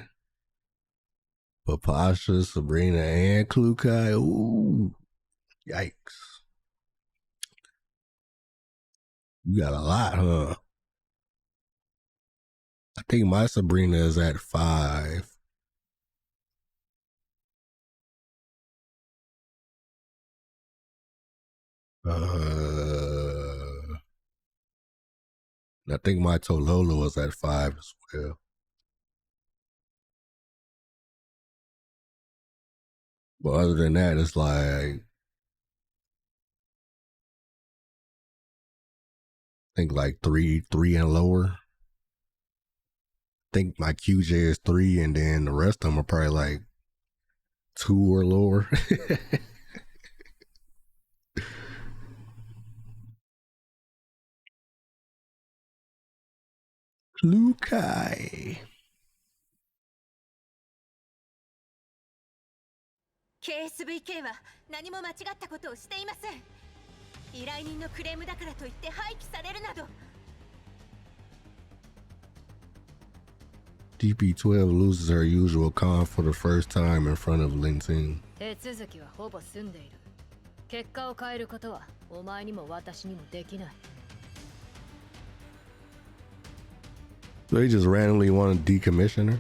Papasha, Sabrina, and Klukai. Ooh. Yikes. You got a lot, huh? I think my Sabrina is at 5. I think my Tololo is at 5 as well. But other than that, it's like, I think like three and lower. I think my QJ is 3, and then the rest of them are probably like 2 or lower. Lukai. KSVK は何も間違ったことをしていません。依頼人のクレームだからといって廃棄されるなど。DP12 loses her usual calm for the first time in front of Linting. 手続きはほぼ済んでいる。結果を変えることはお前にも私にもできない。They just randomly want to decommission her?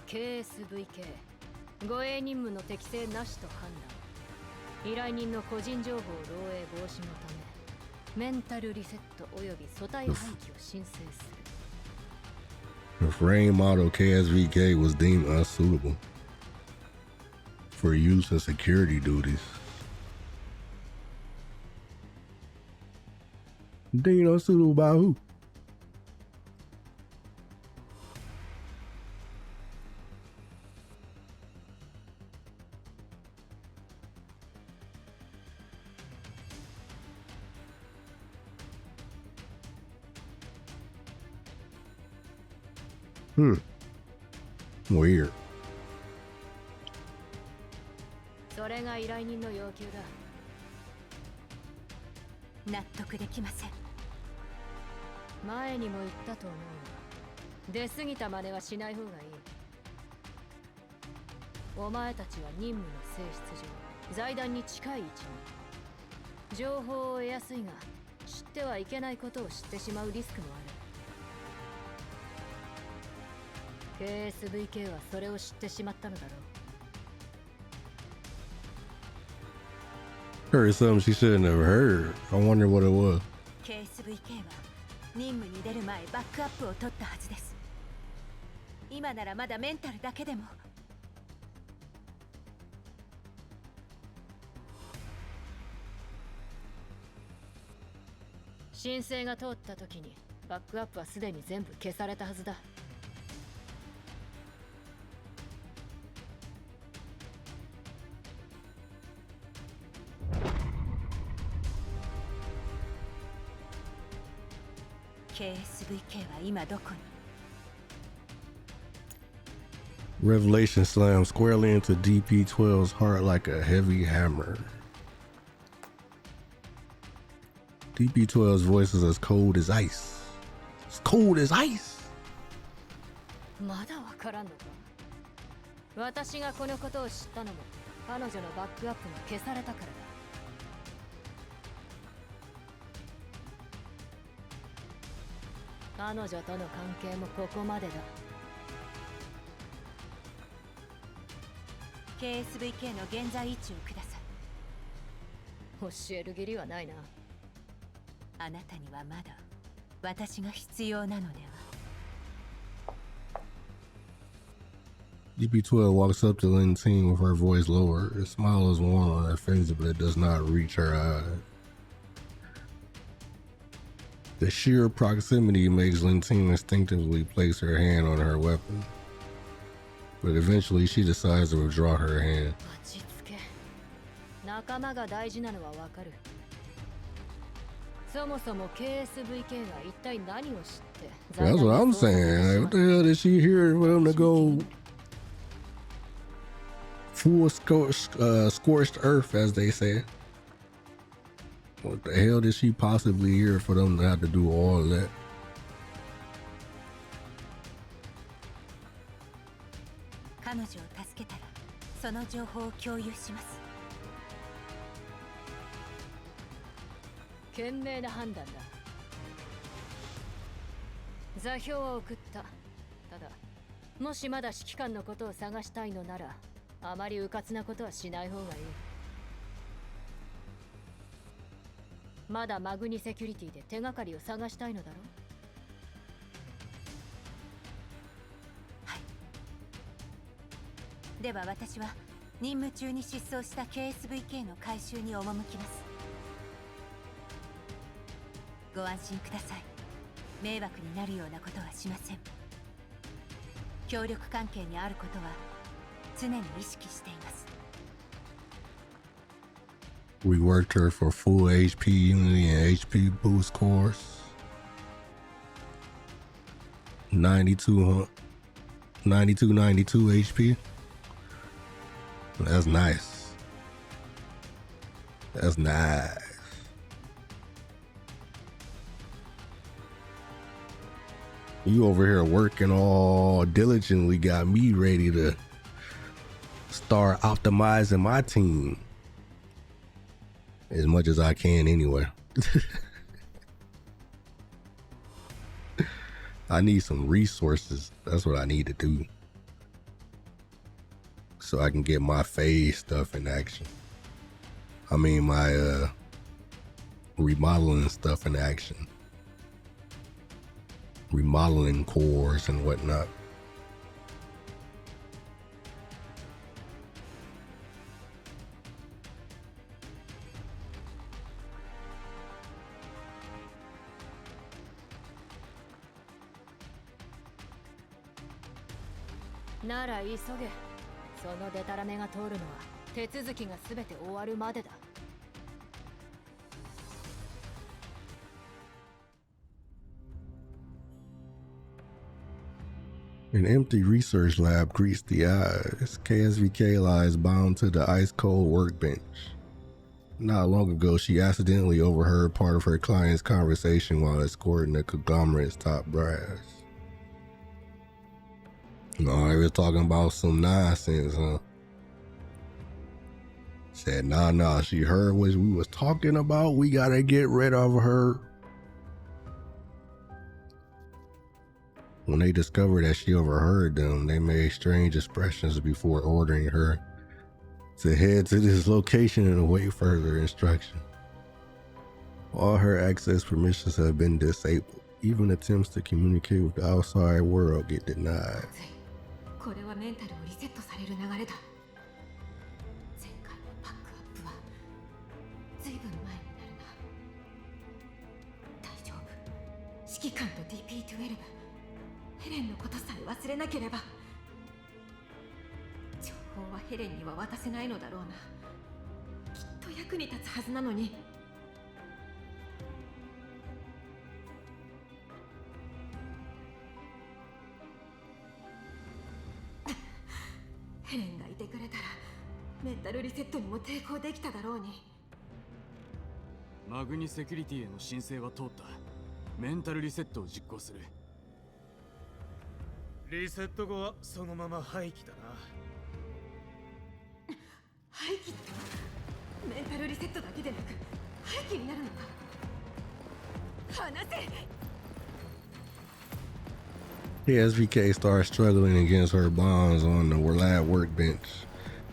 KSVK 護衛任務の適正なしと判断。依頼人の個人情報漏洩防止のためメンタルリセットおよび組対廃棄を申請する。 The frame model KSVK was deemed unsuitable for use in security duties. Deemed unsuitable by who? Weird. それが依頼人の要求だ。納得できません。前にも言ったと思うが、出過ぎた真似はしない方がいい。お前たちは任務の性質上、財団に近い位置に。情報を得やすいが、知ってはいけないことを知ってしまうリスクもある。KSVK はそれを知ってしまったのだろう。 Heard something she should have never heard. I wonder what it was. KSVK は任務に出る前バックアップを取ったはずです。今ならまだメンタルだけでも。申請が通った時にバックアップはすでに全部消されたはずだ。KSVK は今どこに？ Revelation slams squarely into DP12's heart like a heavy hammer. DP12's voice is as cold as ice. As cold as ice. まだわからんのか。私がこのことを知ったのも彼女のバックアップが消されたからだ。彼女との関係もここまでだ。KSVK の現在位置をください。教える義理はないな。あなたにはまだ私が必要なのでは。GP12 walks up to Lentine with her voice lower. A smile is worn on her face, but it does not reach her eyes. The sheer proximity makes Lentine instinctively place her hand on her weapon. But eventually she decides to withdraw her hand. 落ち着け。仲間が大事なのはわかる。そもそも KSVK が一体何を知って。 That's what I'm saying. Like, what the hell did she hear for them to go full scorched earth, as they say? What the hell did she possibly hear for them to have to do all of that? 彼女を助けたらその情報を共有します。賢明な判断だ。座標を送った。ただ、もしまだ指揮官のことを探したいのなら、あまり迂闊なことはしない方がいい。まだマグニセキュリティで手がかりを探したいのだろう。はい。では私は任務中に失踪した KSVK の回収に赴きます。ご安心ください。迷惑になるようなことはしません。協力関係にあることは常に意識しています。We worked her for full HP unity and HP boost course. 92 HP. That's nice. That's nice. You over here working all diligently got me ready to start optimizing my team as much as I can anyway. I need some resources. That's what I need to do, so I can get my phase stuff in action. I mean my remodeling stuff in action. Remodeling cores and whatnot. Nara, 急げ。そのデタラメが通るのは手続きがすべて終わるまでだ。An empty research lab greets the eyes. KSVK lies bound to the ice-cold workbench. Not long ago, she accidentally overheard part of her client's conversation while escorting the conglomerate's top brass. No, they were talking about some nonsense, huh? Said, nah, she heard what we was talking about. We gotta get rid of her. When they discovered that she overheard them, they made strange expressions before ordering her to head to this location and await further instruction. All her access permissions have been disabled. Even attempts to communicate with the outside world get denied. これはメンタルをリセットされる流れだ。前回のバックアップは随分前になるな。大丈夫。指揮官と DP12、ヘレンのことさえ忘れなければ。情報はヘレンには渡せないのだろうな。きっと役に立つはずなのに。ヘレンがいてくれたらメンタルリセットにも抵抗できただろうに。マグニセキュリティへの申請は通った。メンタルリセットを実行する。リセット後はそのまま廃棄だな。廃棄ってメンタルリセットだけでなく廃棄になるのか。離せ。KSVK starts struggling against her bonds on the lab workbench,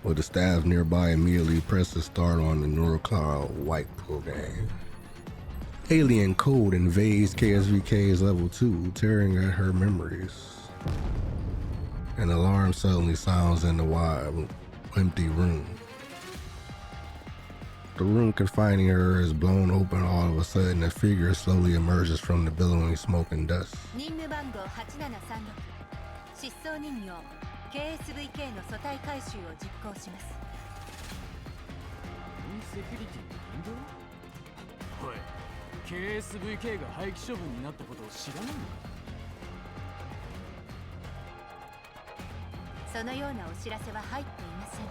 with the staff nearby immediately presses start on the NeuroCloud White program. Alien code invades KSVK's level 2, tearing at her memories. An alarm suddenly sounds in the wide, empty room. The room confining her is blown open. All of a sudden, a figure slowly emerges from the billowing smoke and dust. 任務番号8736失踪人形 KSVK の組対回収を実行します。セキュリティの人形？おい、KSVK が廃棄処分になったことを知らないのか？そのようなお知らせは入っていません。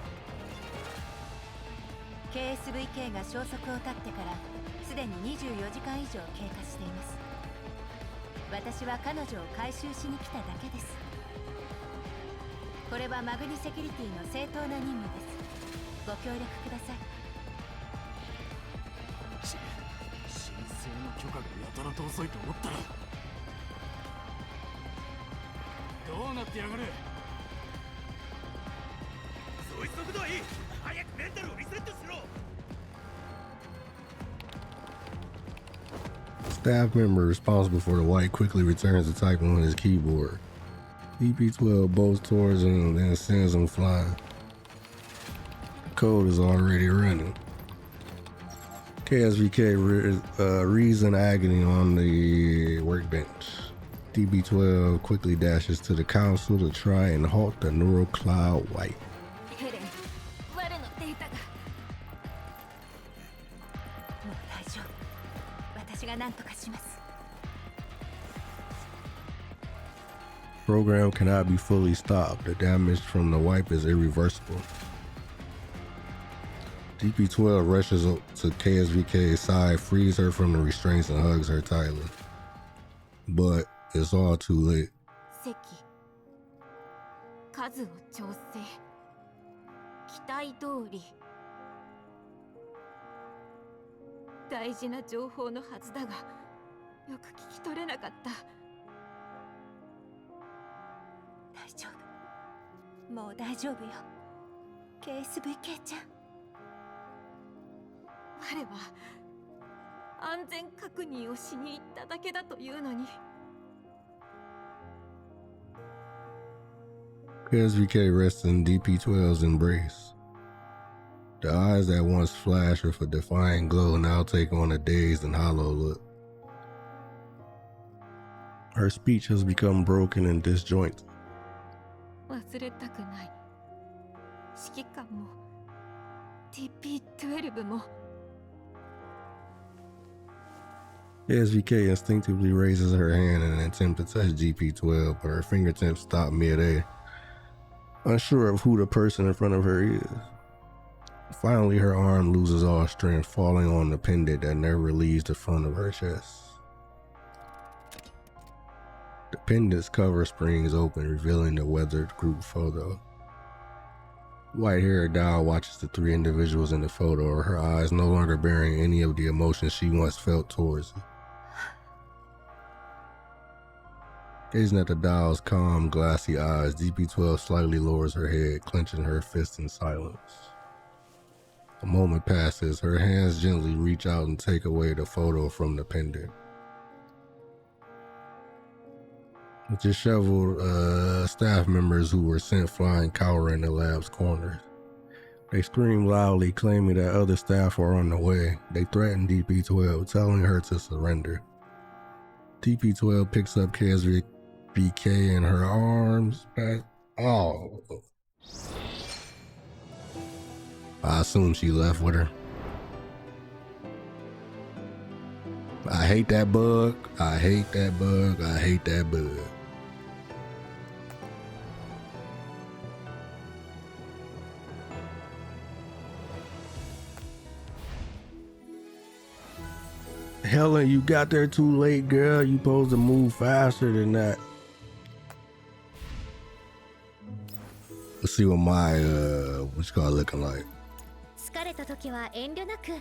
KSVK が消息を絶ってからすでに24時間以上経過しています。私は彼女を回収しに来ただけです。これはマグニセキュリティの正当な任務です。ご協力ください。申請の許可がやたらと遅いと思ったらどうなってやがる。そういう速度はいい。早くメンタルをリセットしろ。 Staff member responsible for the white quickly returns to typing on his keyboard. DP-12 bolts towards him and then sends him flying. The code is already running. KSVK reads in agony on the workbench. DB-12 quickly dashes to the console to try and halt the neural cloud white. ヘレン、我のデータが。もう大丈夫。私が何とかします。 Program cannot be fully stopped. The damage from the wipe is irreversible. DP-12 rushes up to KSVK's side, frees her from the restraints, and hugs her tightly. But it's all too late. 席数を調整期待通り大事な情報のはずだがよく聞き取れなかった。大丈夫。もう大丈夫よ。KSVK ちゃん。我は安全確認をしに行っただけだというのに。KSVK rests in DP-12's embrace. The eyes that once flashed with a defiant glow now take on a dazed and hollow look. Her speech has become broken and disjointed. 忘れたくない。指揮官も TP-12 も。KSVK instinctively raises her hand in an attempt to touch DP-12, but her fingertips stop mid-air, unsure of who the person in front of her is. Finally, her arm loses all strength, falling on the pendant that never leaves the front of her chest. The pendant's cover springs open, revealing the weathered group photo. White-haired doll watches the three individuals in the photo, her eyes no longer bearing any of the emotions she once felt towards it. Gazing at the doll's calm, glassy eyes, DP-12 slightly lowers her head, clenching her fists in silence. A moment passes, her hands gently reach out and take away the photo from the pendant. The disheveled staff members who were sent flying cower in the lab's corners. They scream loudly, claiming that other staff are on the way. They threaten DP-12, telling her to surrender. DP-12 picks up KSVK in her arms. Oh. I assume she left with her. I hate that bug. I hate that bug. I hate that bug. Helen, you got there too late, girl. You supposed to move faster than that. Let's see what my what you call it looking like. 疲れた時は遠慮なく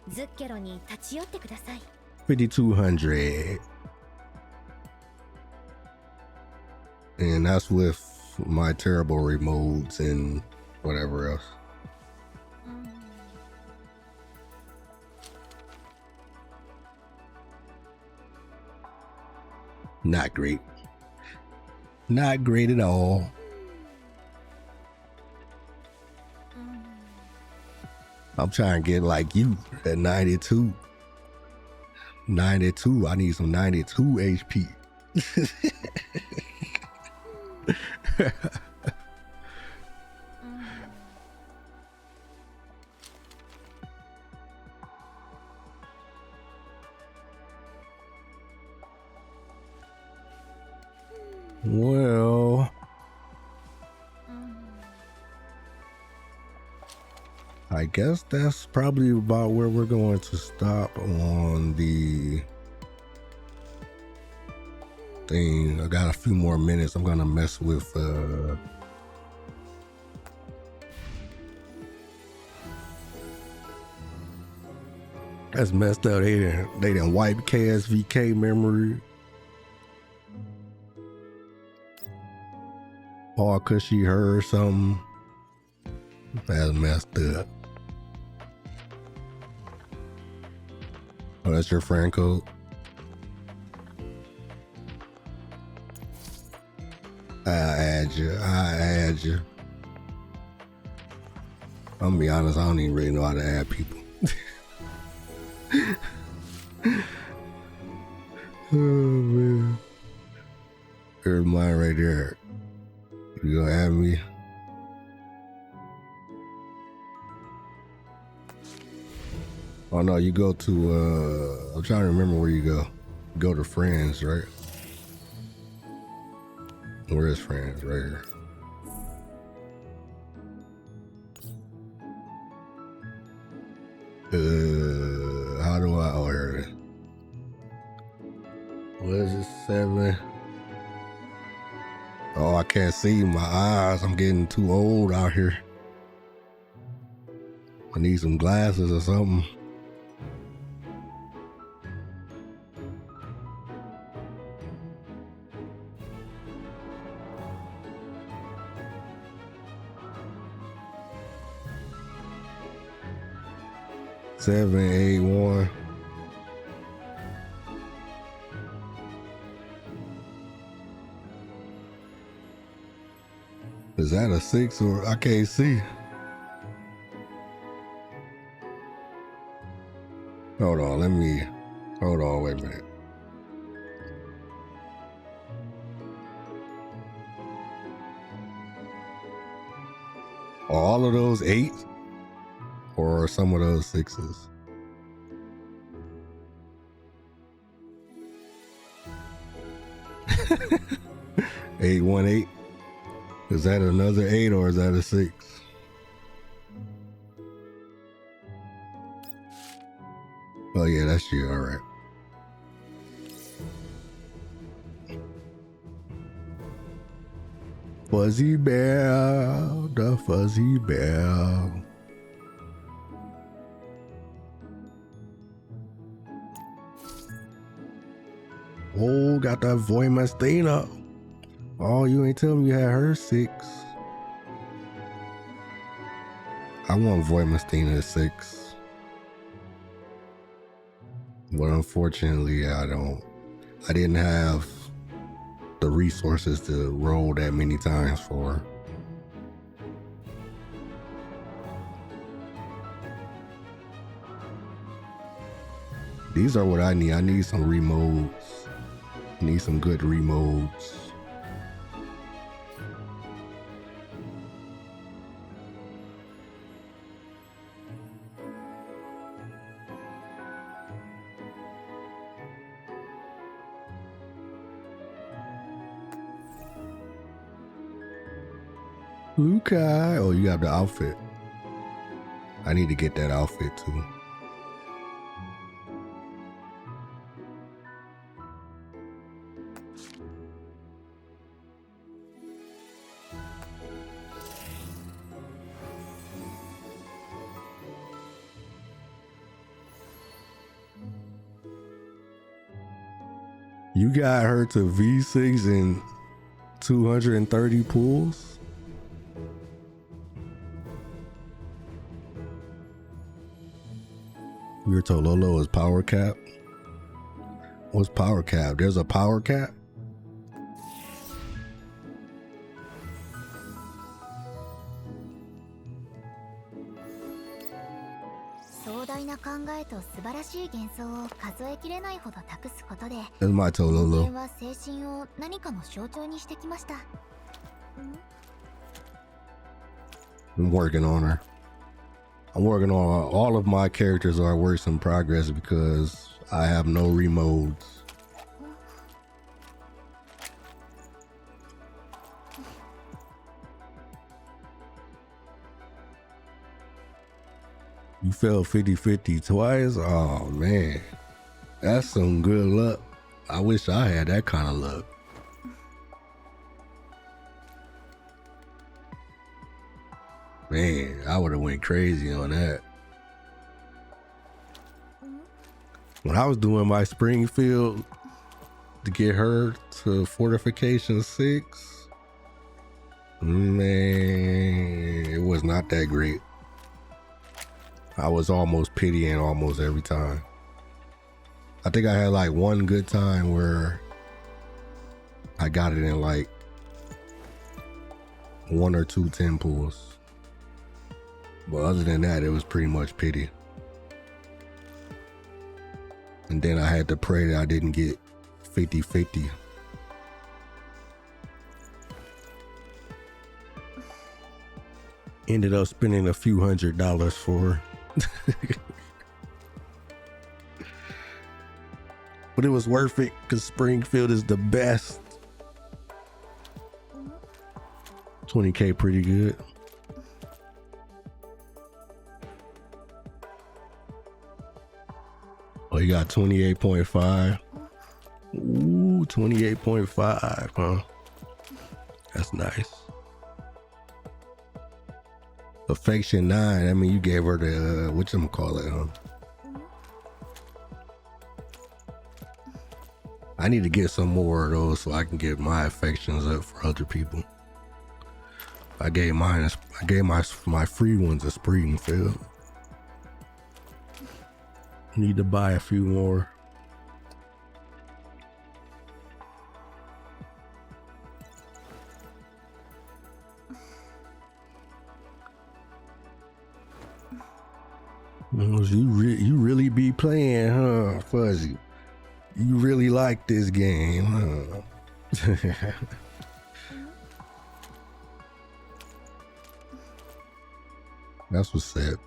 ズッケロに立ち寄ってください。5200. And that's with my terrible remotes and whatever else. Not great. Not great at all. I'm trying to get like you at 92. 92. I need some 92 HP. Well, I guess that's probably about where we're going to stop on the thing. I got a few more minutes. I'm gonna mess with that's messed up. They didn't wipe KSVK memory. All cause she heard something. That's messed up. Oh, that's your friend code? I add you. I'm gonna be honest, I don't even really know how to add people. Oh man. There's mine right there. You gonna add me? Oh no, you go to I'm trying to remember where you go. You go to friends, right? Where is friends? Right here. How do I? Oh, here it is. What is it? 7. Oh, I can't see my eyes. I'm getting too old out here. I need some glasses or something. Seven, 8, 1. Is that a 6 or I can't see? Hold on, wait a minute. Are all of those 8s or some of those 6s? Eight, 1, 8. Is that another 8 or is that a 6? Oh yeah, that's you. All right. Fuzzy Bell, the Fuzzy Bell. Oh, got that Voy Mastina. Oh, you ain't tell me you had her 6. I want Voy Mastina 6. But unfortunately, I didn't have the resources to roll that many times for her. These are what I need. I need some remodes. I need some good remodes. Lukai. Oh, you got the outfit. I need to get that outfit too. You got her to V6 and 230 pulls? Your Tololo is power cap? What's power cap? There's a power cap? 壮大な考えと素晴らしい幻想を数えきれないほど託すことで、 That's my 人 Tololo. 間は精神を何かの象徴にしてきました。 I'm working on her. I'm working on all of my characters are works in progress because I have no remodes. You fell 50-50 twice? Oh man. That's some good luck. I wish I had that kind of luck. Man, I would have went crazy on that. When I was doing my Springfield to get her to Fortification 6, man, it was not that great. I was almost pitying almost every time. I think I had like one good time where I got it in like 1 or 2 10 pulls. But other than that, it was pretty much pity. And then I had to pray that I didn't get 50-50. Ended up spending a few $100s for her. But it was worth it because Springfield is the best. 20K pretty good. Oh, you got 28.5. Ooh, 28.5, huh? That's nice. Affection 9. I mean, you gave her the whatchamacallit, huh? I need to get some more of those so I can get my affections up for other people. I gave my free ones a Springfield. Need to buy a few more. You really be playing, huh, Fuzzy? You really like this game, huh? That's what's up.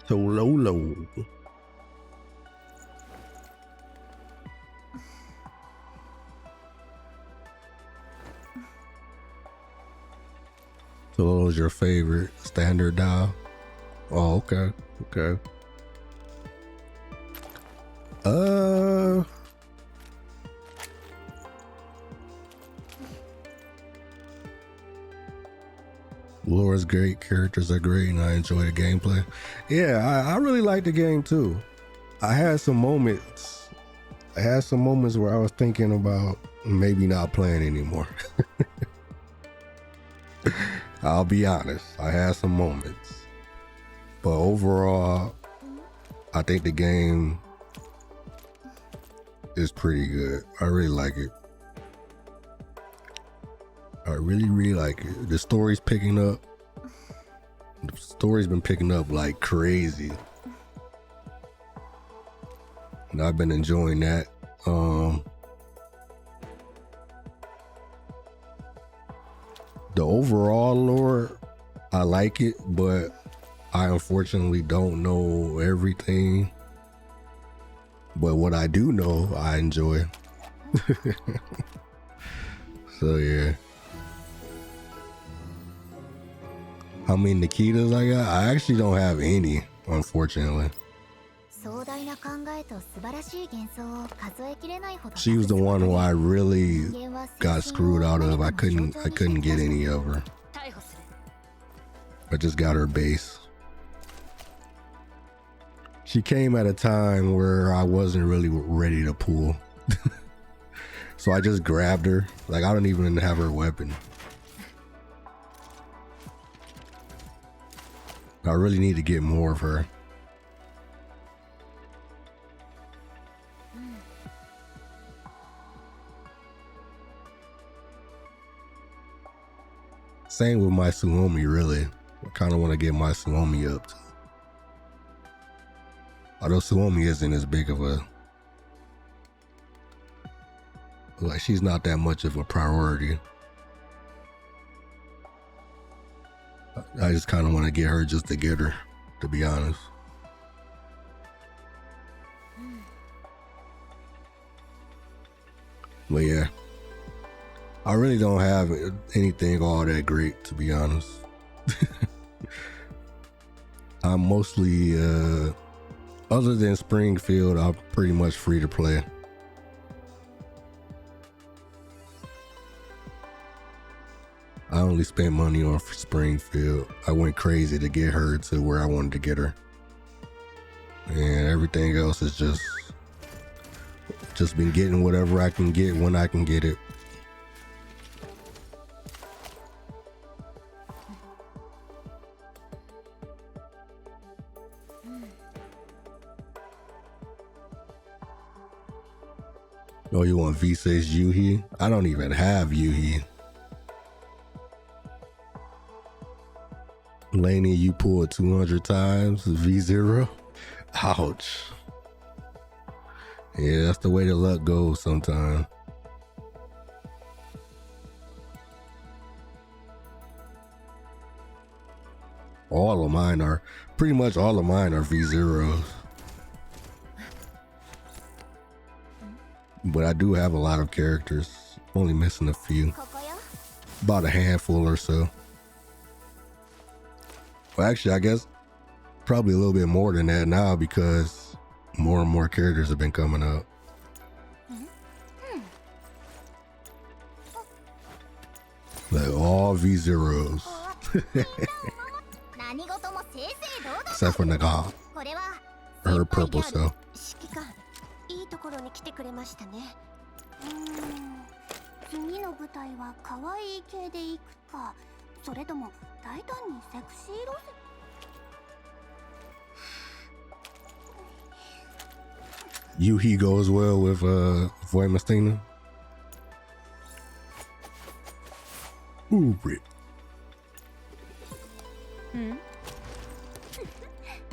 So low. So what was your favorite standard dial? Oh, okay. Laura's great, characters are great, and I enjoy the gameplay. Yeah, I really like the game too. I had some moments where I was thinking about maybe not playing anymore. I'll be honest, I had some moments. But overall, I think the game is pretty good. I really like it. I really like it. The story's picking up. The story's been picking up like crazy. And I've been enjoying that. The overall lore, I like it, but I unfortunately don't know everything. But what I do know, I enjoy. So yeah. How many Nikitas I got? I actually don't have any, unfortunately. She was the one who I really got screwed out of. I couldn't get any of her. I just got her base. She came at a time where I wasn't really ready to pull. So I just grabbed her. Like, I don't even have her weapon. I really need to get more of her. Same with my Suomi, really. I kind of want to get my Suomi up too. Although Suomi isn't as big of a, like, she's not that much of a priority. I just kind of want to get her just to get her, to be honest. But yeah, I really don't have anything all that great, to be honest. I'm mostly, other than Springfield, I'm pretty much free to play. I only spent money on Springfield. I went crazy to get her to where I wanted to get her. And everything else is just been getting whatever I can get when I can get it. Oh, you want V6 Yuhi? I don't even have Yuhi. Laney, you pulled 200 times V0. Ouch. Yeah, that's the way the luck goes sometimes. Pretty much all of mine are V0s. But I do have a lot of characters. Only missing a few. About a handful or so. Well, actually, I guess probably a little bit more than that now because more and more characters have been coming up. Like all V0s. Except for Naga. Her purple cell. いいところに来てくれましたね。次の舞台は可愛い系で行くか、それとも大胆にセクシー路線。Yuhi goes well with Voimastina. Ooh, Rick.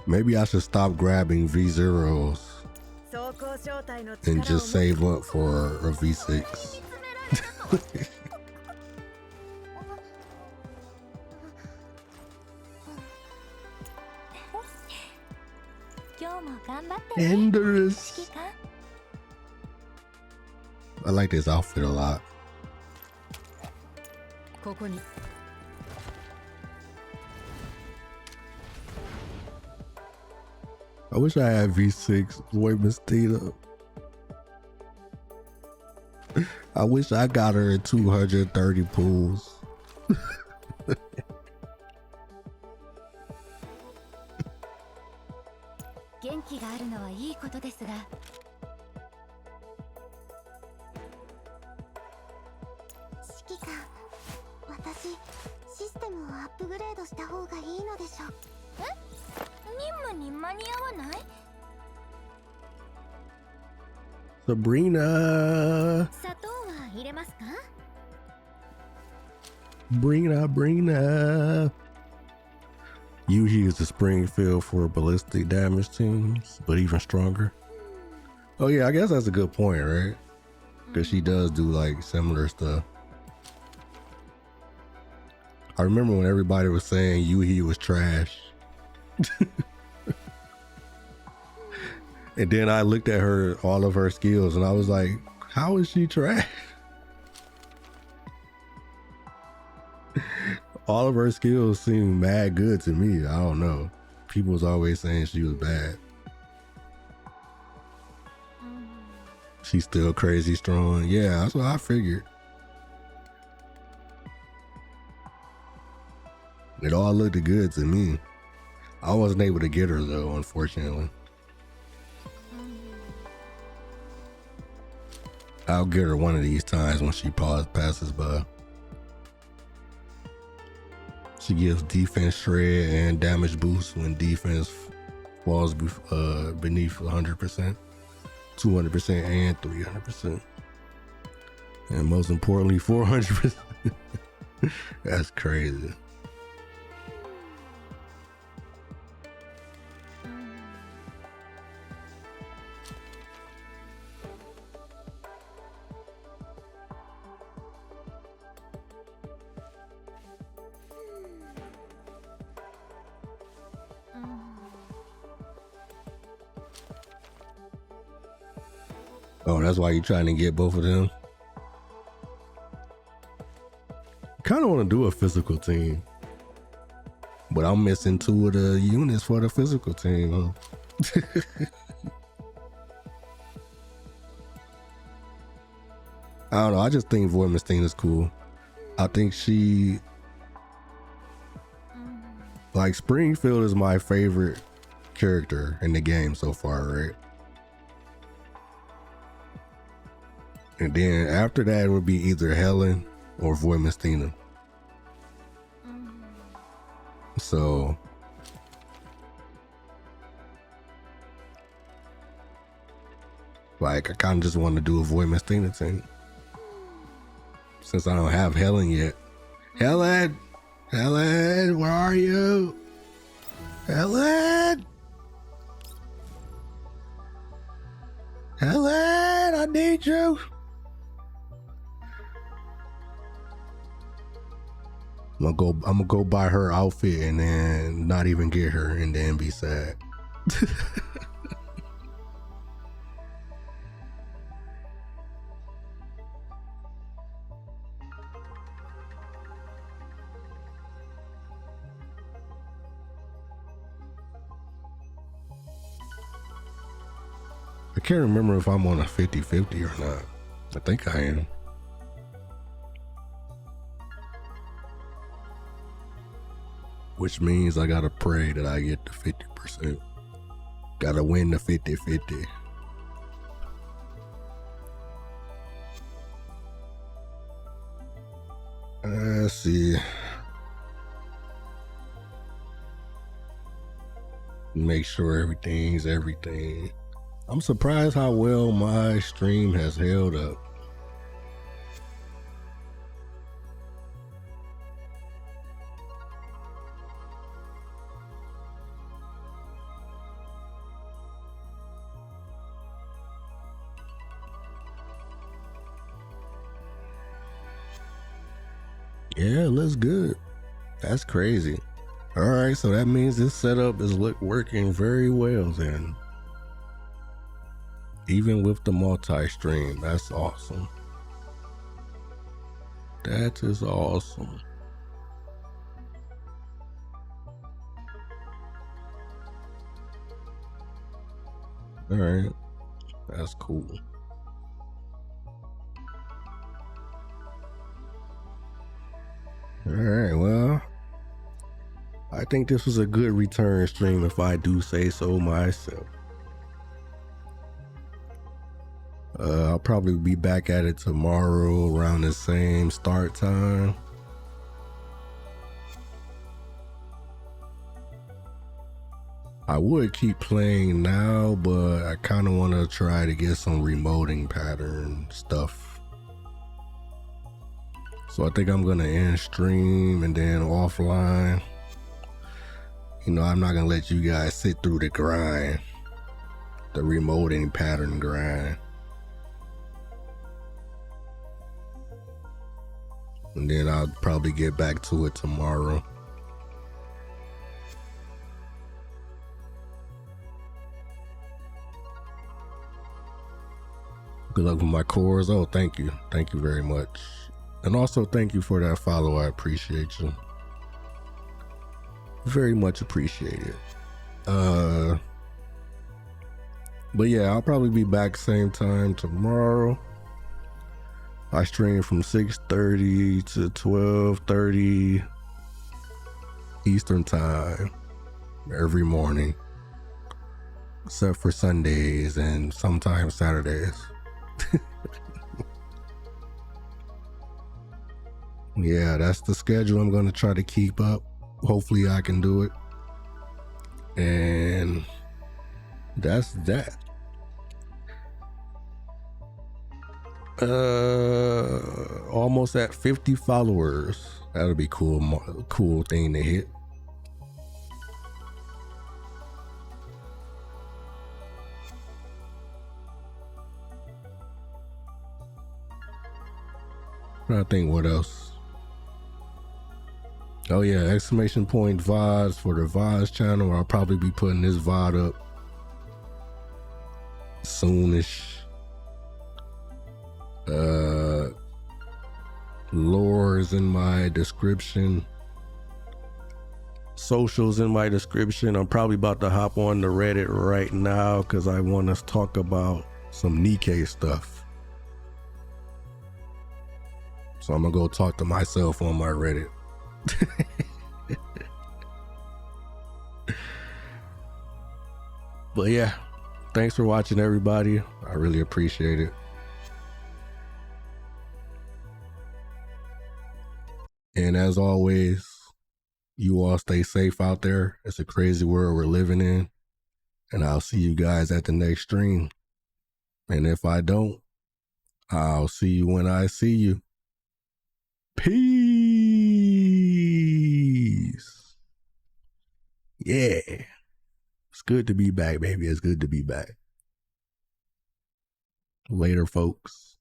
Maybe I should stop grabbing V0s and just save up for a V6. Enders. I like this outfit a lot. I wish I had V6 Voimastina. I wish I got her at 230 pulls. 元気があるのはいいことですが、指揮官、私システムをアップグレードした方がいいのでしょう。任務に間に合わない？ Sabrina. 砂糖は入れますか？ Brina. Yuhi is the Springfield for ballistic damage teams, but even stronger. Oh yeah, I guess that's a good point, right? Because she does do like similar stuff. I remember when everybody was saying Yuhi was trash. And then I looked at all of her skills, and I was like, how is she trash? All of her skills seem mad good to me. I don't know. People was always saying she was bad. She's still crazy strong. Yeah, that's what I figured. It all looked good to me. I wasn't able to get her though, unfortunately. I'll get her one of these times when she passes by. She gives defense shred and damage boost when defense falls beneath 100%, 200%, and 300%. And most importantly, 400%. That's crazy. Oh, that's why you're trying to get both of them? Kind of want to do a physical team, but I'm missing 2 of the units for the physical team. Huh? I don't know. I just think Void Mystina is cool. I think she, like, Springfield is my favorite character in the game so far, right? And then after that, it would be either Helen or Void Mystina. So like, I kind of just want to do a Void Mystina thing since I don't have Helen yet. Helen, where are you? Helen, I need you. I'm gonna go buy her outfit and then not even get her and then be sad. I can't remember if I'm on a 50-50 or not. I think I am. Which means I gotta pray that I get the 50%. Gotta win the 50-50. Let's see. Make sure everything's everything. I'm surprised how well my stream has held up. Yeah, it looks good. That's crazy. All right, so that means this setup is working very well then. Even with the multi-stream, that's awesome. That is awesome. All right, that's cool. All right, well, I think this was a good return stream if I do say so myself. I'll probably be back at it tomorrow around the same start time. I would keep playing now, but I kind of want to try to get some remoting pattern stuff. So I think I'm going to end stream and then offline. You know, I'm not going to let you guys sit through the grind, the remoting pattern grind. And then I'll probably get back to it tomorrow. Good luck with my cores. Oh, thank you. Thank you very much. And also thank you for that follow. I appreciate you. Very much appreciated. But yeah, I'll probably be back same time tomorrow. I stream from 6:30 to 12:30 Eastern time every morning, except for Sundays and sometimes Saturdays. Yeah, that's the schedule I'm going to try to keep up. Hopefully I can do it. And that's that. Almost at 50 followers. That'll be cool thing to hit. I think what else? Oh yeah, exclamation point VODs for the VODs channel. I'll probably be putting this VOD up soonish. Lore is in my description. Socials in my description. I'm probably about to hop on the Reddit right now because I want to talk about some Nikkei stuff. So I'm gonna go talk to myself on my Reddit. But yeah, thanks for watching, everybody. I really appreciate it. And as always, you all stay safe out there. It's a crazy world we're living in. And I'll see you guys at the next stream. And if I don't, I'll see you when I see you. Peace. Yeah. It's good to be back, baby. It's good to be back. Later, folks.